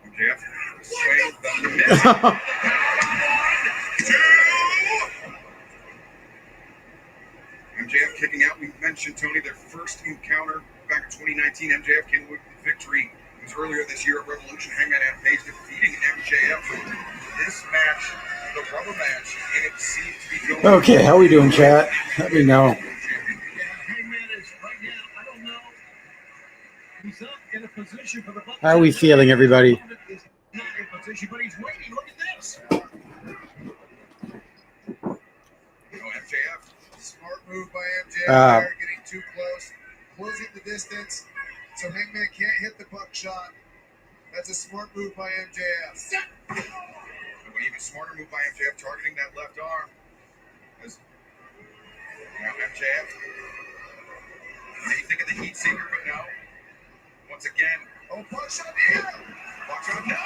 B: MJF swings the miss. MJF kicking out. We mentioned, Tony, their first encounter back in 2019. MJF came with victory. It was earlier this year at Revolution. Hangman Adam Page defeating MJF. This match, the rubber match, and it seemed to be going.
C: okay. How we doing, chat? Let me know.
G: Yeah, Hangman is right now, I don't know. He's up in a position for the bump.
C: How are we feeling, everybody?
G: He's not in position, but he's waiting. Look at this.
B: MJF.
E: Smart move by MJF
C: Ah.
E: there, getting too close, closing the distance, so Hangman can't hit the buckshot. That's a smart move by MJF.
B: An even smarter move by MJF, targeting that left arm. As now MJF. Maybe think of the heat seeker, but no. Once again,
E: Oh, buckshot here!
B: watch out now.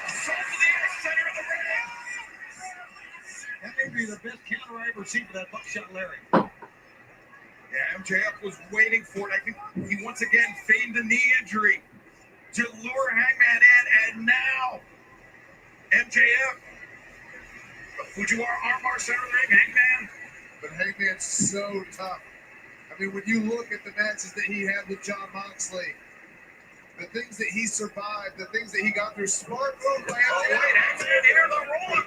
B: Shot to the air, center of the ring.
G: That may be the best counter I ever seen for that buckshot Larry.
B: Yeah, MJF was waiting for it. I think he once again feigned the knee injury to lure Hangman in, and now MJF. Fujiwara armbar center of the ring, Hangman.
E: But Hangman's so tough. I mean, when you look at the matches that he had with Jon Moxley, the things that he survived, the things that he got through, smart move by
B: Oh,
E: MJF.
B: wait, accident here, the roll up.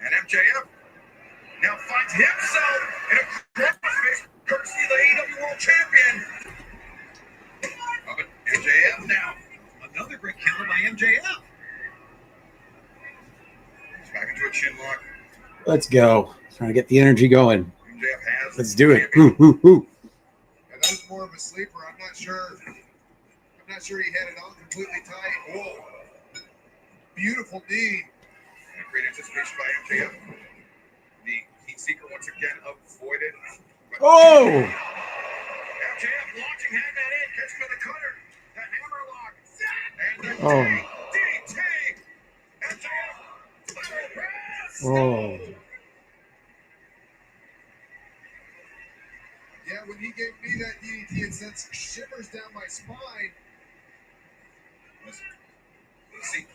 B: And MJF now finds himself in a crossface, courtesy of the AEW World Champion. Oh, but MJF now.
G: Another great counter by MJF.
B: He's back into a chin lock.
C: Let's go. Trying to get the energy going.
B: MJF has.
C: Let's do it. Ooh, ooh, ooh.
E: And that was more of a sleeper. I'm not sure he had it on completely tight. Whoa. Beautiful knee.
B: And great anticipation by MJF. The heat seeker once again avoided.
C: Oh!
B: MJF launching Hangman in, catching with the cutter. The hammer lock. And the
C: Oh.
B: DDT. MJF. Lateral press.
C: Oh.
E: Yeah, when he gave me that DDT, it sent shivers down my spine.
B: See,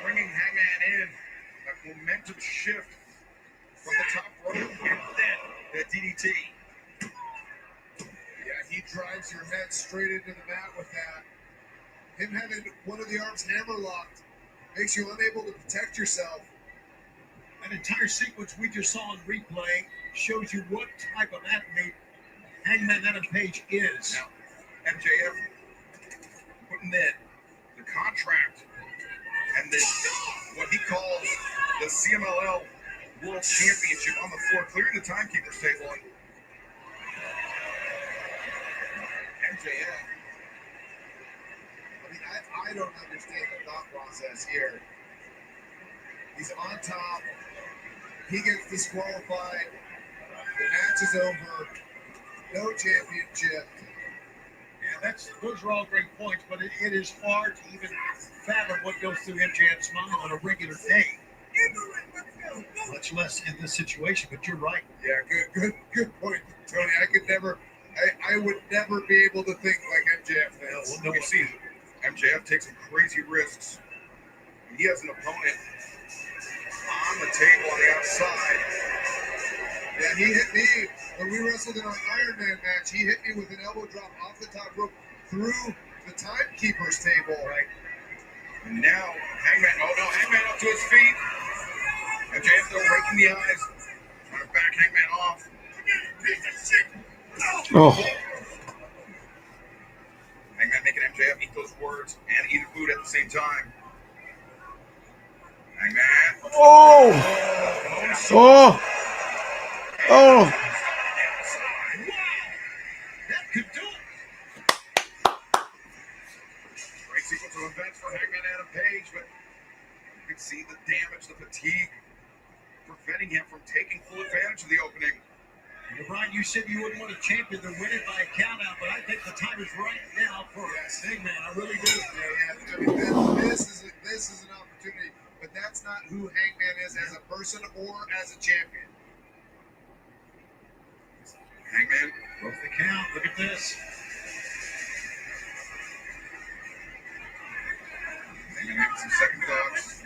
B: Bringing Hangman in. A momentum shift from the top rope. And then the DDT.
E: Yeah, he drives your head straight into the mat with that. Him having one of the arms hammer locked makes you unable to protect yourself.
G: That entire sequence we just saw on replay shows you what type of athlete Hangman Adam Page is.
B: Now, MJF putting in the contract and what he calls the CMLL World Championship on the floor, clearing the timekeeper's table. And MJF.
E: I mean, I don't understand the thought process here. He's on top. He gets disqualified. The match is over. No championship.
G: Yeah, those are all great points, but it is hard to even fathom what goes through MJF's mind on a regular day. Much less in this situation, but you're right.
E: Yeah, good point, Tony. I would never be able to think like MJF does.
B: Well, we see MJF takes some crazy risks. He has an opponent on the table on the outside.
E: Yeah, he hit me when we wrestled in our Iron Man match. He hit me with an elbow drop off the top rope through the timekeeper's table.
B: Right. And now Hangman up to his feet. MJF still raking the eyes, trying to back Hangman off.
C: Oh,
B: Hangman making MJF eat those words and eat food at the same time. Hangman.
C: oh, oh, oh.
G: That could do it.
B: Great sequence of events for Hangman Adam Page, but you can see the damage, the fatigue, preventing him from taking full advantage of the opening.
G: And Brian, you said you wouldn't want a champion to win it by a countout, but I think the time is right now for Hangman. I really do.
E: Yeah. I mean, this is an opportunity, but that's not who Hangman is as a person or as a champion.
B: Hangman
G: Broke the count. Look at this.
B: Hangman having some second thoughts.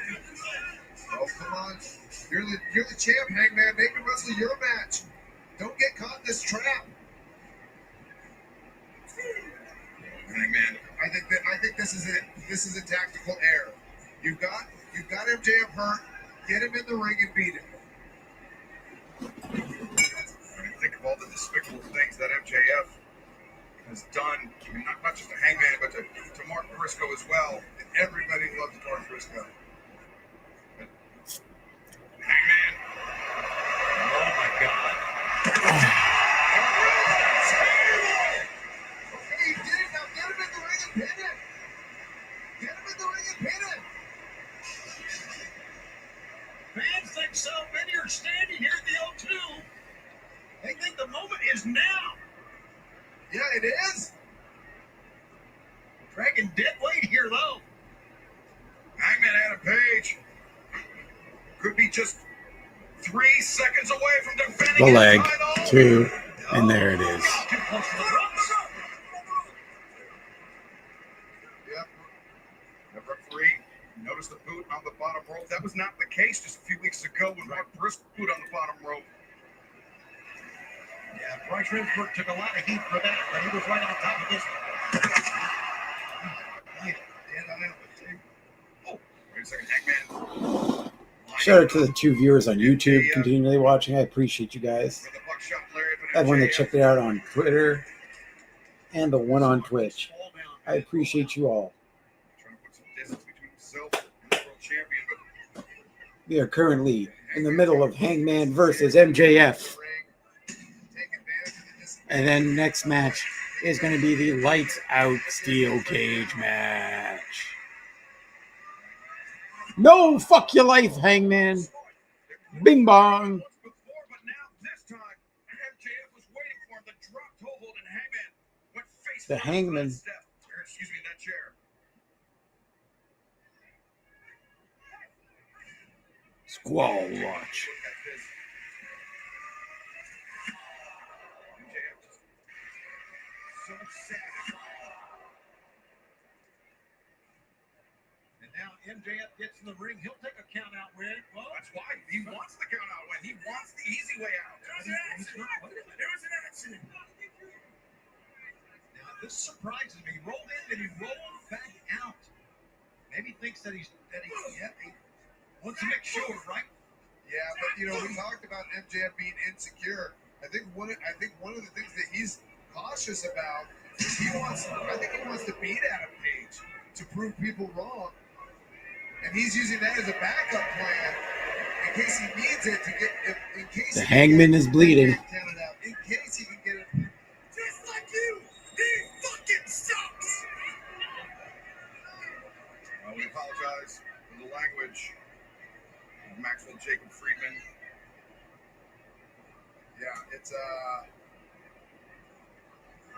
E: Oh, come on. You're the champ, Hangman. Make him wrestle your match. Don't get caught in this trap.
B: Hangman.
E: I think this is it. This is a tactical error. You've got MJF hurt. Get him in the ring and beat him.
B: I mean, think of all the despicable things that MJF has done. I mean, not just to Hangman, but to Mark Briscoe as well.
E: And everybody loves Mark Briscoe.
B: Hangman.
G: Oh, my God.
E: Hey, get him now. Get him in the ring and pin him. Get him in the ring and pin him.
G: Fans think so. Many are standing here at the O2. They think the moment is now.
E: Yeah, it is.
G: Dragging dead weight here, though.
B: Hangman Adam Page could be just 3 seconds away from defending
C: The
B: his
C: leg,
B: title.
C: 2, and there it is.
G: Too close to the ropes.
E: Yep.
B: The referee noticed the boot on the bottom rope. That was not the case just a few weeks ago when Mark Briscoe boot on the bottom rope.
G: Yeah, Bryce Remsburg took a lot of heat for that, but he was right on top of this one.
B: Oh, wait a second, Hangman.
C: Shout out to the 2 viewers on YouTube continually watching. I appreciate you guys.
B: For the buckshot lariat from
C: That one that
B: MJF.
C: checked it out on Twitter and the one on Twitch. I appreciate you all.
B: Trying to put some distance between himself and the world champion, but
C: We are currently in the middle of Hangman versus MJF. And then next match is going to be the lights out steel cage match. No, fuck your life, Hangman. Bing bong.
B: once before, but now this time, MJF was waiting for him to drop toe hold, and Hangman went face
C: The
B: first to
C: Hangman.
B: that step. Or, excuse me, that chair.
C: Squall watch.
B: Look at this. MJF just so sad.
G: And Now MJF gets in the ring. He'll take a count out win. Well,
B: That's why he wants the count out win. He wants the easy way out.
G: There was an accident. Now this surprises me. He rolled in, then he rolled back out. Maybe he thinks that he wants to make sure, right?
E: Yeah, but you know, we talked about MJF being insecure. I think one of the things that he's cautious about is I think he wants to beat Adam Page to prove people wrong. And he's using that as a backup plan in case he needs it to get. In case
C: The Hangman is bleeding.
E: In case he can get it. Just like you, he fucking sucks.
B: We apologize for the language of Maxwell Jacob Friedman.
E: Yeah, it's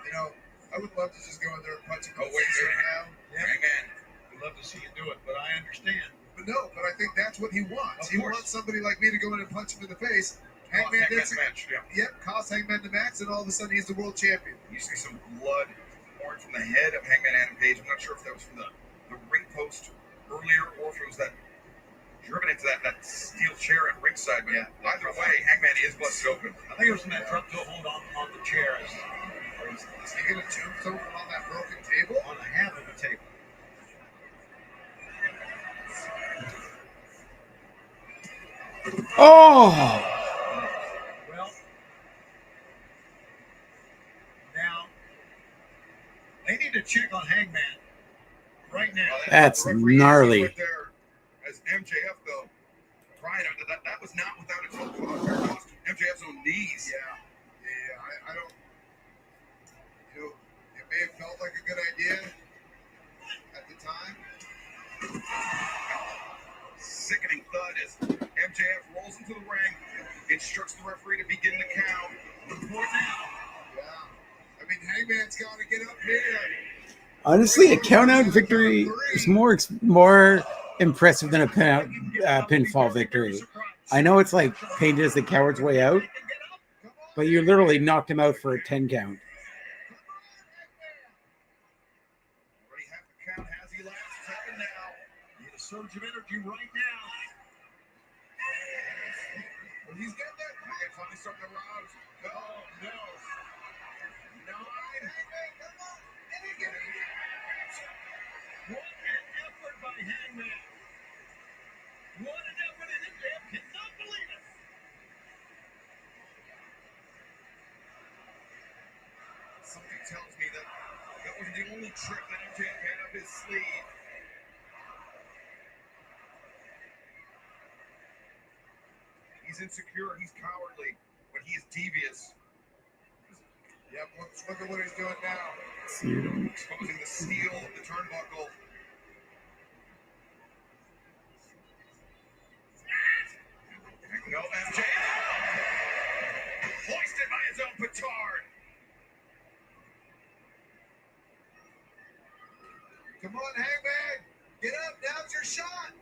E: you know, I would love to just go in there and punch him in the face right now.
B: Hangman.
G: We'd love to see you do it, but I understand.
E: But no, I think that's what he wants.
G: Of
E: He
G: course.
E: wants somebody like me to go in and punch him in the face.
B: Hangman
E: Hangman did
B: match, yeah.
E: Yep, cost Hangman the match, and all of a sudden he's the world champion.
B: You see some blood pouring from the head of Hangman Adam Page. I'm not sure if that was from the ring post earlier or if it was that driven into that steel chair at ringside. But either way, Hangman is busted open.
G: I think it was from that front toe hold on the chair.
E: Is he going to tombstone on that broken table?
G: On the half of the table.
C: Oh,
G: Well, now they need to check on Hangman right now.
C: That's
B: The referee
C: gnarly.
B: Right there, as MJF though, crying out that was not without its own cost. MJF's own knees.
E: Yeah. I don't. You know, it may have felt like a good idea at the time.
B: Sickening thud as MJF rolls into the ring, instructs the referee to begin the count. Report now.
E: Yeah. I mean, Hangman's got to get up here.
C: honestly, a count-out victory is more impressive than a pinfall victory. I know it's like painted as the coward's way out, but you literally knocked him out for a 10 count.
B: Already have the count. Has he last second now?
G: Need a surge of energy right now.
B: Well, he's getting there. Hangman finally starting to rouse. No. 9.
G: What an effort by Hangman. What an effort, and MJF cannot believe it.
B: Something tells me that wasn't the only trick that MJF had up his sleeve. He's insecure, he's cowardly, but he is devious.
E: Yep, look at what he's doing now.
B: Exposing the steel of the turnbuckle. No, MJF. Hoisted by his own petard.
E: Come on, Hangman. Get up. Now's your shot.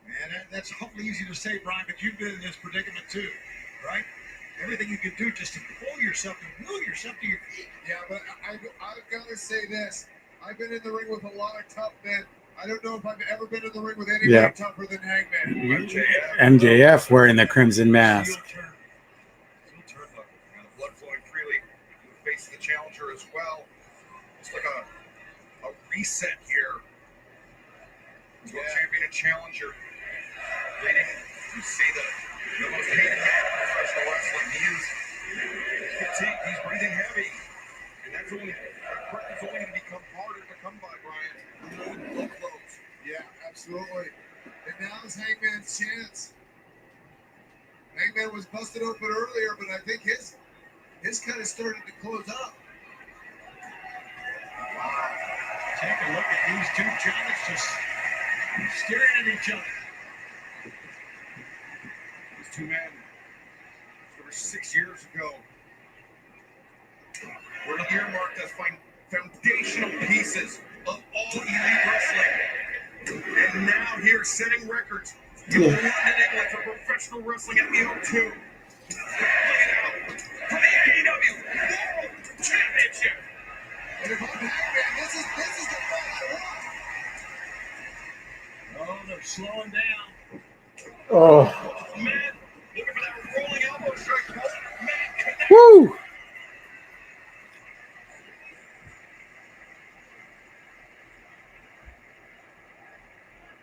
G: Man, that's hopefully easy to say, Brian, but you've been in this predicament too, right? Everything you can do just to pull yourself and will yourself to your feet.
E: Yeah, but I've got to say this. I've been in the ring with a lot of tough men. I don't know if I've ever been in the ring with anybody tougher than Hangman.
C: MJF wearing the crimson mask.
B: Steel turnbuckle. And the blood flowing freely in the face of the challenger as well. It's like a reset here. He's both champion and challenger. Bleeding. You see the most hated man in professional wrestling. He's fatigued. He's breathing heavy. And that breath is only going to become harder to come by, Brian. Blood flows.
E: Yeah, absolutely. And now's Hangman's chance. Hangman was busted open earlier, but I think his kind of started to close up.
G: Take a look at these two giants just staring at each other.
B: These two men, over 6 years ago, were earmarked as foundational pieces of all elite wrestling. And now here, setting records in London, England for professional wrestling at the O2. Look it out for the AEW World Championship.
E: And if I'm Hangman, this is the fight I want.
G: Oh, they're slowing down.
C: Oh,
B: Man, looking for that rolling elbow strike. Man, connect.
C: woo!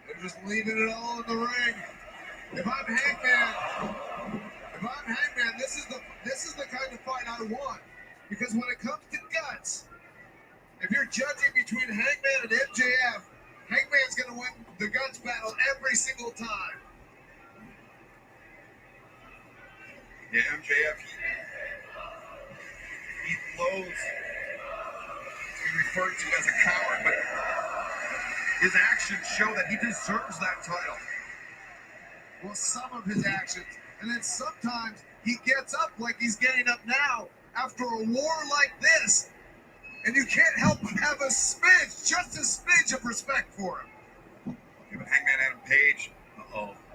E: They're just leaving it all in the ring. If I'm Hangman, this is the kind of fight I want. Because when it comes to guts, if you're judging between Hangman and MJF, Hangman's gonna win the guts battle every single time.
B: Yeah, MJF, he loathes to be referred to as a coward, but his actions show that he deserves that title.
E: Well, some of his actions. And then sometimes he gets up like he's getting up now after a war like this. And you can't help but have a smidge, just a smidge of respect for him.
B: Yeah, but Hangman Adam Page,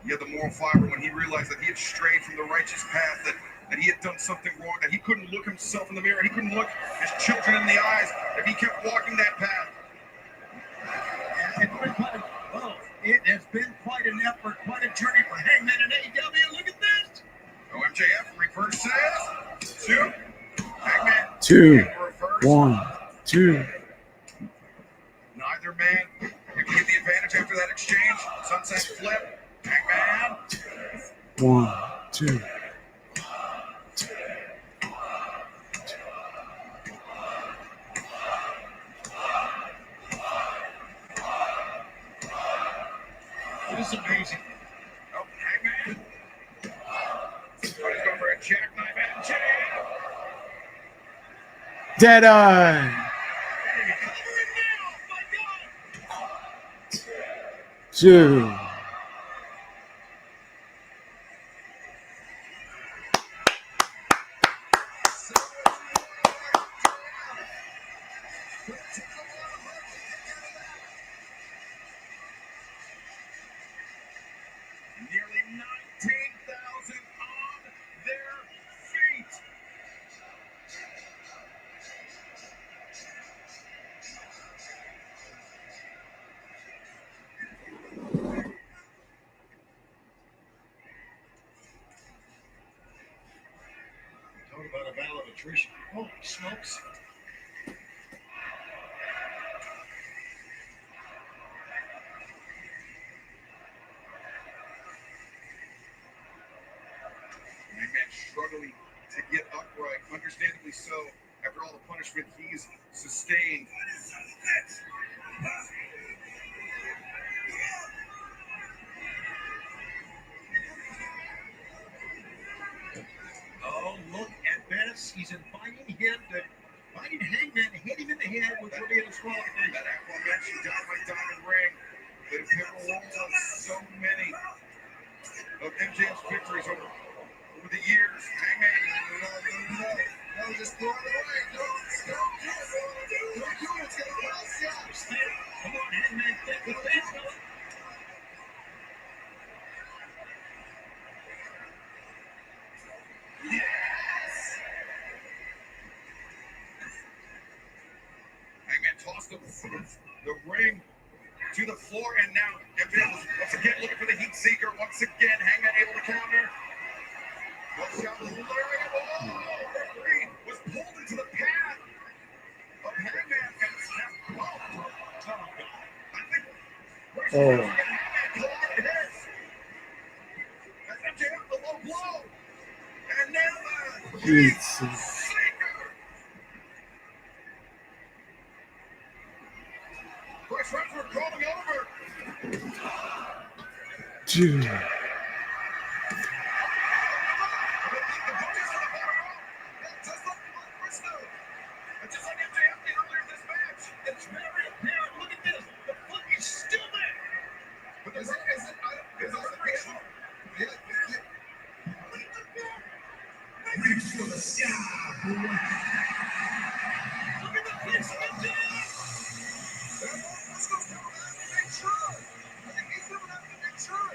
B: he had the moral fiber when he realized that he had strayed from the righteous path, that he had done something wrong, that he couldn't look himself in the mirror, he couldn't look his children in the eyes if he kept walking that path.
G: Well, it has been quite an effort, quite a journey for Hangman and AEW. Look at this.
B: Oh, MJF reverses. 2. Hangman.
C: 2,
B: Reverse.
C: 1, 2.
B: Neither man can get the advantage after that exchange. Sunset flip. Hangman.
C: 1, 2.
G: It is amazing.
B: Oh, Hangman. Oh, he's going for a jackknife and jab.
C: Deadeye.
G: Cover it now, my God.
C: 2.
B: Nearly 19,000 on their feet.
G: Talk about a battle of attrition. Holy smokes.
B: Hangman struggling to get upright, understandably so, after all the punishment he's sustained.
G: Oh, look at this. He's inviting Hangman to hit him in the head, which will be a disqualification.
B: That aforementioned diamond ring that has been rolled on so many of MJF's victories over the years. Hangman.
E: No, just throw it away. Don't do it. Don't do it. It's gonna bounce out.
G: Come on, Hangman, think with the fans going.
B: Hangman tossed the ring to the floor, and now MJF was once again looking for the heat seeker. Once again, Hangman able to counter. Referee was pulled into the path of Hangman and snapped. I think Hangman collided his. That's MJF, the low blow. And now the heat seeker. Chris Redford rolling over.
C: 2.
B: Just like MJF did earlier in this match.
G: It's very apparent. Look at this. The foot is still there.
B: But is it official?
E: Reach for the sky, boy.
G: Look at the fist of MJF.
E: Let's go make sure. I think he's doing that to make sure.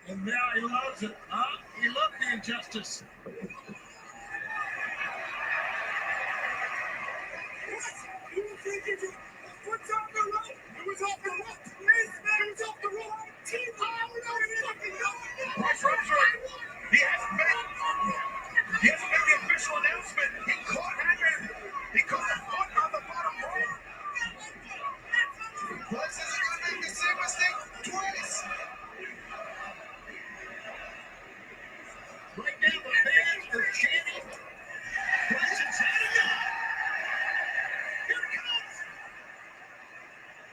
G: And now he loves it. He loved the injustice.
B: What's off the rope? It was off the rope. It was off the rope. Bryce Armstrong, he hasn't made the official announcement. He caught Hangman. He caught the foot on the bottom rope. Bryce isn't going to make the same mistake twice.
G: Right now, the fans are chanting. Bryce is heading up. Here it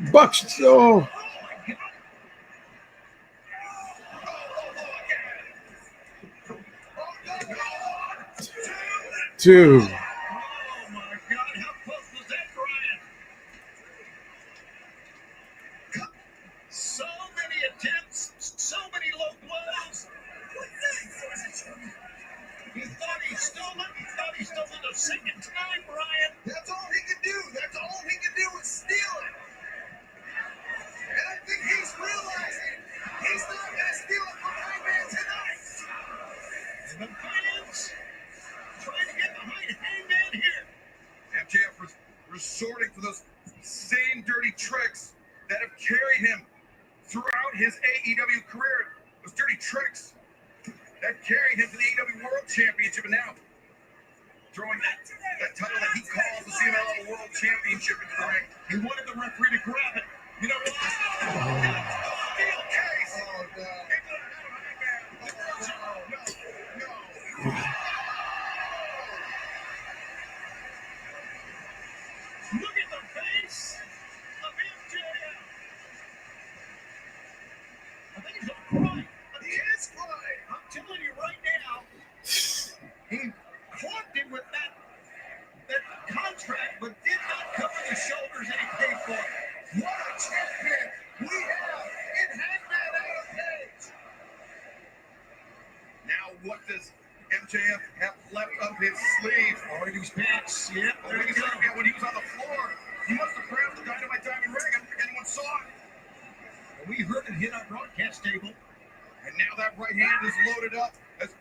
G: comes.
C: Bucks. Oh, two.
G: Oh my God, how close was that, Brian? So many attempts, so many low blows. He thought he stole it. He thought he stole it a second time, Brian.
B: That's all he could do. That's all he could do was steal it. And I think he's realizing he's not going to steal it from Hangman tonight.
G: And the fans trying to get behind Hangman here.
B: MJF resorting to those same dirty tricks that have carried him throughout his AEW career. Those dirty tricks that carried him to the AEW World Championship, and now throwing that title that he calls the CMLL World Championship into the ring.
G: He wanted the referee to grab it. You know what?
B: Steel case.
E: Oh, no.
B: No.
G: Look at the face of MJF. I think he's gonna cry.
B: He is crying.
G: I'm telling you right now, he clocked him with that contract, but did not cover the shoulders that he paid for.
B: What a champion we have in Hangman Adam Page. Now what does MJF have left up his sleeve?
G: Already these pants. Yep, there you go.
B: When he was on the floor, he must have grabbed the Dynamite Diamond Ring. I don't think anyone saw it.
G: And we heard it hit our broadcast table.
B: And now that right hand is loaded up. As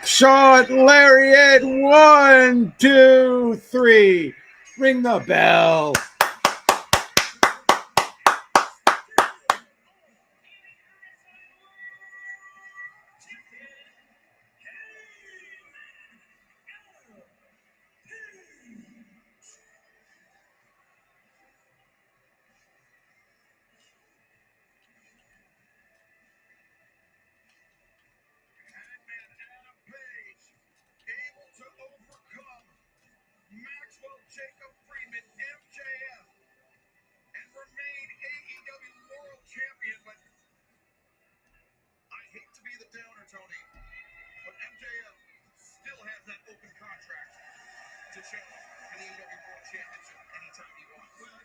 C: Shot lariat. 1, 2, 3. Ring the bell.
B: Hangman Adam Page able to overcome Maxwell Jacob Freeman, MJF, and remain AEW World Champion. But I hate to be the downer, Tony, but MJF still has that open contract to challenge for the AEW World Championship anytime he wants.
G: Well,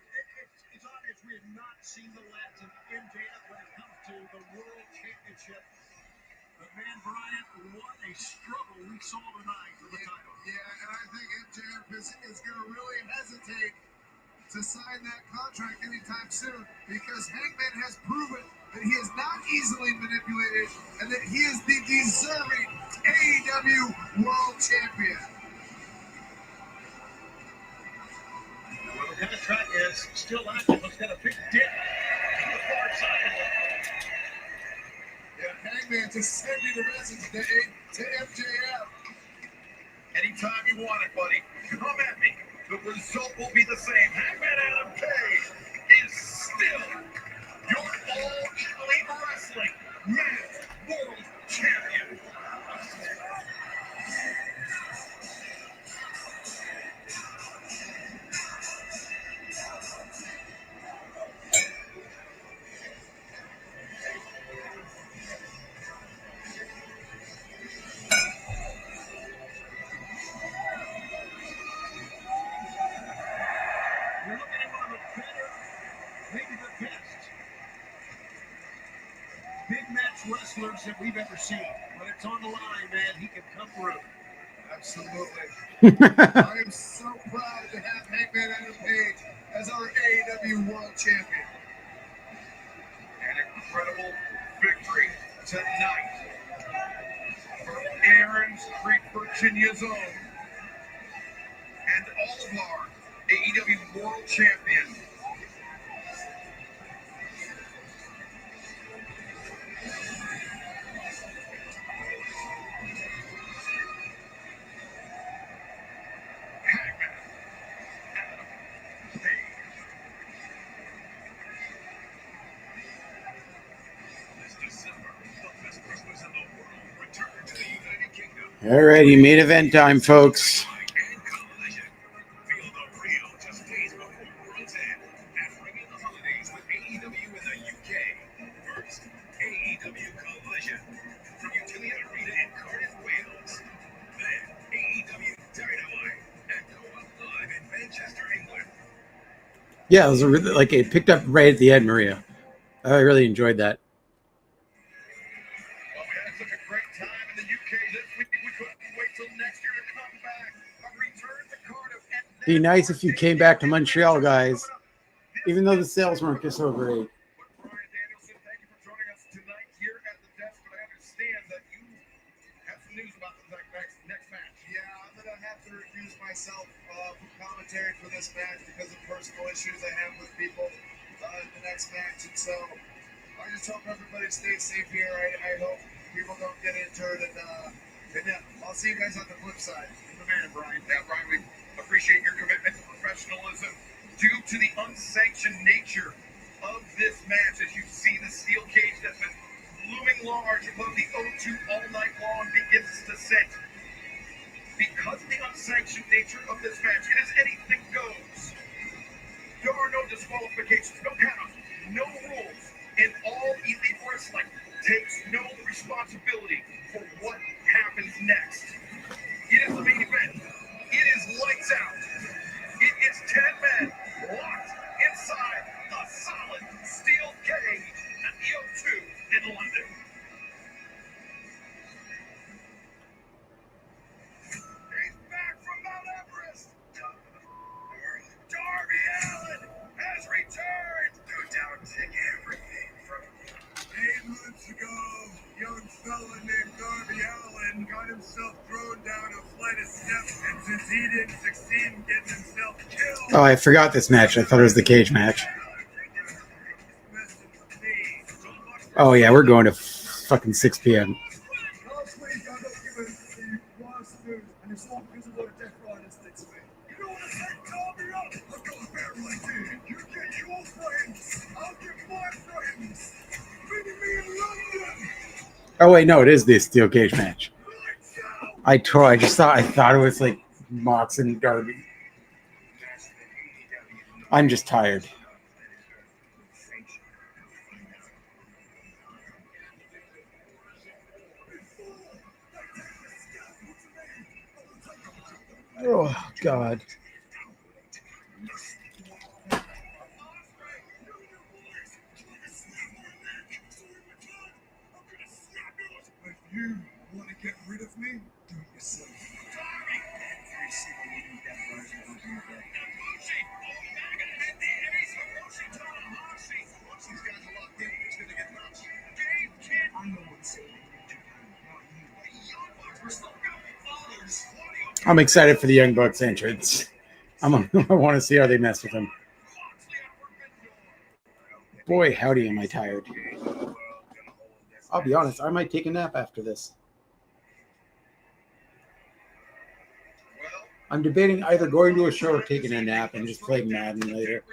G: it's obvious we have not seen the last of MJF when it comes to the World Championship. But man, Brian, what a struggle we saw tonight for the title.
E: Yeah, and I think MJF is going to really hesitate to sign that contract anytime soon because Hangman has proven that he is not easily manipulated and that he is the deserving AEW World Champion.
G: Well, the contract is still active. It's got a big dip to the far side of it.
E: Yeah, Hangman just sending the message to MJF.
B: Anytime you want it, buddy, come at me. The result will be the same. Hangman Adam Page is still your All Elite Wrestling Men's World Champion.
G: big match wrestlers that we've ever seen. When it's on the line, man, he can come through.
E: Absolutely. I am so proud to have Hangman Adam Page as our AEW World Champion.
B: An incredible victory tonight for Aaron's Creek, Virginia's own, and all of our AEW World Champion. Hangman Adam Page. This December, the best wrestlers in the world return to the United Kingdom.
C: Alrighty, main event time, folks.
B: And Collision. Feel the real just days before World's End and bring in the holidays with AEW in the UK. First, AEW Collision from Utility Arena in Cardiff, Wales. Then, AEW Dynamite and go up live in Manchester, England.
C: Yeah, it was a really, like it picked up right at the end, Maria. I really enjoyed that.
B: Well, we had such a great time in the UK this week. We couldn't wait till next year to come back. A return to Cardiff. And
C: Be nice if you came back to Montreal, guys. Even though the sales weren't so great.
B: But Brian Danielson, thank you for joining us tonight here at the desk. But I understand that you have some news about the next match.
E: Yeah, I'm going to have to recuse myself from commentary for this match because of personal issues I have with people in the next match. And so I just hope everybody stays safe here. I hope people don't get injured. And yeah, I'll see you guys on the flip side.
B: The man, Brian. Yeah, Brian, we appreciate your commitment to professionalism due to the unsanctioned nature of this match. As you see the steel cage that's been looming large above the O2 all night long begins to set. Because of the unsanctioned nature of this match, it is anything goes. There are no disqualifications, no countouts, no rules, and all elite wrestling takes no responsibility for what happens next. It is the main event. It is lights out. It is 10 men locked inside a solid steel cage at the O2 in London. He's back from Mount Everest. Darby Allin has returned to down take everything from you.
E: 8 months ago, young fella named Darby Allin got himself thrown down a flight of steps, and since he didn't succeed in getting himself killed,
C: Oh, I forgot this match. I thought it was the cage match. Oh yeah, we're going to fucking 6 p.m.
E: last week I got given the worst news, and it's all because of what a death riders did to me. You don't want to set Darby up? I've got a better idea. You get your friends, I'll get my friends. Meet me in London.
C: Oh wait, no, it is the steel cage match. I thought it was like Mox and Darby. I'm just tired. Oh God.
E: If you want to get rid of me, do it yourself. Every single one of you death riders are going to be dead. I know what's saving New Japan, not you.
C: I'm excited for the Young Bucks entrance. I want to see how they mess with him. Boy, howdy, am I tired. I'll be honest, I might take a nap after this. I'm debating either going to a show or taking a nap and just playing Madden later.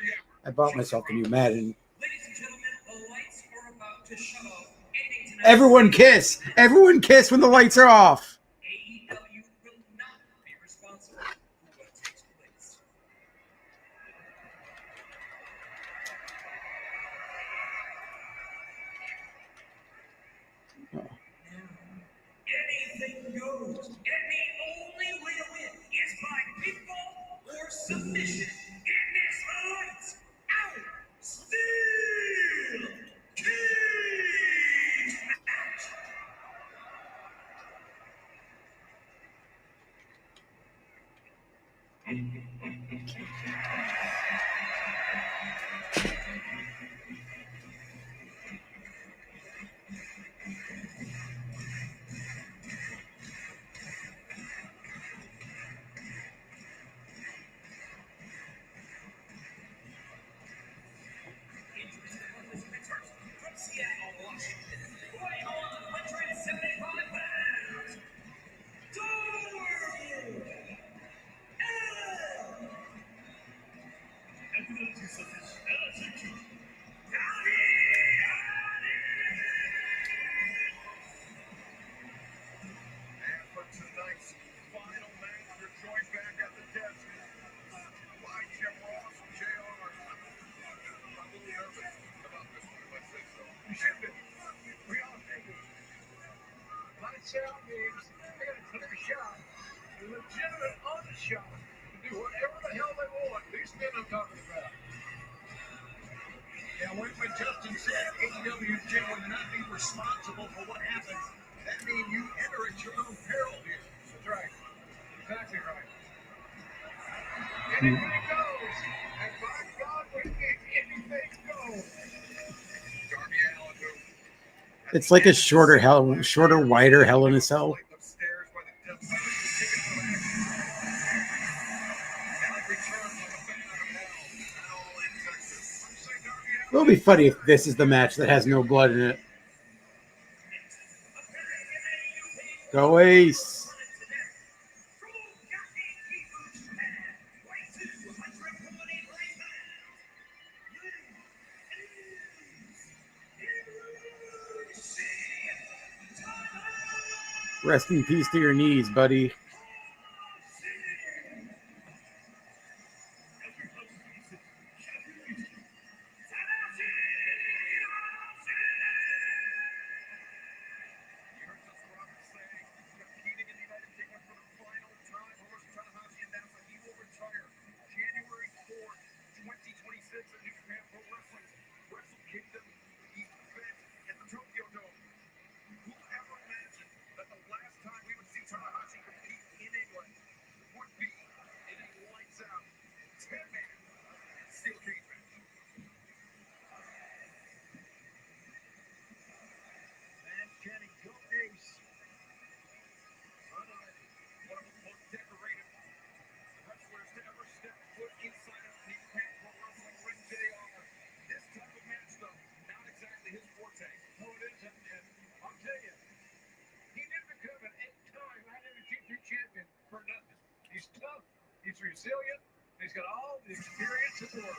C: I bought myself a new Madden.
H: Ladies and gentlemen, the lights are about to shut off. Ending tonight's
C: Everyone kiss! Everyone kiss when the lights are off!
H: AEW will not be responsible for what takes place. Anything goes, and the only way to win is by pinfall or submission in this lights out steel cage
G: sound means they got a clear shot, a legitimate honest shot to do whatever the hell they want. These men I'm talking about. Now, when Justin said AEW's Jim would not be responsible for what happens, that means you enter at your own peril here. That's right. Exactly right. Anything goes. And by God, when anything goes.
B: Darby Allin, who
C: It's like a shorter, wider Hell in a Cell.
B: upstairs by the depth of the ticket for now he returns like a bat out of hell. All in Texas. Some say Darby Allin.
C: It'll be funny if this is the match that has no blood in it. Go Ace. Rest in peace to your knees, buddy.
G: He's tough, he's resilient, he's got all the experience in the world.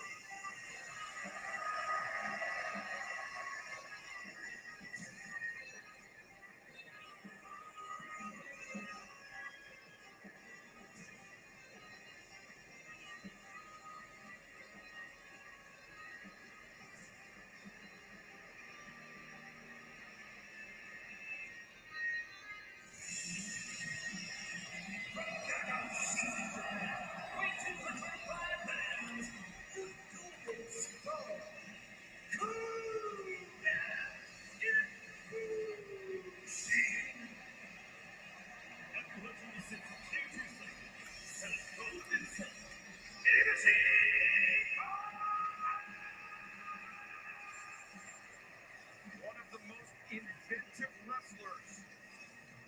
B: One of the most inventive wrestlers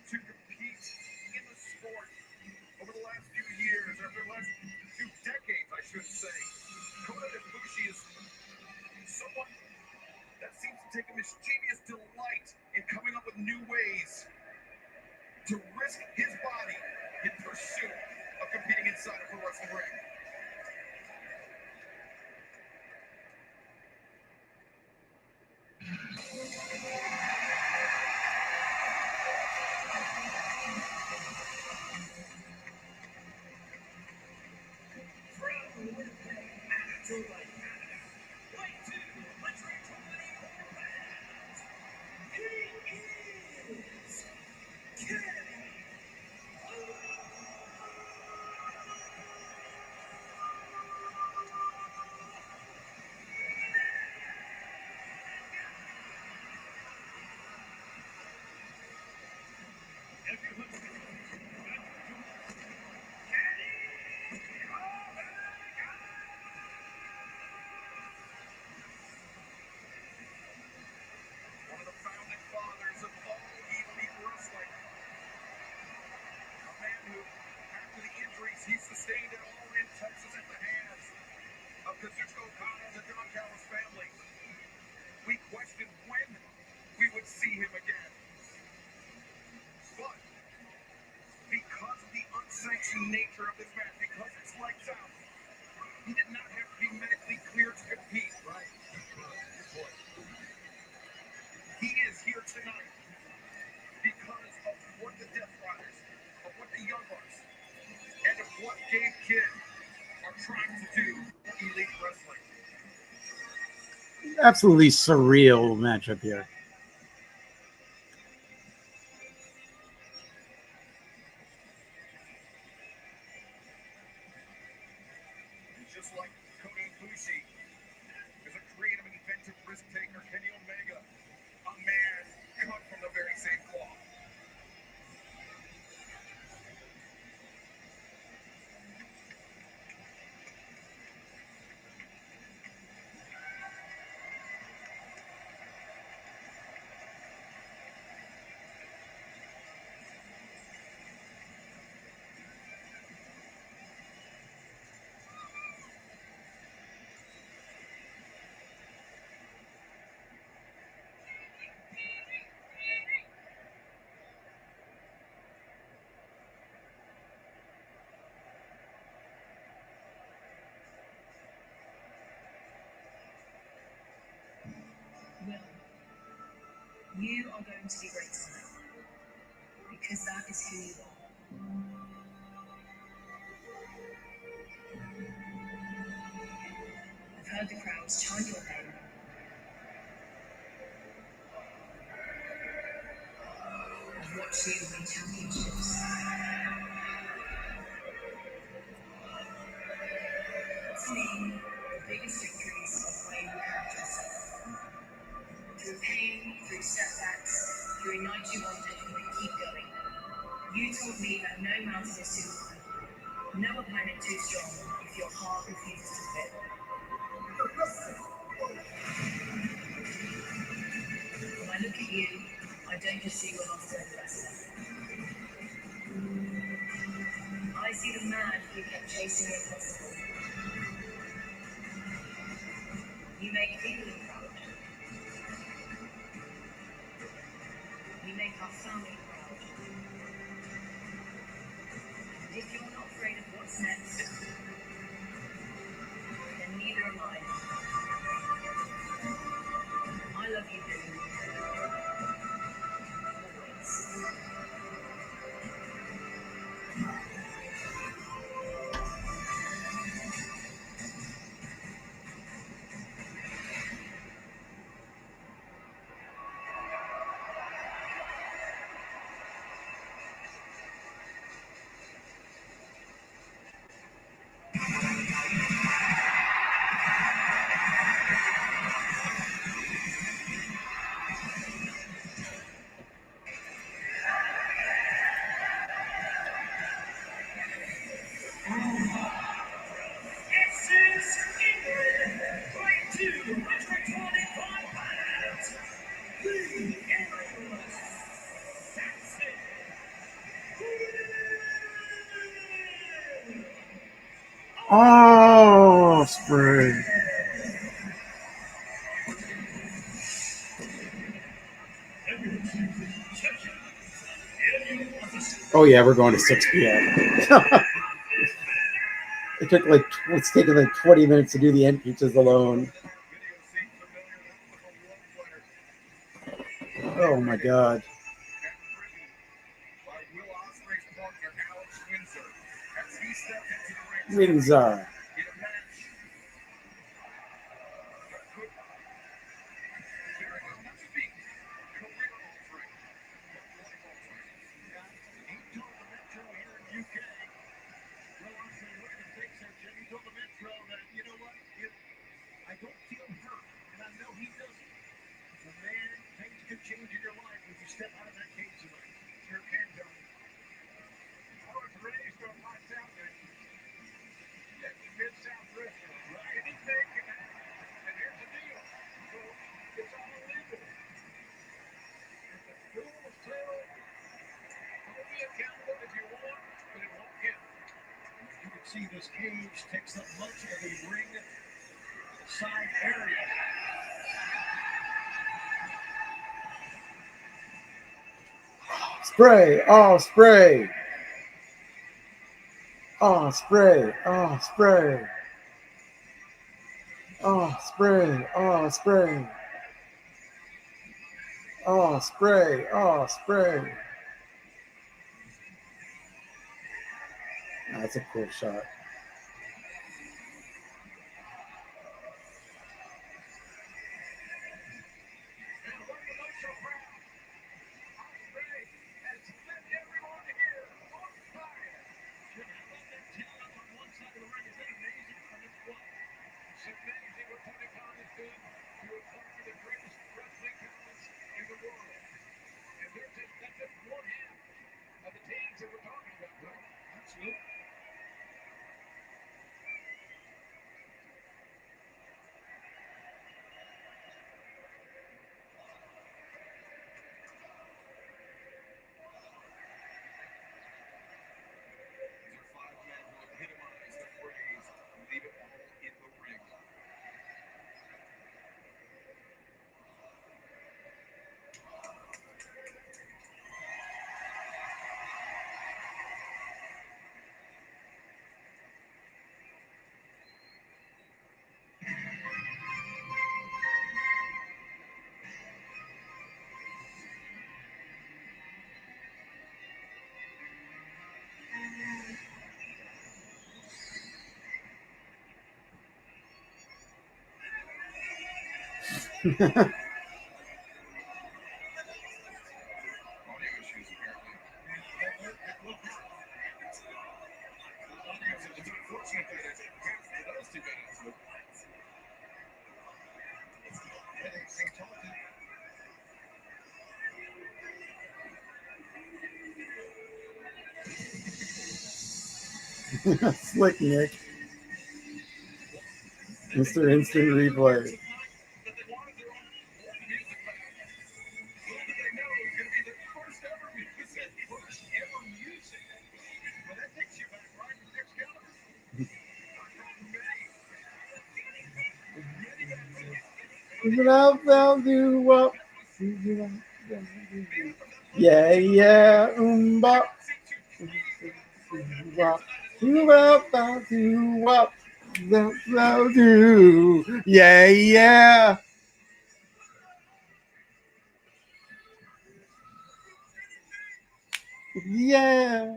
B: to compete in the sport over the last few years, or the last few decades, I should say. Kota Ibushi is someone that seems to take a mischievous delight in coming up with new ways to risk his body in pursuit of competing inside of a wrestling ring. One of the founding fathers of all elite wrestling. A man who, after the injuries he sustained at all in Texas at the hands of Kazuchika Okada and the Don Callis family, we questioned when we would see him again. But because of the unsanctioned nature of this match, because it's lights out, he did not have to be medically cleared to compete.
G: Right.
B: He is here tonight because of what the Death Riders, of what the Young Bucks, and of what Gabe Kidd are trying to do in elite wrestling.
C: Absolutely surreal matchup here.
B: just like Kota Ibushi is a creative and inventive risk taker. Kenny Omega, a man cut from the very same cloth.
D: Will, you are going to be great tonight because that is who you are. I've heard the crowds chant your name. I've watched you win championships. To me, the biggest victories are playing the character yourself. Through pain, through setbacks, through nights you wondered if you could keep going. You taught me that no mountain is too high, no opponent too strong if your heart refuses to quit. When I look at you, I don't just see your master and wrestler. I see the man who kept chasing the impossible. You make England proud. You make our family proud. And if you're not afraid of what's next, then neither am I. I love you, Billy. Always.
H: This is England, fight to 125 pounds. The Emperor's Assassin.
C: Oh, spring. Oh yeah, we're going to 6 p.m. It's taken like 20 minutes to do the entrances alone. Oh my god.
B: By Will Ospreay's partner, Alex Windsor, as he stepped into the ring
C: Windsor.
B: in a match that could very well not just be career-altering, but life-altering. He told the Metro here in UK, Will Ospreay, what did it take, Sir Jim? He told the Metro that, you know what, if I don't feel hurt, and I know he doesn't, the man, things could change in your life when you step out of that cage tonight. Sure can, Tony. I was raised on my Saturday. That's the Mid-South restaurant, right? Anything can happen. And here's the deal. So it's all legal. If the rules tell, hold me accountable if you want, but it won't count. You can see this cage takes up much of the ring side area.
C: Spray. Oh, spray. Oh, spray. Oh, spray. Oh, spray. Oh, spray. Oh, spray. Oh, spray. That's a cool shot.
F: Audio issues apparently.
B: It's unfortunate that it happened to those two guys. But they talked to
C: Slick Nick. Mr. Instant Replay.
B: that they wanted their own music back. Little did they know it was going to be their first ever music. First ever music. Well, that takes you back right to the next calendar.
C: Yeah, yeah, bop. Yeah, yeah. Yeah.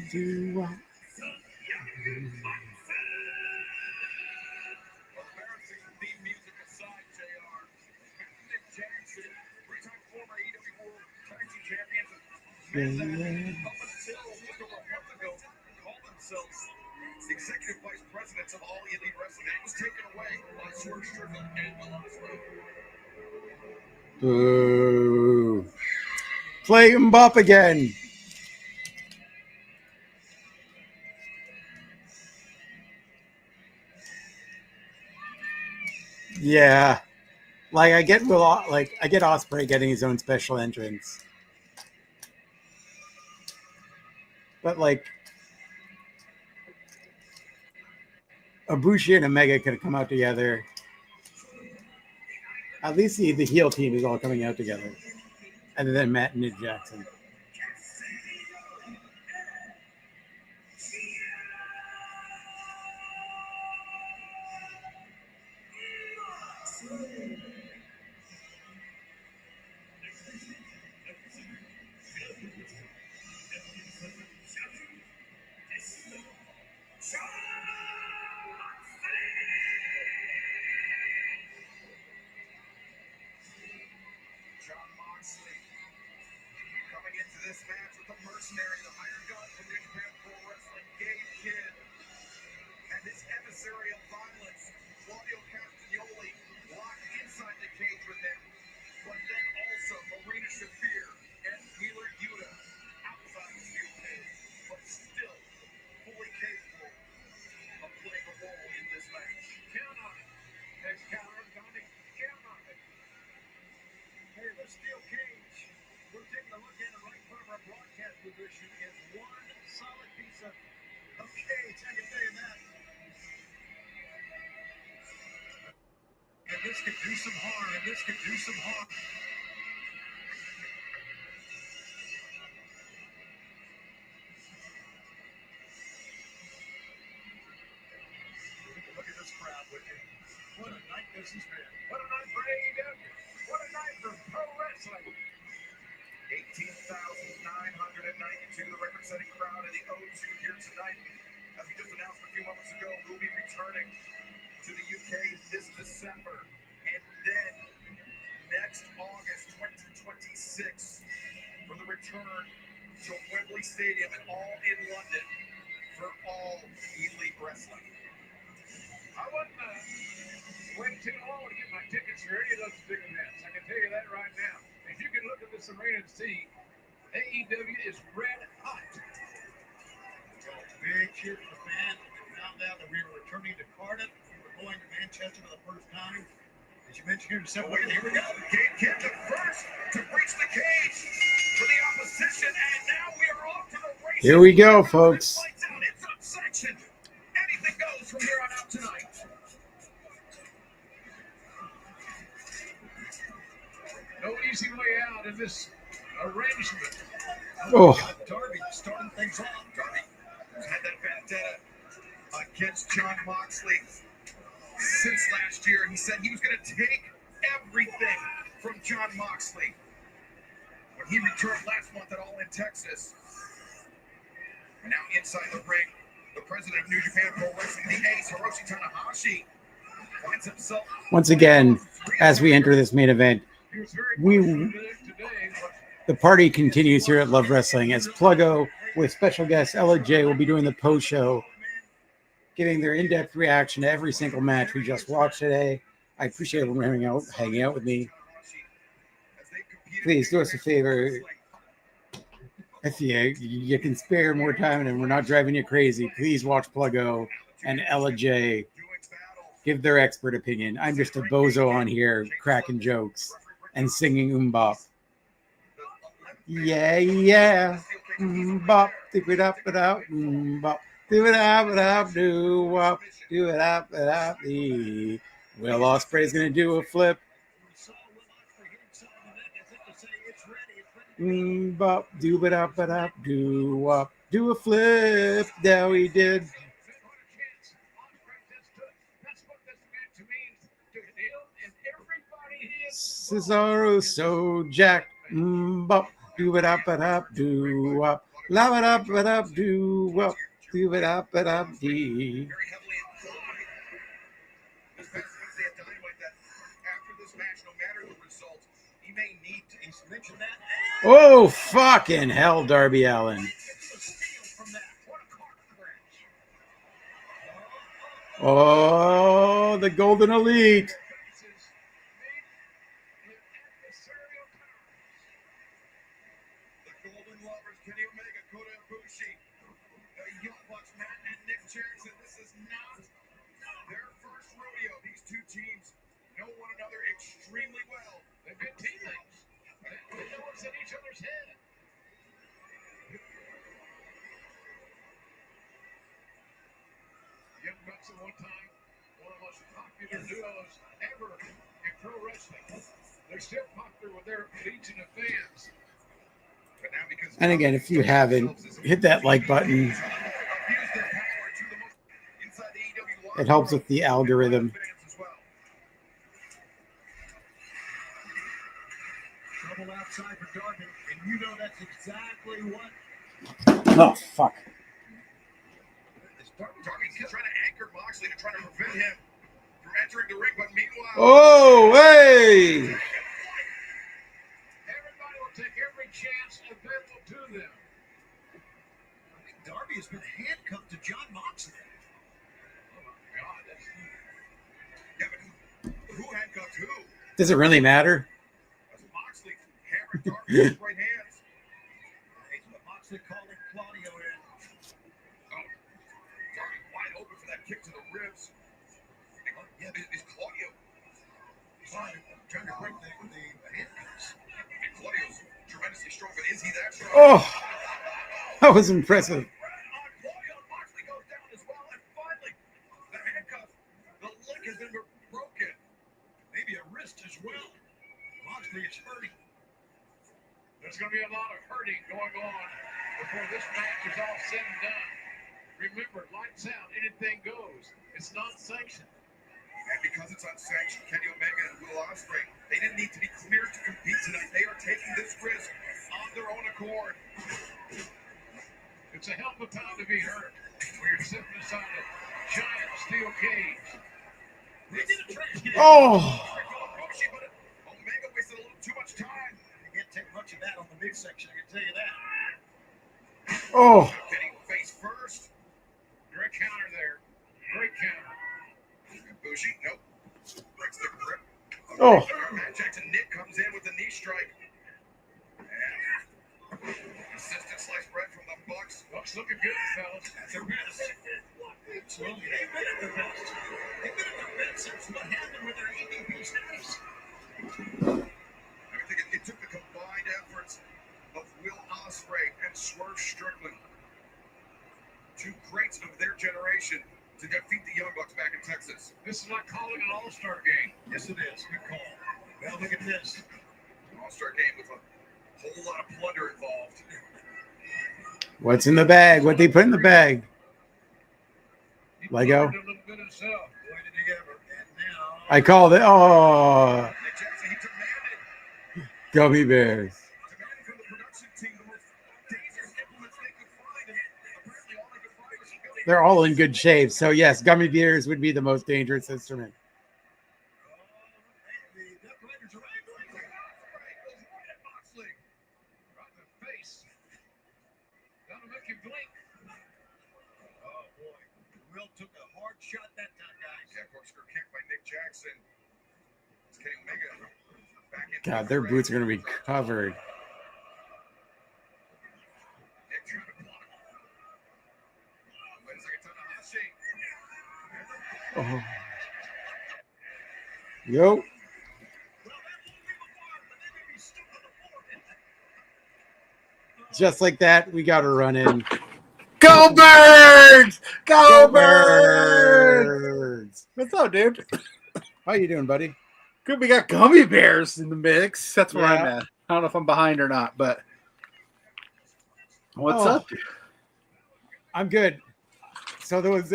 C: Do what?
B: Embarrassing theme music aside, JR. Nick Jackson, three-time former AEW World Tag Team Champions, and men that up until just over a month ago called themselves Executive Vice Presidents of All Elite Wrestling. That was taken away by Swerve Strickland and Velasquez.
C: Boo. Play Mbop again. Yeah. Like I get Ospreay getting his own special entrance. But like Ibushi and Omega could have come out together. At least the heel team is all coming out together. Other than Matt and Nick Jackson.
B: John Moxley coming into this match with the mercenary, the hired gun from New Japan Pro Wrestling, Gabe Kidd, and his emissary of violence, Claudio Castagnoli, locked inside the cage with him, but then also Marina Shafir and Wheeler Yuta outside the steel cage, but still fully capable of playing a role in this match. Count on it. Next counter, Dominic, count on it. Hey, this steel cage, we're taking a look at it right in front of our broadcast position, is one solid piece of cage, I can tell you that. And this could do some harm, and this could do some harm. Look at this crowd, would you? What a night this has been. What a night for AEW. What a night for pro wrestling. 18,992, the record-setting crowd in the O2 here tonight. As we just announced a few moments ago, we'll be returning to the UK this December. And then next August 2026 for the return to Wembley Stadium and all in London for all Elite Wrestling. I wouldn't wait too long to get my tickets for any of those big events. I can tell you that right now. If you can look at this arena and see, AEW is red hot. Big cheer for the fans. We found out that we were returning to Cardiff. We were going to Manchester for the first time. As you mentioned here in December. Wait, here we go. Gabe Kidd the first to breach the cage for the opposition, and now we are off to the races.
C: Here we go, folks.
B: It's unsanctioned. Anything goes from here on out tonight. No easy way out in this arrangement.
C: Oh,
G: Darby starting things off.
B: Darby has had that vendetta against John Moxley since last year. He said he was going to take everything from John Moxley when he returned last month at All In Texas. And now inside the ring, the president of New Japan Pro Wrestling, the ace, Hiroshi Tanahashi, finds himself
C: once again, as we enter this main event, the party continues here at Love Wrestling as Pluggo with special guest Ella J will be doing the post show, giving their in-depth reaction to every single match we just watched today. I appreciate everyone hanging out with me. Please do us a favor. If you can spare more time and we're not driving you crazy, please watch Pluggo and Ella J give their expert opinion. I'm just a bozo on here cracking jokes and singing Bop. Yeah, yeah. Bop, do it up, bop, do it up, do up, do it up, dee. Will Ospreay's gonna do a flip. Bop, do it up, do up, do a flip. Now he did. Cesaro so jacked. Bop, do it up, do up, love it up, do up, do it up, dee.
B: very heavily implied this past Wednesday at Dynamite that after this match, no matter the result, he may need to mention that.
C: Oh, fucking hell, Darby Allin. Oh, the Golden Elite.
B: The Golden Lovers, Kenny Omega, Kota Ibushi, the Young Bucks, Matt and Nick Jackson. This is not their first rodeo. These two teams know one another extremely well. They've been teammates. They know what's in each other's head.
A: Young Bucks at one time, one of the most popular duos ever in pro wrestling. They're still popular with their legion of fans.
B: But now because
C: And again, if you haven't, hit that like button. It helps with the algorithm.
G: Trouble outside for Darby, and you know that's exactly what.
C: Oh, fuck.
B: Darby keeps trying to anchor Moxley to try to prevent him from entering the ring, but meanwhile,
C: Oh, hey.
A: Everybody will take every chance available to them.
G: I think Darby has been handcuffed to John Moxley.
A: Oh my God,
B: yeah, but who handcuffed who?
C: Does it really matter?
B: That's Moxley hammered Darby with his right hands.
G: Moxley calling Claudio in.
B: Oh, Darby wide open for that kick to the ribs. Yeah, is Claudio
G: Trying to break the handcuffs.
B: and Claudio's tremendously strong, but is he that strong?
C: Oh, that was impressive.
B: Claudio Moxley goes down as well, and finally, the handcuff, the leg has been broken.
G: Maybe a wrist as well. Moxley is hurting.
A: there's going to be a lot of hurting going on before this match is all said and done. Remember, lights out, anything goes. It's non-sanctioned.
B: And because it's unsanctioned, Kenny Omega and Will Ospreay, they didn't need to be cleared to compete tonight. They are taking this risk on their own accord.
A: It's a hell of a time to be hurt when you're sitting inside a giant steel cage.
C: Oh,
B: Omega wasted a little too much time.
G: You can't take much of that on the midsection, I can tell you that.
C: oh.
B: Kenny face first.
A: Great counter there. Great counter.
B: Bushi, nope. Breaks the grip.
C: Oh.
B: Matt Jackson Nick comes in with the knee strike. And consistent sliced bread from the Bucks.
A: Bucks looking good, fellas.
G: That's a best. Well, they've been at the best. They've been at the best since what happened with their EVP status.
B: I think it took the combined efforts of Will Ospreay and Swerve Strickland, two greats of their generation, to defeat the Young Bucks back in Texas.
A: This is like calling an all-star game.
G: Yes, it is. Good call. Well, look at this.
B: An all-star game with a
F: Whole lot of plunder involved.
C: What's in the bag? What they put in the bag? Lego.
G: A little bit himself. Boy, did he ever. And now.
C: I called it. Oh,
F: Nick Jackson, he demanded
C: gummy bears.
F: from the production team the most dangerous implements they could find, and apparently all they could find was gummy
C: They're all in good shape. So yes, gummy bears would be the most dangerous instrument.
G: The decorators are angry.
F: Goes right at Moxley. Right in the face. That'll make you blink.
G: Oh, boy. Will took a hard shot that time, guys.
F: Yeah, corkscrew kick by Nick Jackson. It's Kenny Omega back in.
C: God, their boots are gonna be covered.
F: Nick trying to block. Wait a second, Tanahashi.
C: Oh. Yo. Just like that, we got to run in.
I: Go Birds! Go
C: Go
I: Birds!
C: Birds!
I: What's up, dude?
C: How you doing, buddy?
I: Good, we got gummy bears in the mix. That's where I'm
C: Yeah.
I: at. I don't know if I'm behind or not, but what's
C: Oh.
I: up?
C: I'm good. So there was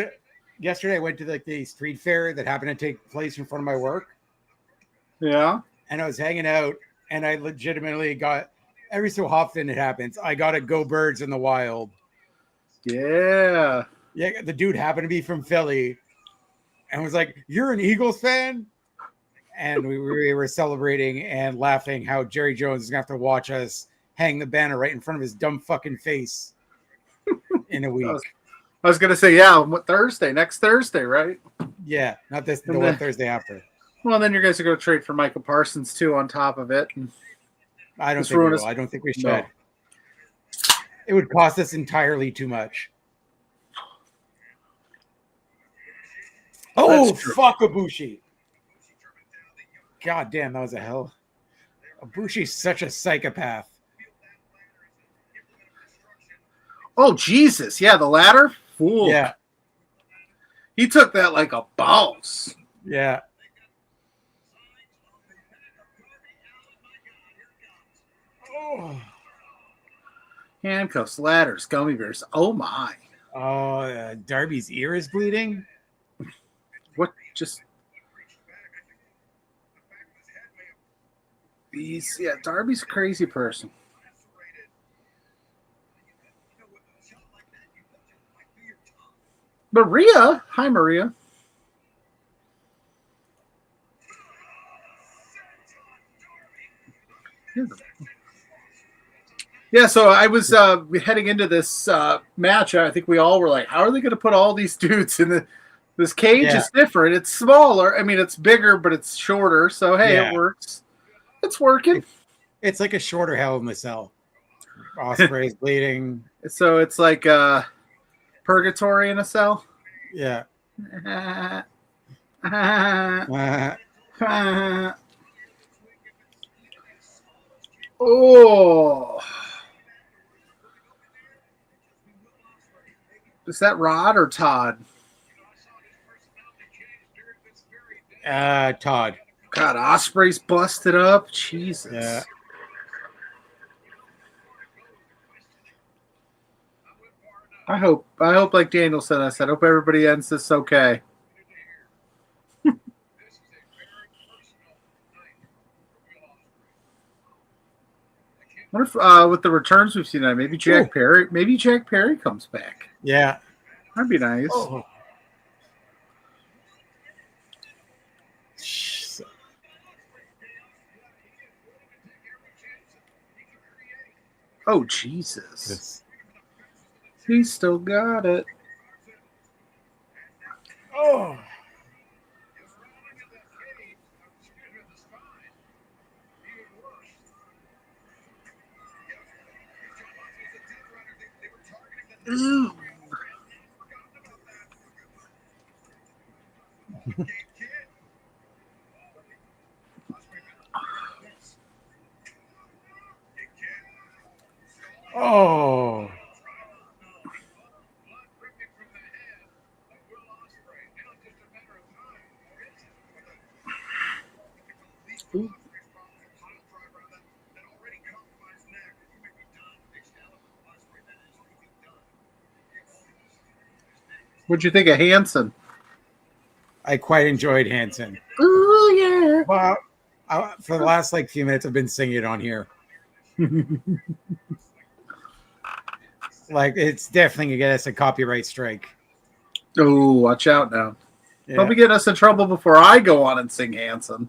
C: yesterday. I went to the street fair that happened to take place in front of my work,
I: Yeah.
C: and I was hanging out, and I legitimately got, every so often it happens, I got a Go Birds in the wild.
I: Yeah.
C: Yeah, the dude happened to be from Philly, and was like, "You're an Eagles fan?" And we were celebrating and laughing how Jerry Jones is gonna have to watch us hang the banner right in front of his dumb fucking face in a week.
I: I was gonna say, yeah, Thursday, next Thursday, right?
C: Yeah, not this, the
I: And
C: one
I: then-
C: Thursday after.
I: Well, then you guys are gonna trade for Michael Parsons too on top of it. And
C: I don't
I: Just
C: think we
I: ruin
C: will.
I: us-
C: I don't think we should.
I: No.
C: It would cost us entirely too much. Oh,
I: That's true.
C: fuck Ibushi. God damn, that was a hell. Ibushi's such a psychopath.
I: oh Jesus, yeah, the ladder. Fool.
C: Yeah,
I: He took that like a boss.
C: yeah. Oh,
I: Handcuffs, ladders, gummy bears. Oh my.
C: Darby's ear is bleeding.
I: What just these? Yeah, Darby's a crazy person. Maria, hi Maria. Yeah, so I was heading into this match. I think we all were like, "How are they going to put all these dudes in the?" This cage
C: Yeah.
I: is different. It's smaller. I mean, it's bigger, but it's shorter. So hey,
C: Yeah.
I: it works. It's working.
C: It's like a shorter Hell in the Cell. Osprey's bleeding.
I: So it's like purgatory in a cell.
C: Yeah.
I: Oh, is that Rod or Todd?
C: Todd.
I: God, Osprey's busted up. Jesus.
C: Yeah.
I: I hope, like Daniel said, I hope everybody ends this okay. What if with the returns we've seen, maybe Jack Perry comes back.
C: Yeah.
I: That'd be nice.
C: Oh.
I: Oh Jesus.
C: Yes.
I: He's still got it.
C: Oh.
I: Ooh.
C: Oh.
I: What'd you think of Hanson?
C: I quite enjoyed Hanson.
I: Oh yeah.
C: Well, for the last like few minutes, I've been singing it on here. Like it's definitely gonna get us a copyright strike.
I: Oh, watch out now.
C: Yeah.
I: Don't be getting us in trouble before I go on and sing Hanson.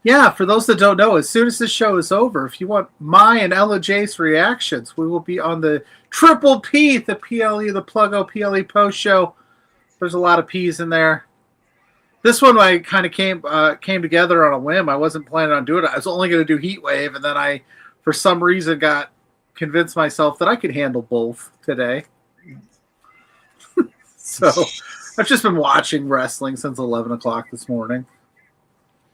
I: Yeah, for those that don't know, as soon as this show is over, if you want my and Ella Jace reactions, we will be on the Triple P, the PLE, the Pluggo PLE post show. There's a lot of P's in there. This one I kind of came together on a whim. I wasn't planning on doing it. I was only going to do Heat Wave, and then I, for some reason, got convinced myself that I could handle both today. So I've just been watching wrestling since 11 o'clock this morning.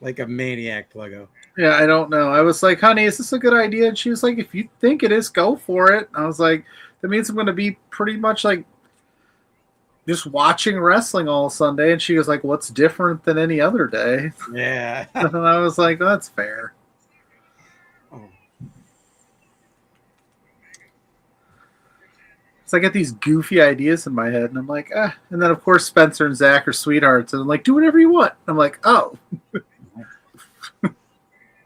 C: Like a maniac, Pluggo.
I: Yeah, I don't know. I was like, honey, is this a good idea? And she was like, if you think it is, go for it. I was like, that means I'm going to be pretty much like just watching wrestling all Sunday. And she was like, what's different than any other day?
C: Yeah.
I: And I was like, that's fair.
C: Oh.
I: So I get these goofy ideas in my head, and I'm like, ah. And then, of course, Spencer and Zach are sweethearts. And I'm like, do whatever you want. I'm like, oh.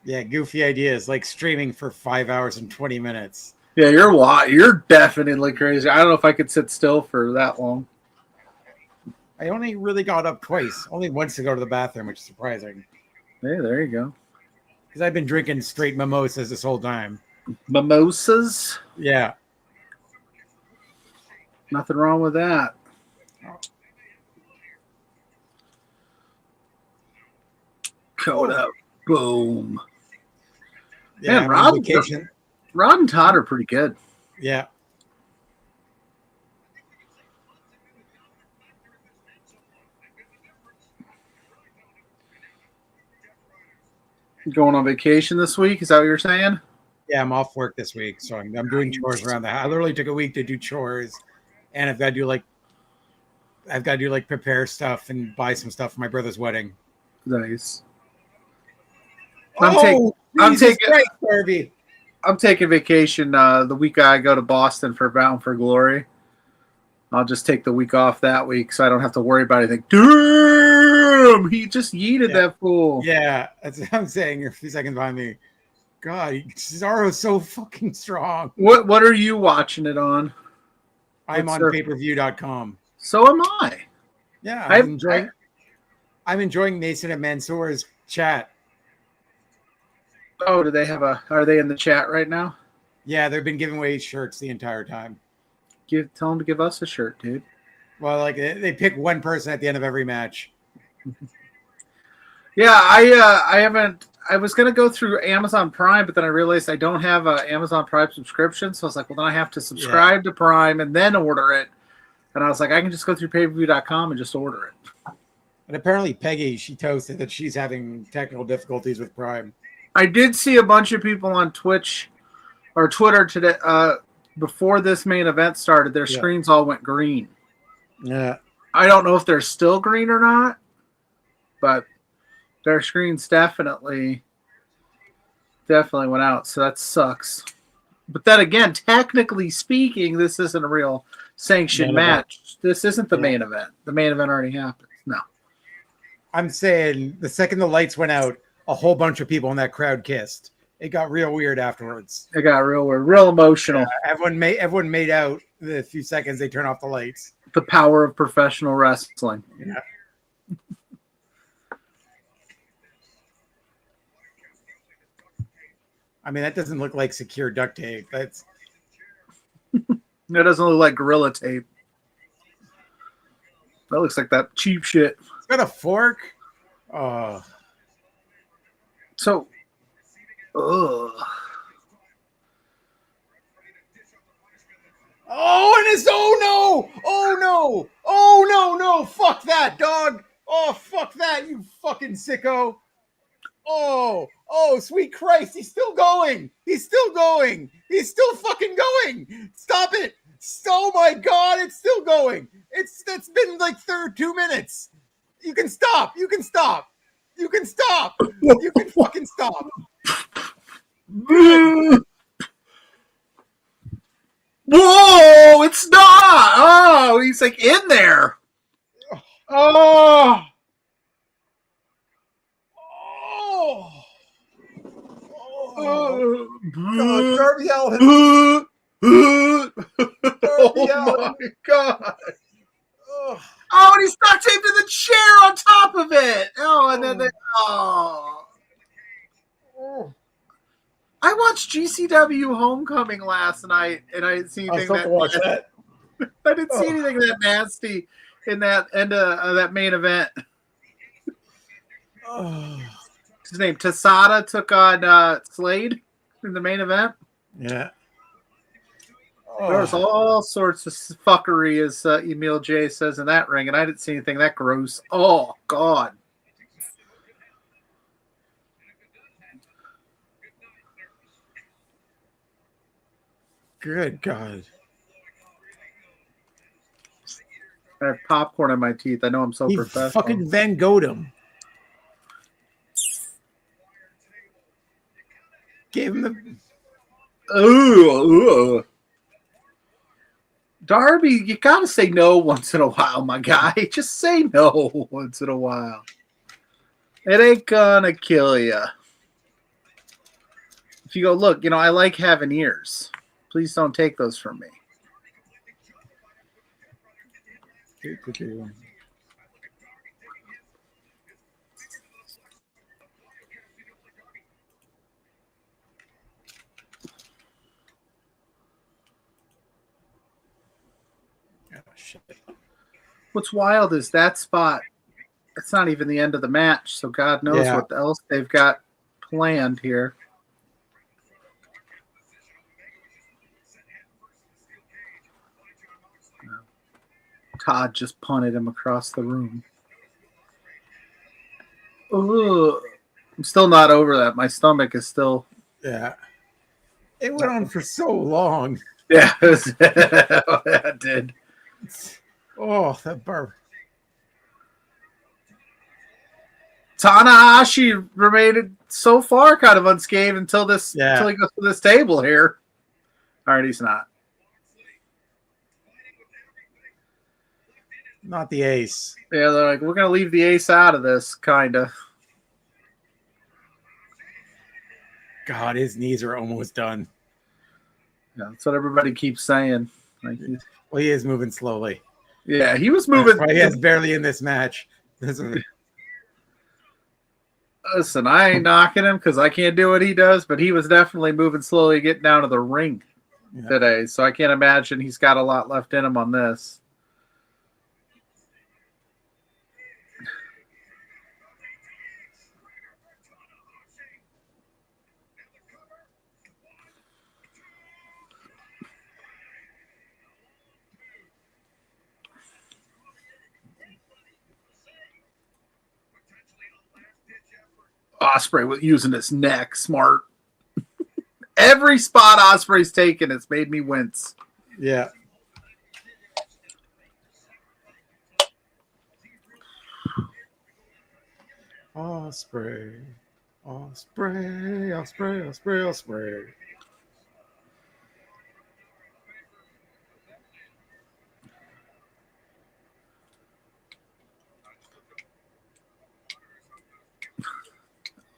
C: Yeah, goofy ideas like streaming for 5 hours and 20 minutes.
I: Yeah, you're definitely crazy. I don't know if I could sit still for that long.
C: I only really got up twice, only once to go to the bathroom, which is surprising.
I: Hey, there you go.
C: Because I've been drinking straight mimosas this whole time.
I: Mimosas?
C: Yeah.
I: Nothing wrong with that. Coda. Boom.
C: Yeah,
I: Man,
C: vacation.
I: Rod and Todd are pretty good.
C: Yeah.
I: Going on vacation this week? Is that what you're saying?
C: Yeah, I'm off work this week, so I'm doing chores around the house. I literally took a week to do chores, and I've got to do prepare stuff and buy some stuff for my brother's wedding.
I: Nice.
C: I'm
I: taking vacation the week I go to Boston for Bound for Glory. I'll just take the week off that week so I don't have to worry about anything. Damn! He just yeeted that fool.
C: Yeah, that's what I'm saying. You're a few seconds behind me. God, Cesaro's so fucking strong.
I: What are you watching it on?
C: I'm on pay-per-view.com.
I: So am I.
C: Yeah, I'm enjoying Mason and Mansoor's chat.
I: Oh, do they have are they in the chat right now?
C: Yeah, they've been giving away shirts the entire time.
I: Tell them to give us a shirt, dude.
C: Well, like they pick one person at the end of every match.
I: Yeah, I haven't. I was gonna go through Amazon Prime, but then I realized I don't have an Amazon Prime subscription, so I was like, well, then I have to subscribe to Prime and then order it. And I was like, I can just go through payperview.com and just order it.
C: And apparently, Peggy, she toasted that she's having technical difficulties with Prime.
I: I did see a bunch of people on Twitch or Twitter today before this main event started. Their screens all went green.
C: Yeah,
I: I don't know if they're still green or not, but their screens definitely went out. So that sucks. But then again, technically speaking, this isn't a real sanctioned match. This isn't the main event. The main event already happened. No.
C: I'm saying the second the lights went out, a whole bunch of people in that crowd kissed. It got real weird afterwards.
I: It got real weird, real emotional.
C: Everyone made out the few seconds they turn off the lights.
I: The power of professional wrestling.
C: Yeah. I mean, that doesn't look like secure duct tape. That's
I: It doesn't look like Gorilla Tape. That looks like that cheap shit.
C: It's got a fork. Oh.
I: So, ugh.
C: Oh, and it's oh no, fuck that, dog. Oh, fuck that, you fucking sicko. Oh, sweet Christ, he's still going. He's still fucking going. Stop it. Oh my God, it's still going. It's been like 2 minutes. You can stop. You can fucking stop.
I: Whoa, it's not. Oh, he's like in there. Oh.
C: Oh,
I: Oh.
C: Darby Allin.
I: Oh
C: Darby
I: my
C: Allin.
I: God.
C: Oh,
I: Oh, and he stuck him to the chair on top of it. Oh, and then
C: oh.
I: I watched GCW Homecoming last night, and I didn't see
C: I
I: anything
C: still have to watch that.
I: I didn't see
C: Oh.
I: anything that nasty in that end of that main event.
C: Oh.
I: His name Tasada took on Slade in the main event.
C: Yeah.
I: There was all sorts of fuckery, as Emil J says, in that ring, and I didn't see anything that gross. Oh, God.
C: Good God.
I: I have popcorn in my teeth. I know I'm so
C: He
I: professional.
C: fucking Van Gogh'd him. Gave him the...
I: Ugh. Darby, you gotta say no once in a while, my guy. Just say no once in a while. It ain't gonna kill you. If you go, look, I like having ears. Please don't take those from me.
C: Oh, shit.
I: What's wild is that spot. It's not even the end of the match, so God knows what else they've got planned here. Todd just punted him across the room. Ugh. I'm still not over that. My stomach is still...
C: Yeah. It went on for so long.
I: Yeah, that did.
C: Oh, that bar.
I: Tanahashi remained so far kind of unscathed until he goes to this table here. All right, he's not.
C: Not the ace.
I: Yeah, they're like, we're going to leave the ace out of this, kind of.
C: God, his knees are almost done.
I: Yeah, that's what everybody keeps saying. Like,
C: well, he is moving slowly.
I: Yeah, he was moving.
C: He is barely in this match.
I: Listen, I ain't knocking him because I can't do what he does, but he was definitely moving slowly, getting down to the ring today. So I can't imagine he's got a lot left in him on this. Ospreay was using his neck. Smart. Every spot Ospreay's taken, it's made me wince.
C: Yeah. Ospreay. Ospreay.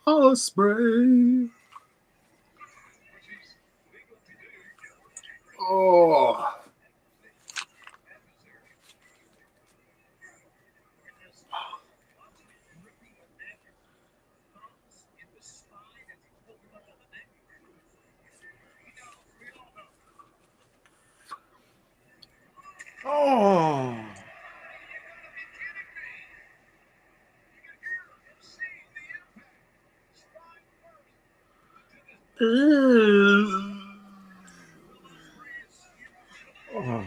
I: Ospreay. Oh.
C: Oh. Oh.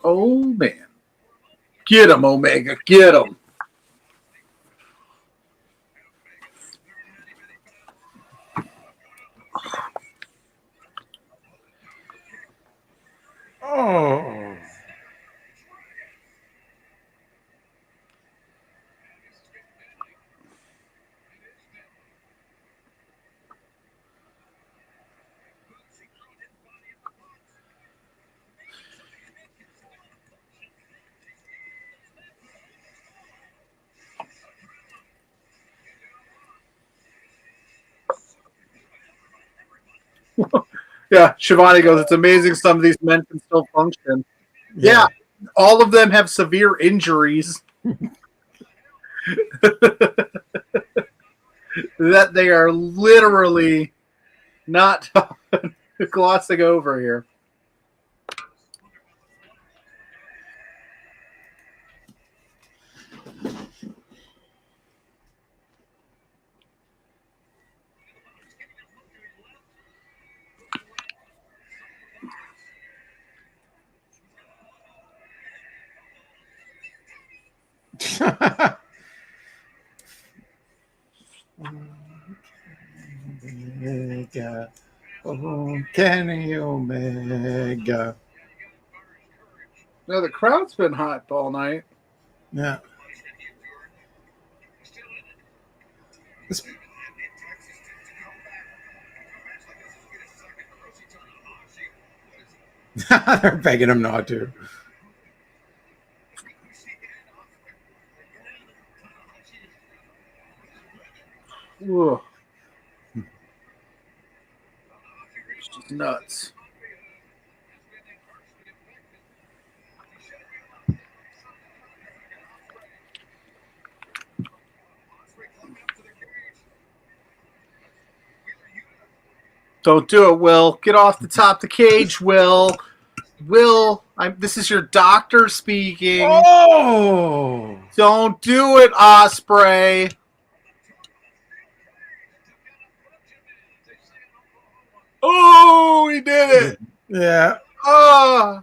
I: Oh, man. Get him, Omega. Get him. Yeah, Shivani goes, it's amazing some of these men can still function. Yeah, all of them have severe injuries that they are literally not glossing over here.
C: Omega. Oh, Kenny Omega.
I: No, the crowd's been hot all night.
C: Yeah. This- They're begging him not to.
I: Ugh. It's just nuts. Don't do it, Will. Get off the top of the cage, Will. Will, this is your doctor speaking.
C: Oh!
I: Don't do it, Osprey. Oh, he did it.
C: Yeah.
I: Oh.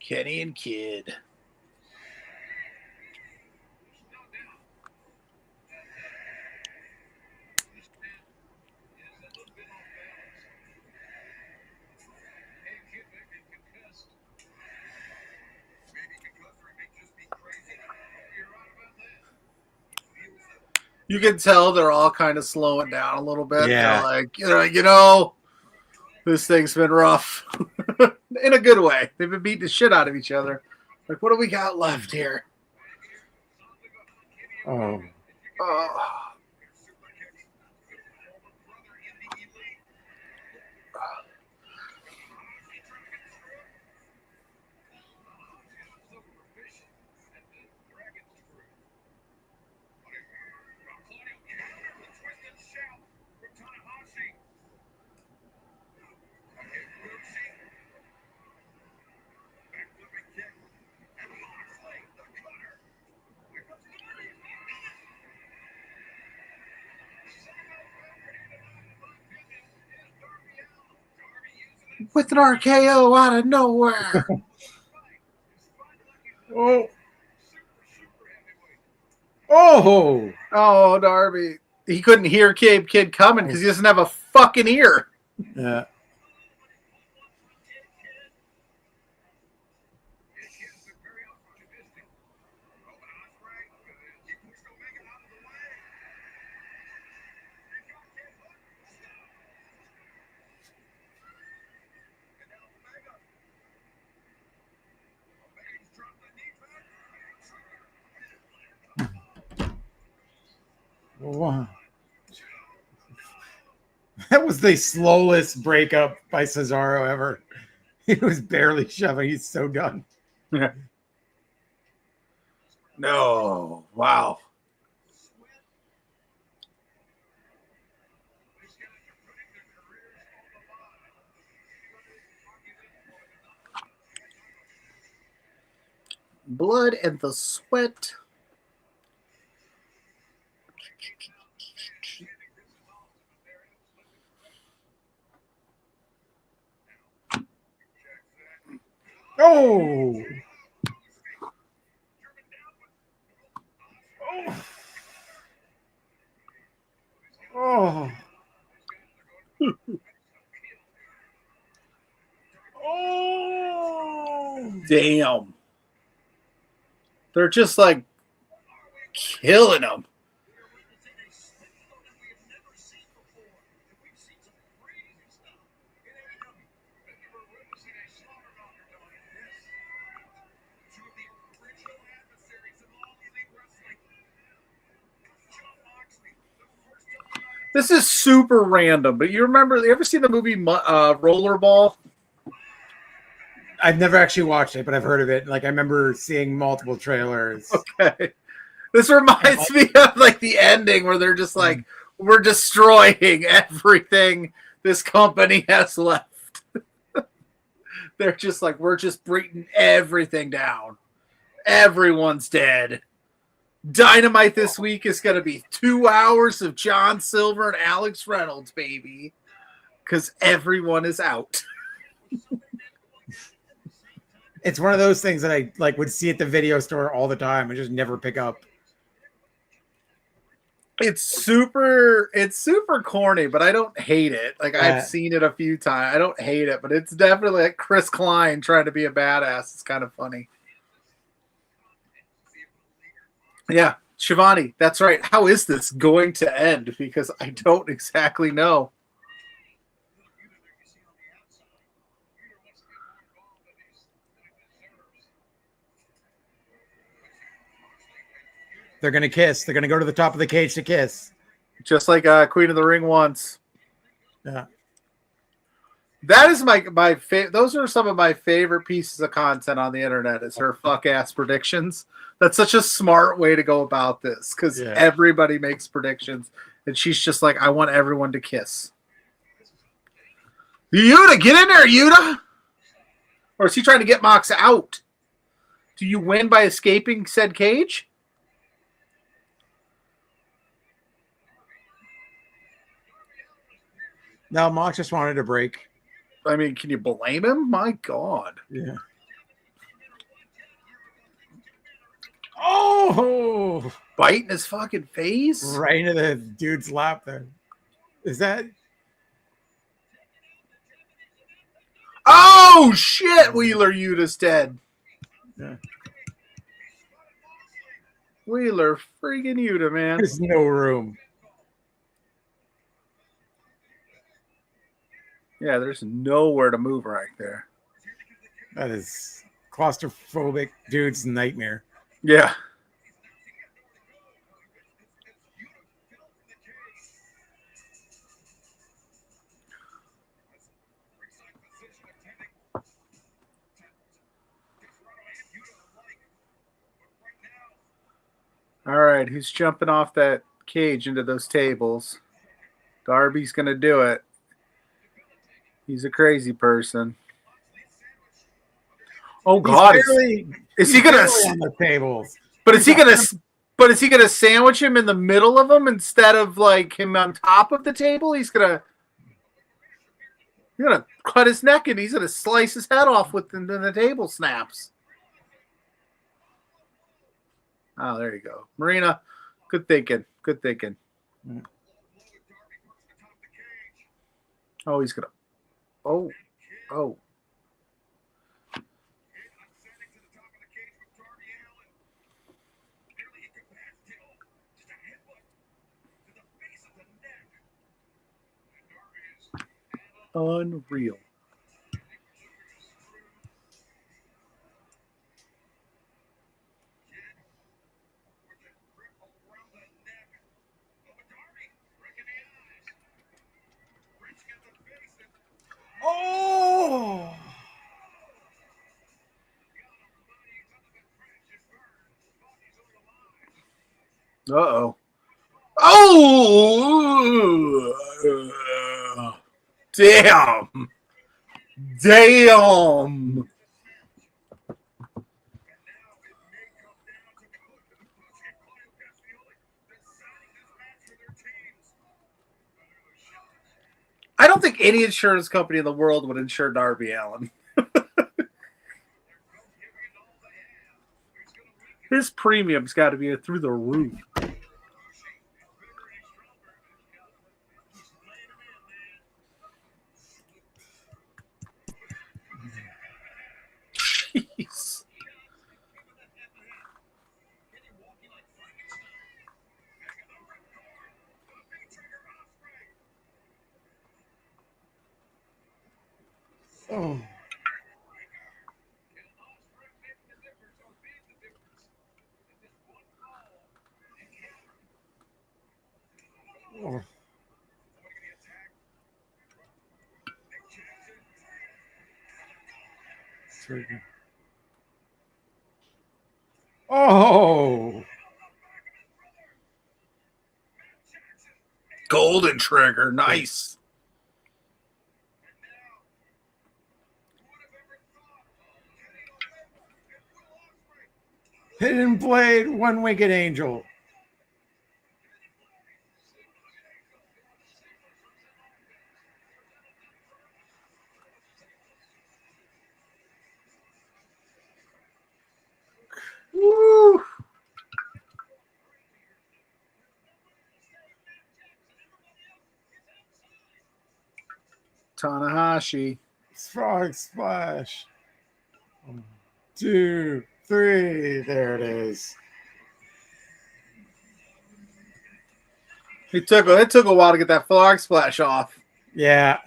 I: Kenny and Kid. You can tell they're all kind of slowing down a little bit.
C: Yeah.
I: They're like, you know, this thing's been rough. In a good way. They've been beating the shit out of each other. Like, what do we got left here?
C: Oh.
I: With an RKO out of nowhere.
C: Oh. Oh.
I: Oh, Darby. He couldn't hear Kid coming because he doesn't have a fucking ear.
C: Yeah. Wow. That was the slowest breakup by Cesaro ever. He was barely shoving. He's so done.
I: No. Wow. Blood and the sweat.
C: Oh. Oh. Oh.
I: Damn. They're just like killing him. This is super random, but you ever seen the movie Rollerball?
C: I've never actually watched it, but I've heard of it. Like I remember seeing multiple trailers.
I: Okay. This reminds me of like the ending where they're just like, we're destroying everything this company has left. They're just like, we're just breaking everything down. Everyone's dead. Dynamite this week is going to be 2 hours of John Silver and Alex Reynolds, baby. Because everyone is out.
C: It's one of those things that I like would see at the video store all the time and just never pick up.
I: It's super corny, but I don't hate it. Like I've seen it a few times. I don't hate it, but it's definitely like Chris Klein trying to be a badass. It's kind of funny. Yeah, Shivani, that's right. How is this going to end? Because I don't exactly know.
C: They're going to kiss. They're going to go to the top of the cage to kiss.
I: Just like Queen of the Ring once.
C: Yeah.
I: That is my favorite. Those are some of my favorite pieces of content on the internet is her fuck ass predictions. That's such a smart way to go about this because everybody makes predictions and she's just like, I want everyone to kiss. Yuta, get in there, Yuta. Or is he trying to get Mox out? Do you win by escaping said cage?
C: No, Mox just wanted a break.
I: I mean, can you blame him? My God.
C: Yeah. Oh!
I: Biting his fucking face?
C: Right into the dude's lap there. Is that?
I: Oh, shit! Wheeler Yuta's dead.
C: Yeah.
I: Wheeler friggin' Yuta, man.
C: There's no room.
I: Yeah, there's nowhere to move right there.
C: That is claustrophobic dude's nightmare.
I: Yeah. All right, who's jumping off that cage into those tables? Darby's going to do it. He's a crazy person. Oh God! Is he gonna
C: on the tables?
I: But is he gonna sandwich him in the middle of them instead of like him on top of the table? He's gonna cut his neck and he's gonna slice his head off with the table snaps. Oh, there you go, Marina. Good thinking. Good thinking. Oh, he's gonna. Oh. Unreal.
C: Oh!
I: Uh-oh. Oh! Damn! Damn! I don't think any insurance company in the world would insure Darby Allin. His premium's got to be through the roof. Jeez.
C: Oh. Oh. Oh.
I: Golden Trigger. Nice.
C: Hidden Blade, One Winged Angel.
I: Woo. Tanahashi.
C: Frog Splash. 1, 2, 3. There it is.
I: It took a while to get that frog splash off.
C: Yeah.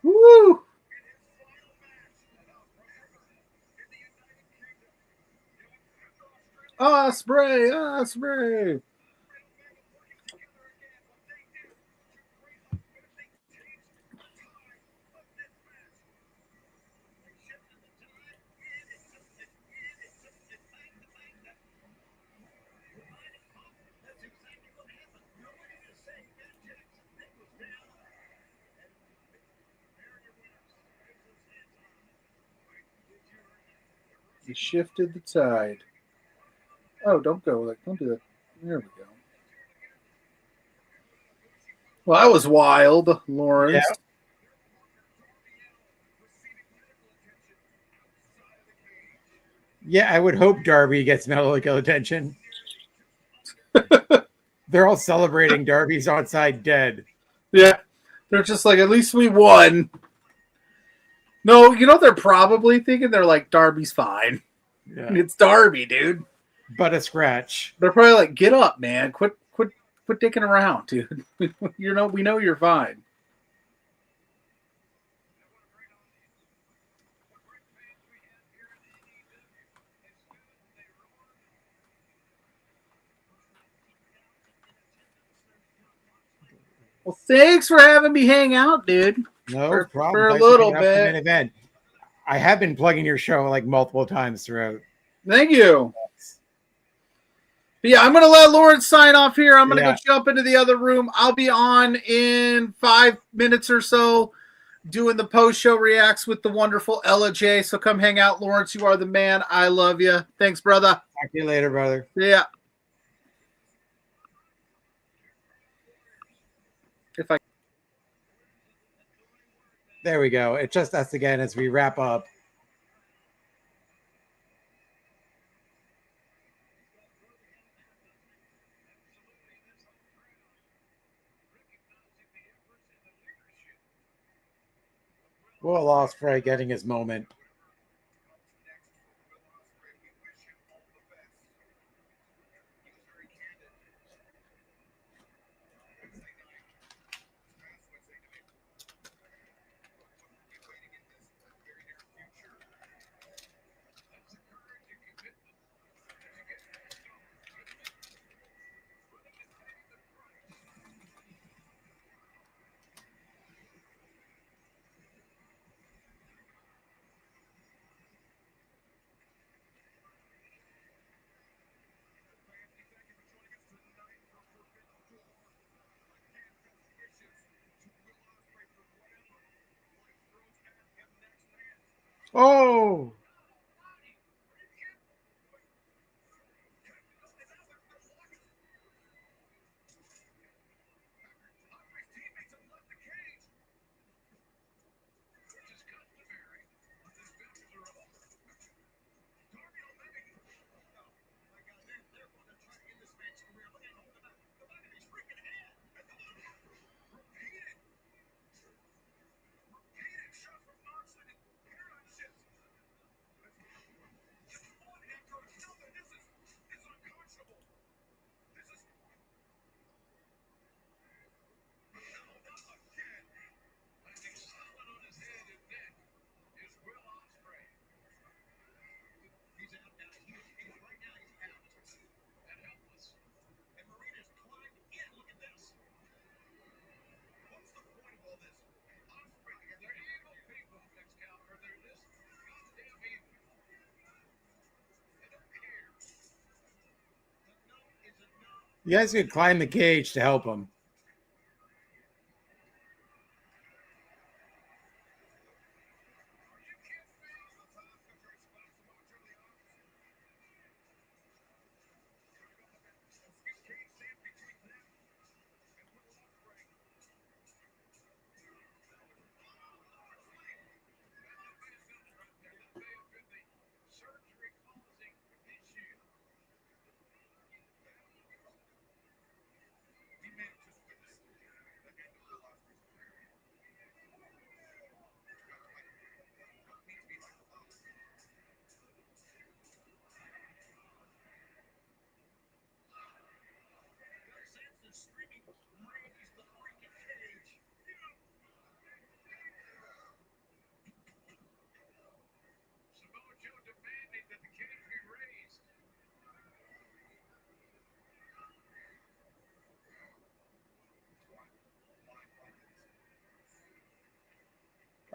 I: Woo! Osprey, Osprey. He shifted the tide. Oh, don't go. Don't do that. There we go. Well, that was wild, Lawrence.
C: Yeah. Yeah, I would hope Darby gets medical attention. They're all celebrating. Darby's outside dead.
I: Yeah. They're just like, at least we won. No, you know they're probably thinking? They're like, Darby's fine.
C: Yeah.
I: It's Darby, dude.
C: But a scratch.
I: They're probably like, get up, man. Quit dicking around, dude. We know you're fine. Well, thanks for having me hang out, dude.
C: No problem.
I: For a
C: Thanks for
I: little
C: coming out to the main
I: bit.
C: event. I have been plugging your show like multiple times throughout.
I: Thank you. But yeah, I'm going to let Lawrence sign off here. I'm going to go jump into the other room. I'll be on in 5 minutes or so doing the post-show reacts with the wonderful Ella J. So come hang out, Lawrence. You are the man. I love you. Thanks, brother.
C: Talk to you later, brother.
I: Yeah.
C: There we go. It's just us again as we wrap up. Will Ospreay getting his moment. Oh, you guys could climb the cage to help him.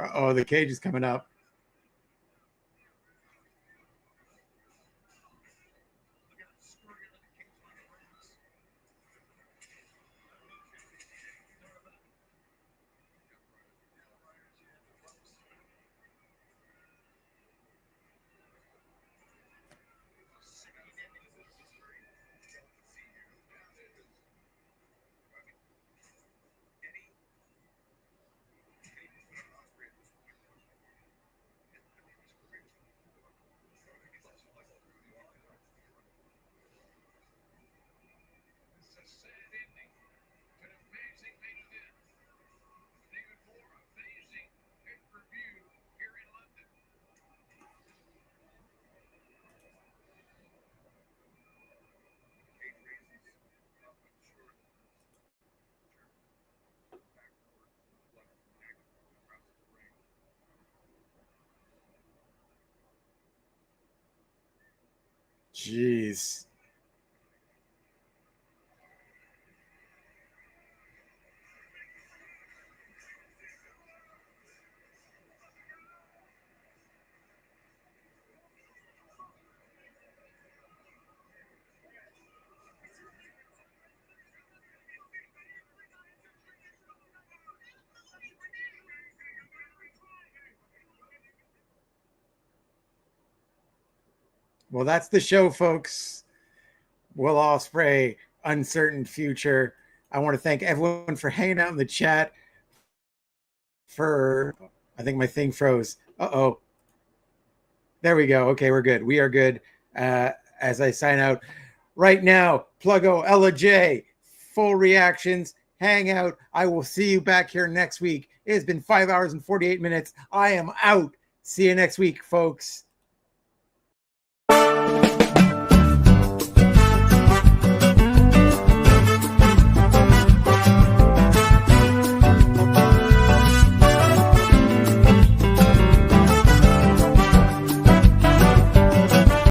C: Uh-oh, the cage is coming up. Jeez. Well, that's the show, folks. Will Ospreay, uncertain future. I want to thank everyone for hanging out in the chat. I think my thing froze. Uh-oh. There we go. Okay, we're good. We are good. As I sign out right now, Pluggo, Ella J, full reactions, hang out. I will see you back here next week. It has been 5 hours and 48 minutes. I am out. See you next week, folks.